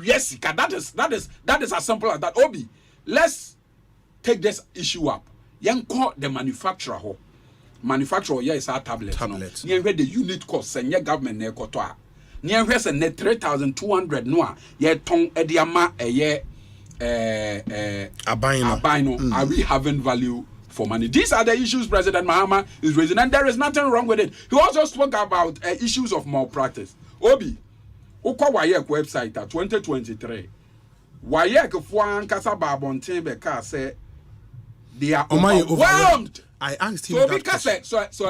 yes that is as simple as that. Obi, let's take this issue up. Yen call the manufacturer ho. Manufacturer is our tablet. Yen read the unit cost and your government ne kotoa. near where's a net 3,200 no ye ton ediama abino. Are we having value for money? These are the issues President Mahama is raising, and there is nothing wrong with it. He also spoke about issues of malpractice. Obi, Uko Wayek website at 2023. Wayek Fuan Kasaba Bontin Beka say they are overwhelmed. I asked him so that because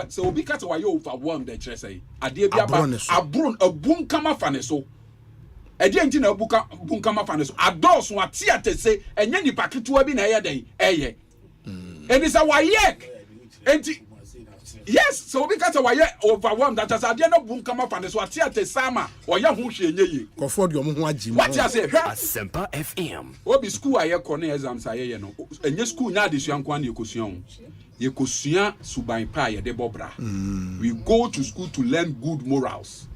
so because why you overwhelmed the church say abron abun kama faneso edi enti na abuka bun kama faneso ados wa tiate say enye nipa ketewa bi na eye den eye and is a wayek enti yes so because why overwhelmed that as ade na bun kama faneso atiate sama oya ho hwe enye yi kofo de omo ho agim what you say Asempa FM obi school aye kone exams aye no enye school nya adesua nkwa na ekosuan Yekosua suban pa ye de bobra. We go to school to learn good morals.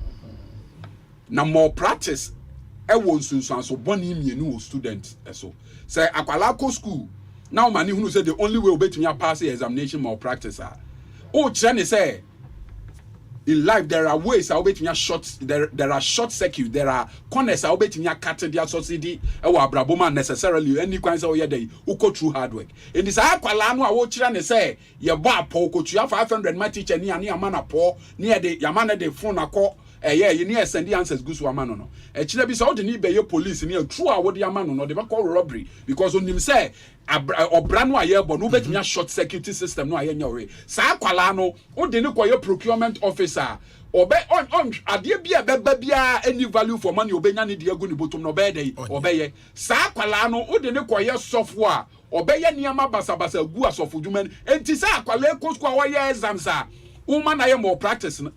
Na more practice e won sunsun so boni mienu o students eso. Say akwala ko school. Now mani hunu say the only way obetumi pass the examination more practice ah. O kire say in life there are ways how obetumi short there are short circuit, there are corners how obetumi cut their subsidy e wa abraboma necessarily any kwan say oye dey uko through hard work. In this akwala no a wo kire ne say ye bo apo ko tua 500 ma teacher ni ane ama na po ne de yamana de phone akọ you need send the answers go to amano no kire bi say o de ni be ye police ni true a wo de amano no de be call robbery because on him say obra no aye bo no betumi short security system no aye nya we sa akwala no o de ni koye procurement officer obe on ade bia beba bia any value for money obenya ne de agu ni botom no be dey obeye sa akwala no o de ni koye software obeye niama basabasa gu asofo dwuma enti sa akwala ekosku a wo ye exams a woman na ye more practice no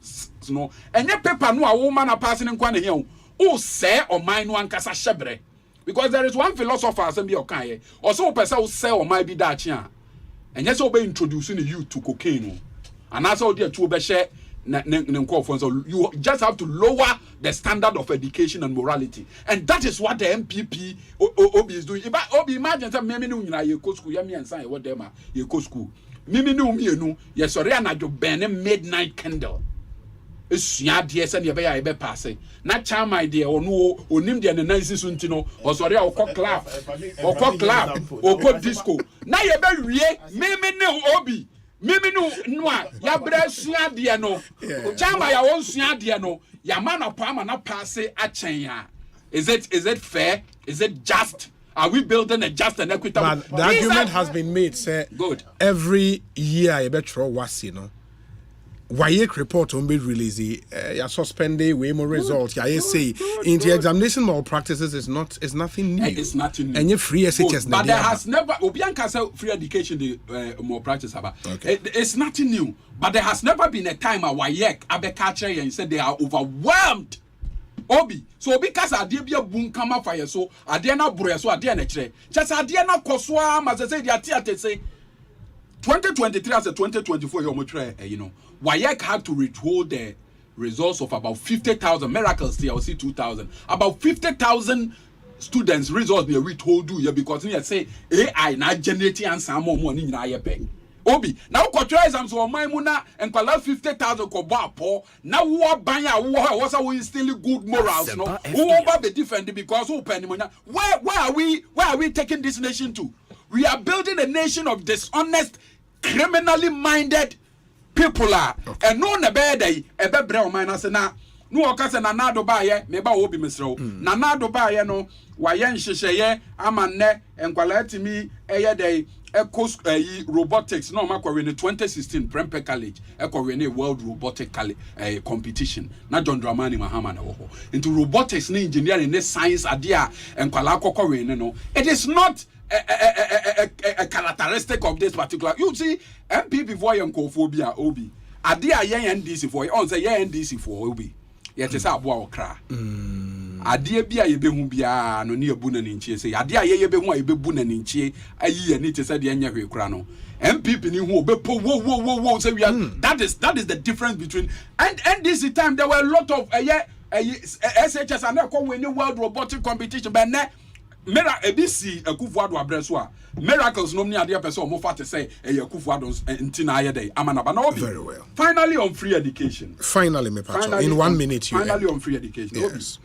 enye paper no a woman na pass ne nkwa ne here o say o man no ankasa hyebre because there is one philosopher asem bi o kan ye o so pese o say o man bi da achi a enye so be introduce the youth to cocaine no and as o dey to be share ne nkofo so you just have to lower the standard of education and morality, and that is what the MPP Obi is doing. Obi imagine say me no nyina ye ko school ye me ensan ye what dem a ye ko school mimi ni umienu ye sori anajo ben midnight candle esua de ese ne be ya be pass na chama de onu onim de ne nansi so ntino o sori a okọ club okọ disco na ye be wie mimi ni Obi mimi no a ya bra sua de no chama ya won sua de no ya ma na pa ma na pass achen ya. Is it fair? Is it just? Are we building a just and equitable? But the argument has been made, say, good. Every year, I bet you was, you know, Wayek report on be released, you suspended way more results. I say, in the examination malpractices is nothing new. It's nothing new. And you free SHS. But there has never, Obianka say free education, the malpractice about. Okay. It's nothing new. But there has never been a time a Wayek, Abekache, and said they are overwhelmed. Obi so because ade bia bun kama fire so ade na bro so ade na kire just ade na kosoa ma say dia ate say 2023 as a 2024 you try you know Wayek had to withhold the results of about 50,000 miracles there I see 2,000 about 50,000 students results they withhold you because you say AI na generate answer more ni na ye pay Obi now control exams for my muna and call 50,000 ko ba po na wo ban ya wo was we still good morals no who ba be different because who pen money where are we taking this nation to? We are building a nation of dishonest, criminally minded people and no na be dey e be bre o man na se na no okase na nado ba ye me ba Obi mesrew na nado ba ye no wa ye nhyehyeye amanne enkwala atimi eye dey robotics no makwa in 2016 Prempeh College ekwa world robotic competition na John Dramani Mahama na wo into robotics na engineering na science idea enkwala akokọ we no it is not a characteristic of this particular you see MPP for yankophobia Obi idea yen NDC for on say yen NDC for Obi yet is aboa okra ade bia ye behu bia no ne ebu na nchie say ade a ye behu a ye bebu na nchie ayi ye ni te say de anya hwe kura no MPP ni hu obepo wo say we are that is the difference between and this time there were a lot of SHS and call winning world robotic competition but Mera ebisi Akufo-Addo abreso a miracles no mni ade person omo fa te say Akufo-Addo ntina ayede amanaba na obi. Very well. Finally on free education. Finally, me pacho. In 1 minute finally on free education. Yes.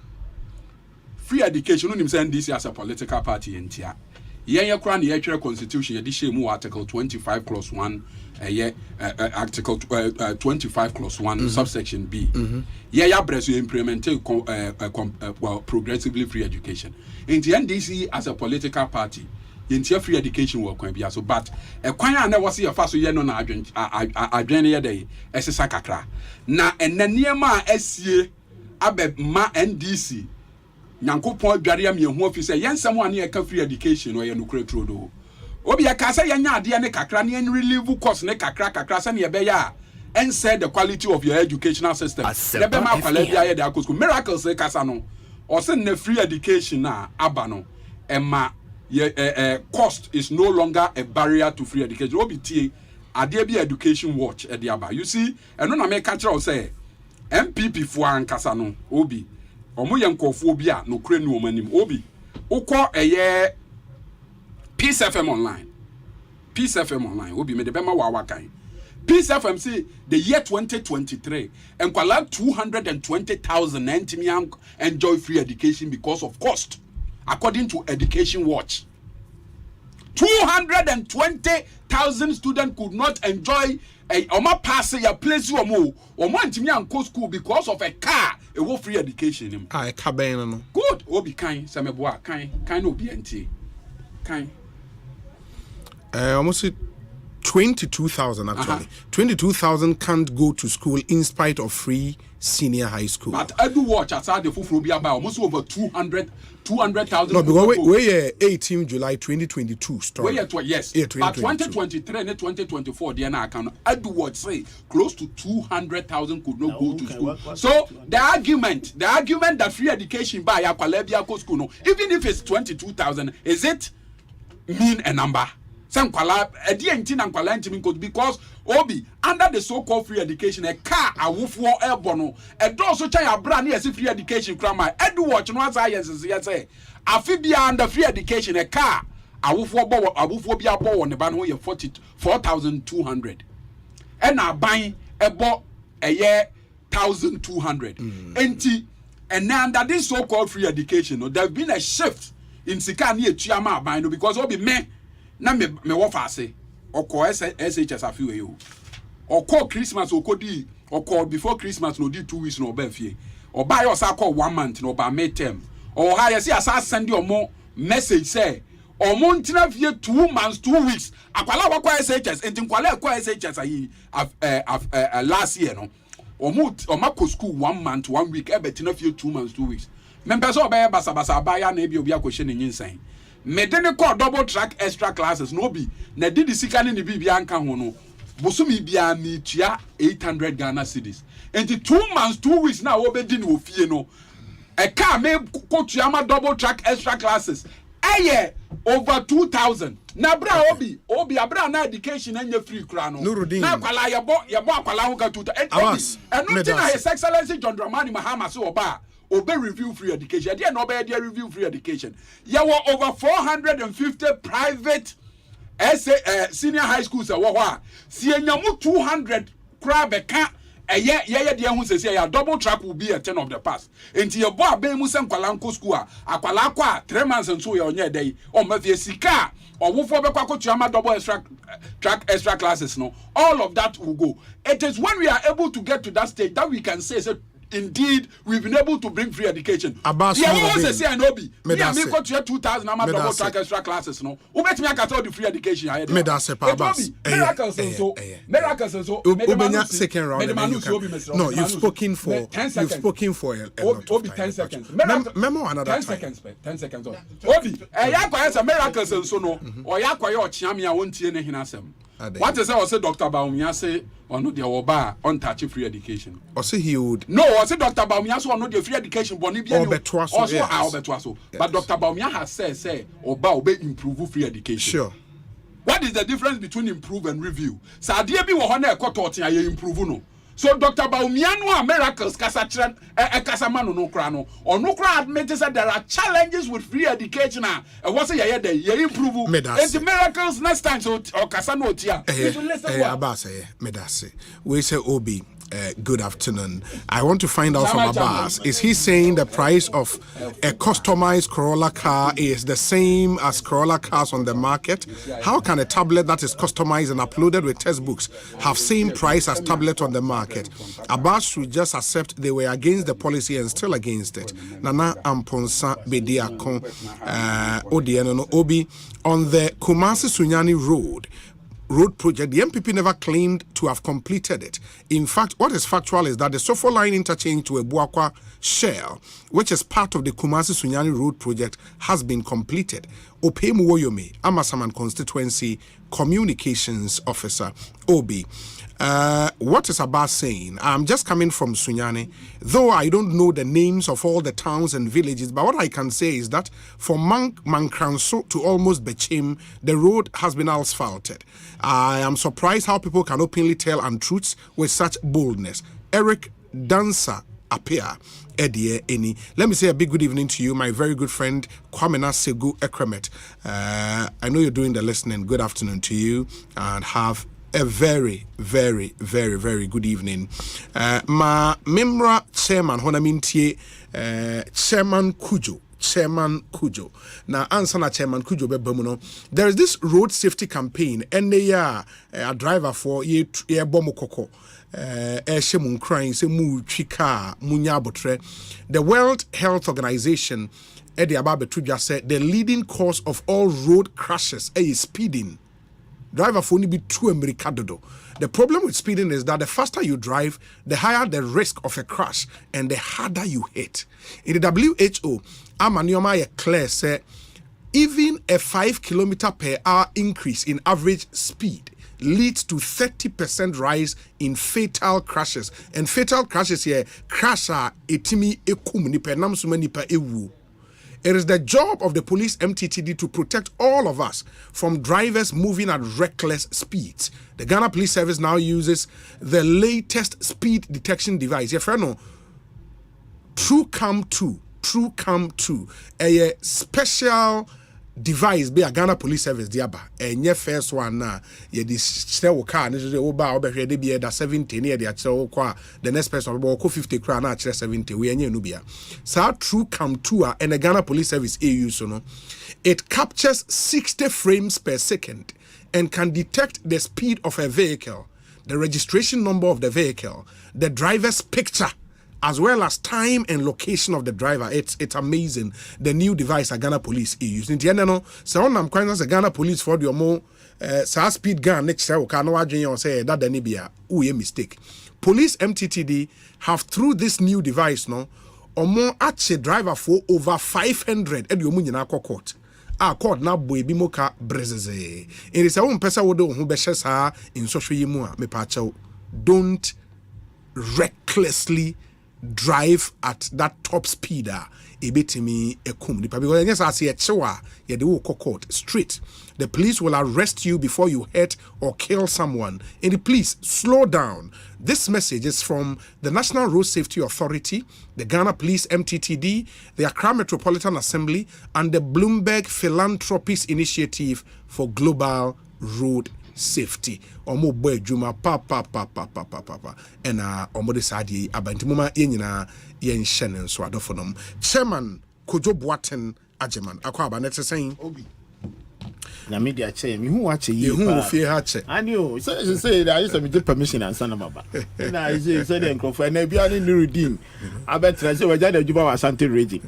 Free education unim say NDC as a political party entia. Yen kra na ye constitution ye di shemu article 25 clause 1 article 25 clause 1 subsection B. Ye ya breso implement progressively free education. In the NDC as a political party, in free education work can be so, but a kwanya na wasi ya faso ye no na adwen ye dey esesa kakra. Na enaniema esie abe ma NDC Nyankopon adware am yehu ofise yensem ane e ka free education no ye no kretro do. Obi ya ka say yenya ade ne kakra ne relieve course ne kakra say ne be ya and said the quality of your educational system. Never ma kwala bia ye dey akosku miracles e kasa no. Or say na free education na aba no ema cost is no longer a barrier to free education. Obi tie ade bi education watch e dey aba. You see, eno na me ka kire o say MPP fo ankasa no obi omo ye nkofo bi a no kure ni omanim obi ukọ Peace FM online obi me de bema wa wakan Peace FM say the year 2023 enkwala 220,000 ntimi enjoy free education because of cost according to Education Watch. 220,000 students could not enjoy a pass a place omo ntimi anko school because of a car a free education. Ah, Kwabena no. Good. Obi kind sameboa kind obi enti. Kind. Almost 22,000 actually. 22,000 can't go to school in spite of free senior high school. But I do watch outside the full be about almost over 200,000. No, because we 18 July 2022 story. Yes. Yeah, but 2023 and 2024 the I can I do what say close to 200,000 could not go to school. So the argument that free education by Akwalebia school no, even if it's 22,000, is it mean a number? Because obi under the so-called free education a car a wofo ebono a do so chaya brand as free education krama edu watch no science say afibia under free education a car a wofo bia bo ne ba no ye 44,200 and na ban ebo a year 1,200 enti and now under this so-called free education no there have been a shift in sika na etuama ban no because obi me na me wo fa ase oko SHS afiwe yo oko Christmas okodi oko before Christmas no di 2 weeks no ba fie oba yo sa call 1 month no ba midterm o ha yesi asa send omo message say omo ntina fie 2 months 2 weeks akwala wa kwa SHS enti kwala kwa SHS ayi last year no omo ko school 1 month 1 week e betina fie 2 months 2 weeks members oba basa ba ya na ebi obi akohye ne nyinsan medene call double track extra classes no be na didi sika ne bibia anka ho no bosumi bia mi tua 800 Ghana cedis enti 2 months 2 weeks na wo be di no ofie no e ka me ko tua ma double track extra classes aye over 2,000 na bra obi abra na education anya free kra no na kwala yebo akwala ho ka 2,000 eno ti na his excellency John Dramani Mahama so oba obey review free education. There no be review free education. There were over 450 private senior high schools. See nyamu 200 crab ka ye de hu say ya double track will be a 10 of the past. Enti ye bo aben mu sem kwala nko school akwala kwa 3 months nso ye onye dey o ma vie sika owofo be kwa kotua ma double extra classes no. All of that will go. It is when we are able to get to that stage that we can say indeed we've been able to bring free education. Say no be. Me go to 2,000 am double track extra classes no. Who bet me aka tell the free education here. Me da se pa bas. Miracles so. Ubenya second round. No, you've spoken for 10 seconds. Memo another 10 seconds. Obi, ya kwa say miracles so no. O ya kwa yo chiame a wontie ne hinasem. What is say Dr. Baumia say ono de oba on touch free education. Or say he would. No, or say Dr. Baumia so ono de free education boni bia also betwaso. But Dr. Baumia has say oba obe improve free education. Sure. What is the difference between improve and review? Sa ade bi wo ho na ekoto oten aye improve no. So Dr. Baumiano miracles kasachran kasamano no krano or no crowd admitted that there are challenges with free education and what's a year day you improve and miracles next time so or kasano tia. Abase medase. We say Obi. Good afternoon. I want to find out from Abbas, is he saying the price of a customized Corolla car is the same as Corolla cars on the market? How can a tablet that is customized and uploaded with textbooks have same price as tablet on the market? Abbas should just accept they were against the policy and still against it. Nana Amponsa Bediakon Odiano Obi on the Kumasi Sunyani road project, the MPP never claimed to have completed it. In fact, what is factual is that the Sofo line interchange to Ebuakwa Shell, which is part of the Kumasi Sunyani road project, has been completed. Opemu Woyome, Amasaman constituency communications officer, Obi. What is Abbas saying? I'm just coming from Sunyani, though I don't know the names of all the towns and villages, but what I can say is that from Mankranso to almost Bechim, the road has been asphalted. I am surprised how people can openly tell untruths with such boldness. Eric Dancer appear. Eni. Let me say a big good evening to you, my very good friend Kwabena Segu Ekremet. I know you're doing the listening. Good afternoon to you and have a very, very, very, very good evening. Ma Memra Chairman Honamintie Chairman Kujo. Now, answer na Chairman Kujo Bebemuno. There is this road safety campaign, and they are a driver for ye bomokoko. The World Health Organization said the leading cause of all road crashes is speeding. Driver for only be too americadodo. The problem with speeding is that the faster you drive, the higher the risk of a crash and the harder you hit. In the WHO, Amanioma Claire said even a 5 km/h increase in average speed leads to 30% rise in fatal crashes. And fatal crashes here, crasher etimi ekum nipa namsuma nipa ewu. It is the job of the police MTTD to protect all of us from drivers moving at reckless speeds. The Ghana Police Service now uses the latest speed detection device. Your friend know, TrueCam 2, a special device be a Ghana Police Service diaba. Enye first one na ye di sell car ni so oba obehwe de be da 70 near the actual kwa the next person go 50 kra na 70 we enye no bia. Sa TrueCam 2 and the Ghana Police Service EU so no. It captures 60 frames per second and can detect the speed of a vehicle, the registration number of the vehicle, the driver's picture, as well as time and location of the driver. It's amazing. The new device a Ghana Police is using. No, so I'm quite as a Ghana Police for the more speed gun next year. Can no say that the Nibia. Mistake. Police MTTD have through this new device no or more actually driver for over 500 at your court. Court na boy bimoka brezeze. It is a one person who beshes her in social yimua me pacho. Don't recklessly drive at that top speeder. Ebetimi ekum because yes I see a chewa ye de wo court street. The police will arrest you before you hurt or kill someone. And the police slow down. This message is from the National Road Safety Authority, the Ghana Police MTTD, the Accra Metropolitan Assembly, and the Bloomberg Philanthropies Initiative for Global Road Safety. Omo boy juma pa and omo de sadi abantimuma yenyina yen hyenen so adofonom. Chairman Kojo Boaten Ajeman akwa abanete saying Obi na media chair me who watch you who fear hatch and you say that I used to be permission and son baba na I say the microphone na bia ni Nuruddin abetra say we jada juba wa Asante radio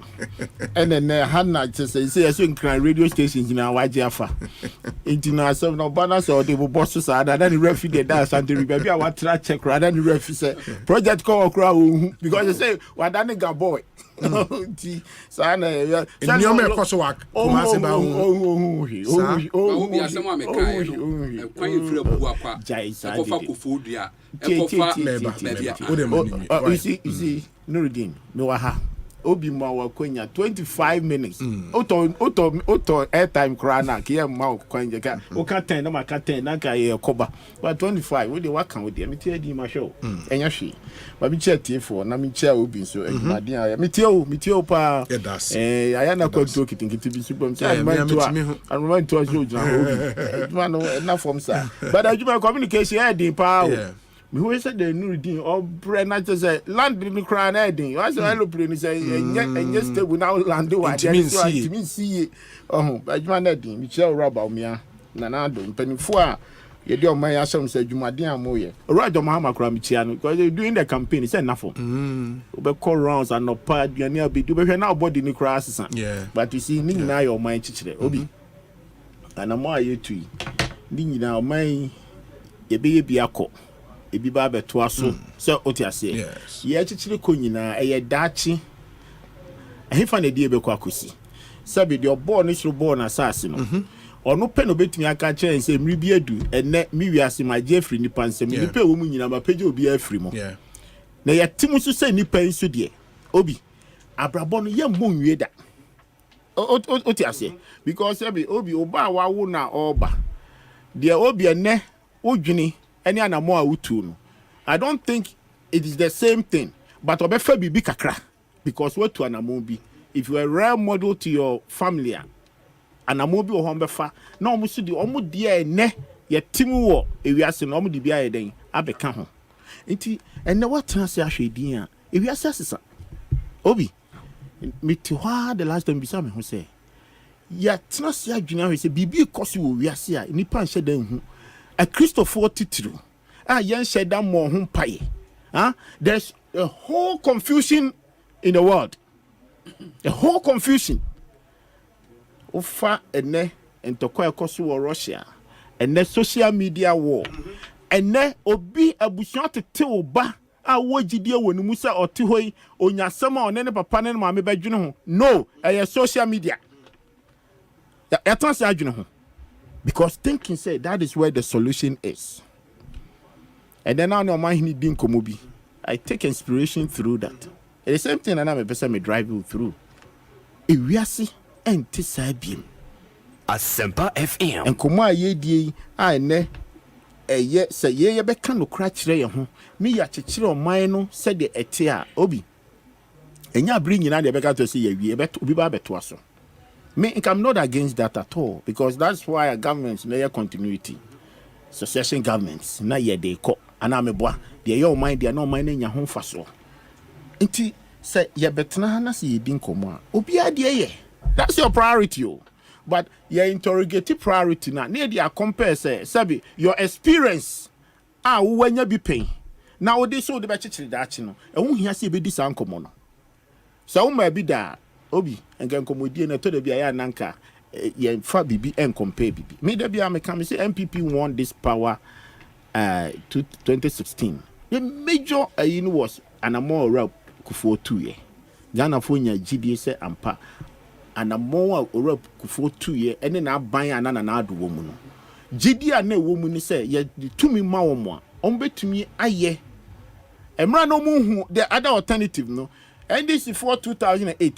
and then Hannah say so in radio stations na waje afa international no balance or the boss so that the refi dey that Asante radio bia wa tra check rather than refi say project call okra because they say wa dan ga boy sana in your me koso wa kumase ba hu Obi asema amekai no kwan ifre bu akwa ekofa kofodua ekofa you see Nuruddin no ha obi ma wa kwenya 25 minutes auto airtime krana ke ma kwenya ka o ka 10 na ma ka 10 na ka ye koba but 25 we dey waka with them tie di ma show enya hwe ba bi che tie for na mi che obi so adwumade a mi tie pa aya na kwanto kitinkiti bi subom say man to show jina obi man na form sir but adwuma communication e din pa me who said the new din or brand not just say land in cry na din you say aeroplane say enye stable now land wa there so it mean see adwuma na din mi che rubber me na do mpanifo a ye de o man asem say adwumade amoye Roger Mahama kra mi chia no because they doing the campaign say nafo we call rounds and no pa aduane abedu be hwe na body ni kra asesa but you see ni nyina your man chichire obi ana mo ayetu ni nyina o man ye be bi akọ ebi ba beto aso se otiase ye chichire ko nyina eye dachi ehefa na die be kwa kosi sabe de obo no shiro bo na saase no ono pe no betumi aka chen se mri bi adu ene mi wiase ma Jeffrey ni pansem ni pe wo mu nyina ma peje obi afri mo na ye timu so se ni pan so de obi abrabo no ye mo nwie da otiase because sabe obi oba wa wo na oba de obi ene odwini any anamo a utu no I don't think it is the same thing but obefa bibi kakra because what to anamo bi if you are a role model to your family anamo bi o ho befa na omo so di omo de ene ye timu wo ewiase na omo di bia ye den abeka ho nti ene watena se ahwedin a ewiase asesa obi miti hwa the last time bisa me ho say ya tena se adwene ahwe se bibi koso wo wiase a nipa nhye dan hu a Christopher titru yen sheda mo ho paye there's a whole confusion in the world, a whole confusion ofa ene entokwa ekoso wo Russia ene social media war ene obi abusuan tete oba a wogidie wonu musa oti hoi onyasema onene papa ne ma me badwene ho no social media ya tanse adwene ho because thinking say that is where the solution is. And then now Omanhene din komobi. I take inspiration through that. And the same thing and I'm a person me drive you through. Ewiase enti sabiem. Asempa FM. And komo ayedie a ne ye say ye beka no kra kire ye ho. Me ya kekire oman no said the ete a obi. Enya bring nyina de beka to say ye wi beto obi ba beto aso. Me, I'm not against that at all because that's why a governments na continuity. Succession governments na ye dey ko ana meboa de your mind they no mind nya ho faso. Nti say ye betena na se ye din komo a obi ade ye. That's your priority o. But your interrogative priority na dey compare say sabi your experience wo wanya bi pen. Na wo dey so de be chichiri da achi no. E hu hia se be di san komo no. So wo ma bi da obi engan komodie na to da bia ya nanka ye fa bibi en compare bibi me da bia me come say MPP won this power to 2016 the major was anamo rap kufo 2 ye Ghana fo nya gidie se ampa anamo rap kufo 2 ye ene na ban anana na ado wo mu no gidie na wo mu ni se ye tumi ma wo mo ombetumi aye emra no mu hu the other alternative no NDC for 2008.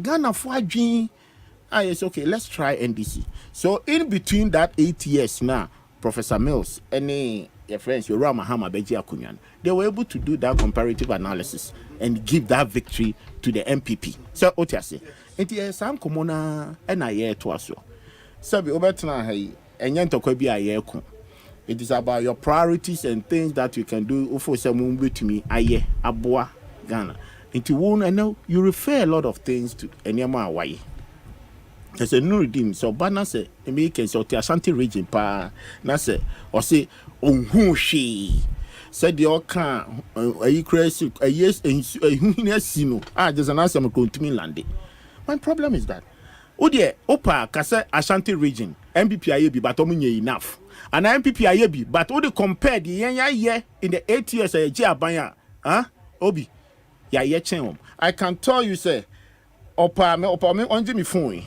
Ghana for adwin. Yes, okay, let's try NDC. So in between that 8 years now, Professor Mills, any your friends, your Mahama Beji Akunyan, they were able to do that comparative analysis and give that victory to the MPP. So what I say, it some commona and I year to us. So be over tonight, and Yantokobi a year. It is about your priorities and things that you can do. For some to me, aye, aboa. Ghana. Into one, I know you refer a lot of things to Enyama Hawaii. There's a new redeem. So, Bana say, Americans or the Asante region, pa, na say, or say, she said the Oka, a crazy, a yes, a human there's an answer going to me landing. My problem is that, oh dear, Opa, Kasa, Asante region, MPP Ayebi, but only enough. And MPP Ayebi, but all the compare the year in the 8 years, a Jabaya, Obi. Yeah, I can tell you, say, opa me onje mi phone.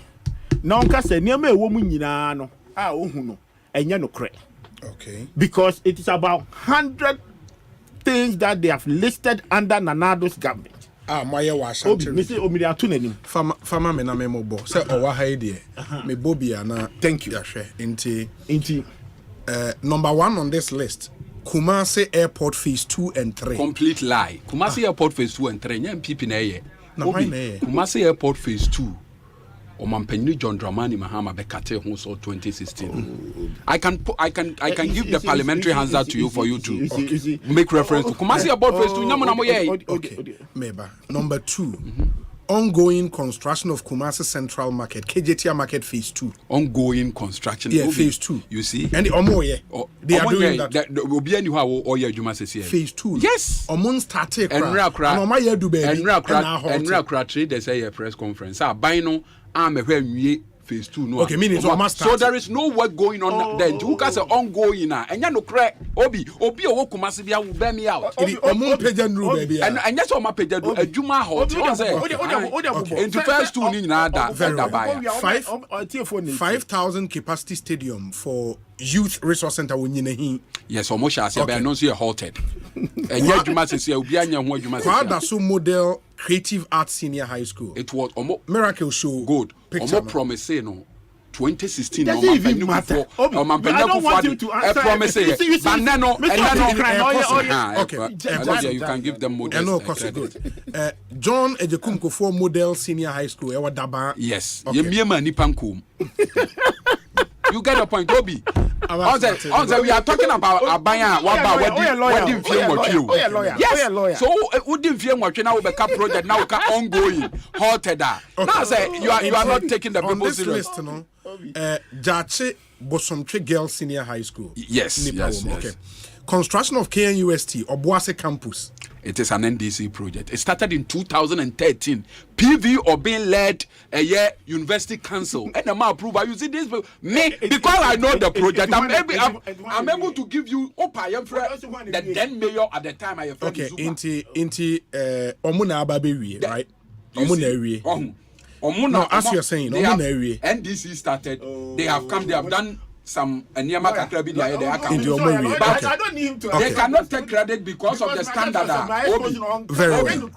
Na onka say niam e wo mu nyina no. Ohu no. Enya no kre. Okay. Because it is about 100 things that they have listed under Nanado's government. Maya was Asante. Mr. Omidiatunenim. Fama me na me mobo. Say owa haidie. Me bobia na. Thank you. Inti. Number 1 on this list. Kumasi Airport Phase 2 and 3. Complete lie. Kumasi Airport Phase 2 and 3. Nyam pipi na ye. Obi. Kumasi Airport Phase 2. Omampeni John Dramani Mahama bekate honso 2016. I can give the parliamentary answer to you for you to make reference to Kumasi Airport Phase 2. Nyam na mo ye. Okay. Meba. Number 2. Ongoing construction of Kumasi Central Market, KJTR Market Phase 2. Ongoing construction. Yeah, Phase 2. You see? And the Omo, yeah. They are doing that. Phase 2. Yes. Omon started. And Oma ye do baby. And Rakra trade they say a press conference. Bino am a Phase 2 no. Okay, meaning so there is no work going on then. Who can say ongoing na? And ya no crack. Obi owo Kumasi bia will bear me out. Omon page no baby. And yes o ma page do adwuma hot. Into Phase 2 ni na da buy. 5,000 capacity stadium for Youth Resource Center wonyine. Yes, almost shall say but no see halted. And ya adwuma say obi anya ho adwuma say. Kwadaso model Creative Arts Senior High School. It was Miracle Show. Good. Picture promise no 2016 doesn't even matter. I don't want you to answer. Promise okay. You can give them models. No, good. John Ejekumko for Model Senior High School. Yes. Okay. You get the point, Obi. Also, we are talking about Abaya. What didn't feel what you? Yes. So, who didn't feel what you now? The project now ongoing. Halted. Now, say you are not taking the people serious. Jache Bosomche Girls Senior High School. Yes. Okay. Construction of KNUST Obuase Campus. It is an NDC project. It started in 2013. PV or being led a year University Council. And I'm approved. You see this because I know the project. I'm able to give you the then mayor at the time. Okay. Inti Omuna Ababewi, right? Omuna Ewie. No, as you're saying, NDC started. They have come. They have done some Niama Kakrabi. But I don't need him to. They cannot take credit because of the standard. Very well.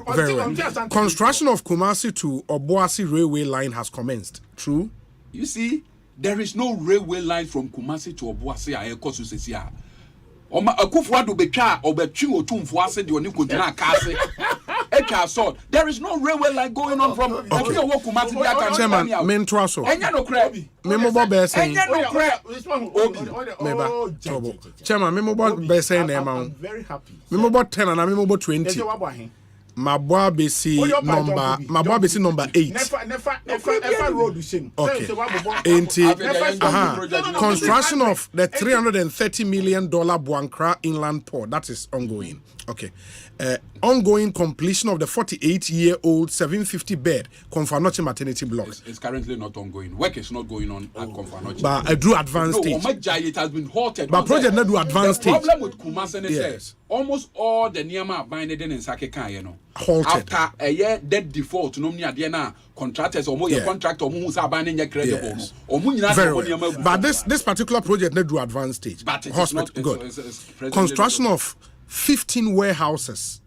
Construction of Kumasi to Obuasi railway line has commenced. True. You see, there is no railway line from Kumasi to Obuasi. Ekosiise. Akufuado betwa obetwi otumfo ase de oni kodina akase. There is no railway line going on from Kumasi. Chairman, Mentraso. Memobo Bessin. Chairman, Memobo Bessin. I'm very happy. Memobo 10 and Memobo 20. Mabwa besi number 8. Never road the same. Okay. Construction of the $330 million Buankra inland port, that is ongoing. Okay. Ongoing completion of the 48-year-old 750-bed Konfanoche maternity block. It's currently not ongoing. Work is not going on at Konfanoche. But I do advanced stage. It has been halted. But project not do advanced stage. The problem with Kumasi is almost all the Niama binding in Sakeka, you know. Halted. After a year dead default, no Diana contractors or more contract or who's abandoning your credible. Very well. But this particular project not do advanced stage. But hospital good. Construction of 15 warehouses.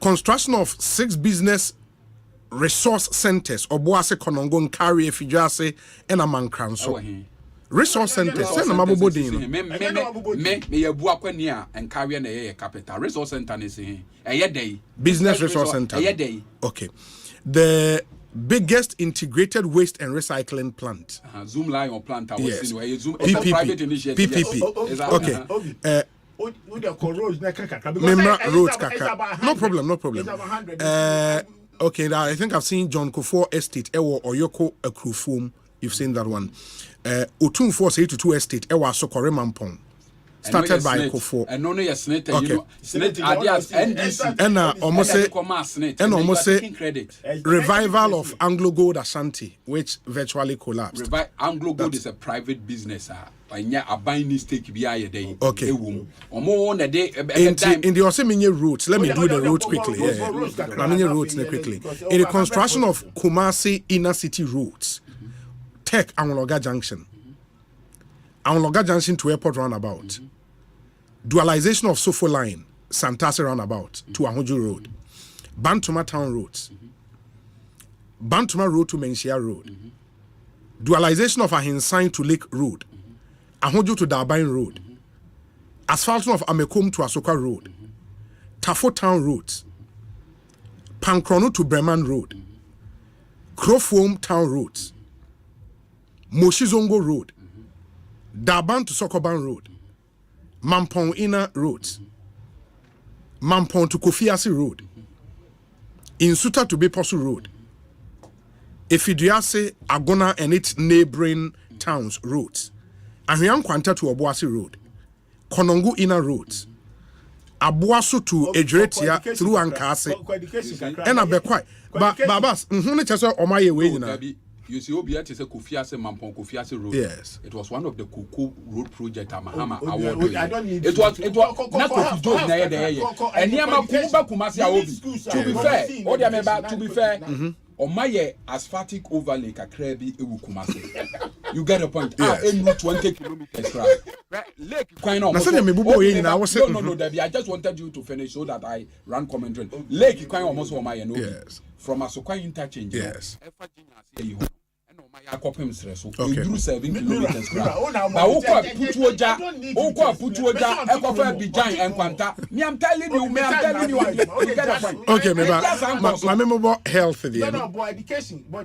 Construction of 6 business resource centers. Obuase Konongo Nkari Efijase and Amankranso. Resource centers. Send them about bodin. Me yabu akwenia and carry na capital. Resource center is a day. Business resource center. A day. Okay. The biggest integrated waste and recycling plant. Zoom line plant. Yes. PPP. Private initiative. PPP. Okay. Memra roads kaka. No problem. Okay, I think I've seen John Kufuor Estate, Ewo Oyoko Akrufum. You've seen that one. Otum 482 Estate, Ewa Sokore Mampong. Started by Kufuor. And only a snake. Okay. Snake ideas NDC. And almost revival of Anglo Gold Asante, which virtually collapsed. Anglo Gold is a private business. A buying stake behind day. Okay. Or more on a day. In the Osemine routes, let me do the routes quickly. Routes quickly. In the construction of Kumasi inner city routes, Tech Anloga Junction, Anloga Junction to Airport Roundabout, dualization of Sofo Line, Santase Roundabout to Ahuju Road, Bantuma Town Roads, Bantuma Road to Menchia Road, dualization of Ahinsan to Lake Road, Ahojo to Darbain Road, asphalting of Amekom to Asoka Road, Tafo Town Roads, Pankrono to Breman Road, Crofom Town Roads, Moshizongo Road, Darban to Sokoban Road, Mampong Inner Roads, Mampong to Kofiasi Road, Insuta to Beposu Road, Efidiase, Agona and its neighboring towns roads, Ahriam Kwanta to Obuasi Road, Konongo Inner Roads, Abuasu to Ejretia through Ankase, and Abekwai. But Babas, Omaye way. You see, Obiat is a Kofiase Mampong Kofiase Road. Yes. It was one of the Kuku road project at Mahama Award. It was not Kofido there. And Yama Kumba Kumasi Aobi. To be fair, on my asphaltic overlay Kakrebi Ewu Kumasi. You get a point. Ah, 20 kilometers. Lake No, Debbie. I just wanted you to finish so that I run commentary. Lake Quine almost on my yes. From Asokwa interchange. Yes. Okay. 7 kilometers. I'm telling you. Okay, my memorable health there.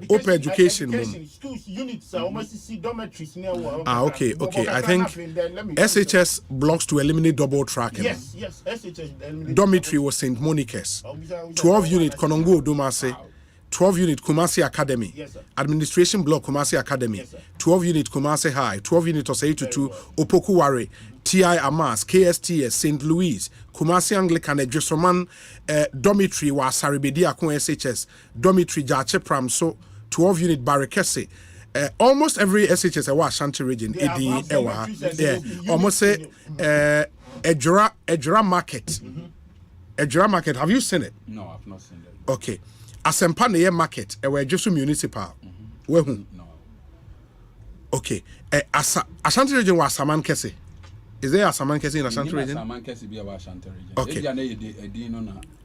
Open education. Schools, units, almost see dormitories near. Okay. I think SHS blocks to eliminate double tracking. Yes, SHS. Dormitory was St. Monica's. 12 unit Konongo Dumase. 12 unit Kumasi Academy, yes, administration block Kumasi Academy, yes, 12 unit Kumasi High, 12 unit Osei to Opokuware, TI Amas, KSTS, St. Louis, Kumasi Anglican, Jesoman dormitory was Saribedia Kun SHS, dormitory Jache Pram, so 12 unit Barakese. Almost every SHS was Ashanti region, almost say Ejura Market. Ejura Market, have you seen it? No, I've not seen it. Okay. Asempa near market, were just municipal. Where who? No. Okay. Ashanti region was Saman Kese. Is there a Saman Kese in Ashanti region? Saman Kese be our Ashanti region. Okay.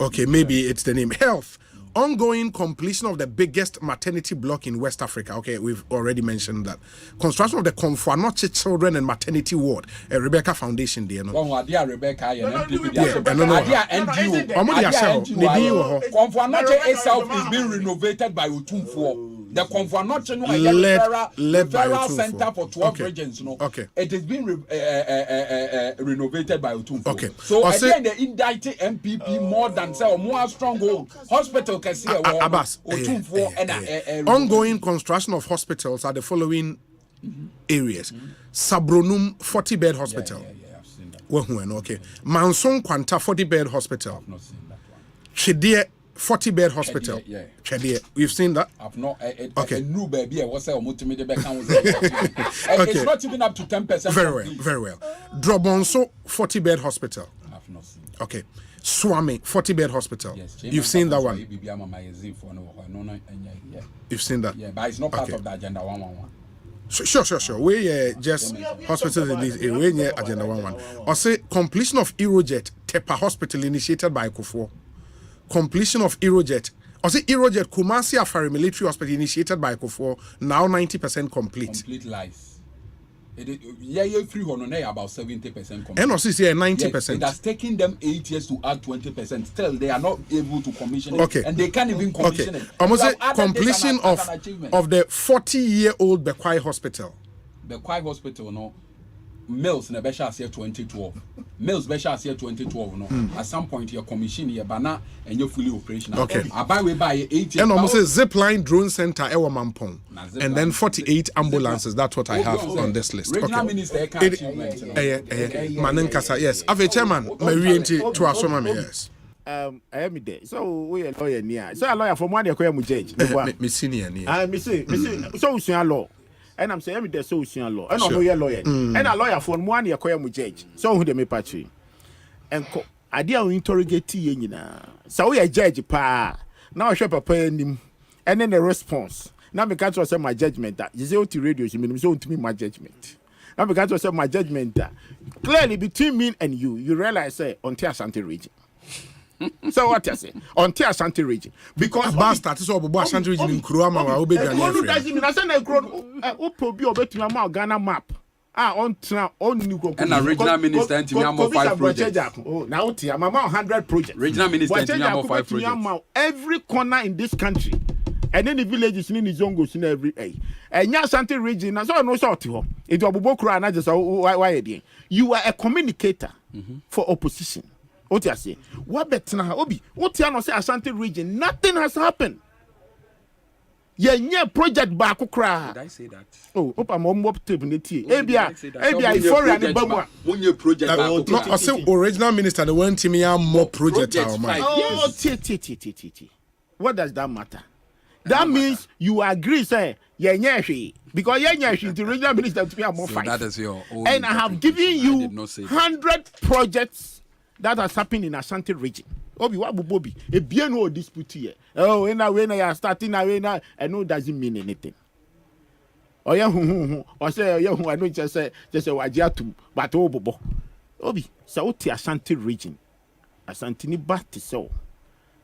Okay, maybe it's the name. Health. Ongoing completion of the biggest maternity block in West Africa. Okay, we've already mentioned that. Construction of the Komfuanoche Children and Maternity Ward, Rebecca Foundation there. Rebecca, Komfuanoche itself is being renovated by Utumfuo. The Komfuanoche referral center for 12 regions. Okay. It is being renovated by Utumfuo. Okay. So again, the indicted MPP more than more stronghold hospital. Abbas, ongoing construction of hospitals are the following areas. Sabronum 40-bed hospital. I've seen that. Okay. Manson Kwanta 40-bed hospital. I've not seen that one. Chedie 40-bed hospital. Chedie. We've seen that? I've not. Okay. New baby. It's not even up to 10%. Very well. Drobonso 40-bed hospital. I've not seen that. Okay. Swami 40-bed hospital. Yes, you've seen that one. You've seen that. Yeah, but it's not part of the agenda 111. Sure. We just hospitals in this area. We agenda 111. I say completion of Eurojet Tepa Hospital initiated by Kufuor. Completion of Eurojet. I say Eurojet Kumasi Afari Military Hospital initiated by Kufuor. Now 90% complete. Complete lies. About 70% complete. And also 90%. Yes, it has taken them 8 years to add 20%. Still, they are not able to commission it. Okay. And they can't even commission it. Almost completion of the 40-year-old Bekwai Hospital. Bekwai Hospital, no. Mills in the Beshas year 2012. Mills Beshas year 2012, no. At some point, your commission here, banana, and you're fully operational. Okay. I buy 8 years. And almost a zipline drone center, Ewa Mampong. And then 48 ambulances. That's what I have on this list. Regional Minister, Manenkasa, yes. Ave Chairman, Marienti to Asomami, yes. I am there. So we are lawyer near. So a lawyer from one year, judge. Me senior near. I say, so soon law. And I'm saying there's social law. And I'm a lawyer. And a lawyer from 1 year koya mu judge. So who they may patchy. And I didn't interrogate you. So we are judge pa. Now I shop a pen and then the response. Now because to say my judgment that you say to radio you mean so to me my judgment. Now because to say my judgment that clearly between me and you realize say on Asante region. So what you say? On the Asante region. Because bastard is over Asante region in Kuruama or Obedra. I said I grow Ghana map. On new and a regional minister and 5 projects. Oh, now I'm 100 projects. Regional minister and 5 projects. Every corner in this country. And then the villages in his own goes in every day. And Asante region, as I know, sort of it will be Bokra and I just why you are a communicator for opposition. What you say? What better now? Obi, what you say Asante region? Nothing has happened. Yeah, project back kra. Did I say that? Oh, opa mo mo tape ne tie. Ebia foreign and bamwa. When you project no, I say original minister the one team ya more project our man. Oh, tie. What does that matter? That means you agree, say, yeah, because the original minister to be more fight. That is your own. And I have given you 100 projects that has happened in Asante region. Obi, what Bobby? A bien no dispute here. Oh, when I are starting, I know doesn't mean anything. Oh, yeah, or say, yeah, I know just say, Wajiatu, but oh, Bobo. Obi, so Asante region. Asante ni bati so.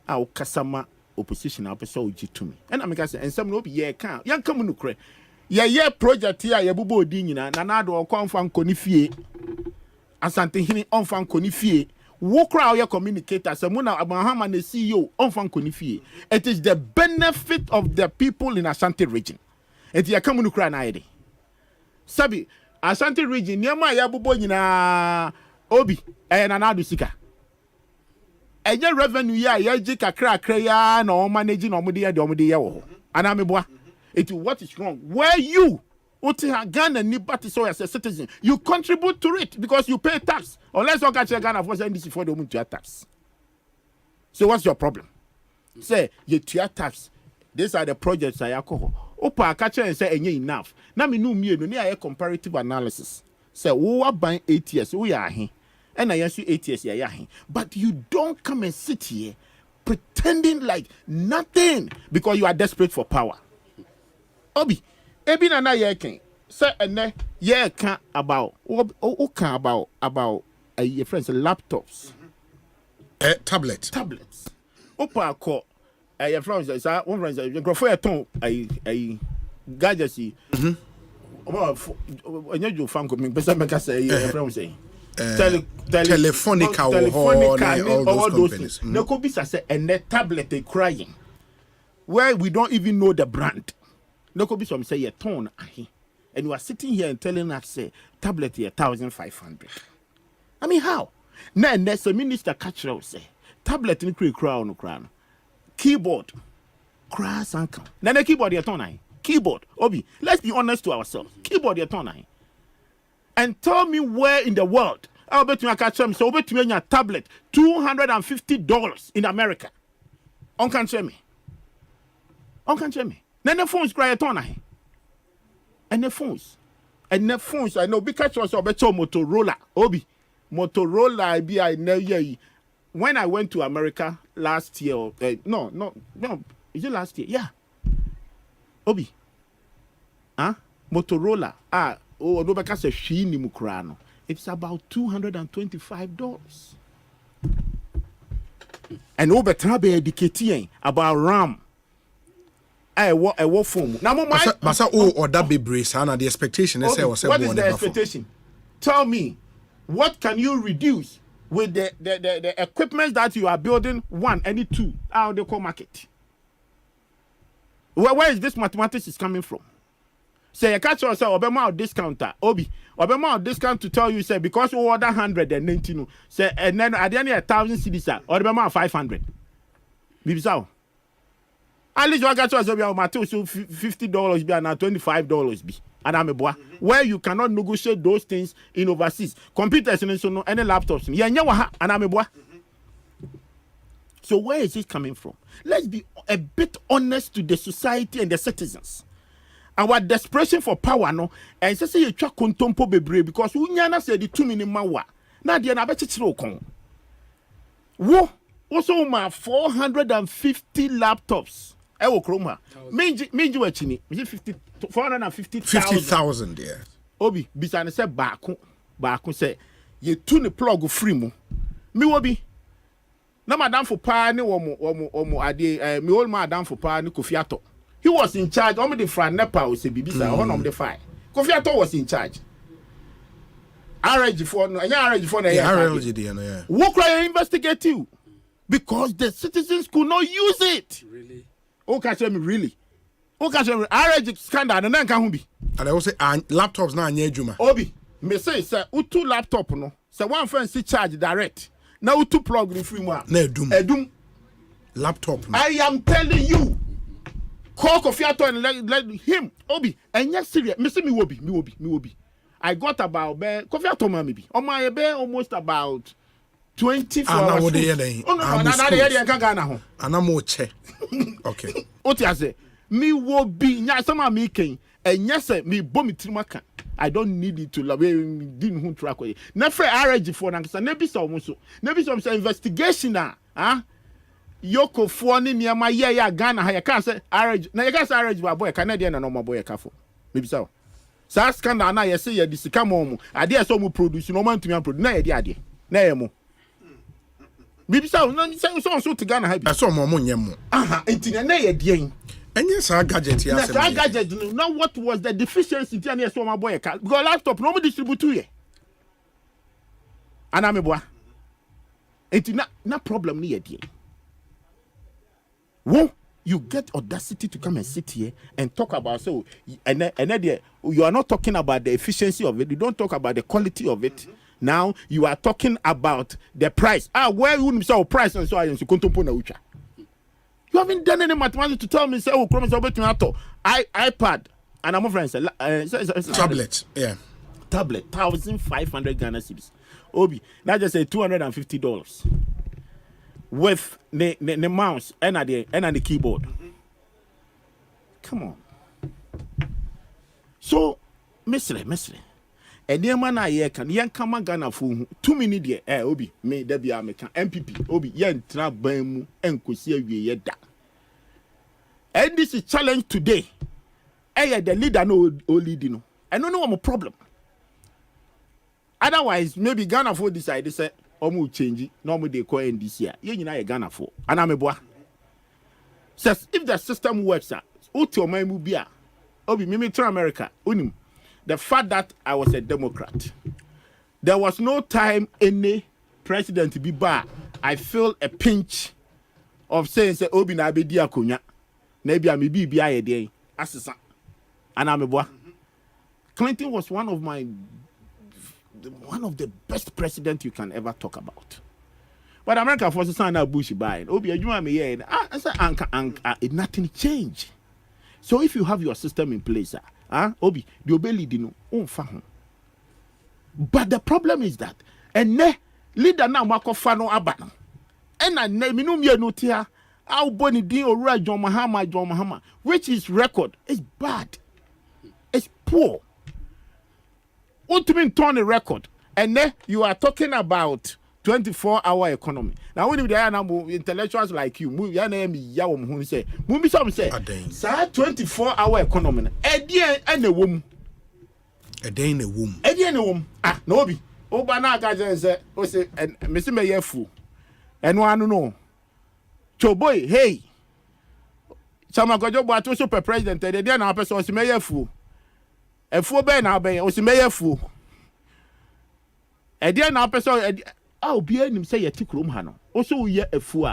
Our Kasama. Opposition episode to me and I'm say and some no be yeah can yan come no kre yeah project here ya bubo di nyina na na do okwanfa nkoni fie Asante hini onfa nkoni fie wo kra your communicator say mo na Abraham na CEO onfa nkoni fie. It is the benefit of the people in Asante region et ya come no kra na ide sabi Asante region nyama ya bubo nyina obi na na do sika. And your revenue ya kakra ya no managing omudi ya wo anameboa it what is wrong where you uti Ghana ni bati so as a citizen you contribute to it because you pay tax unless you catch Ghana for NDC for the moment to tax. So what's your problem? Say you to tax. These are the projects I alcohol opa catch and say enye enough na me no mienu ni a comparative analysis say wo ban 8 years we are here. And I ask you 8 years, yeah. But you don't come and sit here pretending like nothing because you are desperate for power. Obi, ebi na na ye ken. Say ene ye kan about your friends laptops. Tablets. Opa ko your friends say one friends go for your ton gadgets. Onye jo fan ko me pesa make say your friends say. Telefonica all those companies. No could be say a tablet crying where we don't even know the brand. No could be some say a tone and you are sitting here and telling us say tablet here 1,500. I mean how? Now next minister catch say tablet in crown keyboard crass and count. Now the keyboard your tone keyboard Obi. Let's be honest to ourselves. Keyboard your tone and tell me where in the world I'll bet you I catch them so bet you a tablet $250 in America. On can share me. Then the phones cry a ton and the phones I know because also better Motorola Obi Motorola I know when I went to America last year no is it last year? Yeah. Obi Motorola oh, no, because it's about $225. And over trabe educating about RAM. I work phone. Now, Masa or that be brace, and the expectation is what is the expectation? Tell me, what can you reduce with the equipment that you are building? One, any two, out the core market. Where is this mathematics is coming from? Say, you catch yourself, Obama discounter, Obi, Obama discount to tell you, say, because you order 119, say, and then at the end of 1,000 cedis, or Obama 500. Bibisao. At least you catch yourself, $50 be and $25 be. And I'm a boy. Where you cannot negotiate those things in overseas. Computers and so no, any laptops. Yeah, and I'm a boy. So where is it coming from? Let's be a bit honest to the society and the citizens. Our desperation for power no and say you twa kontompo bebre because unyana say the 2 minimum wa na de na bechichiro kon wo also ma 450 laptops e wo kroma meji wachini 50,000 yeah Obi bisa ne say baako say you tu ne plug free mu mi wo bi na madam for pa ne omo ade me old madam for pa ne Kofiato. He was in charge. Omo the Fran Nepa o se bibisa honom the fire. Kofiato was in charge. RG for no, RG for no. RLG dey no yeah. Who cry investigate you because the citizens could not use it. Really? O catch me really. O catch me RG scandal na nka hu bi. And I will say laptops na anya adwuma. Obi, me say utu laptop no. Say one friend see charge direct. Now utu plug the free one. Na edum. Laptop. No. I am telling you. Call Kofiato and let him. Obi, and yes serious. Me say me will be. I got about Kofiato maybe. On my almost about 24 hours. Oh no, and I'm more check. Okay. What you say? Me will be nya some me ken. And yes, me bomi trimaka. I don't need it to love didn't who track away. Na free RG for na nebi so almost. Nebi so investigation na. Yoko for ni niama ya Ghana ha ya ka say RG. Na ya ka say RG boy Canadian na no boy ka for. Maybe so. Sa scandal na say ya disika mo. Ade so mo produce no man tumi produce na ya ade. Na ya mo. Maybe so no so to Ghana ha bi. So mo nyem mo. Aha, enti na ya de. Any sa gadget ya say. That gadget now what was the deficiency in the so my boy ka? Because laptop no mo distribute here. Ana me boa. Enti na problem ni ya de. Whoa, you get audacity to come and sit here and talk about so and you are not talking about the efficiency of it. You don't talk about the quality of it. Now you are talking about the price. Where you wouldn't sell price and so on. You haven't done any mathematics to tell me say iPad and I'm friends tablet. Yeah. Tablet 1,500 Ghana cedis. Obi, now just say $250. With the mouse and the keyboard. Come on. So, Mr. And the man I can yan come Ghana for 2 minutes Obi me there be American MPP Obi yan tra ban and kusia we da. And this is challenge today. The leader no leading no. I don't know what my problem. Otherwise, maybe Ghana for decide they say omu change normal they call in this year. You know Ghana for. And I'm a boy. Says if the system works, uti my mubia. Obi me to America. Unim. The fact that I was a Democrat, there was no time any president to be bad. I feel a pinch of saying say Obi na be dia konya. Maybe I may be there. Assistant. And I'm a boy. Clinton was one of the best presidents you can ever talk about. But America forces sign out Bush buying. Obi, you want me here? I said, nothing changed. So if you have your system in place, Obi, the obey dino, but the problem is that, and leader now Marco Fano Abana, and I name me no tia, our bonny deal or John Mahama, which is record is bad, it's poor. What do you mean turn a record? And then you are talking about 24-hour economy. Now when there are intellectuals like you, your name is Yawom who say, Mumbi some say, sir, 24-hour economy. A day and a womb. A day in a womb. A day in a womb. No be. Obana Gajan say, and Mr. Mayefu. And one no. Choboy, hey. Samagojo Bato super president, the day now person was Mayefu. A four ben now be was Mayefu. A day now person. I'll be him say a tick room hano. Also, we a fool.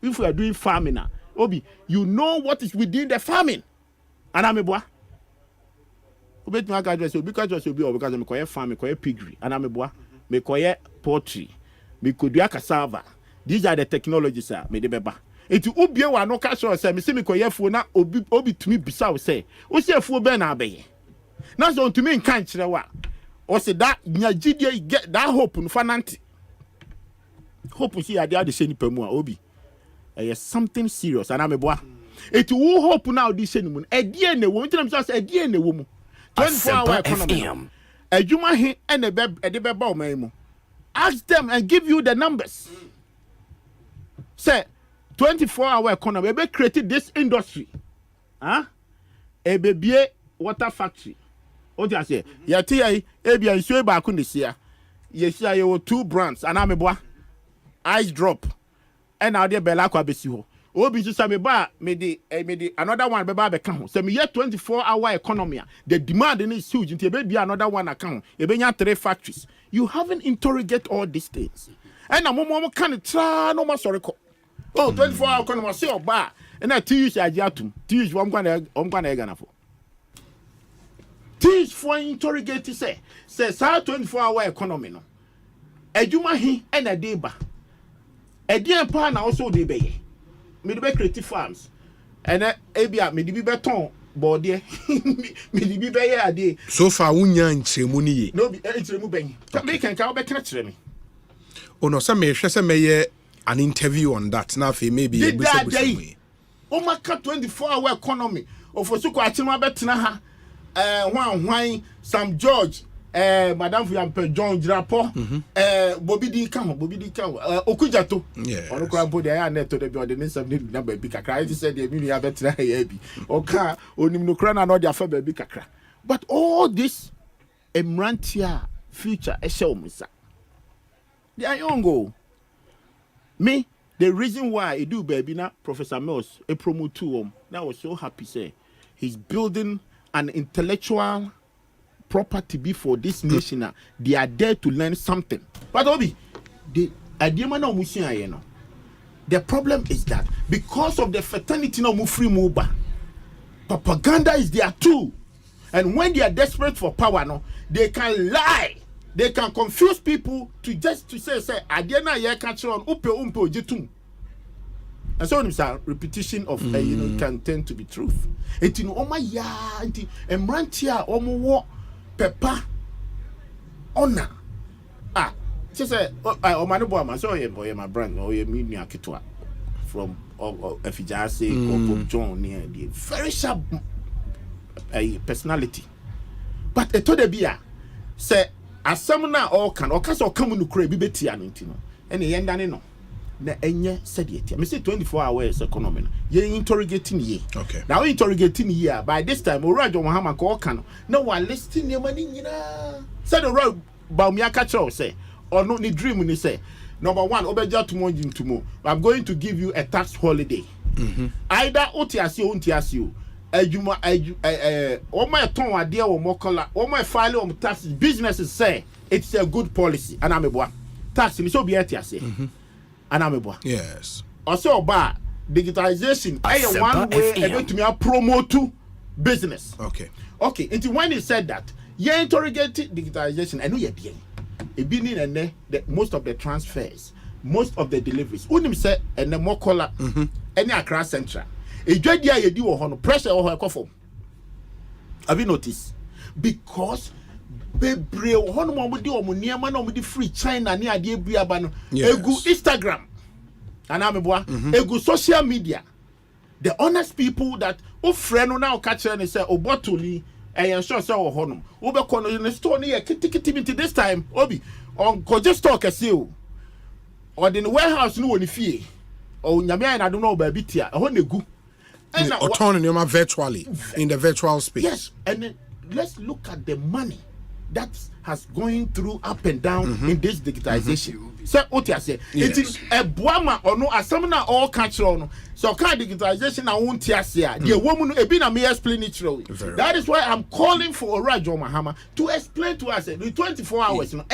If we are doing farming, Obi, you know what is within the farming. And I'm a boy. Obey my address because you be because I'm a farming, piggery, and I'm a boy, me poultry, me could be a cassava. These are the technologies, sir. Me the beba. It will be one no cash or say, me see me fool now, Obi to me beside say, what's your fool ben abe? Now, so to me in country, what? Or say that Nigeria get that hope in fananti. Hope see I the same per more Obi. Something serious and I'm a boy. It will hope now this same a dear in the woman themselves a dear in the woman. 24-hour economy. A Juma here and a bebo memo. Ask them and give you the numbers. Say 24-hour economy. We created this industry. A baby water factory. What do I say? Yatia Abia and Sueba Kundisia. Yes, I have 2 brands and I'm a boy. Ice drop and now the bella kwa besi ho obi so say me ba me di another one be ba be kan ho say me 24-hour economy the demand is huge nti be bia another one account e be nya 3 factories you haven't interrogate all these things and na mo kan tra no ma sorry ko 24-hour economy say oba and na teach agiatum teach one kwan e gana for teach for interrogate say 24-hour economy no adwuma hi and a day ba edian pa na also dey be me dey creative farms and ebia me dey be beton board me dey be ye ade so far wunya nchemu ni ye no be nchemu ben me kan ka obekena kire me ono say me hwe say me ye an interview on that now for maybe a business o maka 24-hour economy ofosuko achima betena ha hwan Sam George Madam Fiampe John Drapo Bobby D kan Okujato ono kra bo dey na to dey be on the name need number bi kakra it said dey me ya betra here bi oka onim no kra na no dey afa ba bi kakra but all this emrantia future e show me sa they are young me the reason why I do baby na Professor Mills a promote to that was so happy say he's building an intellectual property before this nation. They are there to learn something. But Obi, the problem is that because of the fraternity no free moba, propaganda is there too. And when they are desperate for power, no, they can lie. They can confuse people to say, Adiana ye catch on umpe jitum. And so it's a repetition of can tend to be truth. It in oma ya anti emrantia omo pepper honor just say omanebo ma so boy my brand or ye me akitwa from Efijase or John near the very sharp personality but e to the bia say asem na all can or case or come no kra bi betia no ntino ene ye ndane no na enye said it me say 24 hours economy no ye interrogating ye okay now interrogating ye by this time Orajo Muhammad ko kan na wa listing ye mani nyina said Orajo ba mi aka cho say or no ni dream ni say number 1 obeja tomorrow I'm going to give you a tax holiday either otiasi o ntiasi o ajuma o ma ton ade o mokola o ma file o tax businesses say it's a good policy and ameboa tax ni so be atiase Anameboa. Yes. Also about digitalization. One way to promote business. Okay. Okay. Until when he said that, you interrogated digitalization. I know you're dealing. It being in most of the transfers, most of the deliveries. Unim said and the more color any across central. A dread year you do on pressure or her coffee. Have you noticed? Because bebre hono mo de omuniama na mo de free China ni ade ebuaba no egu Instagram ana meboa egu social media the honest people that o frɛ no na o ka kire ne say o bottle sure say o hono o be kono in the store ni kitikiti this time obi on ko just talk ase o or the warehouse no woni fie o nyame na do no ba bitia ho na egu autonomy virtually in the virtual space. Yes, and then let's look at the money that has going through up and down in this digitalization. So what you say? It is a boama or no assemna all cultural no. So kind digitalization I won't hear. The woman a been a me explain it through. That is why I'm calling for Orajo Mahama to explain to us the 24 hours no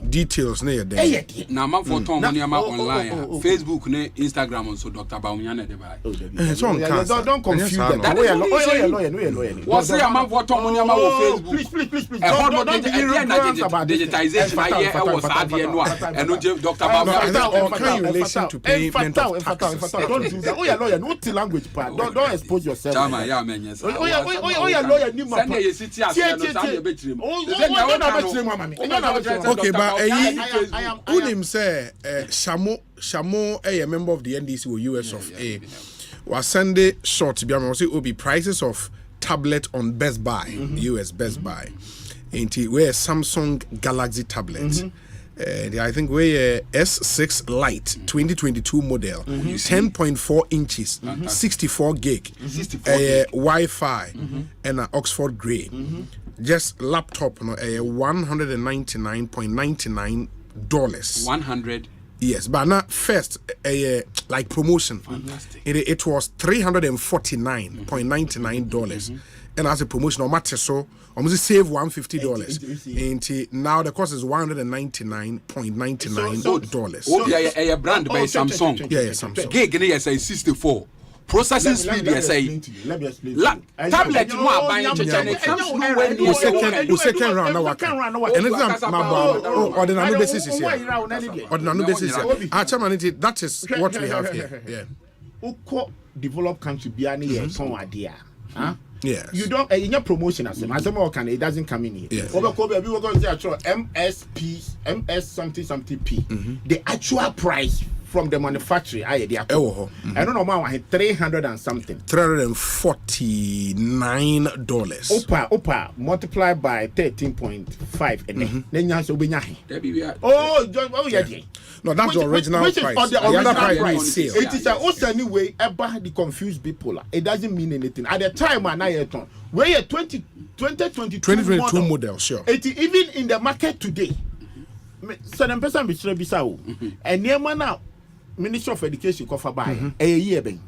details near there. Na man for Tom online Facebook ne Instagram on so Dr. Baumyane de buy. Don't confuse them. Lawyer. What's the man for Tom on Facebook? Please. Don't digitization I hear was and Dr. Can you relation to pay mental taxes? Don't do that. Oh yeah, lawyer, no language part. Don't expose yourself. Chama, yeah, man, yes. Oh yeah, lawyer, ni ma. Send your city as no send betrim. Okay, but unim say Shamo a member of the NDC or US of A was Sunday short to be will be prices of tablet on Best Buy, US Best Buy. Into where Samsung Galaxy tablet. I think we're S6 Lite 2022 model, 10.4 inches, 64 gig, Wi-Fi, and an Oxford grade. Just laptop, $199.99. Yes, but not first, like promotion. Fantastic. It was $349.99. And as a promotion, on matter so, almost save $150. And now the cost is $199.99. So a brand by Samsung. Yeah, Samsung. Gig is 64. Processing speed, yes, let me explain. Tablet, you are buying second round. And it's or the new basis is here. Or the new basis here. That is what we have here. Yeah. Developed country be any some idea. Huh? Yes. You don't in your promotion as can it doesn't come in here. Yes. We were going to say actual MS something P. The actual price from the manufacturer, I don't know, $300 and something. $349. Opa, multiplied by 13.5, and then you yeah. No, that's the original price. The other price is it is also anyway about the confused people. It doesn't mean anything. At the time, we're 2022 model, sure. Even in the market today, certain person be and near now. Minister of Education cover by a year bang.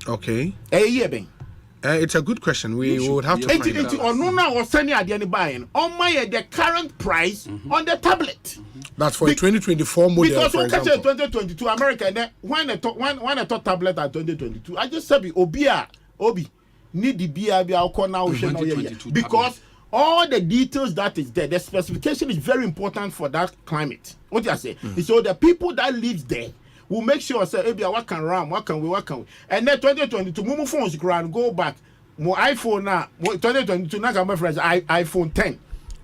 Okay. A year bang. It's a good question. We would have to find out. Or no now or sending at the end buying on my the current price on the tablet. That's for a 2024 model. Because for we catch 2022 America and then when I thought tablet at 2022, I just said Obi need the BIB now because all the details that is there, the specification is very important for that climate. What do I say? So the people that live there will make sure say, hey, what can RAM, what can we, and then 2022, Mumu phones go back. More iPhone now, 2022 now my friends, iPhone 10.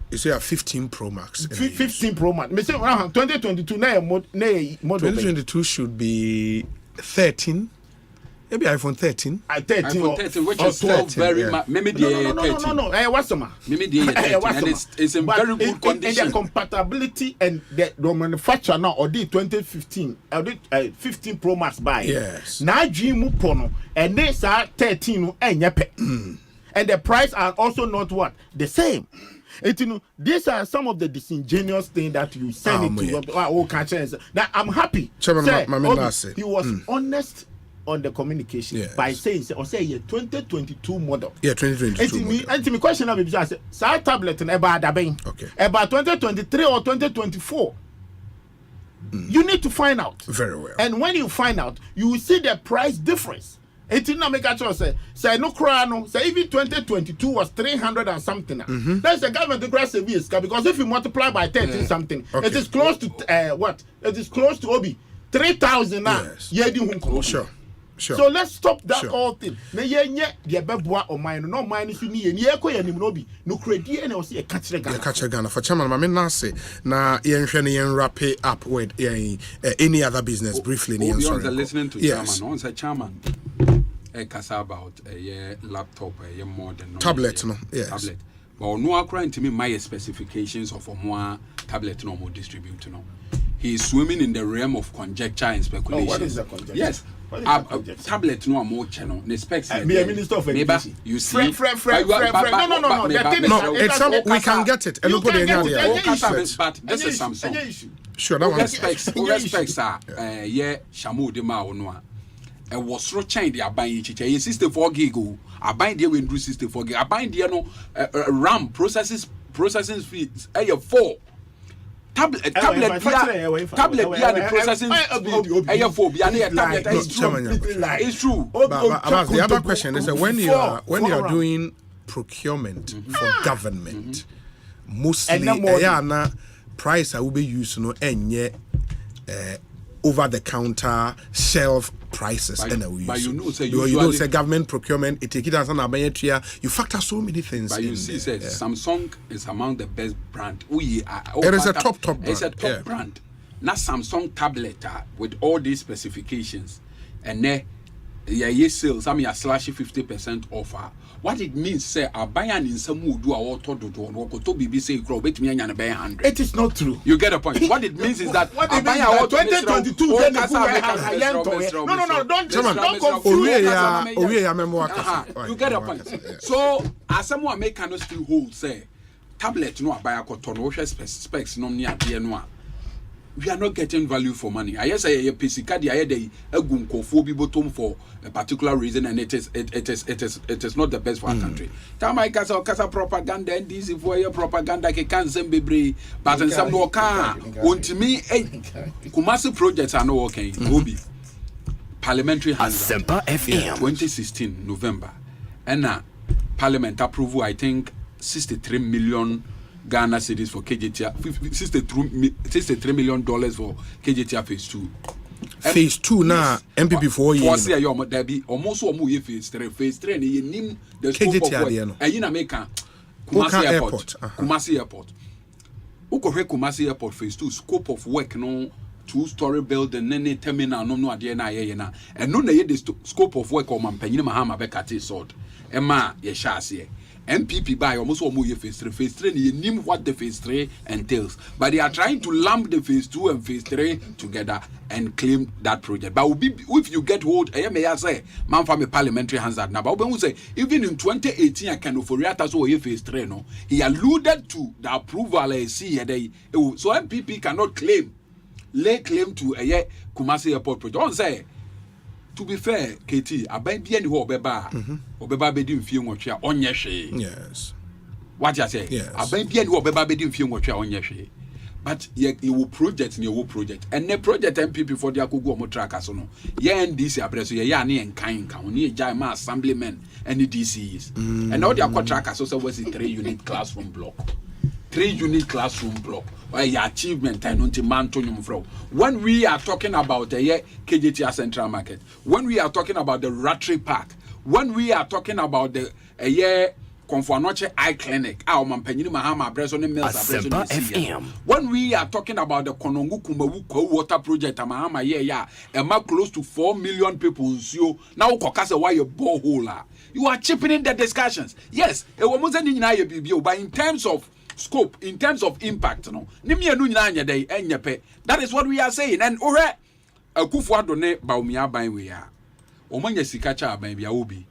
You say a 15 Pro Max. 15 Pro Max. Me say 2022 now model. 2022 should be 13. Maybe iPhone 13. iPhone 13, which is still very much. Maybe no. What's the Maybe and it's in very good condition. And the compatibility and the manufacturer now or the 2015, 15 Pro Max buy. Yes. Now Jim Pono and they are 13 and the price are also not what the same. These are some of the disingenuous things that you send it to all countries. Now I'm happy. He was honest on the communication by saying or say 2022 model. Yeah, 2022. And me question now because I say tablet and about about 2023 or 2024. You need to find out. Very well. And when you find out, you will see the price difference. It did not make a choice. Say no crown. Say even 2022 was 300 and something. That's the government to grasp because if you multiply by 13 something, it is close to what? It is close to Obi 3,000 now. Sure. Sure. So let's stop that whole thing. Na yenye the beboa o mine no mine so ni ye ko yanim no bi no kredi and was e catch Ghana for chairman ma me na say na yenhwe ne yen wrap up with any other business briefly ni sorry. We are listening to chairman. On say chairman kasa about a laptop a modern tablet no. Yes. Tablet. But no according to me my specifications of more tablet no more distribute no. He is swimming in the realm of conjecture and speculation. What is the conjecture? Yes. Tablet no more channel. The specs. Me a minister of education. You see. No. It's some we can get it. But this is Samsung. Sure, that one. Specs are Shamu de ma onwa. E was ro chain they are buying chiche. 64 gig. I buy there when do 64 gig. I buy there no RAM processing speeds. 4. Tablet the processing it's true. But the other question is that when you are doing procurement for government, mostly price I will be used over the counter shelf prices but you know say government procurement it take it as an abayetria you factor so many things but you see says Samsung is among the best brand it is a top brand. It's a top brand. Not Samsung tablet with all these specifications and sales I mean slash 50% offer. What it means say a buyer in some would do our to BBC grow bet me and 100. It is not true. You get a point. What it means is that a buyer 2022 no, don't confuse you get a point. So as someone make cannot still hold say tablet no buyer ko to no specs no near no we are not getting value for money. I say a pisikadi ayede egum kofo bi bottom for a particular reason, and it is not the best for our country. Tama kasa propaganda and this for your propaganda ke kan sembebre, but in some no can untimi Kumasi projects are not working. Obi parliamentary Asempa FM 2016 November, and Parliament approval I think 63 million Ghana cedis for KJTR, $63 million for KJTR phase 2. Phase 2 now, MPP 4 years. There be almost one phase 3. Phase 3 and you name the scope of work. And you America, Kumasi Airport. Kumasi Airport. Ukohe Kumasi Airport phase 2 scope of work no 2-story building nene terminal no ade na ye na. And no na ye the scope of work o mampanyin mahama bekati sword. Emma ye sha ase. MPP by almost one year phase 3. Phase 3, you name what the phase 3 entails. But they are trying to lump the phase 2 and phase 3 together and claim that project. But if you get hold, I may say, man from a parliamentary hands that now. But when we say, even in 2018, I can for year phase 3, no, he alluded to the approval I see. So MPP cannot lay claim to a year Kumasi Airport project. Don't say. To be fair, KT, abai bi ani ho obeba bedi mfie nwotwe onye hwe. Yes. What you say? Yes. Abai bi ani ho obeba bedi mfie nwotwe onye hwe. But you will project ni wo project. And the project MPP for the akogu omo track aso no. Ye NDC abreso ye ya na enkan kan. Ni ejai ma assemblymen and the DCs. And all the akwa track aso so was a 3-unit classroom block. 3-unit classroom block. Your achievement and when we are talking about the KJTR Central Market, when we are talking about the Ratri Park, when we are talking about the Confornoche Eye Clinic, our Mampenini Mahama Bresson Mills, when we are talking about the Konongu Kumbawu water project, Mahama, and close to 4 million people, now Kokasa, why you borehole, you are chipping in the discussions. Yes, it was but in terms of scope, in terms of impact, no. That is what we are saying. And Akufo Adone Baumia Bainwe. Omanya Sikacha Bainbia Obi.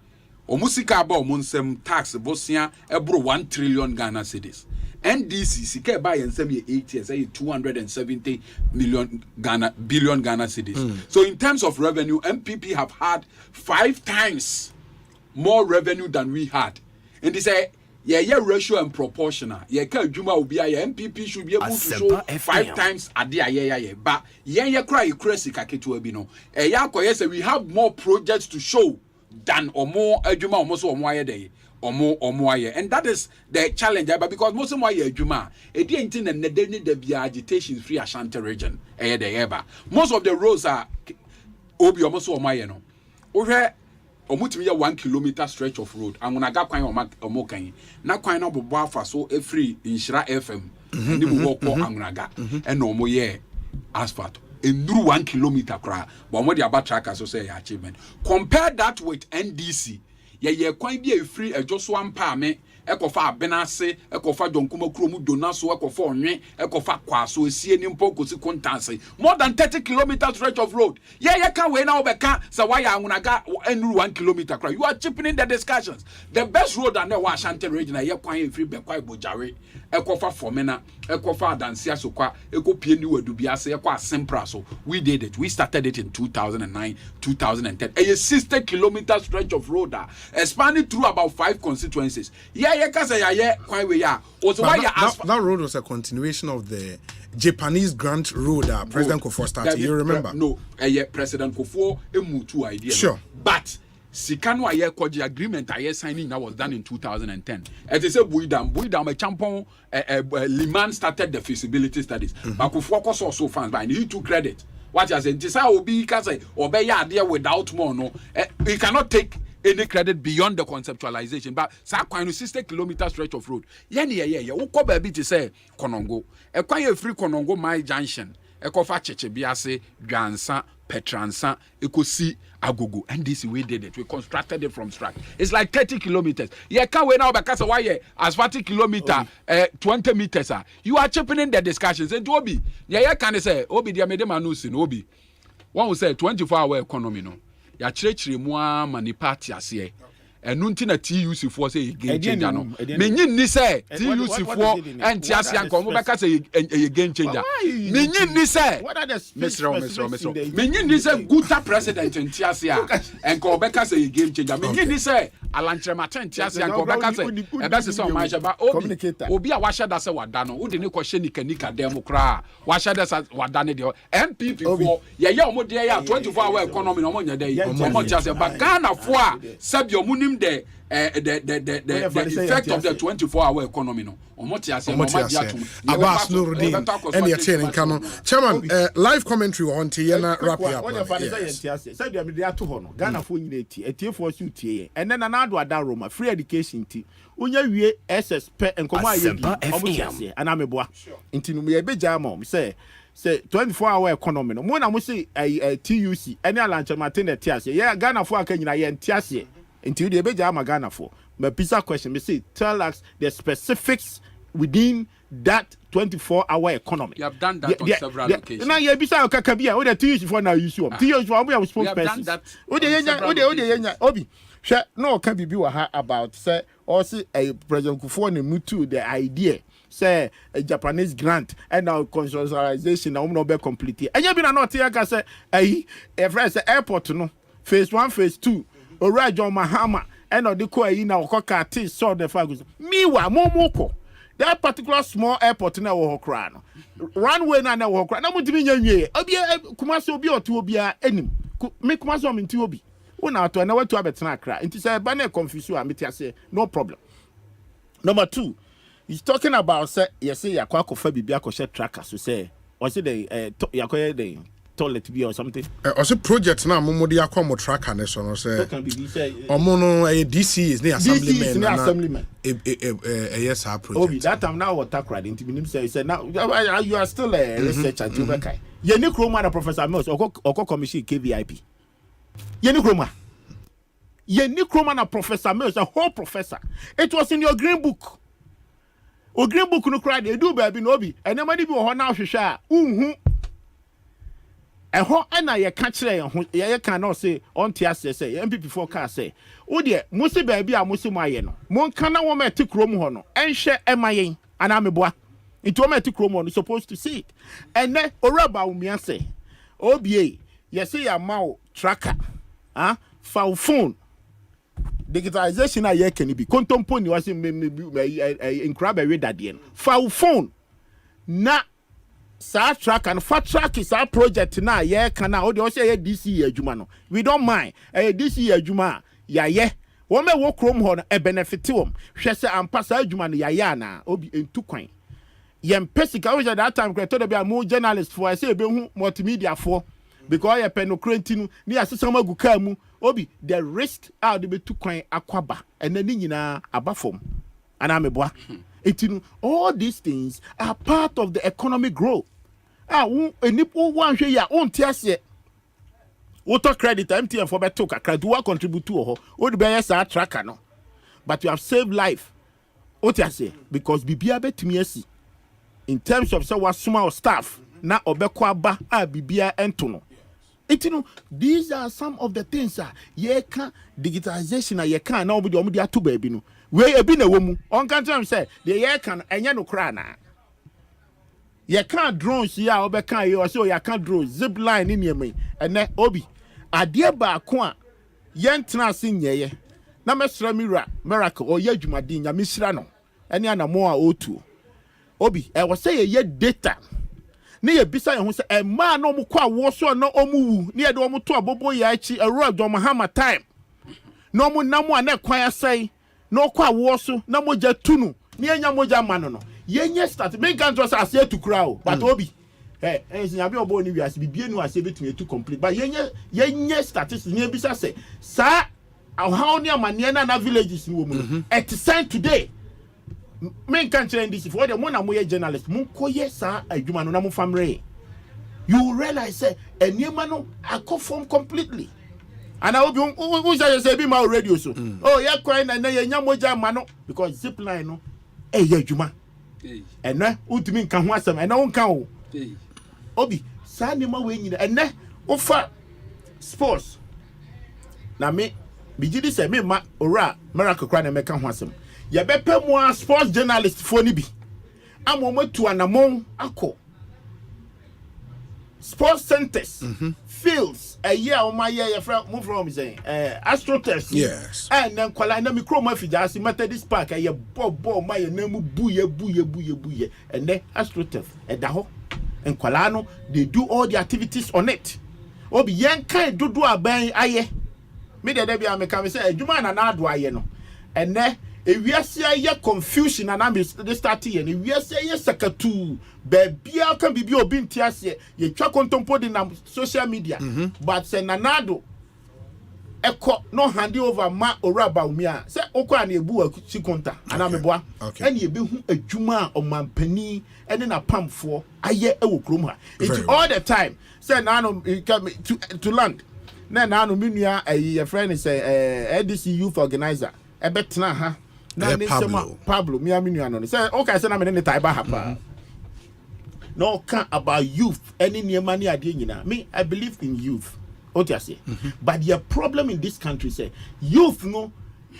Omusika ba omonsem tax Bosnia ebro 1 trillion Ghana cedis. NDC sika buy and semi 8 years, say 270 billion Ghana cedis. So in terms of revenue, MPP have had 5 times more revenue than we had. And they say yeah, ratio and proportional. Yeah, Juma will be a MPP should be able to show 5 times a day. But cry crazy kaketubino. Yes, we have more projects to show than or more Juma almost or more day. Or more, and that is the challenge. But because most of my Juma, it didn't and they need to be agitation free Asante region. Most of the roads are Obi almost or my no. Over omutimi 1 kilometer stretch of road. I'm gonna ga kwan omokan. Na kwan no bobo afa so free Inshira FM. Ndi bo walk angunaga. And no mo ye asphalt. Enduru 1 kilometer kra. But mo dey about track so say achievement. Compare that with NDC. Ye kwan bi e free ejoso ampa me. Ekofa abenase, ekofa donkuma kromu donaso, ekofa onwe, ekofa kwaso esie ni mpo kosi kontanse. More than 30 kilometers stretch of road. Yeah, can we now beka sa why angunaga enu 1 kilometer cry. You are cheapening the discussions. The best road and the Asante region ye kwan free bekwa bojare. Ekofa Fomena, ekofa Adansia sokwa, ekopie ni wedubiase, ekwa Asempa so. We did it. We started it in 2009, 2010. A 60 kilometer stretch of road expanded through about 5 constituencies. That road was a continuation of the Japanese Grant Road President Kufuor started. You remember? President Kufuor two idea. Sure. But Sikano aye koji agreement aye signing that was done in 2010. It is a Buidam a champon Liman started the feasibility studies. But Kufuor was also fans by he took credit. What you said, this will be because obey idea without more no. He cannot take any credit beyond the conceptualization, but Sakwano 60 kilometer stretch of road. Yeah. Uko baby to say Konongo. Ekwaye free Konongo my junction. Ekofa cheche biase, Dwansa, Petransa, Ekosi, Agogo. And this we did it. We constructed it from scratch. It's like 30 kilometers. Yeah, can we now because why as 40 kilometer 20 meters. You are chipping in the discussions. And Obi, yeah, can say Obi dia mede manusin Obi. One will say 24-hour economy no. Ya chirechiri mu ama ni party ase ɛnu nti na TUC for say game changer no menyi ni say TUC for entiase anka omo beka say a game changer menyi ni say Mr. menyi ni say guta president entiase a enka obeka say a game changer menyi ni say alantrema entiase anka obeka say ebe se o man sheba obi a washa da say wada no wo de ne ko hye nika dem kra washa da say wada ne de MPP for ye omo de ya 24-hour economy no omo nya dey omo entiase ba Ghana for a sabi omo nim the effect of the 24-hour economy no Abbas Nuruddin and your training canon chairman live commentary on Tiana wrap up said you are to honor Ghana for unity a tier for you and then another ada Roma free education tea unya wie SS and Asempa FM and I'm a boy into me a big jam say 24-hour economy no mo na mo say TUC any alanche Martin tiase yeah Ghana for Kenya yen tiase until the beja Ghana for my pizza question me say tell us the specifics within that 24-hour economy. You have done that on several occasions. Now you bisa kakabia we the TUC for now use you. TUC for we have spokesperson. Ode obi hwe no can be about say also a President Kufuor ne mutu the idea say a Japanese grant and now consolidation na no be complete. Anya bi na not here ka say say airport no phase 1 phase 2 Ora John Mahama and the ko yi na okoka tea so the fagus miwa momoko that particular small airport na wo hokra no runway na wo hokra na mutimi nya nwie obi kumase obi otu obi a enim me kumase o menti obi una ato na watu abetena akra nti say ba na confuse am say no problem. Number 2, he's talking about say yes say yakwa kofa bibia ko she tracker so say or say the yakwa the toilet be or something. Also project na momodi akwa tracker ne so no say omo no DC is the assemblyman yes our project. Oh that time now what tracker into minim say now you are still a researcher to be kai ye ni kroma na Professor Mills oko commission KVIP ye ni kroma na Professor Mills a whole professor. It was in your green book. O green book no cry they do baby no be enema bi wo ho na hwehwe a unhu eho na ye ka kire ye kan na say on tiase say MPP for car say wo de musi baby a musi maye no mon kana wo ma ti krom ho no enhwe emayen ana meboa nti wo ma ti krom ho no supposed to see it ene oraba umia say obie ye say ya mawo tracker for phone digitalization a ye can be contempo ni wase incredible way that dey for phone na sa track and fat track is our project na ye kana o de say DC adwuma no we don't mind DC adwuma ya ye wo me wo krom ho no e benefit wom hwe se ampa sa adwuma no ya ya na obi entu kwan ye mpesika we that time creator de be a journalist for I say be hu multimedia for because you pen no krentinu ni asesama guka mu obi the risk out de be tu kwan akwaba ena ni nyina abafom ana meboa etinu all these things are part of the economic growth enipo wan hwe ya ontiase auto credit MTN for beto kakra do contribute to ho o de be yes tracker no but you have saved life otiase because bibia betumi asi in terms of say what small staff na obekwa aba bibia ento no. These are some of the things ye can digitalization ye can now be the omudi atu baby no we ebi na womu on kan tell say the ye can enye no kra na ye can drones ya obeka ye o say ye can drone zip line ni niam ene obi ade ba ko a ye ntena asin ye na mesra miracle o ye adwumadi nya mesra no ene anamo a otu obi e wo say ye data ne ye bisa ye ho se ma na omu kwa wo so na omu wu ne ye de omu to abobo ya achi ero John Mahama time na omu namu ana kwan asai na okwa wo so na moja tunu ne enya moja mano no ye nye start me kan to say ase to crowd but obi nya bi obo ni wi ase bibie nu ase betumi to complete but ye nye statistics ne bisa say sa how ne amane na villages ni wo mu at sign today men can change this for the one amoye journalist mun koye sa adwuma no na mun famre you realize say eniema no akofom completely and I hope you say be my radio so oh yeah kwai na ye nya moja ma no because zip line no ye adwuma ene utimi nka ho asem ene wo nka wo obi sa ne ma we nyina ene wo fa sports na me Bijidi say me ma ora miracle kra na meka ho asem. Ye bepe mo sports journalist fo ni bi. Amomatu anamon akọ. Sports centers, fields, a year on my year, move from saying, AstroTurf. Yes. And then Kuala na mikro mafi jasi Methodist Park, a bobo my name buye, and then AstroTurf, and daho, and Kualano, they do all the activities on it. Obi yanka do a bang aye. Me de debi ameka say, Juma na na do aye no. And then if we say ye confusion and I'm start here, if we say ye sakatu, bebia can be obi ntiase, ye twa kontompo di na social media, but say nanado eko no hand over ma oraba umia. Say okwa na ebu akuchi konta, ana meboa. And ye be hu adwuma omampani ene na pamfo aye ewo krom ha. It's all the time. Say nano to land. Na nano minua a friend is ADC youth organizer. Ebetna ha. Na Pablo, me no. Say okay, say na me ne taiba hapa. No can about youth any near money ade nyina. Me I believe in youth. What you say? But the problem in this country say youth no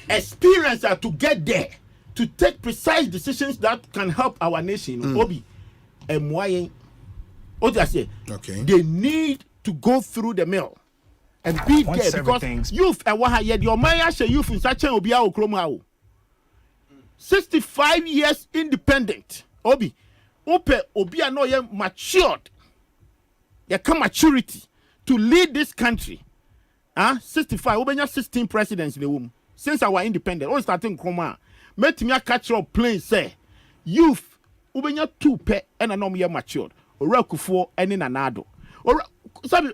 experience to get there to take precise decisions that can help our nation. Obi moyen. What you say? Okay. They need to go through the mill and be there because youth and what you your man say youth in such a obi a okroma 65 years independent. Obi are not yet matured. You come maturity to lead this country. 65. Obi 16 presidents in the womb since our independence. All starting chroma. Met me a catch up plane say youth. Obi 2 pe and a normal matured. Ora kufo any nanado. Ora sabi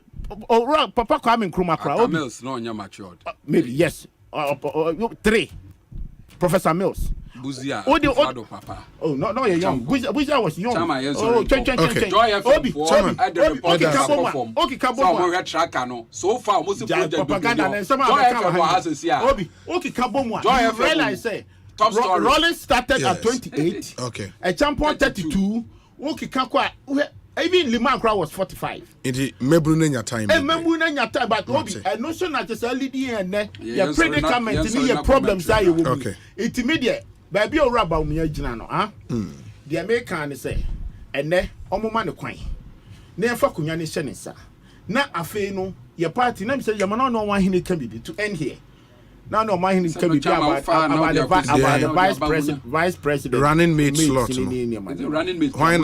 ora papa coming chroma crowd. Mills no matured. Maybe yes. 3. Professor Mills. Buzia. Papa. Oh no, you're young. Buzia was young. So far, almost propaganda. Top story. Rolling started at 28. Okay. A champion 32. Even Liman Crow was 45. It is Mebrunenya time. But Obi, I know so not just LED and your predicament in your problems. Okay. It's immediate. Baby or rubber me jinano, the American say, and ne Omoman the Quine. Never Kunyani Shenisa. Na afeno, your party name said Yamano no one he can be to end here. Now no mind can be about the vice president running mate slot. Why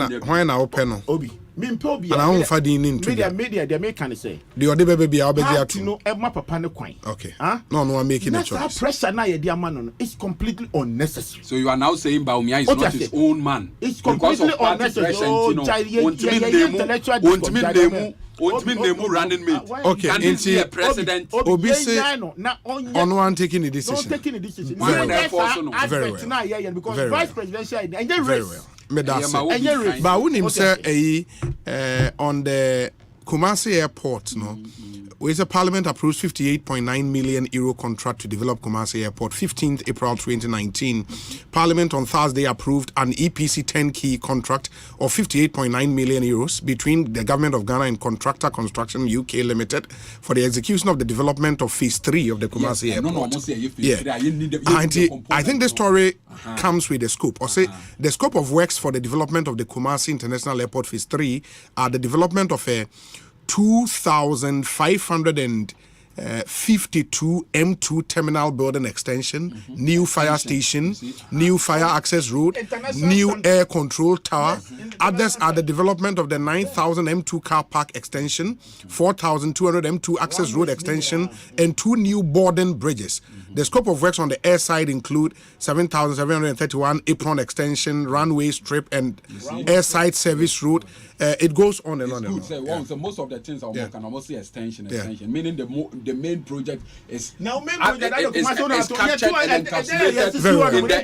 now open Obi. Mimpobi and I don't find in media they make can say. The other baby I'll be there to know Emma Papa no coin. Okay. No, I'm making a choice. Pressure now dear man it's completely unnecessary. So you are now saying Baumia is not his own man. It's completely unnecessary. Okay, into a president. Obi say on one taking the decision. Very well. Because vice presidential and very well. But when him say on the Kumasi airport, no, where the parliament approves 58.9 million euro contract to develop Kumasi airport, 15th April 2019. Parliament on Thursday approved an EPC 10-key contract of 58.9 million euros between the government of Ghana and Contractor Construction UK Limited for the execution of the development of phase 3 of the Kumasi airport. I think the story comes with the scope. Or say the scope of works for the development of the Kumasi International Airport phase 3 are the development of a 2,552 M2 terminal building extension, new fire station, new fire access road, new air control tower. Others are the development of the 9,000 M2 car park extension, 4,200 M2 access road extension, and 2 new boarding bridges. The scope of works on the air side include 7,731 apron extension, runway strip, and airside service route. It goes on and on and on. So most of the things are can almost say extension, meaning the main project is now main project is captured and encapsulated in the